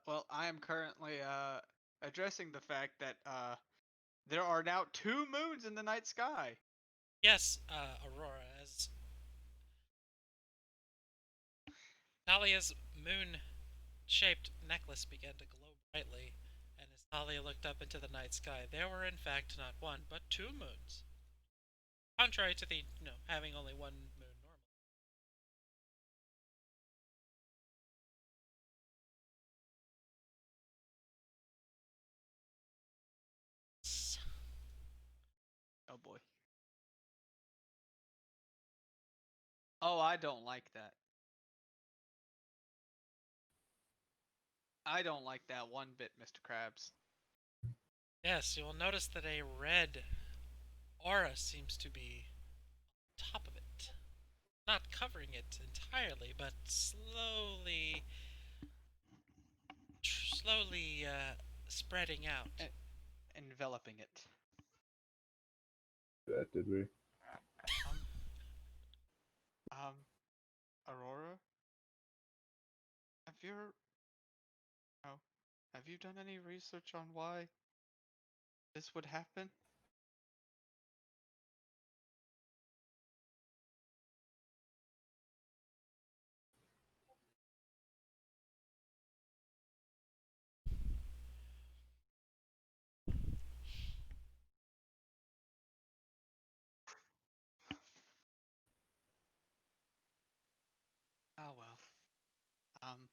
Well, I am currently addressing the fact that there are now 2 moons in the night sky. Yes, Aurora, as Talia's moon-shaped necklace began to glow brightly, and as Talia looked up into the night sky, there were in fact not one, but 2 moons. Contrary to the, having only one moon normally. Oh boy. Oh, I don't like that. I don't like that one bit, Mr. Krabs. Yes, you will notice that a red aura seems to be on top of it. Not covering it entirely, but slowly spreading out. Enveloping it. That did we? Um, Aurora? Oh, have you done any research on why this would happen? Oh well. Um.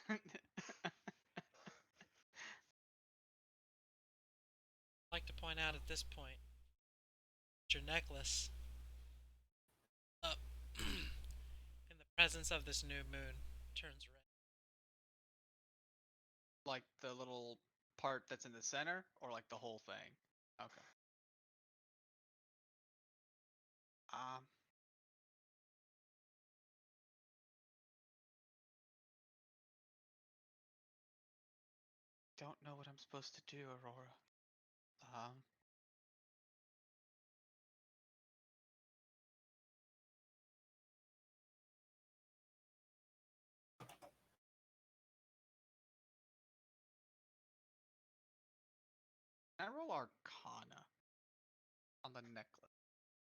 I'd like to point out at this point, your necklace, up in the presence of this new moon, turns red. Like the little part that's in the center, or like the whole thing? Okay. Um. Don't know what I'm supposed to do, Aurora. Um. Can I roll Arcana on the necklace?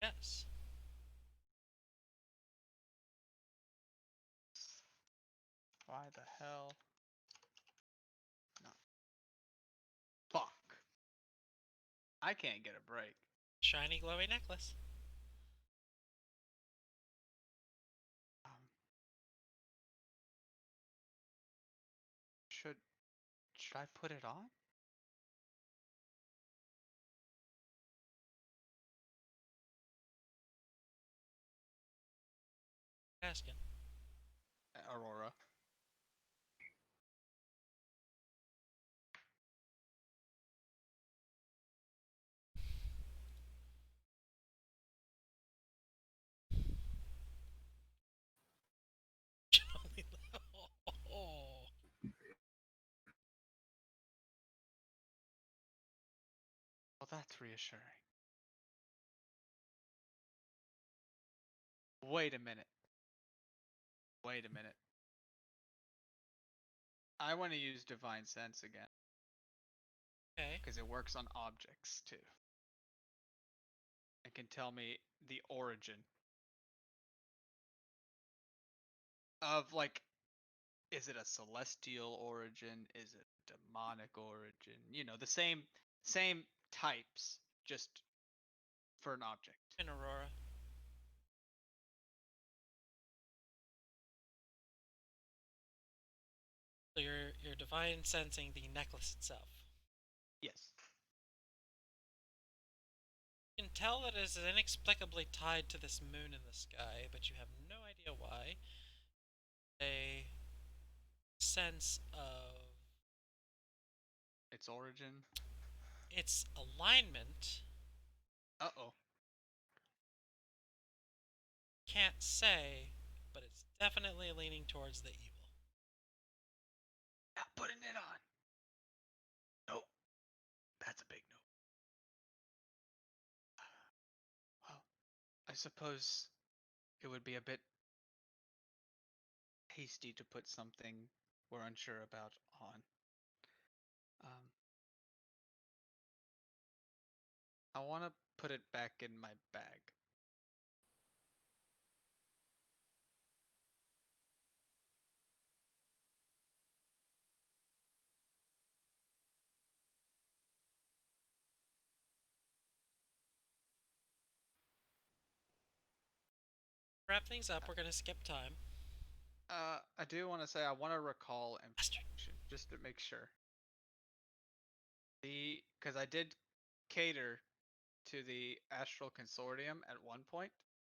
Yes. Why the hell? No. Fuck. I can't get a break. Shiny, glowy necklace. Um. Should I put it on? Asking. Aurora. Oh. Well, that's reassuring. Wait a minute. Wait a minute. I want to use Divine Sense again. Okay. Because it works on objects too. It can tell me the origin of, like, is it a celestial origin? Is it demonic origin? You know, the same types, just for an object. And Aurora. you're divine sensing the necklace itself. Yes. You can tell that it is inexplicably tied to this moon in the sky, but you have no idea why. A sense of Its origin. its alignment, Uh-oh. can't say, but it's definitely leaning towards the evil. Not putting it on. Nope. That's a big no. Well, I suppose it would be a bit hasty to put something we're unsure about on. Um, I want to put it back in my bag. Wrap things up, we're gonna skip time. I do want to say I want to recall Bastard. information just to make sure. Because I did cater to the Astral Consortium at one point.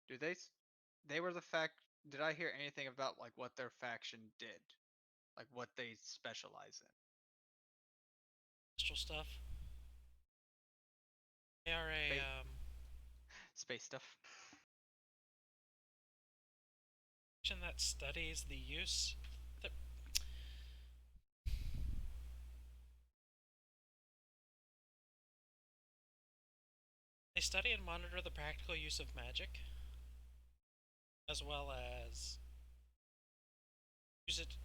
Do they were the fact? Did I hear anything about like what their faction did, like what they specialize in? Astral stuff. They are Space, a space stuff. faction that studies the use. They study and monitor the practical use of magic, as well as use it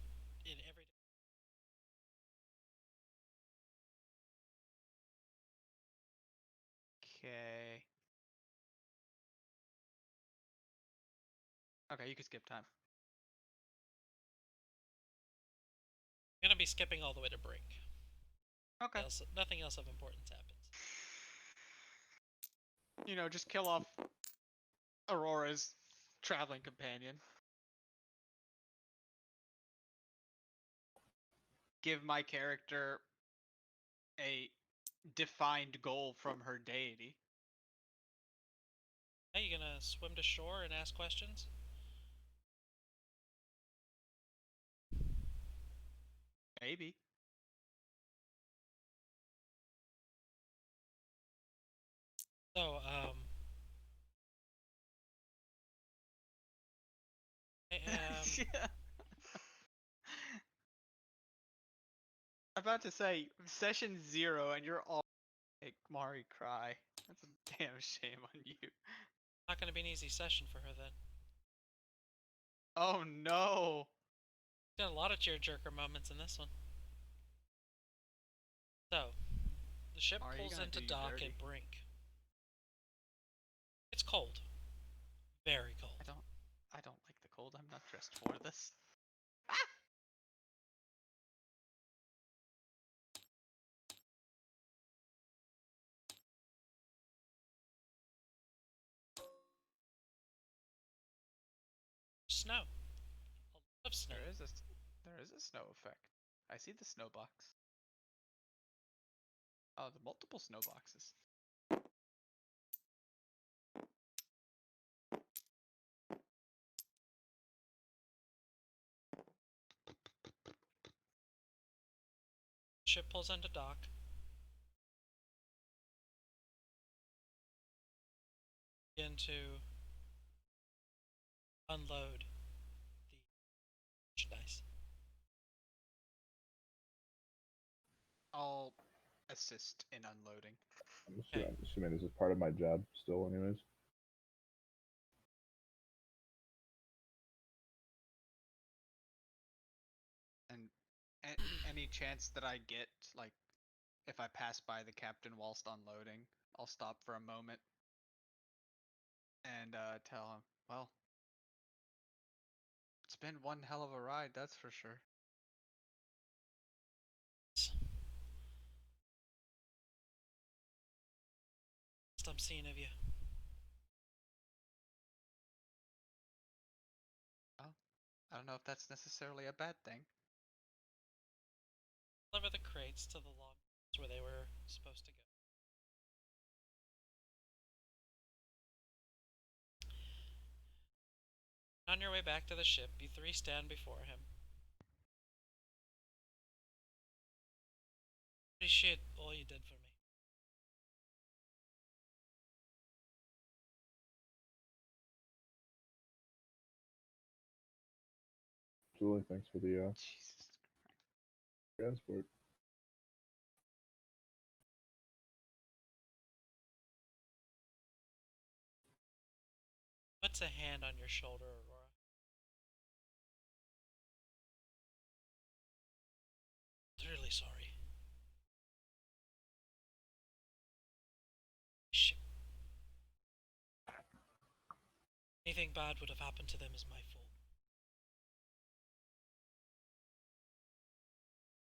in everyday. Okay. Okay, you can skip time. I'm gonna be skipping all the way to Brink. Okay. Nothing else of importance happens. You know, just kill off Aurora's traveling companion. Give my character a defined goal from her deity. Are you gonna swim to shore and ask questions? Maybe. So, I am. Yeah. I'm about to say session 0 and you're all make Mari cry. That's a damn shame on you. Not gonna be an easy session for her then. Oh no. Got a lot of tearjerker moments in this one. So, the ship Mari, you pulls gonna into do you dock dirty. at Brink. It's cold. Very cold. I don't like the cold. I'm not dressed for this. Snow. A lot of snow. There is a snow effect. I see the snow box. Oh, the multiple snow boxes. Ship pulls into dock. Begin to unload the merchandise. I'll assist in unloading. I'm assuming this is part of my job still, anyways. And any chance that I get, like, if I pass by the captain whilst unloading, I'll stop for a moment and tell him, well, it's been one hell of a ride, that's for sure. Last I'm seeing of you. Well, I don't know if that's necessarily a bad thing. Deliver the crates to the log where they were supposed to go. On your way back to the ship, you three stand before him. Appreciate all you did for me. Absolutely. Thanks for the Jesus. transport. Puts a hand on your shoulder, Aurora. Truly sorry. Ship. Anything bad would have happened to them is my fault.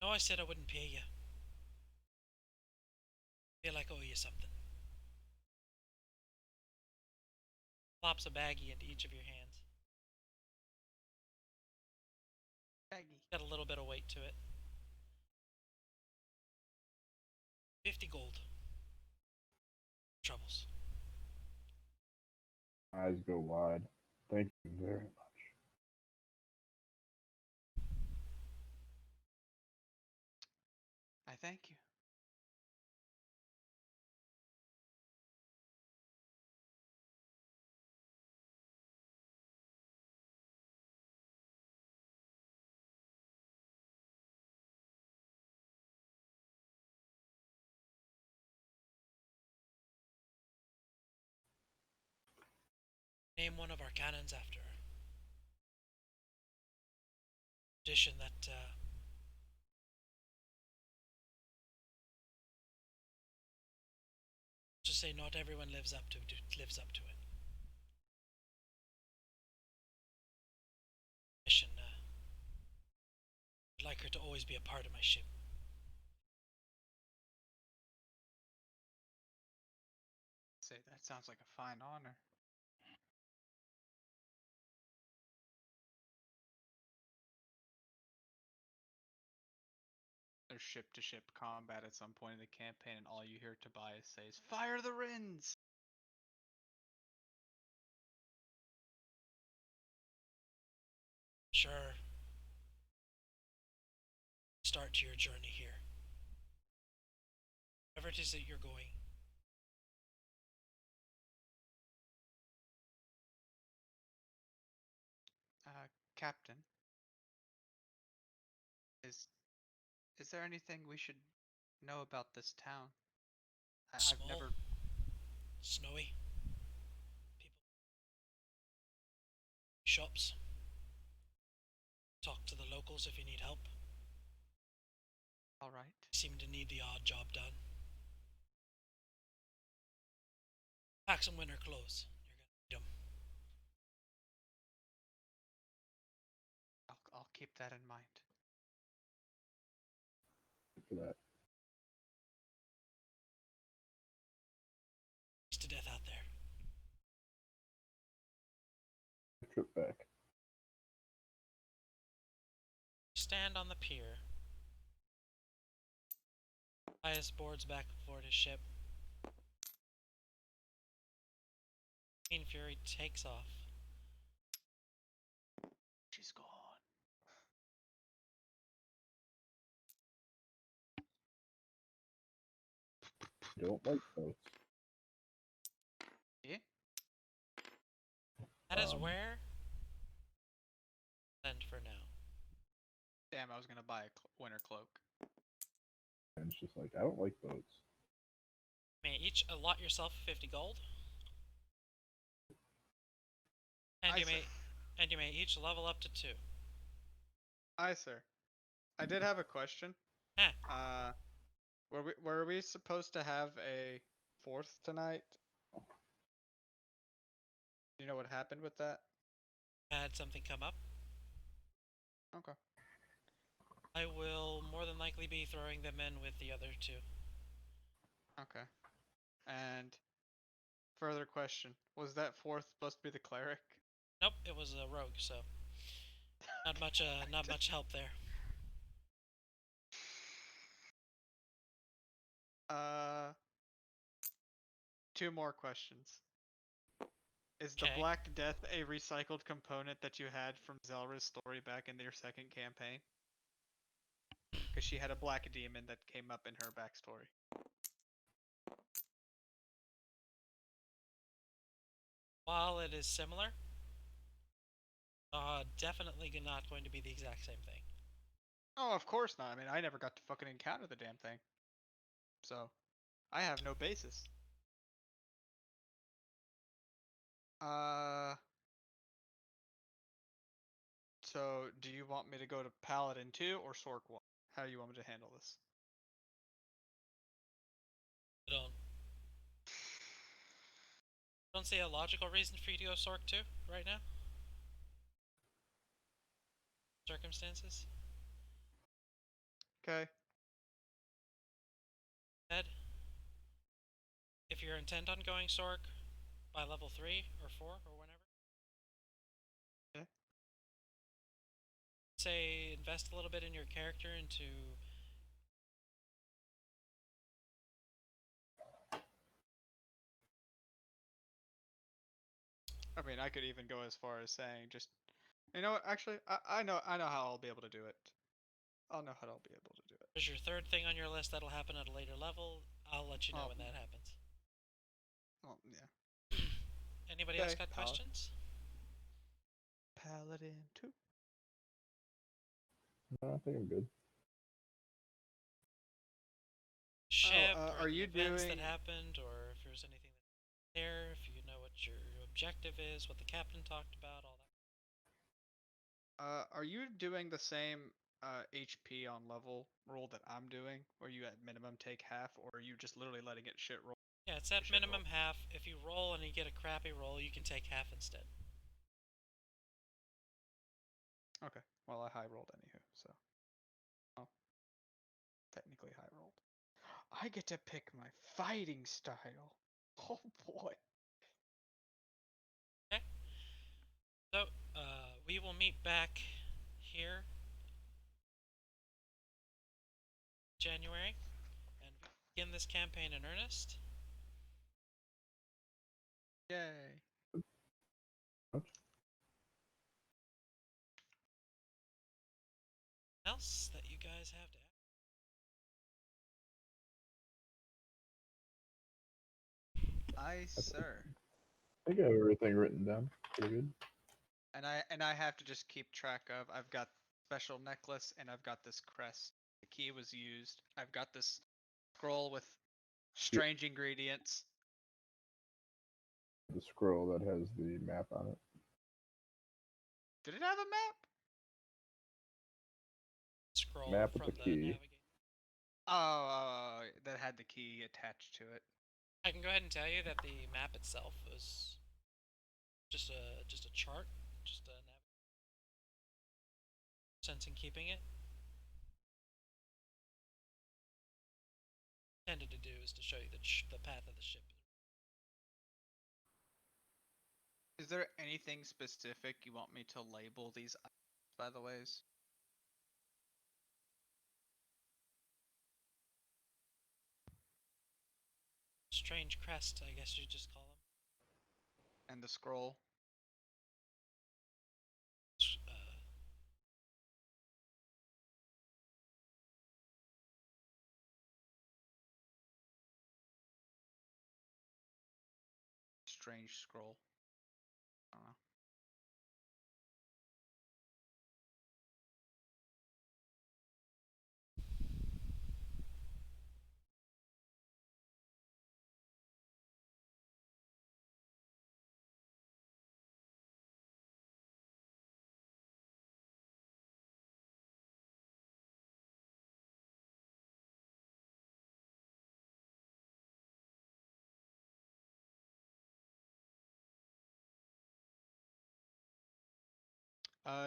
No, I said I wouldn't pay you. Feel like I owe you something. Plops a baggie into each of your hands. Baggy. Got a little bit of weight to it. 50 gold. Troubles. Eyes go wide. Thank you very much. I thank you. Name one of our cannons after her. Tradition that just say not everyone lives up to it. Mission. I'd like her to always be a part of my ship. Say that sounds like a fine honor. There's ship-to-ship combat at some point in the campaign, and all you hear Tobias say is, "Fire the Rins!" Sure. Start to your journey here. Wherever it is that you're going. Captain, is there anything we should know about this town? I've Small. never. Snowy. People. Shops. Talk to the locals if you need help. All right. Seem to need the odd job done. Pack some winter clothes. You're gonna need them. I'll keep that in mind. For that. It's to death out there. Trip back. Stand on the pier. Tobias boards back aboard his ship. Queen Fury takes off. She's gone. Don't like boats. Yeah. That is where. End for now. Damn, I was gonna buy a winter cloak. And it's just like, I don't like boats. You may each allot yourself 50 gold. And Aye, you sir. may each level up to 2. Aye, sir. I did have a question. Huh. Were we supposed to have a fourth tonight? Do you know what happened with that? Had something come up. Okay. I will more than likely be throwing them in with the other 2. Okay. And further question: was that fourth supposed to be the cleric? Nope, it was a rogue, so not much help there. Two more questions. Is the Okay. Black Death a recycled component that you had from Zelra's story back in your second campaign? Because she had a black demon that came up in her backstory. While it is similar, definitely not going to be the exact same thing. Oh, of course not. I mean, I never got to fucking encounter the damn thing. So, I have no basis. So do you want me to go to Paladin 2 or Sork 1? How do you want me to handle this? I don't see a logical reason for you to go Sork 2 right now. Circumstances. Okay. Ed, if you're intent on going Sork by level 3 or 4 or whenever, Okay. say invest a little bit in your character into I mean, I could even go as far as saying just, you know what? Actually, I know how I'll be able to do it. I'll know how I'll be able to do it. there's your third thing on your list that'll happen at a later level. I'll let you know Oh. when that happens. Oh yeah. Anybody else Okay, got questions? Paladin 2. No, I think I'm good. Ship or are the you events that doing- happened, or if there's anything there, if you know what your objective is, what the captain talked about, all that. Are you doing the same HP on level rule that I'm doing, where you at minimum take half, or are you just literally letting it shit roll? Yeah, it's at Shit minimum half. If you roll and you get a crappy roll, you can take half instead. Okay. Well, I high rolled anywho, so. Oh. Technically high rolled. I get to pick my fighting style. Oh boy. Okay. So, we will meet back here January and begin this campaign in earnest. Yay. Else that you guys have to add? Aye, sir. I think I have everything written down. Pretty good. And I have to just keep track of. I've got special necklace and I've got this crest. The key was used. I've got this scroll with strange ingredients. The scroll that has the map on it. Did it have a map? Scroll Map with from the the key. navigator. Oh, that had the key attached to it. I can go ahead and tell you that the map itself was just a chart, just a sense in keeping it. Intended to do is to show you the path of the ship. Is there anything specific you want me to label these items, by the ways? Strange crest, I guess you'd just call them. And the scroll? Strange scroll. I don't know.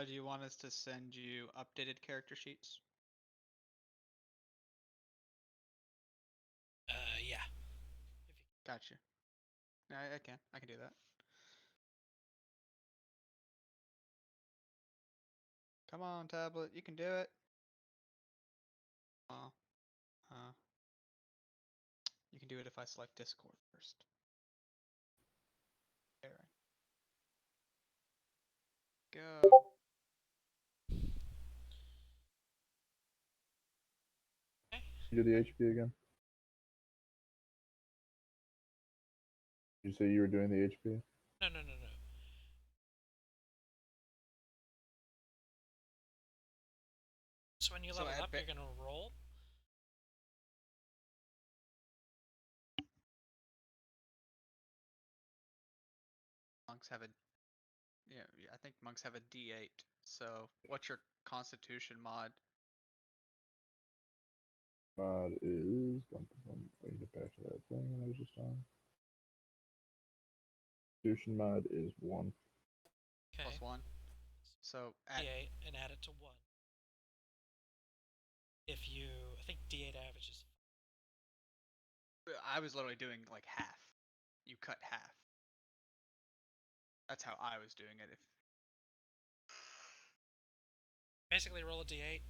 Do you want us to send you updated character sheets? Yeah. Gotcha. I can. I can do that. Come on, tablet. You can do it. Oh. Huh. do it if I select Discord first. There. Go. Do the HP again. Did you say you were doing the HP? No. So when you So level at up, ba- you're gonna roll. Monks have a yeah, I think monks have a D8. So what's your Constitution mod? Mod is. Let me get back to that thing I was just on. Constitution mod is 1. Okay. Plus 1. So at D8 and add it to 1. If you, I think D8 averages. I was literally doing like half. You cut half. That's how I was doing it. If Basically, roll a D8.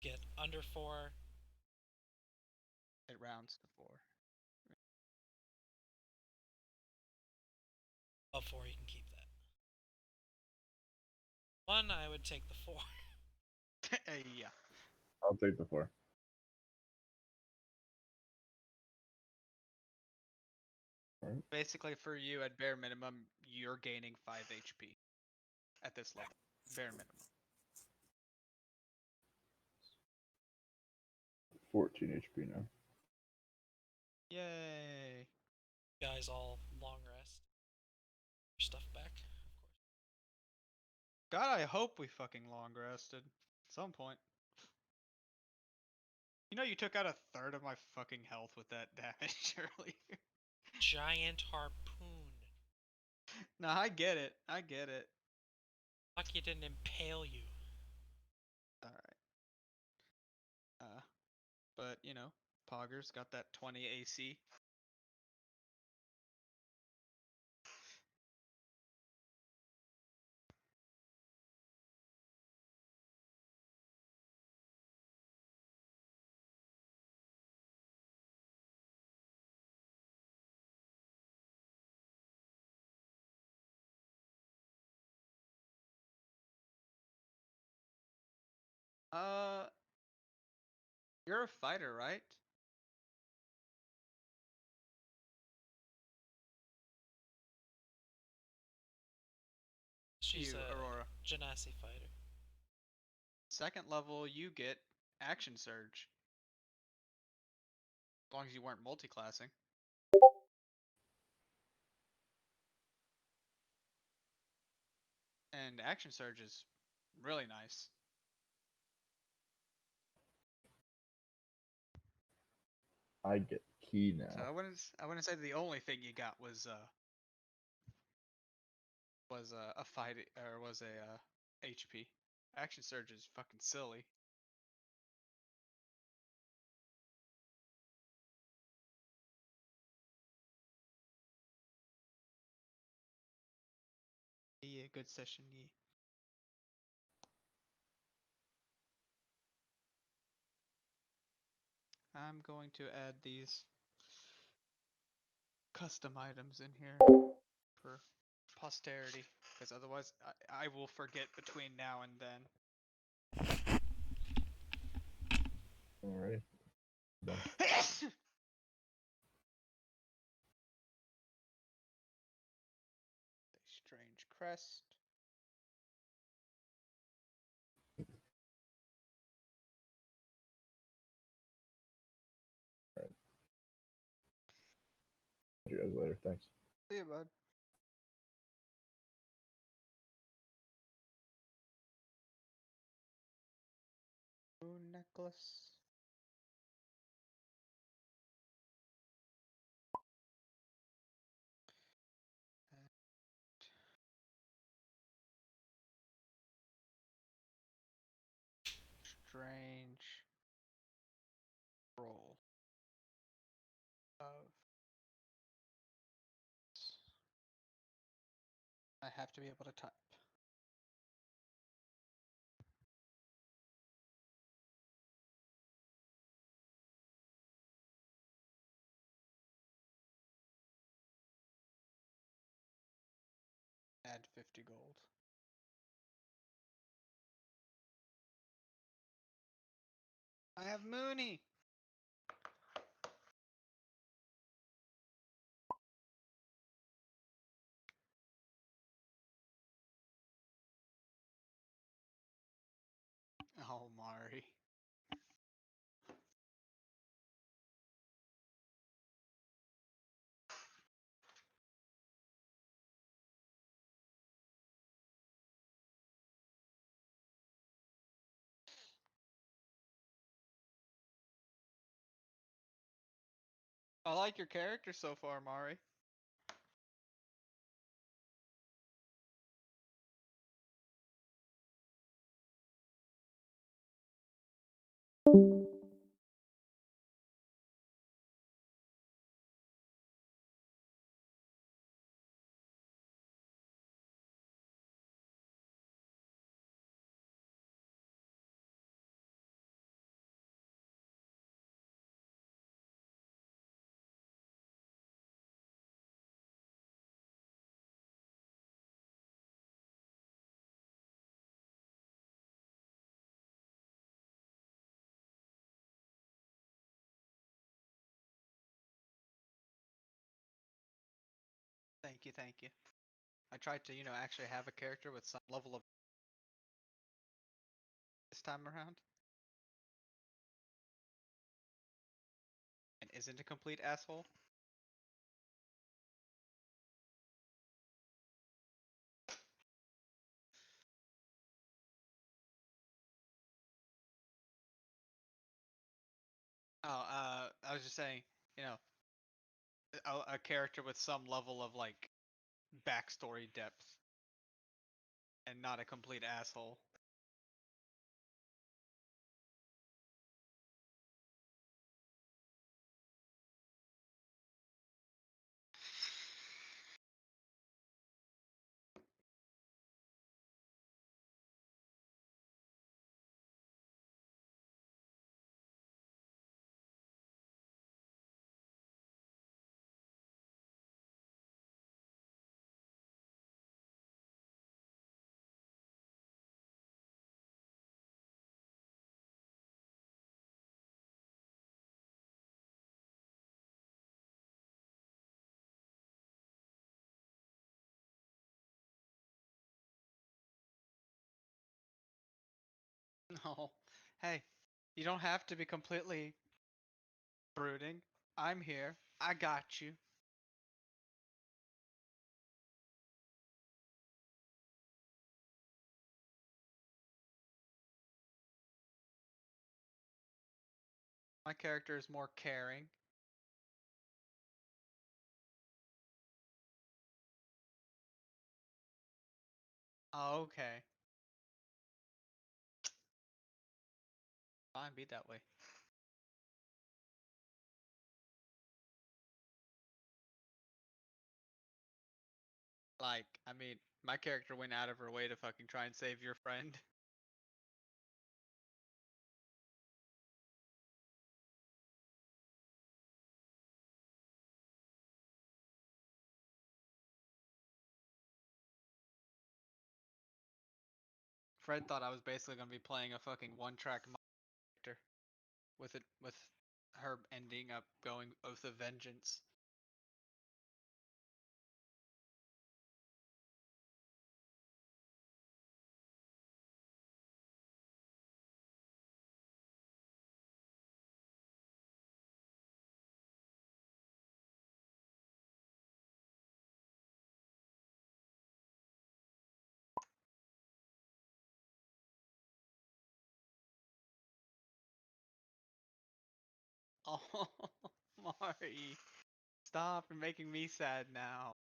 Get under 4. it rounds to 4. Above 4, you can keep that. 1, I would take the 4. Yeah. I'll take the 4. Alright. Basically, for you, at bare minimum, you're gaining 5 HP at this level. Bare minimum. 14 HP now. Yay! Guys all long rest. Your stuff back, of course. God, I hope we fucking long rested. At some point. You know, you took out a third of my fucking health with that damage earlier. Giant harpoon. No, I get it. I get it. Lucky it didn't impale you. Alright. But, you know, Pogger's got that 20 AC. Uh, you're a fighter, right? She's You, a Aurora. Genasi fighter. Second level, you get Action Surge. As long as you weren't multi-classing. And Action Surge is really nice. I get key now. So I wouldn't say the only thing you got was a fight or was a HP. Action Surge is fucking silly. Yeah, good session, yeah. I'm going to add these custom items in here for posterity, because otherwise I will forget between now and then. Alright. Done. Strange crest. See you guys later. Thanks. See you, bud. Moon necklace. Strange roll of. I have to be able to type. 50 gold. I have Mooney! Oh, Mari. I like your character so far, Mari. Thank you, thank you. I tried to, actually have a character with some level of this time around. And isn't a complete asshole. Oh, I was just saying, a character with some level of, like, backstory depth. And not a complete asshole. No. Hey, you don't have to be completely brooding. I'm here. I got you. My character is more caring. Oh, okay. Fine, be that way. Like, I mean, my character went out of her way to fucking try and save your friend. Fred thought I was basically gonna be playing a fucking one-track character with her ending up going Oath of Vengeance. Oh, Mari, stop! You're making me sad now.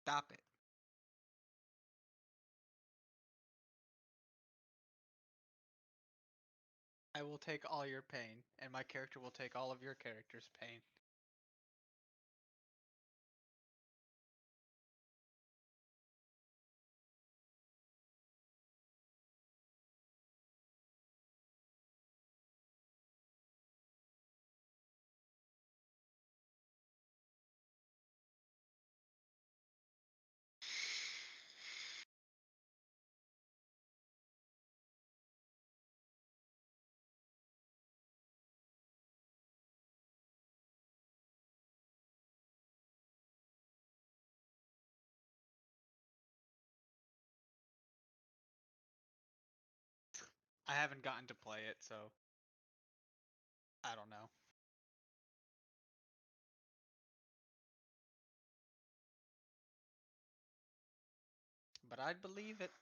Stop it. I will take all your pain, and my character will take all of your character's pain. I haven't gotten to play it, so I don't know. But I'd believe it.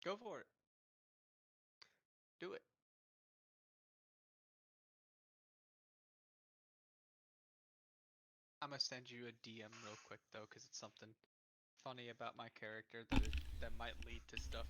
Go for it. Do it. I'm gonna send you a DM real quick though, because it's something funny about my character that might lead to stuff.